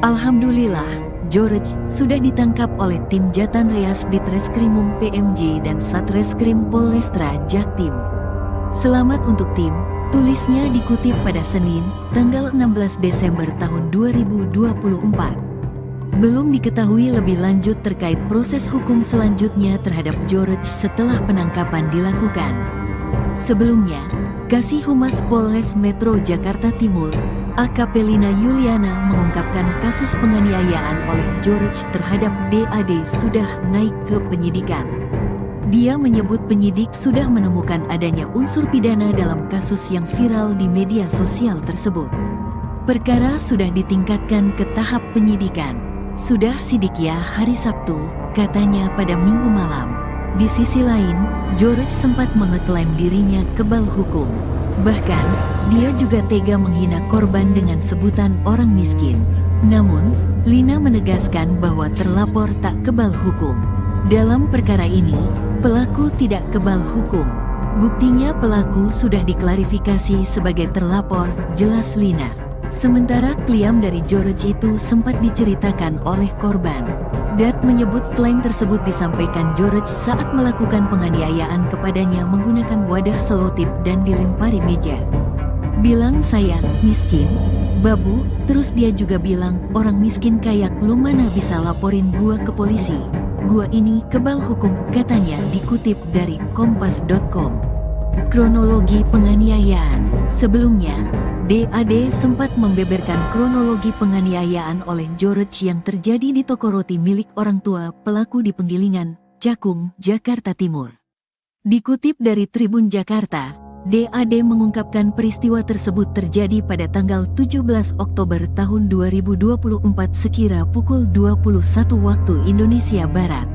Alhamdulillah, George sudah ditangkap oleh tim Jatan Reas Ditreskrimum PMJ dan Satreskrim Polrestra Jaktim. Selamat untuk tim, tulisnya dikutip pada Senin, tanggal 16 Desember tahun 2024. Belum diketahui lebih lanjut terkait proses hukum selanjutnya terhadap George setelah penangkapan dilakukan. Sebelumnya, Kasih Humas Polres Metro Jakarta Timur, AKP Lina Yuliana, mengungkapkan kasus penganiayaan oleh George terhadap DAD sudah naik ke penyidikan. Dia menyebut penyidik sudah menemukan adanya unsur pidana dalam kasus yang viral di media sosial tersebut. Perkara sudah ditingkatkan ke tahap penyidikan. Sudah sidik ya hari Sabtu, katanya pada Minggu malam. Di sisi lain, George sempat mengeklaim dirinya kebal hukum. Bahkan, dia juga tega menghina korban dengan sebutan orang miskin. Namun, Lina menegaskan bahwa terlapor tak kebal hukum. Dalam perkara ini, pelaku tidak kebal hukum. Buktinya pelaku sudah diklarifikasi sebagai terlapor, jelas Lina. Sementara klaim dari George itu sempat diceritakan oleh korban. Dat menyebut klaim tersebut disampaikan George saat melakukan penganiayaan kepadanya menggunakan wadah selotip dan dilempari meja. Bilang saya miskin, babu, terus dia juga bilang orang miskin kayak lu mana bisa laporin gua ke polisi. Gua ini kebal hukum, katanya, dikutip dari kompas.com. Kronologi penganiayaan. Sebelumnya, DAD sempat membeberkan kronologi penganiayaan oleh George yang terjadi di toko roti milik orang tua pelaku di Penggilingan, Cakung, Jakarta Timur. Dikutip dari Tribun Jakarta, DAD mengungkapkan peristiwa tersebut terjadi pada tanggal 17 Oktober tahun 2024 sekira pukul 21 waktu Indonesia Barat.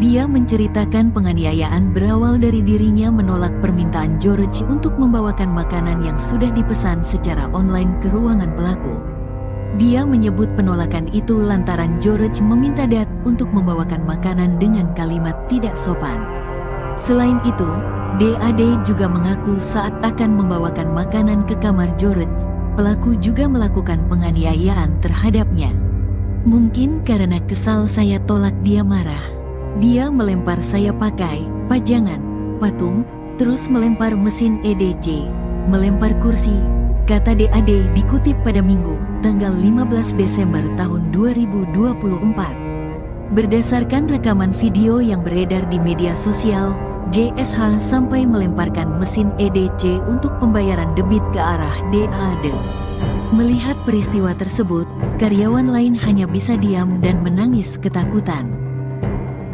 Dia menceritakan penganiayaan berawal dari dirinya menolak permintaan George untuk membawakan makanan yang sudah dipesan secara online ke ruangan pelaku. Dia menyebut penolakan itu lantaran George meminta Dat untuk membawakan makanan dengan kalimat tidak sopan. Selain itu, DAD juga mengaku saat akan membawakan makanan ke kamar George, pelaku juga melakukan penganiayaan terhadapnya. Mungkin karena kesal saya tolak dia marah. Dia melempar saya pakai pajangan, patung, terus melempar mesin EDC, melempar kursi, kata DAD dikutip pada Minggu, tanggal 15 Desember tahun 2024. Berdasarkan rekaman video yang beredar di media sosial, GSH sampai melemparkan mesin EDC untuk pembayaran debit ke arah DAD. Melihat peristiwa tersebut, karyawan lain hanya bisa diam dan menangis ketakutan.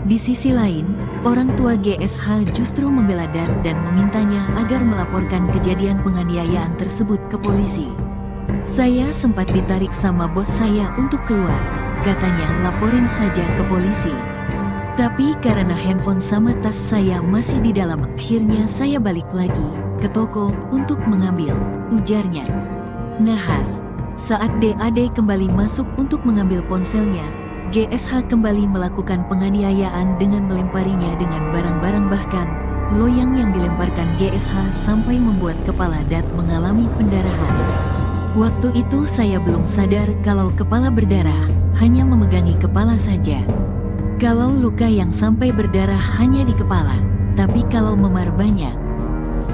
Di sisi lain, orang tua GSH justru membela Dat dan memintanya agar melaporkan kejadian penganiayaan tersebut ke polisi. Saya sempat ditarik sama bos saya untuk keluar. Katanya laporin saja ke polisi. Tapi karena handphone sama tas saya masih di dalam, akhirnya saya balik lagi ke toko untuk mengambil, ujarnya. Nahas, saat DAD kembali masuk untuk mengambil ponselnya, GSH kembali melakukan penganiayaan dengan melemparinya dengan barang-barang, bahkan loyang yang dilemparkan GSH sampai membuat kepala Dat mengalami pendarahan. Waktu itu saya belum sadar kalau kepala berdarah, hanya memegangi kepala saja. Kalau luka yang sampai berdarah hanya di kepala, tapi kalau memar banyak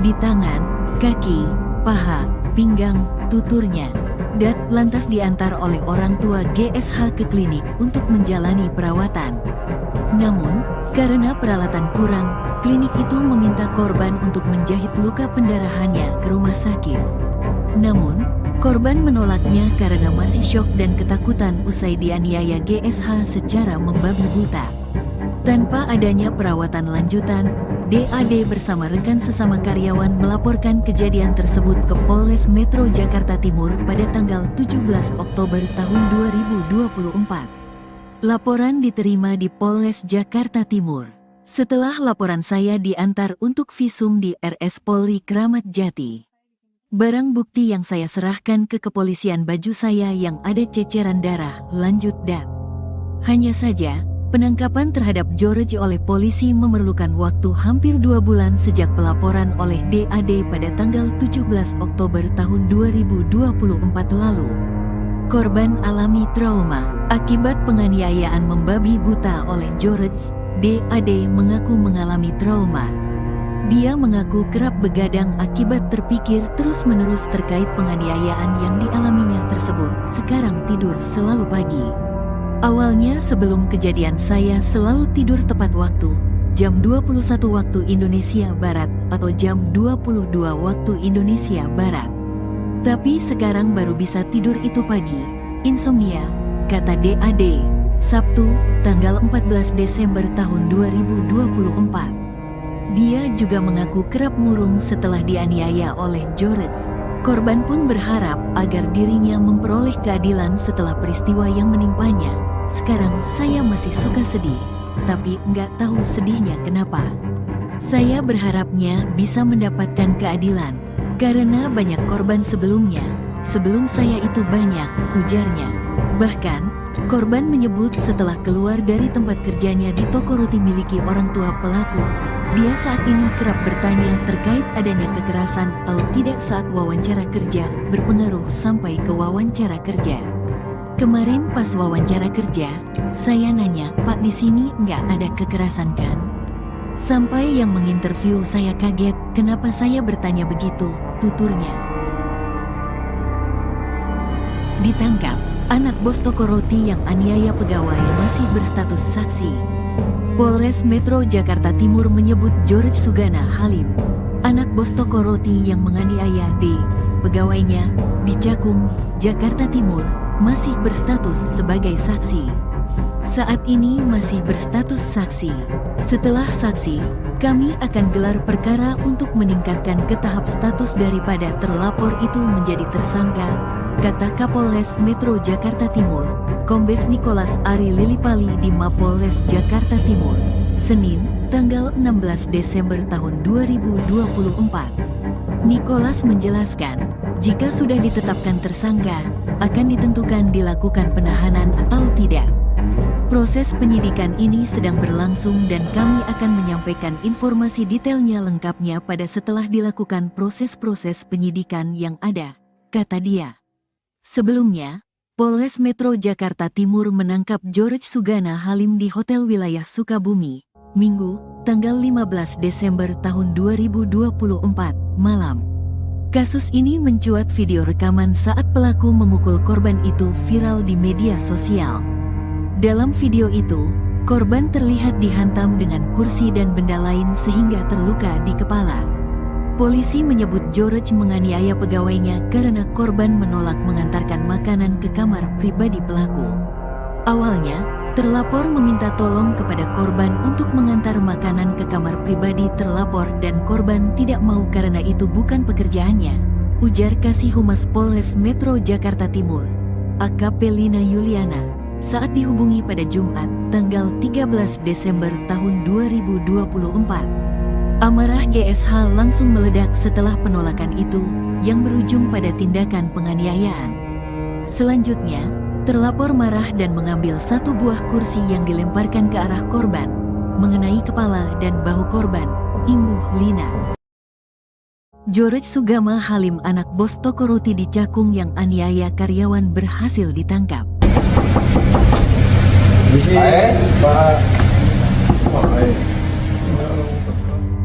di tangan, kaki, paha, pinggang, tuturnya. Dat lantas diantar oleh orang tua GSH ke klinik untuk menjalani perawatan. Namun, karena peralatan kurang, klinik itu meminta korban untuk menjahit luka pendarahannya ke rumah sakit. Namun, korban menolaknya karena masih syok dan ketakutan usai dianiaya GSH secara membabi buta. Tanpa adanya perawatan lanjutan, DAD bersama rekan sesama karyawan melaporkan kejadian tersebut ke Polres Metro Jakarta Timur pada tanggal 17 Oktober tahun 2024. Laporan diterima di Polres Jakarta Timur. Setelah laporan saya diantar untuk visum di RS Polri Kramat Jati. Barang bukti yang saya serahkan ke kepolisian baju saya yang ada ceceran darah, lanjut Dat. Hanya saja, penangkapan terhadap George oleh polisi memerlukan waktu hampir 2 bulan sejak pelaporan oleh DAD pada tanggal 17 Oktober tahun 2024 lalu. Korban alami trauma akibat penganiayaan membabi buta oleh George. DAD mengaku mengalami trauma. Dia mengaku kerap begadang akibat terpikir terus-menerus terkait penganiayaan yang dialaminya tersebut. Sekarang tidur selalu pagi. Awalnya sebelum kejadian saya selalu tidur tepat waktu, jam 21 waktu Indonesia Barat atau jam 22 waktu Indonesia Barat. Tapi sekarang baru bisa tidur itu pagi. Insomnia, kata DAD. Sabtu, tanggal 14 Desember tahun 2024. Dia juga mengaku kerap murung setelah dianiaya oleh George. Korban pun berharap agar dirinya memperoleh keadilan setelah peristiwa yang menimpanya. Sekarang saya masih suka sedih, tapi nggak tahu sedihnya kenapa. Saya berharapnya bisa mendapatkan keadilan, karena banyak korban sebelumnya. Sebelum saya itu banyak, ujarnya. Bahkan, korban menyebut setelah keluar dari tempat kerjanya di toko roti miliki orang tua pelaku, dia saat ini kerap bertanya terkait adanya kekerasan atau tidak saat wawancara kerja, berpengaruh sampai ke wawancara kerja. Kemarin pas wawancara kerja, saya nanya, "Pak, di sini nggak ada kekerasan kan?" Sampai yang menginterview saya kaget, kenapa saya bertanya begitu, tuturnya. Ditangkap, anak bos toko roti yang aniaya pegawai masih berstatus saksi. Polres Metro Jakarta Timur menyebut George Sugana Halim, anak bos toko roti yang menganiaya D, pegawainya, di Cakung, Jakarta Timur, masih berstatus sebagai saksi. Saat ini masih berstatus saksi. Setelah saksi, kami akan gelar perkara untuk meningkatkan ke tahap status daripada terlapor itu menjadi tersangka, kata Kapolres Metro Jakarta Timur, Kombes Nicholas Ari Lilipali di Mapolres Jakarta Timur, Senin, tanggal 16 Desember tahun 2024. Nicholas menjelaskan, jika sudah ditetapkan tersangka, akan ditentukan dilakukan penahanan atau tidak. Proses penyidikan ini sedang berlangsung dan kami akan menyampaikan informasi detailnya lengkapnya pada setelah dilakukan proses-proses penyidikan yang ada, kata dia. Sebelumnya, Polres Metro Jakarta Timur menangkap George Sugana Halim di Hotel Wilayah Sukabumi, Minggu, tanggal 15 Desember tahun 2024, malam. Kasus ini mencuat video rekaman saat pelaku memukul korban itu viral di media sosial. Dalam video itu, korban terlihat dihantam dengan kursi dan benda lain sehingga terluka di kepala. Polisi menyebut George menganiaya pegawainya karena korban menolak mengantarkan makanan ke kamar pribadi pelaku. Awalnya, Terlapor meminta tolong kepada korban untuk mengantar makanan ke kamar pribadi terlapor dan korban tidak mau karena itu bukan pekerjaannya, ujar Kasih Humas Polres Metro Jakarta Timur, AKP Lina Yuliana, saat dihubungi pada Jumat, tanggal 13 Desember tahun 2024. Amarah GSH langsung meledak setelah penolakan itu, yang berujung pada tindakan penganiayaan. Selanjutnya, terlapor marah dan mengambil satu buah kursi yang dilemparkan ke arah korban, mengenai kepala dan bahu korban, imbuh Lina. George Sugama Halim, anak bos toko roti di Cakung yang aniaya karyawan, berhasil ditangkap.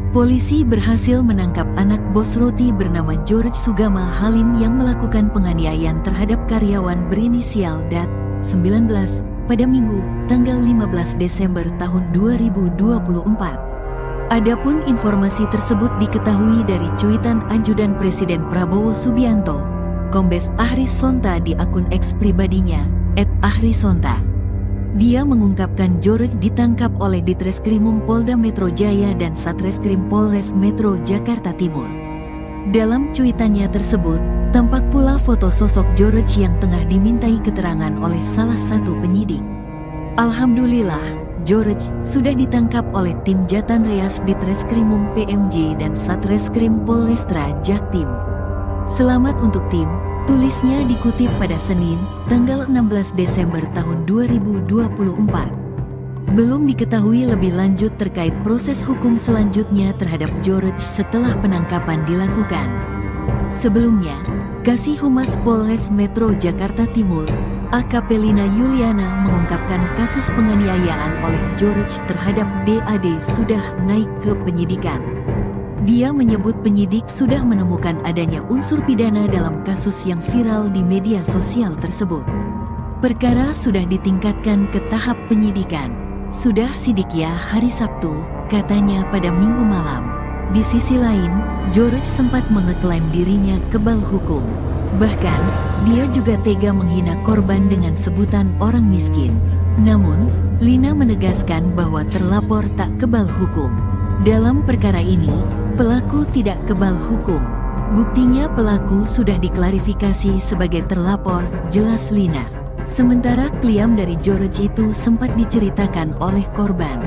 Polisi berhasil menangkap anak bos roti bernama George Sugama Halim yang melakukan penganiayaan terhadap karyawan berinisial DAT, 19, pada Minggu, tanggal 15 Desember tahun 2024. Adapun informasi tersebut diketahui dari cuitan Ajudan Presiden Prabowo Subianto, Kombes Ahris Sonta di akun X pribadinya, @ahrisonta. Dia mengungkapkan George ditangkap oleh Ditreskrimum Polda Metro Jaya dan Satreskrim Polres Metro Jakarta Timur. Dalam cuitannya tersebut, tampak pula foto sosok George yang tengah dimintai keterangan oleh salah satu penyidik. Alhamdulillah, George sudah ditangkap oleh tim Jatan Reas Ditreskrimum PMJ dan Satreskrim Polrestra Jaktim. Selamat untuk tim, tulisnya dikutip pada Senin, tanggal 16 Desember tahun 2024. Belum diketahui lebih lanjut terkait proses hukum selanjutnya terhadap George setelah penangkapan dilakukan. Sebelumnya, Kasih Humas Polres Metro Jakarta Timur, AKP Lina Yuliana, mengungkapkan kasus penganiayaan oleh George terhadap DAD sudah naik ke penyidikan. Dia menyebut penyidik sudah menemukan adanya unsur pidana dalam kasus yang viral di media sosial tersebut. Perkara sudah ditingkatkan ke tahap penyidikan. Sudah sidik ya hari Sabtu, katanya pada Minggu malam. Di sisi lain, George sempat mengeklaim dirinya kebal hukum. Bahkan, dia juga tega menghina korban dengan sebutan orang miskin. Namun, Lina menegaskan bahwa terlapor tak kebal hukum. Dalam perkara ini, pelaku tidak kebal hukum. Buktinya pelaku sudah diklarifikasi sebagai terlapor, jelas Lina. Sementara klaim dari George itu sempat diceritakan oleh korban.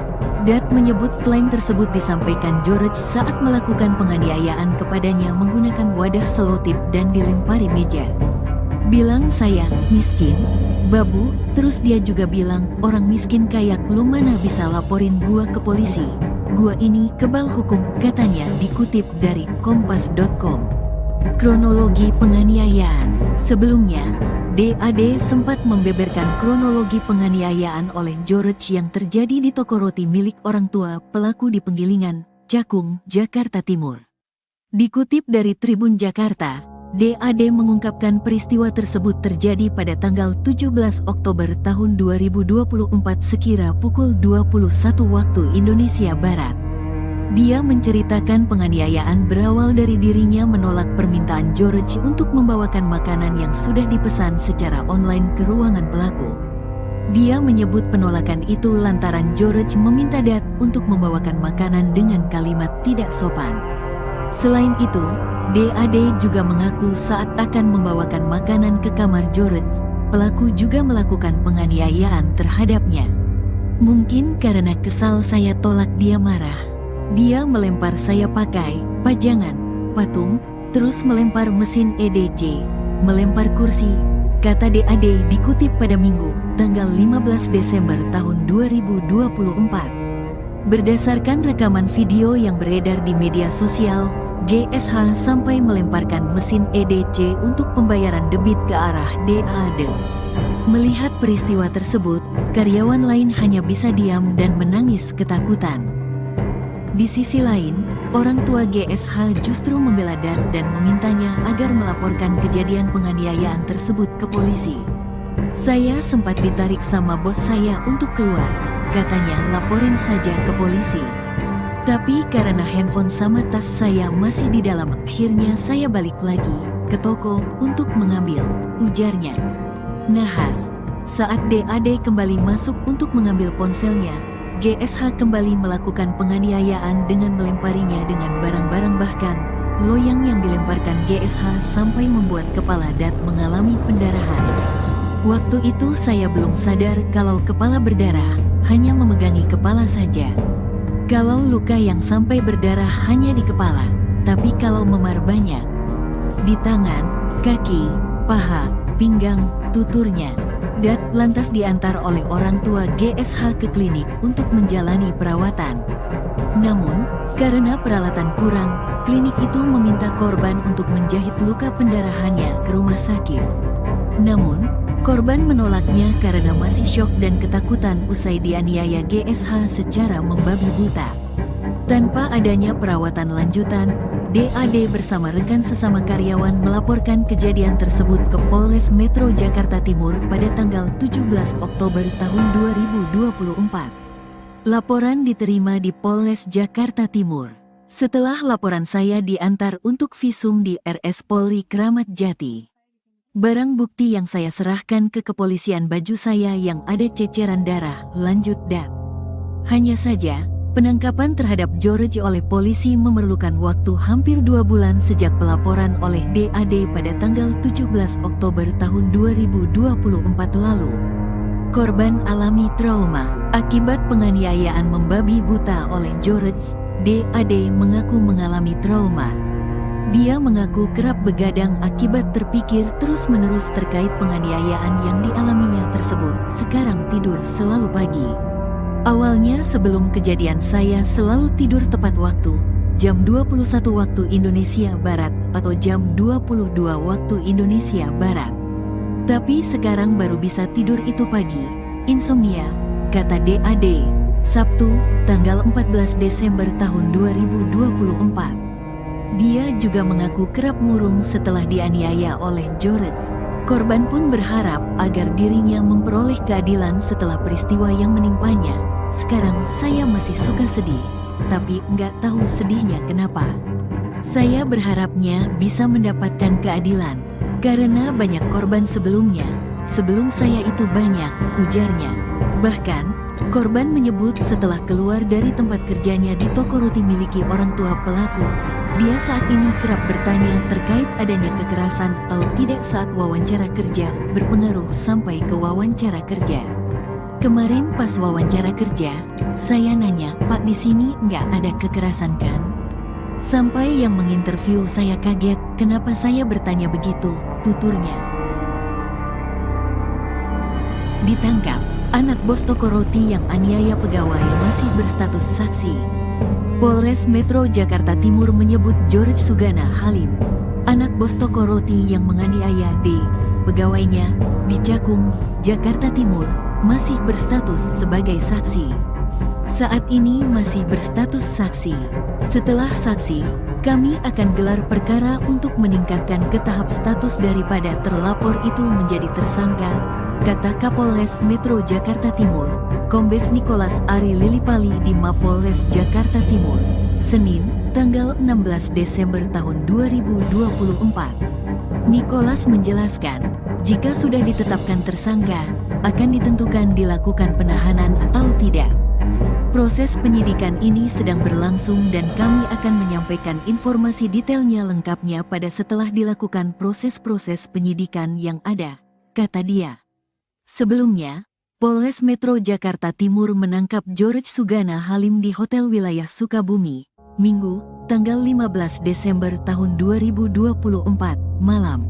Dat menyebut klaim tersebut disampaikan George saat melakukan penganiayaan kepadanya menggunakan wadah selotip dan dilempari meja. Bilang saya miskin, babu, terus dia juga bilang orang miskin kayak lu mana bisa laporin gua ke polisi. Gua ini kebal hukum, katanya, dikutip dari kompas.com. Kronologi penganiayaan. Sebelumnya, DAD sempat membeberkan kronologi penganiayaan oleh George yang terjadi di toko roti milik orang tua pelaku di Penggilingan, Cakung, Jakarta Timur. Dikutip dari Tribun Jakarta, DAD mengungkapkan peristiwa tersebut terjadi pada tanggal 17 Oktober tahun 2024 sekira pukul 21 waktu Indonesia Barat. Dia menceritakan penganiayaan berawal dari dirinya menolak permintaan George untuk membawakan makanan yang sudah dipesan secara online ke ruangan pelaku. Dia menyebut penolakan itu lantaran George meminta Dat untuk membawakan makanan dengan kalimat tidak sopan. Selain itu, DAD juga mengaku saat akan membawakan makanan ke kamar George, pelaku juga melakukan penganiayaan terhadapnya. Mungkin karena kesal saya tolak dia marah. Dia melempar saya pakai pajangan, patung, terus melempar mesin EDC, melempar kursi, kata DAD dikutip pada Minggu, tanggal 15 Desember tahun 2024. Berdasarkan rekaman video yang beredar di media sosial, GSH sampai melemparkan mesin EDC untuk pembayaran debit ke arah DAD. Melihat peristiwa tersebut, karyawan lain hanya bisa diam dan menangis ketakutan. Di sisi lain, orang tua GSH justru membela Dat dan memintanya agar melaporkan kejadian penganiayaan tersebut ke polisi. Saya sempat ditarik sama bos saya untuk keluar, katanya, laporin saja ke polisi. Tapi karena handphone sama tas saya masih di dalam, akhirnya saya balik lagi ke toko untuk mengambil, ujarnya. Nahas, Saat DAD kembali masuk untuk mengambil ponselnya, GSH kembali melakukan penganiayaan dengan melemparinya dengan barang-barang, bahkan loyang yang dilemparkan GSH sampai membuat kepala Dat mengalami pendarahan. Waktu itu saya belum sadar kalau kepala berdarah, hanya memegangi kepala saja. Kalau luka yang sampai berdarah hanya di kepala, tapi kalau memar banyak di tangan, kaki, paha, pinggang, tuturnya. Dat lantas diantar oleh orang tua GSH ke klinik untuk menjalani perawatan. Namun, karena peralatan kurang, klinik itu meminta korban untuk menjahit luka pendarahannya ke rumah sakit. Namun, korban menolaknya karena masih syok dan ketakutan usai dianiaya GSH secara membabi buta. Tanpa adanya perawatan lanjutan, DAD bersama rekan sesama karyawan melaporkan kejadian tersebut ke Polres Metro Jakarta Timur pada tanggal 17 Oktober tahun 2024. Laporan diterima di Polres Jakarta Timur. Setelah laporan saya diantar untuk visum di RS Polri Kramat Jati. Barang bukti yang saya serahkan ke kepolisian baju saya yang ada ceceran darah, lanjut Dat. Hanya saja, penangkapan terhadap George oleh polisi memerlukan waktu hampir 2 bulan sejak pelaporan oleh DAD pada tanggal 17 Oktober tahun 2024 lalu. Korban alami trauma akibat penganiayaan membabi buta oleh George. DAD mengaku mengalami trauma. Dia mengaku kerap begadang akibat terpikir terus-menerus terkait penganiayaan yang dialaminya tersebut. Sekarang tidur selalu pagi. Awalnya sebelum kejadian saya selalu tidur tepat waktu, jam 21 waktu Indonesia Barat atau jam 22 waktu Indonesia Barat. Tapi sekarang baru bisa tidur itu pagi. Insomnia, kata DAD. Sabtu, tanggal 14 Desember tahun 2024. Dia juga mengaku kerap murung setelah dianiaya oleh George. Korban pun berharap agar dirinya memperoleh keadilan setelah peristiwa yang menimpanya. Sekarang saya masih suka sedih, tapi nggak tahu sedihnya kenapa. Saya berharapnya bisa mendapatkan keadilan, karena banyak korban sebelumnya. Sebelum saya itu banyak, ujarnya. Bahkan, korban menyebut setelah keluar dari tempat kerjanya di toko roti miliki orang tua pelaku, dia saat ini kerap bertanya terkait adanya kekerasan atau tidak saat wawancara kerja, berpengaruh sampai ke wawancara kerja. Kemarin pas wawancara kerja, saya nanya, "Pak, di sini nggak ada kekerasan kan?" Sampai yang menginterview saya kaget, kenapa saya bertanya begitu, tuturnya. Ditangkap, anak bos toko roti yang aniaya pegawai masih berstatus saksi. Polres Metro Jakarta Timur menyebut George Sugana Halim, anak bos toko roti yang menganiaya D, pegawainya, di Cakung, Jakarta Timur, masih berstatus sebagai saksi. Saat ini masih berstatus saksi. Setelah saksi, kami akan gelar perkara untuk meningkatkan ke tahap status daripada terlapor itu menjadi tersangka, kata Kapolres Metro Jakarta Timur, Kombes Nicholas Ari Lilipali di Mapolres Jakarta Timur, Senin, tanggal 16 Desember tahun 2024. Nicholas menjelaskan, jika sudah ditetapkan tersangka, akan ditentukan dilakukan penahanan atau tidak. Proses penyidikan ini sedang berlangsung dan kami akan menyampaikan informasi detailnya lengkapnya pada setelah dilakukan proses-proses penyidikan yang ada, kata dia. Sebelumnya, Polres Metro Jakarta Timur menangkap George Sugana Halim di Hotel Wilayah Sukabumi, Minggu, tanggal 15 Desember tahun 2024, malam.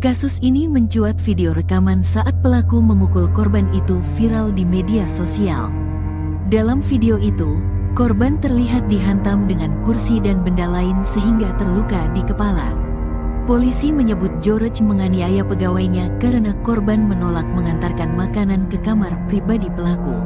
Kasus ini mencuat video rekaman saat pelaku memukul korban itu viral di media sosial. Dalam video itu, korban terlihat dihantam dengan kursi dan benda lain sehingga terluka di kepala. Polisi menyebut George menganiaya pegawainya karena korban menolak mengantarkan makanan ke kamar pribadi pelaku.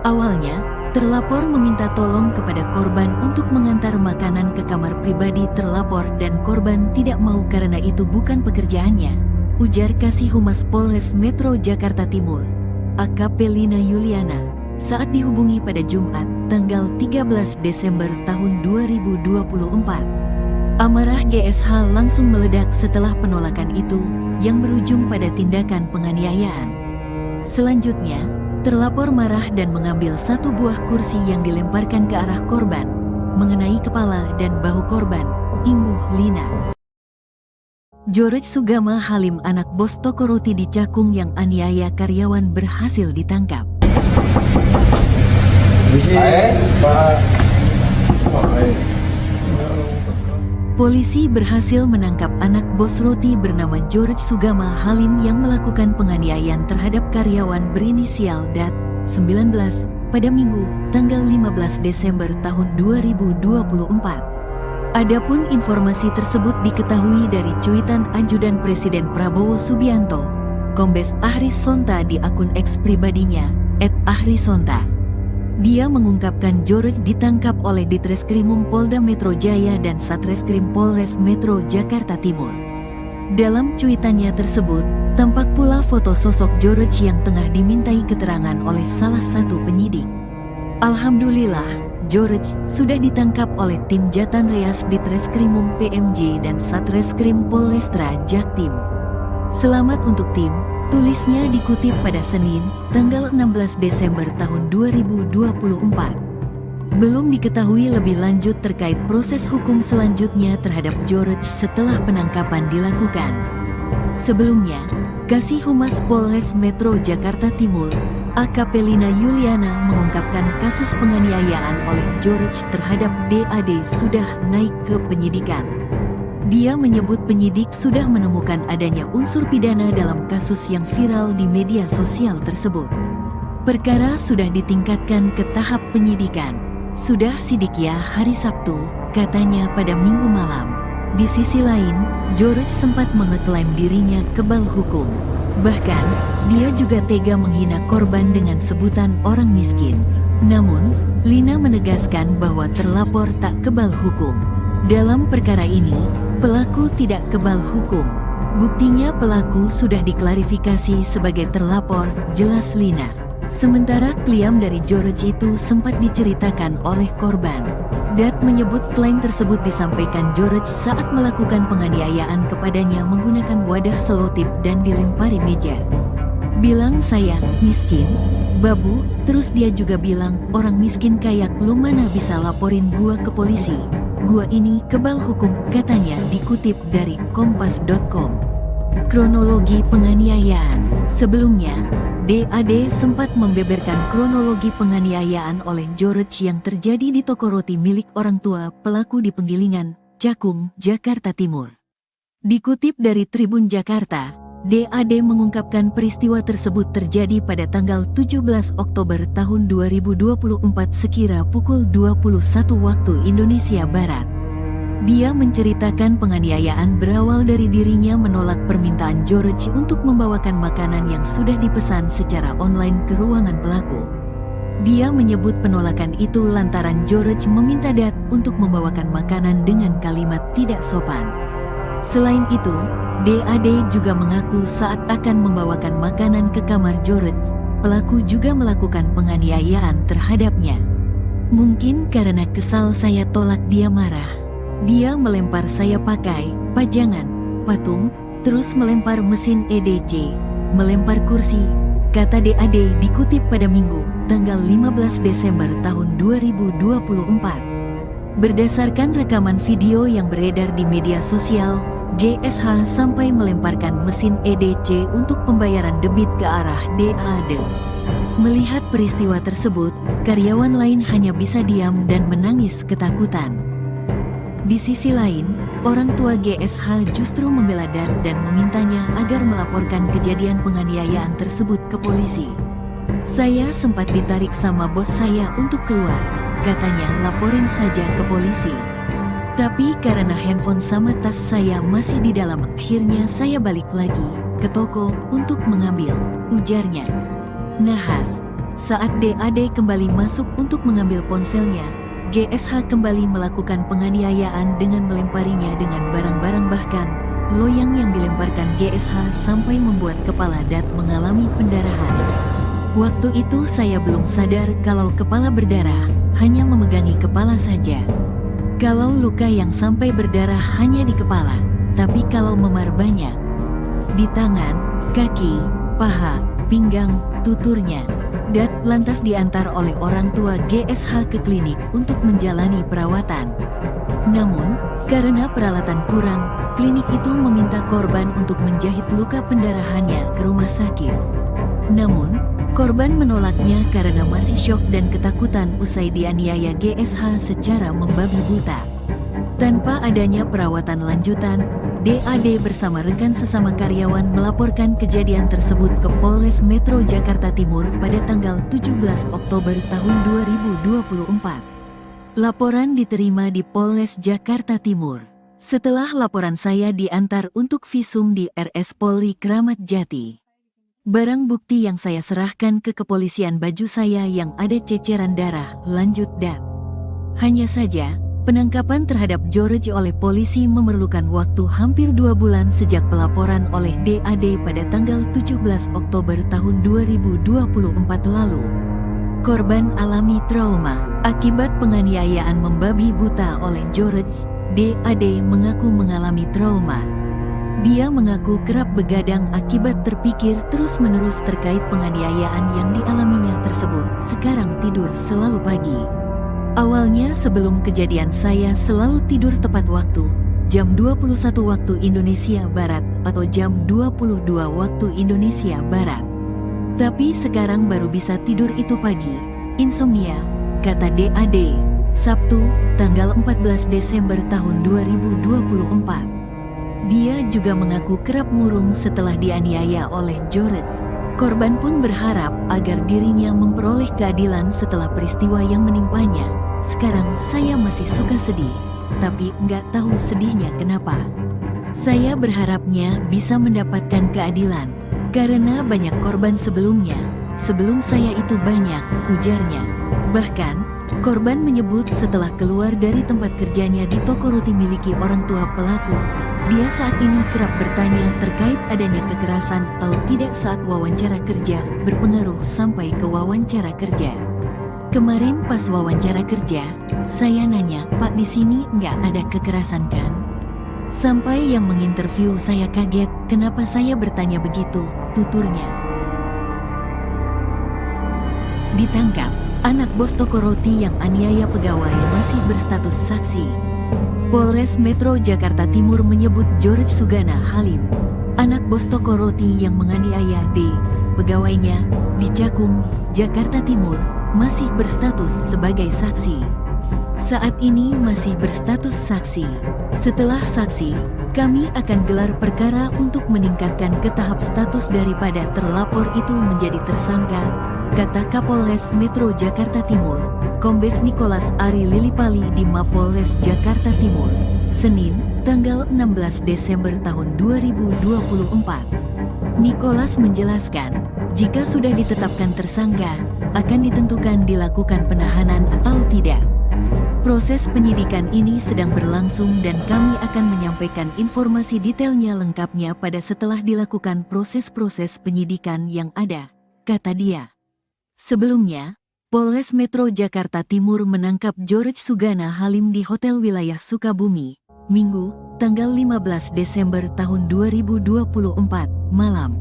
Awalnya, terlapor meminta tolong kepada korban untuk mengantar makanan ke kamar pribadi terlapor dan korban tidak mau karena itu bukan pekerjaannya, ujar Kasih Humas Polres Metro Jakarta Timur, AKP Lina Yuliana, saat dihubungi pada Jumat, tanggal 13 Desember tahun 2024. Amarah GSH langsung meledak setelah penolakan itu, yang berujung pada tindakan penganiayaan. Selanjutnya, terlapor marah dan mengambil satu buah kursi yang dilemparkan ke arah korban, mengenai kepala dan bahu korban, imbuh Lina. George Sugama Halim, anak bos toko roti di Cakung yang aniaya karyawan, berhasil ditangkap. Polisi berhasil menangkap anak bos roti bernama George Sugama Halim yang melakukan penganiayaan terhadap karyawan berinisial DAT 19 pada Minggu, tanggal 15 Desember tahun 2024. Adapun informasi tersebut diketahui dari cuitan Ajudan Presiden Prabowo Subianto, Kombes Ahris Sonta di akun X pribadinya @ahrisonta. Dia mengungkapkan George ditangkap oleh Ditreskrimum Polda Metro Jaya dan Satreskrim Polres Metro Jakarta Timur. Dalam cuitannya tersebut, tampak pula foto sosok George yang tengah dimintai keterangan oleh salah satu penyidik. Alhamdulillah, George sudah ditangkap oleh tim Jatan Reas Ditreskrimum PMJ dan Satreskrim Polrestra Jaktim. Selamat untuk tim, tulisnya dikutip pada Senin, tanggal 16 Desember tahun 2024. Belum diketahui lebih lanjut terkait proses hukum selanjutnya terhadap George setelah penangkapan dilakukan. Sebelumnya, Kasih Humas Polres Metro Jakarta Timur, AKP Lina Yuliana, mengungkapkan kasus penganiayaan oleh George terhadap DAD sudah naik ke penyidikan. Dia menyebut penyidik sudah menemukan adanya unsur pidana dalam kasus yang viral di media sosial tersebut. Perkara sudah ditingkatkan ke tahap penyidikan. Sudah sidik ya hari Sabtu, katanya pada Minggu malam. Di sisi lain, George sempat mengeklaim dirinya kebal hukum. Bahkan, dia juga tega menghina korban dengan sebutan orang miskin. Namun, Lina menegaskan bahwa terlapor tak kebal hukum. Dalam perkara ini, pelaku tidak kebal hukum. Buktinya pelaku sudah diklarifikasi sebagai terlapor, jelas Lina. Sementara klaim dari George itu sempat diceritakan oleh korban. Dat menyebut klaim tersebut disampaikan George saat melakukan penganiayaan kepadanya menggunakan wadah selotip dan dilempari meja. Bilang saya miskin, babu, terus dia juga bilang orang miskin kayak lu mana bisa laporin gua ke polisi. Gua ini kebal hukum, katanya, dikutip dari kompas.com. Kronologi penganiayaan. Sebelumnya, DAD sempat membeberkan kronologi penganiayaan oleh George yang terjadi di toko roti milik orang tua pelaku di Penggilingan, Cakung, Jakarta Timur. Dikutip dari Tribun Jakarta, DAD mengungkapkan peristiwa tersebut terjadi pada tanggal 17 Oktober tahun 2024 sekira pukul 21 waktu Indonesia Barat. Dia menceritakan penganiayaan berawal dari dirinya menolak permintaan George untuk membawakan makanan yang sudah dipesan secara online ke ruangan pelaku. Dia menyebut penolakan itu lantaran George meminta Dat untuk membawakan makanan dengan kalimat tidak sopan. Selain itu, DAD juga mengaku saat akan membawakan makanan ke kamar George, pelaku juga melakukan penganiayaan terhadapnya. Mungkin karena kesal saya tolak dia marah. Dia melempar saya pakai pajangan, patung, terus melempar mesin EDC, melempar kursi, kata DAD dikutip pada Minggu, tanggal 15 Desember tahun 2024. Berdasarkan rekaman video yang beredar di media sosial, GSH sampai melemparkan mesin EDC untuk pembayaran debit ke arah DAD. Melihat peristiwa tersebut, karyawan lain hanya bisa diam dan menangis ketakutan. Di sisi lain, orang tua GSH justru membela Dat dan memintanya agar melaporkan kejadian penganiayaan tersebut ke polisi. Saya sempat ditarik sama bos saya untuk keluar, katanya, laporin saja ke polisi. Tapi karena handphone sama tas saya masih di dalam, akhirnya saya balik lagi ke toko untuk mengambil, ujarnya. Nahas, saat DAD kembali masuk untuk mengambil ponselnya, GSH kembali melakukan penganiayaan dengan melemparinya dengan barang-barang, bahkan loyang yang dilemparkan GSH sampai membuat kepala Dat mengalami pendarahan. Waktu itu saya belum sadar kalau kepala berdarah, hanya memegangi kepala saja. Kalau luka yang sampai berdarah hanya di kepala, tapi kalau memar banyak. Di tangan, kaki, paha, pinggang, tuturnya. Dat lantas diantar oleh orang tua GSH ke klinik untuk menjalani perawatan. Namun, karena peralatan kurang, klinik itu meminta korban untuk menjahit luka pendarahannya ke rumah sakit. Namun, korban menolaknya karena masih syok dan ketakutan usai dianiaya GSH secara membabi buta. Tanpa adanya perawatan lanjutan, DAD bersama rekan sesama karyawan melaporkan kejadian tersebut ke Polres Metro Jakarta Timur pada tanggal 17 Oktober tahun 2024. Laporan diterima di Polres Jakarta Timur. Setelah laporan saya diantar untuk visum di RS Polri Kramat Jati. Barang bukti yang saya serahkan ke kepolisian baju saya yang ada ceceran darah, lanjut Dat. Hanya saja, penangkapan terhadap George oleh polisi memerlukan waktu hampir 2 bulan sejak pelaporan oleh DAD pada tanggal 17 Oktober tahun 2024 lalu. Korban alami trauma akibat penganiayaan membabi buta oleh George. DAD mengaku mengalami trauma. Dia mengaku kerap begadang akibat terpikir terus-menerus terkait penganiayaan yang dialaminya tersebut. Sekarang tidur selalu pagi. Awalnya sebelum kejadian saya selalu tidur tepat waktu, jam 21 waktu Indonesia Barat atau jam 22 waktu Indonesia Barat. Tapi sekarang baru bisa tidur itu pagi. Insomnia, kata DAD. Sabtu, tanggal 14 Desember tahun 2024. Dia juga mengaku kerap murung setelah dianiaya oleh George. Korban pun berharap agar dirinya memperoleh keadilan setelah peristiwa yang menimpanya. Sekarang saya masih suka sedih, tapi nggak tahu sedihnya kenapa. Saya berharapnya bisa mendapatkan keadilan, karena banyak korban sebelumnya. Sebelum saya itu banyak, ujarnya. Bahkan, korban menyebut setelah keluar dari tempat kerjanya di toko roti miliki orang tua pelaku, dia saat ini kerap bertanya terkait adanya kekerasan atau tidak saat wawancara kerja, berpengaruh sampai ke wawancara kerja. Kemarin pas wawancara kerja, saya nanya, "Pak, di sini nggak ada kekerasan kan?" Sampai yang menginterview saya kaget, kenapa saya bertanya begitu, tuturnya. Ditangkap, anak bos toko roti yang aniaya pegawai masih berstatus saksi. Polres Metro Jakarta Timur menyebut George Sugana Halim, anak bos toko roti yang menganiaya D, pegawainya, di Cakung, Jakarta Timur, masih berstatus sebagai saksi. Saat ini masih berstatus saksi. Setelah saksi, kami akan gelar perkara untuk meningkatkan ke tahap status daripada terlapor itu menjadi tersangka, kata Kapolres Metro Jakarta Timur, Kombes Nicholas Ari Lilipali di Mapolres Jakarta Timur, Senin, tanggal 16 Desember tahun 2024. Nicholas menjelaskan, jika sudah ditetapkan tersangka, akan ditentukan dilakukan penahanan atau tidak. Proses penyidikan ini sedang berlangsung dan kami akan menyampaikan informasi detailnya lengkapnya pada setelah dilakukan proses-proses penyidikan yang ada, kata dia. Sebelumnya, Polres Metro Jakarta Timur menangkap George Sugana Halim di Hotel Wilayah Sukabumi, Minggu, tanggal 15 Desember tahun 2024, malam.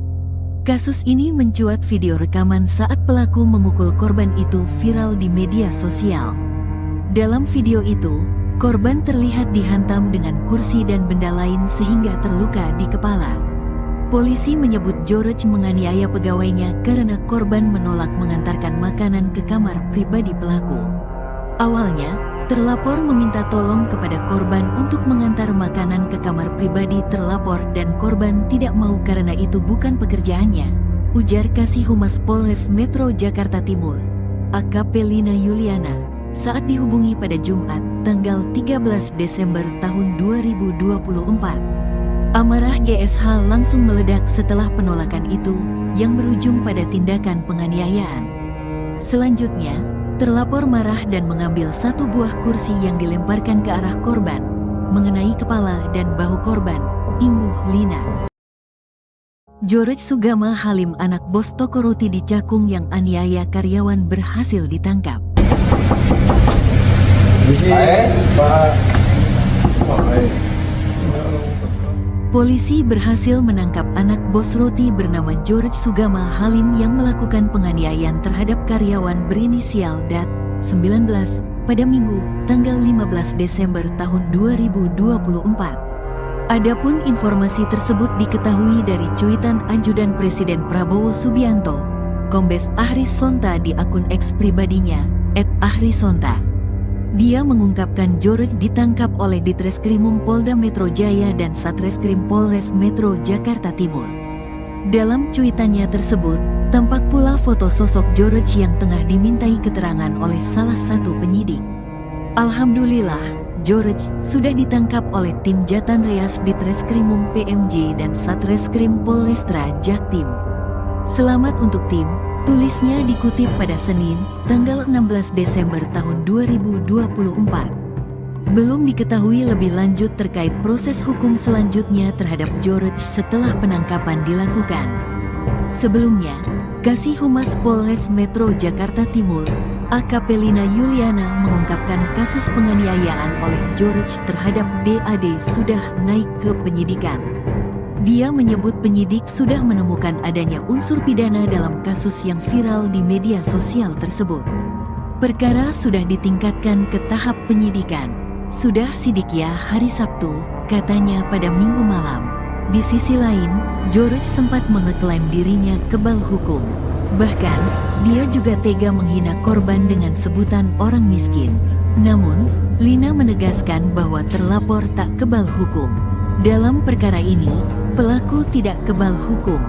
Kasus ini mencuat video rekaman saat pelaku memukul korban itu viral di media sosial. Dalam video itu, korban terlihat dihantam dengan kursi dan benda lain sehingga terluka di kepala. Polisi menyebut George menganiaya pegawainya karena korban menolak mengantarkan makanan ke kamar pribadi pelaku. Awalnya, terlapor meminta tolong kepada korban untuk mengantar makanan ke kamar pribadi terlapor dan korban tidak mau karena itu bukan pekerjaannya, ujar Kasih Humas Polres Metro Jakarta Timur, AKP Lina Yuliana, saat dihubungi pada Jumat, tanggal 13 Desember tahun 2024. Amarah GSH langsung meledak setelah penolakan itu, yang berujung pada tindakan penganiayaan. Selanjutnya, terlapor marah dan mengambil satu buah kursi yang dilemparkan ke arah korban, mengenai kepala dan bahu korban, imbuh Lina. George Sugana Halim, anak bos toko roti di Cakung yang aniaya karyawan, berhasil ditangkap. Polisi berhasil menangkap anak anak bos roti bernama George Sugama Halim yang melakukan penganiayaan terhadap karyawan berinisial DAT 19 pada Minggu, tanggal 15 Desember tahun 2024. Adapun informasi tersebut diketahui dari cuitan ajudan Presiden Prabowo Subianto, Kombes Ahris Sonta di akun X pribadinya, @ahrisonta. Dia mengungkapkan George ditangkap oleh Ditreskrimum Polda Metro Jaya dan Satreskrim Polres Metro Jakarta Timur. Dalam cuitannya tersebut, tampak pula foto sosok George yang tengah dimintai keterangan oleh salah satu penyidik. Alhamdulillah, George sudah ditangkap oleh tim Jatan Reas Ditreskrimum PMJ dan Satreskrim Polrestra Jaktim. Selamat untuk tim, tulisnya dikutip pada Senin, tanggal 16 Desember tahun 2024. Belum diketahui lebih lanjut terkait proses hukum selanjutnya terhadap George setelah penangkapan dilakukan. Sebelumnya, Kasih Humas Polres Metro Jakarta Timur, AKP Lina Yuliana mengungkapkan kasus penganiayaan oleh George terhadap DAD sudah naik ke penyidikan. Dia menyebut penyidik sudah menemukan adanya unsur pidana dalam kasus yang viral di media sosial tersebut. Perkara sudah ditingkatkan ke tahap penyidikan. Sudah sidik ya hari Sabtu, katanya pada Minggu malam. Di sisi lain, George sempat mengeklaim dirinya kebal hukum. Bahkan, dia juga tega menghina korban dengan sebutan orang miskin. Namun, Lina menegaskan bahwa terlapor tak kebal hukum. Dalam perkara ini, pelaku tidak kebal hukum.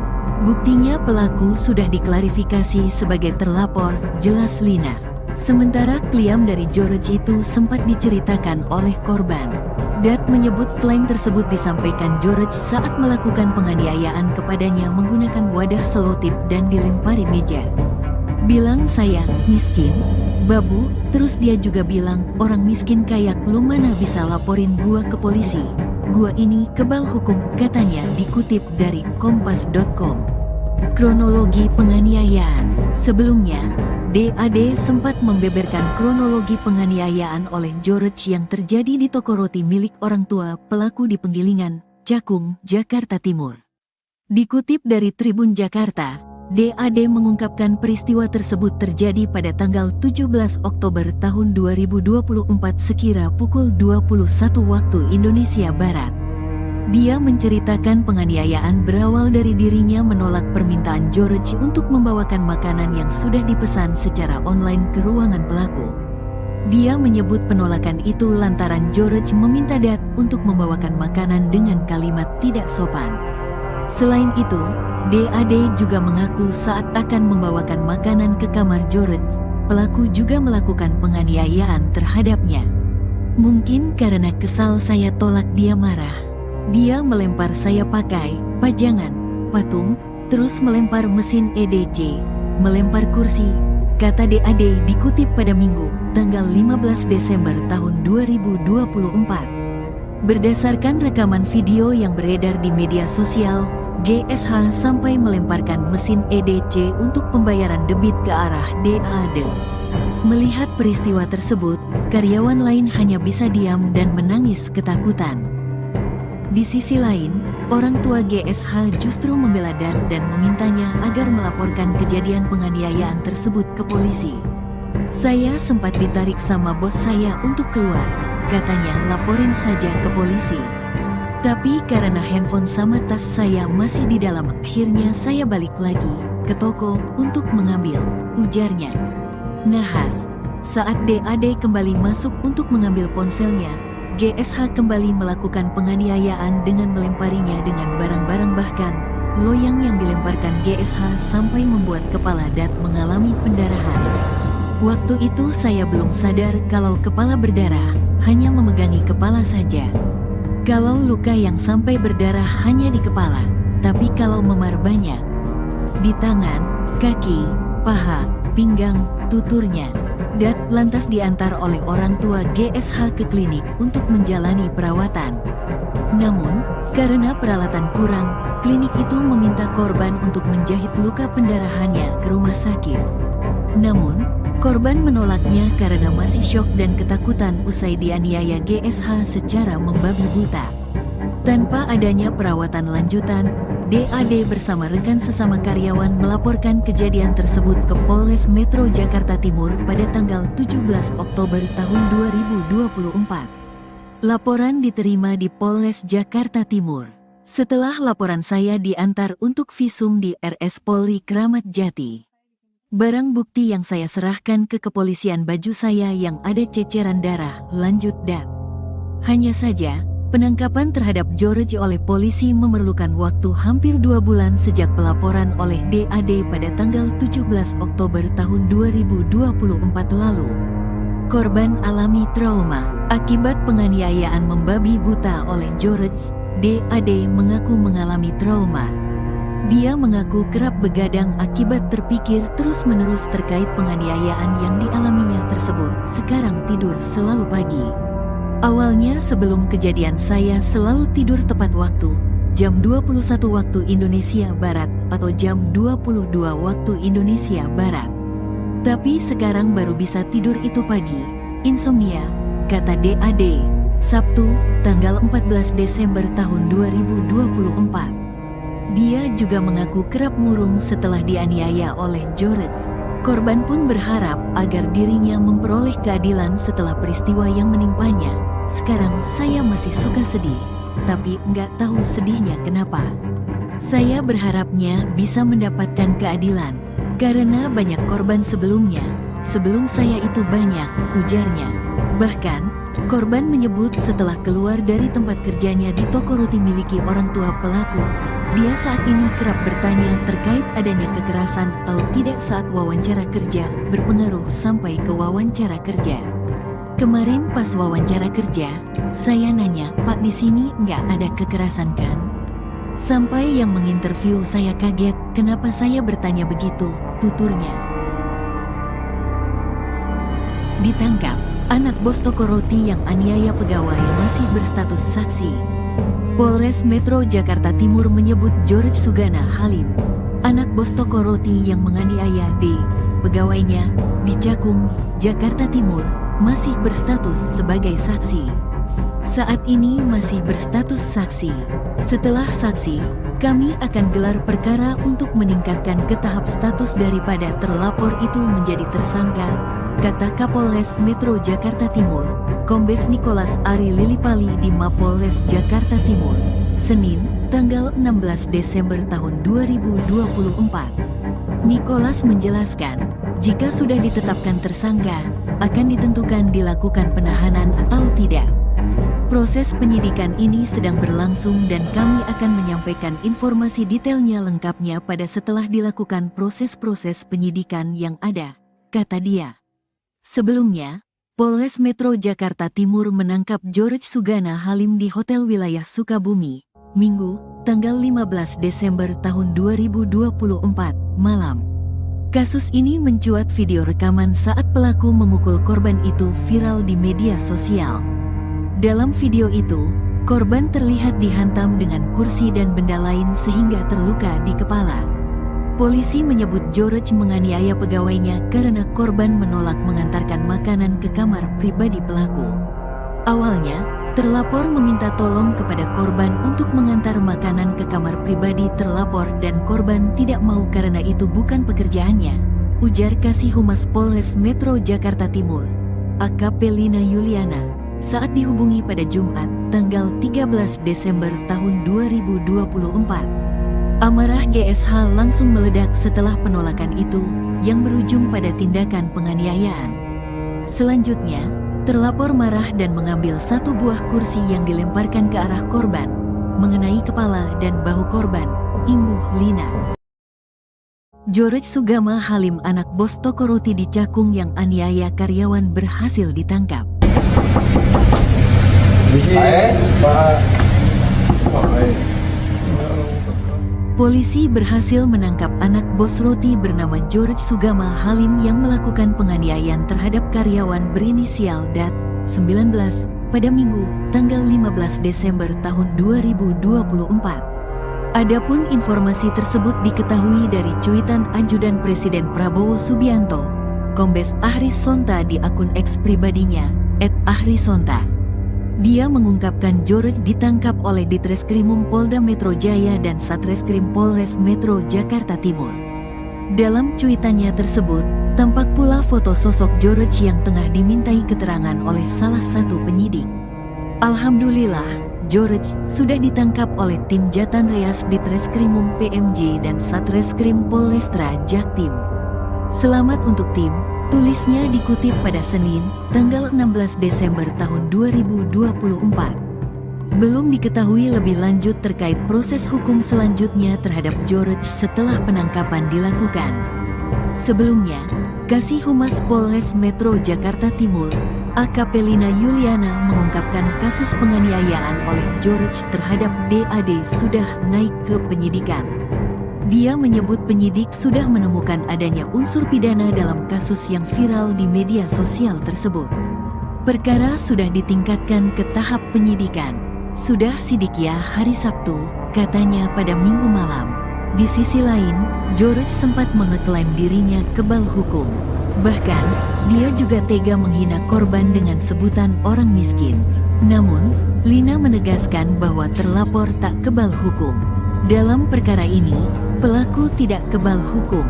Buktinya pelaku sudah diklarifikasi sebagai terlapor, jelas Lina. Sementara klaim dari George itu sempat diceritakan oleh korban. Dat menyebut klaim tersebut disampaikan George saat melakukan penganiayaan kepadanya menggunakan wadah selotip dan dilempari meja. Bilang saya miskin, babu, terus dia juga bilang orang miskin kayak lu mana bisa laporin gua ke polisi. Gua ini kebal hukum, katanya dikutip dari kompas.com. Kronologi penganiayaan. Sebelumnya, DAD sempat membeberkan kronologi penganiayaan oleh George yang terjadi di toko roti milik orang tua pelaku di Penggilingan, Cakung, Jakarta Timur. Dikutip dari Tribun Jakarta, DAD mengungkapkan peristiwa tersebut terjadi pada tanggal 17 Oktober tahun 2024 sekira pukul 21 waktu Indonesia Barat. Dia menceritakan penganiayaan berawal dari dirinya menolak permintaan George untuk membawakan makanan yang sudah dipesan secara online ke ruangan pelaku. Dia menyebut penolakan itu lantaran George meminta Dat untuk membawakan makanan dengan kalimat tidak sopan. Selain itu, DAD juga mengaku saat akan membawakan makanan ke kamar George, pelaku juga melakukan penganiayaan terhadapnya. Mungkin karena kesal saya tolak dia marah. Dia melempar saya pakai pajangan, patung, terus melempar mesin EDC, melempar kursi, kata DAD dikutip pada Minggu, tanggal 15 Desember tahun 2024. Berdasarkan rekaman video yang beredar di media sosial, GSH sampai melemparkan mesin EDC untuk pembayaran debit ke arah DAD. Melihat peristiwa tersebut, karyawan lain hanya bisa diam dan menangis ketakutan. Di sisi lain, orang tua GSH justru membela Dat dan memintanya agar melaporkan kejadian penganiayaan tersebut ke polisi. Saya sempat ditarik sama bos saya untuk keluar, katanya laporin saja ke polisi. Tapi karena handphone sama tas saya masih di dalam, akhirnya saya balik lagi ke toko untuk mengambil, ujarnya. Nahas, saat DAD kembali masuk untuk mengambil ponselnya, GSH kembali melakukan penganiayaan dengan melemparinya dengan barang-barang, bahkan loyang yang dilemparkan GSH sampai membuat kepala Dat mengalami pendarahan. Waktu itu saya belum sadar kalau kepala berdarah, hanya memegangi kepala saja. Kalau luka yang sampai berdarah hanya di kepala, tapi kalau memar banyak. Di tangan, kaki, paha, pinggang, tuturnya. Dat lantas diantar oleh orang tua GSH ke klinik untuk menjalani perawatan. Namun, karena peralatan kurang, klinik itu meminta korban untuk menjahit luka pendarahannya ke rumah sakit. Namun, korban menolaknya karena masih syok dan ketakutan usai dianiaya GSH secara membabi buta. Tanpa adanya perawatan lanjutan, DAD bersama rekan sesama karyawan melaporkan kejadian tersebut ke Polres Metro Jakarta Timur pada tanggal 17 Oktober tahun 2024. Laporan diterima di Polres Jakarta Timur. Setelah laporan saya diantar untuk visum di RS Polri Kramat Jati. Barang bukti yang saya serahkan ke kepolisian baju saya yang ada ceceran darah, lanjut dat. Hanya saja, penangkapan terhadap George oleh polisi memerlukan waktu hampir 2 bulan sejak pelaporan oleh DAD pada tanggal 17 Oktober tahun 2024 lalu. Korban alami trauma akibat penganiayaan membabi buta oleh George. DAD mengaku mengalami trauma. Dia mengaku kerap begadang akibat terpikir terus-menerus terkait penganiayaan yang dialaminya tersebut. Sekarang tidur selalu pagi. Awalnya sebelum kejadian saya selalu tidur tepat waktu, jam 21 waktu Indonesia Barat atau jam 22 waktu Indonesia Barat. Tapi sekarang baru bisa tidur itu pagi. Insomnia, kata DAD. Sabtu, tanggal 14 Desember tahun 2024. Dia juga mengaku kerap murung setelah dianiaya oleh George. Korban pun berharap agar dirinya memperoleh keadilan setelah peristiwa yang menimpanya. Sekarang saya masih suka sedih, tapi nggak tahu sedihnya kenapa. Saya berharapnya bisa mendapatkan keadilan, karena banyak korban sebelumnya. Sebelum saya itu banyak, ujarnya. Bahkan, korban menyebut setelah keluar dari tempat kerjanya di toko roti miliki orang tua pelaku, dia saat ini kerap bertanya terkait adanya kekerasan atau tidak saat wawancara kerja, berpengaruh sampai ke wawancara kerja. Kemarin pas wawancara kerja, saya nanya, "Pak, di sini nggak ada kekerasan kan?" Sampai yang menginterview saya kaget, kenapa saya bertanya begitu, tuturnya. Ditangkap, anak bos toko roti yang aniaya pegawai masih berstatus saksi. Polres Metro Jakarta Timur menyebut George Sugana Halim, anak bos toko roti yang menganiaya D, pegawainya, di Cakung, Jakarta Timur, masih berstatus sebagai saksi. Saat ini masih berstatus saksi. Setelah saksi, kami akan gelar perkara untuk meningkatkan ke tahap status daripada terlapor itu menjadi tersangka, kata Kapolres Metro Jakarta Timur, Kombes Nicholas Ari Lilipali di Mapolres Jakarta Timur, Senin, tanggal 16 Desember tahun 2024. Nicholas menjelaskan, jika sudah ditetapkan tersangka, akan ditentukan dilakukan penahanan atau tidak. Proses penyidikan ini sedang berlangsung dan kami akan menyampaikan informasi detailnya lengkapnya pada setelah dilakukan proses-proses penyidikan yang ada, kata dia. Sebelumnya, Polres Metro Jakarta Timur menangkap George Sugana Halim di Hotel Wilayah Sukabumi, Minggu, tanggal 15 Desember tahun 2024, malam. Kasus ini mencuat video rekaman saat pelaku memukul korban itu viral di media sosial. Dalam video itu, korban terlihat dihantam dengan kursi dan benda lain sehingga terluka di kepala. Polisi menyebut George menganiaya pegawainya karena korban menolak mengantarkan makanan ke kamar pribadi pelaku. Awalnya, terlapor meminta tolong kepada korban untuk mengantar makanan ke kamar pribadi terlapor dan korban tidak mau karena itu bukan pekerjaannya, ujar Kasih Humas Polres Metro Jakarta Timur, AKP Lina Yuliana, saat dihubungi pada Jumat, tanggal 13 Desember tahun 2024. Amarah GSH langsung meledak setelah penolakan itu, yang berujung pada tindakan penganiayaan. Selanjutnya, terlapor marah dan mengambil satu buah kursi yang dilemparkan ke arah korban, mengenai kepala dan bahu korban, imbuh Lina. George Sugana Halim, anak bos toko roti di Cakung yang aniaya karyawan, berhasil ditangkap. Polisi berhasil menangkap anak bos roti bernama George Sugana Halim yang melakukan penganiayaan terhadap karyawan berinisial DAT, 19, pada Minggu, tanggal 15 Desember tahun 2024. Adapun informasi tersebut diketahui dari cuitan Ajudan Presiden Prabowo Subianto, Kombes Ahris Sonta di akun X pribadinya, @ahrisonta. Dia mengungkapkan George ditangkap oleh Ditreskrimum Polda Metro Jaya dan Satreskrim Polres Metro Jakarta Timur. Dalam cuitannya tersebut, tampak pula foto sosok George yang tengah dimintai keterangan oleh salah satu penyidik. Alhamdulillah, George sudah ditangkap oleh tim Jatan Reas Ditreskrimum PMJ dan Satreskrim Polrestra Jaktim. Selamat untuk tim, tulisnya dikutip pada Senin, tanggal 16 Desember tahun 2024. Belum diketahui lebih lanjut terkait proses hukum selanjutnya terhadap George setelah penangkapan dilakukan. Sebelumnya, Kasih Humas Polres Metro Jakarta Timur, AKP Lina Yuliana mengungkapkan kasus penganiayaan oleh George terhadap DAD sudah naik ke penyidikan. Dia menyebut penyidik sudah menemukan adanya unsur pidana dalam kasus yang viral di media sosial tersebut. Perkara sudah ditingkatkan ke tahap penyidikan. Sudah sidik ya hari Sabtu, katanya pada Minggu malam. Di sisi lain, George sempat mengeklaim dirinya kebal hukum. Bahkan, dia juga tega menghina korban dengan sebutan orang miskin. Namun, Lina menegaskan bahwa terlapor tak kebal hukum. Dalam perkara ini, pelaku tidak kebal hukum.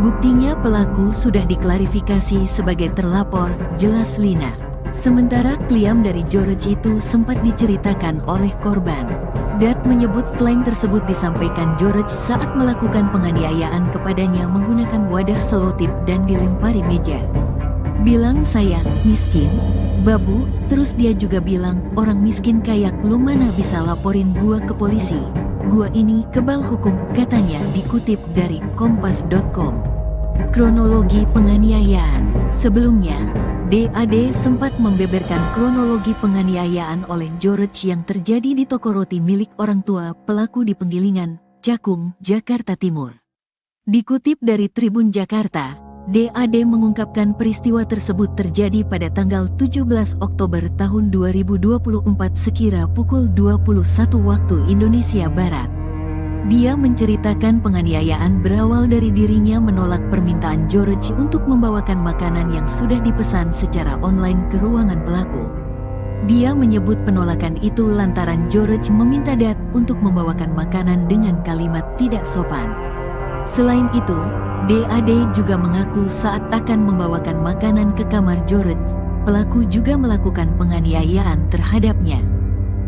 Buktinya pelaku sudah diklarifikasi sebagai terlapor, jelas Lina. Sementara klaim dari George itu sempat diceritakan oleh korban. Dat menyebut klaim tersebut disampaikan George saat melakukan penganiayaan kepadanya menggunakan wadah selotip dan dilempari meja. Bilang saya miskin, babu, terus dia juga bilang orang miskin kayak lu mana bisa laporin gua ke polisi. Gua ini kebal hukum, katanya dikutip dari kompas.com. Kronologi penganiayaan. Sebelumnya, DAD sempat membeberkan kronologi penganiayaan oleh George yang terjadi di toko roti milik orang tua pelaku di Penggilingan, Cakung, Jakarta Timur. Dikutip dari Tribun Jakarta, DAD mengungkapkan peristiwa tersebut terjadi pada tanggal 17 Oktober tahun 2024 sekira pukul 21 waktu Indonesia Barat. Dia menceritakan penganiayaan berawal dari dirinya menolak permintaan George untuk membawakan makanan yang sudah dipesan secara online ke ruangan pelaku. Dia menyebut penolakan itu lantaran George meminta Dat untuk membawakan makanan dengan kalimat tidak sopan. Selain itu, DAD juga mengaku saat akan membawakan makanan ke kamar George, pelaku juga melakukan penganiayaan terhadapnya.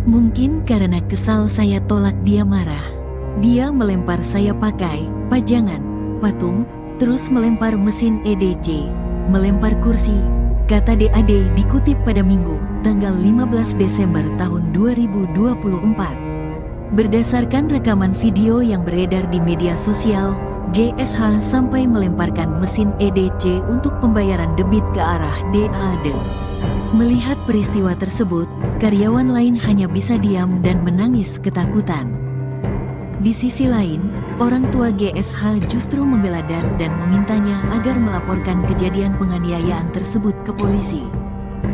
Mungkin karena kesal saya tolak dia marah. Dia melempar saya pakai pajangan, patung, terus melempar mesin EDC, melempar kursi, kata DAD dikutip pada Minggu, tanggal 15 Desember tahun 2024. Berdasarkan rekaman video yang beredar di media sosial, GSH sampai melemparkan mesin EDC untuk pembayaran debit ke arah DAD. Melihat peristiwa tersebut, karyawan lain hanya bisa diam dan menangis ketakutan. Di sisi lain, orang tua GSH justru membela Dat dan memintanya agar melaporkan kejadian penganiayaan tersebut ke polisi.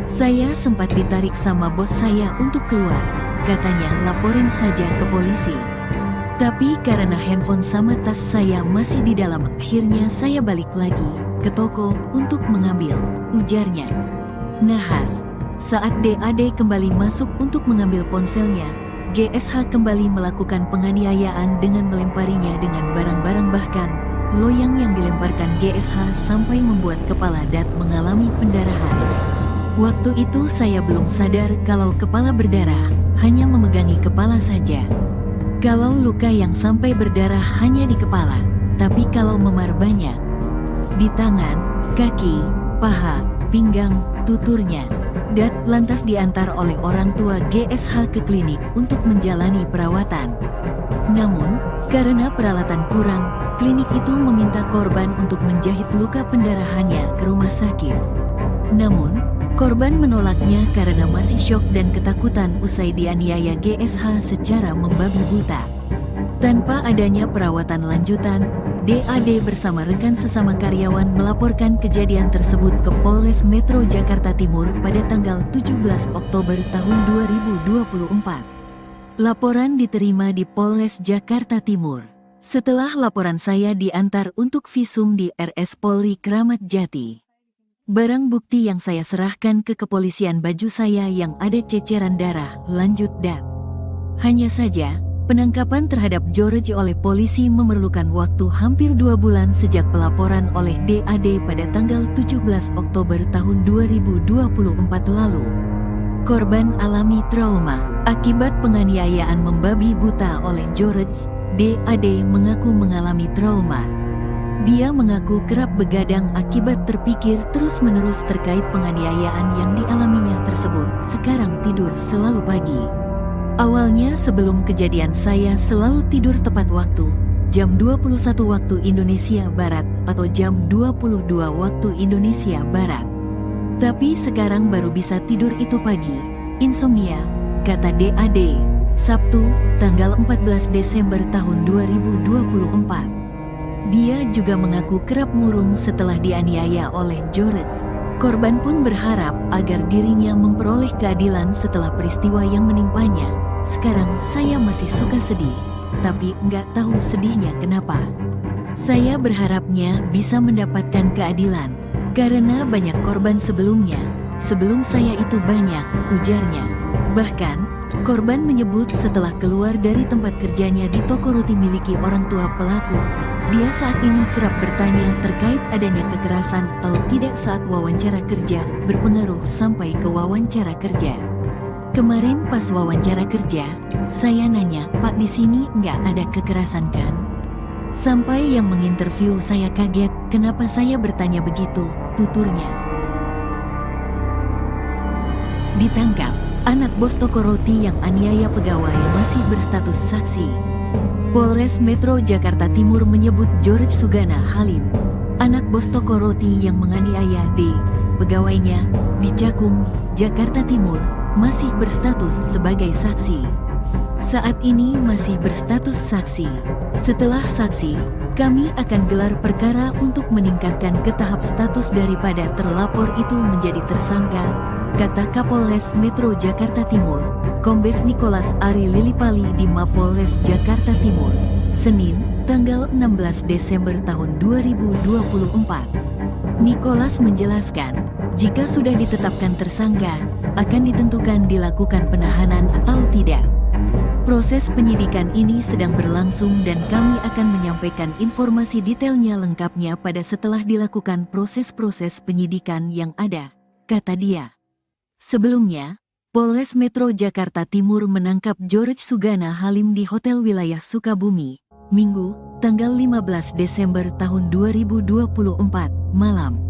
Saya sempat ditarik sama bos saya untuk keluar, katanya laporin saja ke polisi. Tapi karena handphone sama tas saya masih di dalam, akhirnya saya balik lagi ke toko untuk mengambil, ujarnya. Nahas, saat DAD kembali masuk untuk mengambil ponselnya, GSH kembali melakukan penganiayaan dengan melemparinya dengan barang-barang, bahkan loyang yang dilemparkan GSH sampai membuat kepala Dat mengalami pendarahan. Waktu itu saya belum sadar kalau kepala berdarah, hanya memegangi kepala saja. Kalau luka yang sampai berdarah hanya di kepala, tapi kalau memar banyak. Di tangan, kaki, paha, pinggang, tuturnya. Dat lantas diantar oleh orang tua GSH ke klinik untuk menjalani perawatan. Namun, karena peralatan kurang, klinik itu meminta korban untuk menjahit luka pendarahannya ke rumah sakit. Namun, korban menolaknya karena masih syok dan ketakutan usai dianiaya GSH secara membabi buta. Tanpa adanya perawatan lanjutan, DAD bersama rekan sesama karyawan melaporkan kejadian tersebut ke Polres Metro Jakarta Timur pada tanggal 17 Oktober tahun 2024. Laporan diterima di Polres Jakarta Timur. Setelah laporan saya diantar untuk visum di RS Polri Kramat Jati. Barang bukti yang saya serahkan ke kepolisian baju saya yang ada ceceran darah, lanjut Dat. Hanya saja, penangkapan terhadap George oleh polisi memerlukan waktu hampir 2 bulan sejak pelaporan oleh DAD pada tanggal 17 Oktober tahun 2024 lalu. Korban alami trauma akibat penganiayaan membabi buta oleh George. DAD mengaku mengalami trauma. Dia mengaku kerap begadang akibat terpikir terus-menerus terkait penganiayaan yang dialaminya tersebut. Sekarang tidur selalu pagi. Awalnya sebelum kejadian saya selalu tidur tepat waktu, jam 21 waktu Indonesia Barat atau jam 22 waktu Indonesia Barat. Tapi sekarang baru bisa tidur itu pagi. Insomnia, kata DAD. Sabtu, tanggal 14 Desember tahun 2024. Dia juga mengaku kerap murung setelah dianiaya oleh George. Korban pun berharap agar dirinya memperoleh keadilan setelah peristiwa yang menimpanya. Sekarang saya masih suka sedih, tapi nggak tahu sedihnya kenapa. Saya berharapnya bisa mendapatkan keadilan, karena banyak korban sebelumnya. Sebelum saya itu banyak, ujarnya. Bahkan, korban menyebut setelah keluar dari tempat kerjanya di toko roti miliki orang tua pelaku, dia saat ini kerap bertanya terkait adanya kekerasan atau tidak saat wawancara kerja, berpengaruh sampai ke wawancara kerja. Kemarin pas wawancara kerja, saya nanya, "Pak, di sini nggak ada kekerasan kan?" Sampai yang menginterview saya kaget, kenapa saya bertanya begitu, tuturnya. Ditangkap, anak bos toko roti yang aniaya pegawai masih berstatus saksi. Polres Metro Jakarta Timur menyebut George Sugana Halim, anak bos toko roti yang menganiaya D, pegawainya, di Cakung, Jakarta Timur, masih berstatus sebagai saksi. Saat ini masih berstatus saksi. Setelah saksi, kami akan gelar perkara untuk meningkatkan ke tahap status daripada terlapor itu menjadi tersangka, kata Kapolres Metro Jakarta Timur, Kombes Nicholas Ari Lilipali di Mapolres Jakarta Timur, Senin, tanggal 16 Desember tahun 2024. Nicholas menjelaskan, jika sudah ditetapkan tersangka, akan ditentukan dilakukan penahanan atau tidak. Proses penyidikan ini sedang berlangsung dan kami akan menyampaikan informasi detailnya lengkapnya pada setelah dilakukan proses-proses penyidikan yang ada, kata dia. Sebelumnya, Polres Metro Jakarta Timur menangkap George Sugana Halim di Hotel Wilayah Sukabumi, Minggu, tanggal 15 Desember tahun 2024, malam.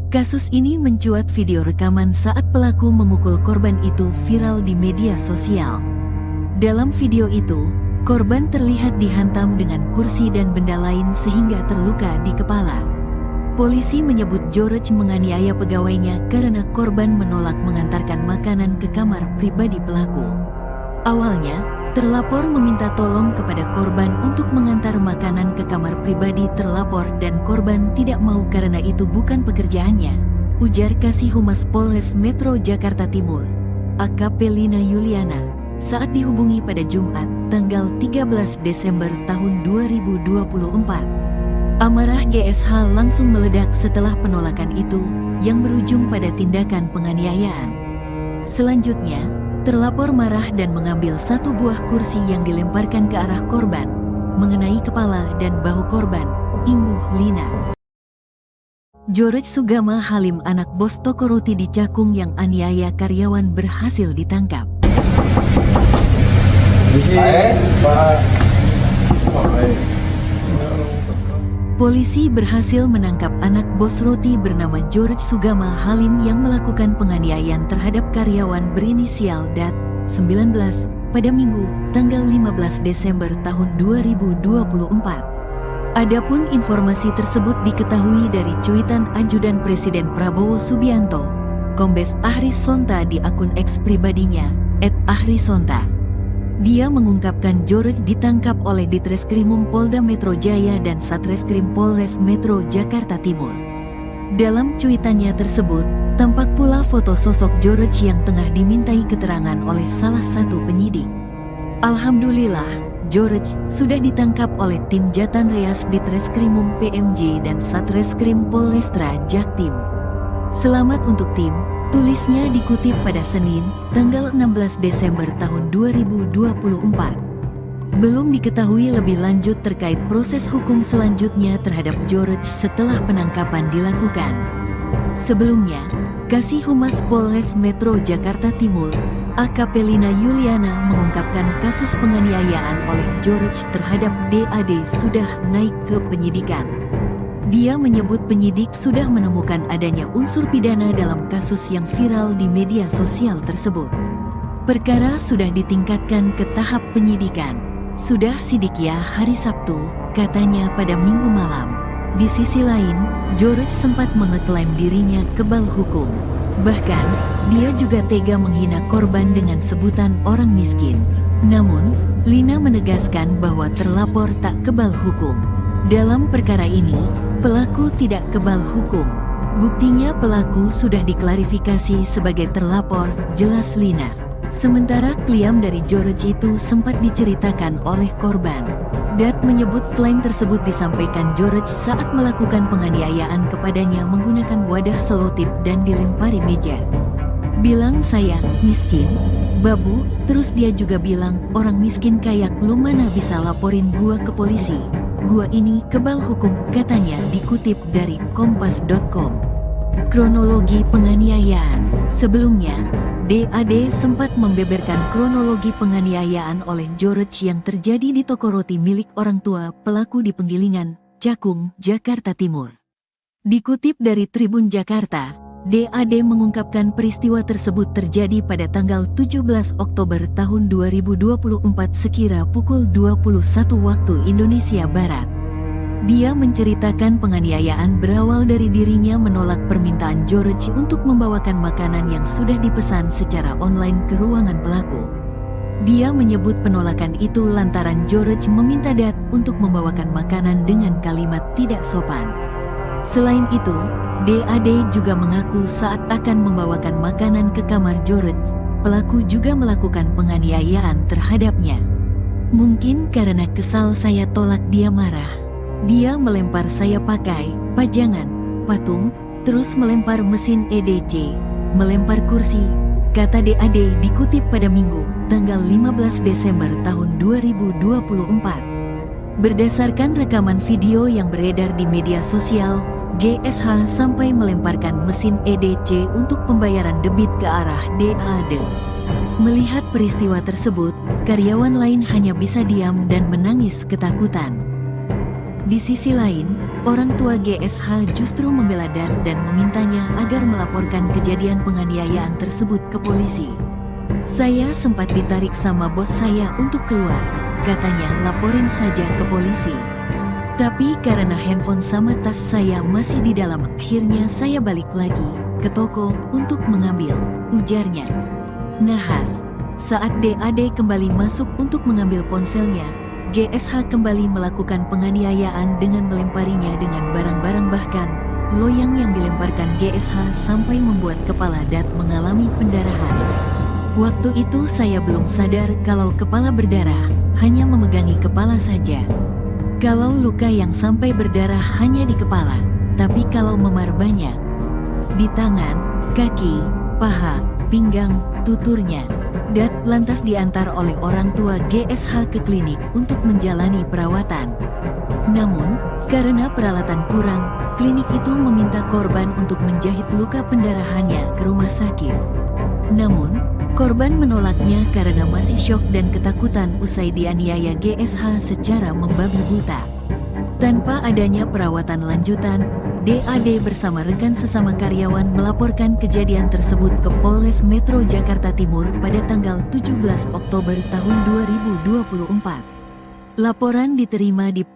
Kasus ini mencuat video rekaman saat pelaku memukul korban itu viral di media sosial. Dalam video itu, korban terlihat dihantam dengan kursi dan benda lain sehingga terluka di kepala. Polisi menyebut George menganiaya pegawainya karena korban menolak mengantarkan makanan ke kamar pribadi pelaku. Awalnya, terlapor meminta tolong kepada korban untuk mengantar makanan ke kamar pribadi terlapor dan korban tidak mau karena itu bukan pekerjaannya, ujar Kasih Humas Polres Metro Jakarta Timur, AKP Lina Yuliana, saat dihubungi pada Jumat, tanggal 13 Desember tahun 2024. Amarah GSH langsung meledak setelah penolakan itu, yang berujung pada tindakan penganiayaan. Selanjutnya, terlapor marah dan mengambil satu buah kursi yang dilemparkan ke arah korban, mengenai kepala dan bahu korban, imbuh Lina. George Sugana Halim, anak bos toko roti di Cakung yang aniaya karyawan, berhasil ditangkap. Polisi berhasil menangkap anak bos roti bernama George Sugana Halim yang melakukan penganiayaan terhadap karyawan berinisial DAT, 19, pada Minggu, tanggal 15 Desember tahun 2024. Adapun informasi tersebut diketahui dari cuitan Ajudan Presiden Prabowo Subianto, Kombes Ahris Sonta di akun X pribadinya, @ahrisonta. Dia mengungkapkan George ditangkap oleh Ditreskrimum Polda Metro Jaya dan Satreskrim Polres Metro Jakarta Timur. Dalam cuitannya tersebut, tampak pula foto sosok George yang tengah dimintai keterangan oleh salah satu penyidik. Alhamdulillah, George sudah ditangkap oleh tim Jatan Reas Ditreskrimum PMJ dan Satreskrim Polrestra Jaktim. Selamat untuk tim, tulisnya dikutip pada Senin, tanggal 16 Desember tahun 2024. Belum diketahui lebih lanjut terkait proses hukum selanjutnya terhadap George setelah penangkapan dilakukan. Sebelumnya, Kasih Humas Polres Metro Jakarta Timur, AKP Lina Yuliana mengungkapkan kasus penganiayaan oleh George terhadap DAD sudah naik ke penyidikan. Dia menyebut penyidik sudah menemukan adanya unsur pidana dalam kasus yang viral di media sosial tersebut. Perkara sudah ditingkatkan ke tahap penyidikan. Sudah sidik ya hari Sabtu, katanya pada Minggu malam. Di sisi lain, George sempat mengeklaim dirinya kebal hukum. Bahkan, dia juga tega menghina korban dengan sebutan orang miskin. Namun, Lina menegaskan bahwa terlapor tak kebal hukum. Dalam perkara ini, pelaku tidak kebal hukum. Buktinya pelaku sudah diklarifikasi sebagai terlapor, jelas Lina. Sementara klaim dari George itu sempat diceritakan oleh korban. Dat menyebut klaim tersebut disampaikan George saat melakukan penganiayaan kepadanya menggunakan wadah selotip dan dilempari meja. Bilang saya miskin, babu, terus dia juga bilang orang miskin kayak lu mana bisa laporin gua ke polisi. Gua ini kebal hukum, katanya dikutip dari kompas.com. Kronologi penganiayaan. Sebelumnya, DAD sempat membeberkan kronologi penganiayaan oleh George yang terjadi di toko roti milik orang tua pelaku di Penggilingan, Cakung, Jakarta Timur. Dikutip dari Tribun Jakarta, DAD mengungkapkan peristiwa tersebut terjadi pada tanggal 17 Oktober tahun 2024 sekira pukul 21 waktu Indonesia Barat. Dia menceritakan penganiayaan berawal dari dirinya menolak permintaan George untuk membawakan makanan yang sudah dipesan secara online ke ruangan pelaku. Dia menyebut penolakan itu lantaran George meminta Dat untuk membawakan makanan dengan kalimat tidak sopan. Selain itu, DAD juga mengaku saat akan membawakan makanan ke kamar George, pelaku juga melakukan penganiayaan terhadapnya. Mungkin karena kesal saya tolak dia marah. Dia melempar saya pakai pajangan, patung, terus melempar mesin EDC, melempar kursi, kata DAD dikutip pada Minggu, tanggal 15 Desember tahun 2024. Berdasarkan rekaman video yang beredar di media sosial, GSH sampai melemparkan mesin EDC untuk pembayaran debit ke arah DAD. Melihat peristiwa tersebut, karyawan lain hanya bisa diam dan menangis ketakutan. Di sisi lain, orang tua GSH justru membela Dat dan memintanya agar melaporkan kejadian penganiayaan tersebut ke polisi. Saya sempat ditarik sama bos saya untuk keluar, katanya laporin saja ke polisi. Tapi karena handphone sama tas saya masih di dalam, akhirnya saya balik lagi ke toko untuk mengambil, ujarnya. Nahas, saat DAD kembali masuk untuk mengambil ponselnya, GSH kembali melakukan penganiayaan dengan melemparinya dengan barang-barang, bahkan loyang yang dilemparkan GSH sampai membuat kepala Dat mengalami pendarahan. Waktu itu saya belum sadar kalau kepala berdarah, hanya memegangi kepala saja. Kalau luka yang sampai berdarah hanya di kepala, tapi kalau memar banyak. Di tangan, kaki, paha, pinggang, tuturnya. Dat lantas diantar oleh orang tua GSH ke klinik untuk menjalani perawatan. Namun, karena peralatan kurang, klinik itu meminta korban untuk menjahit luka pendarahannya ke rumah sakit. Namun, korban menolaknya karena masih syok dan ketakutan usai dianiaya GSH secara membabi buta. Tanpa adanya perawatan lanjutan, DAD bersama rekan sesama karyawan melaporkan kejadian tersebut ke Polres Metro Jakarta Timur pada tanggal 17 Oktober tahun 2024. Laporan diterima di Polres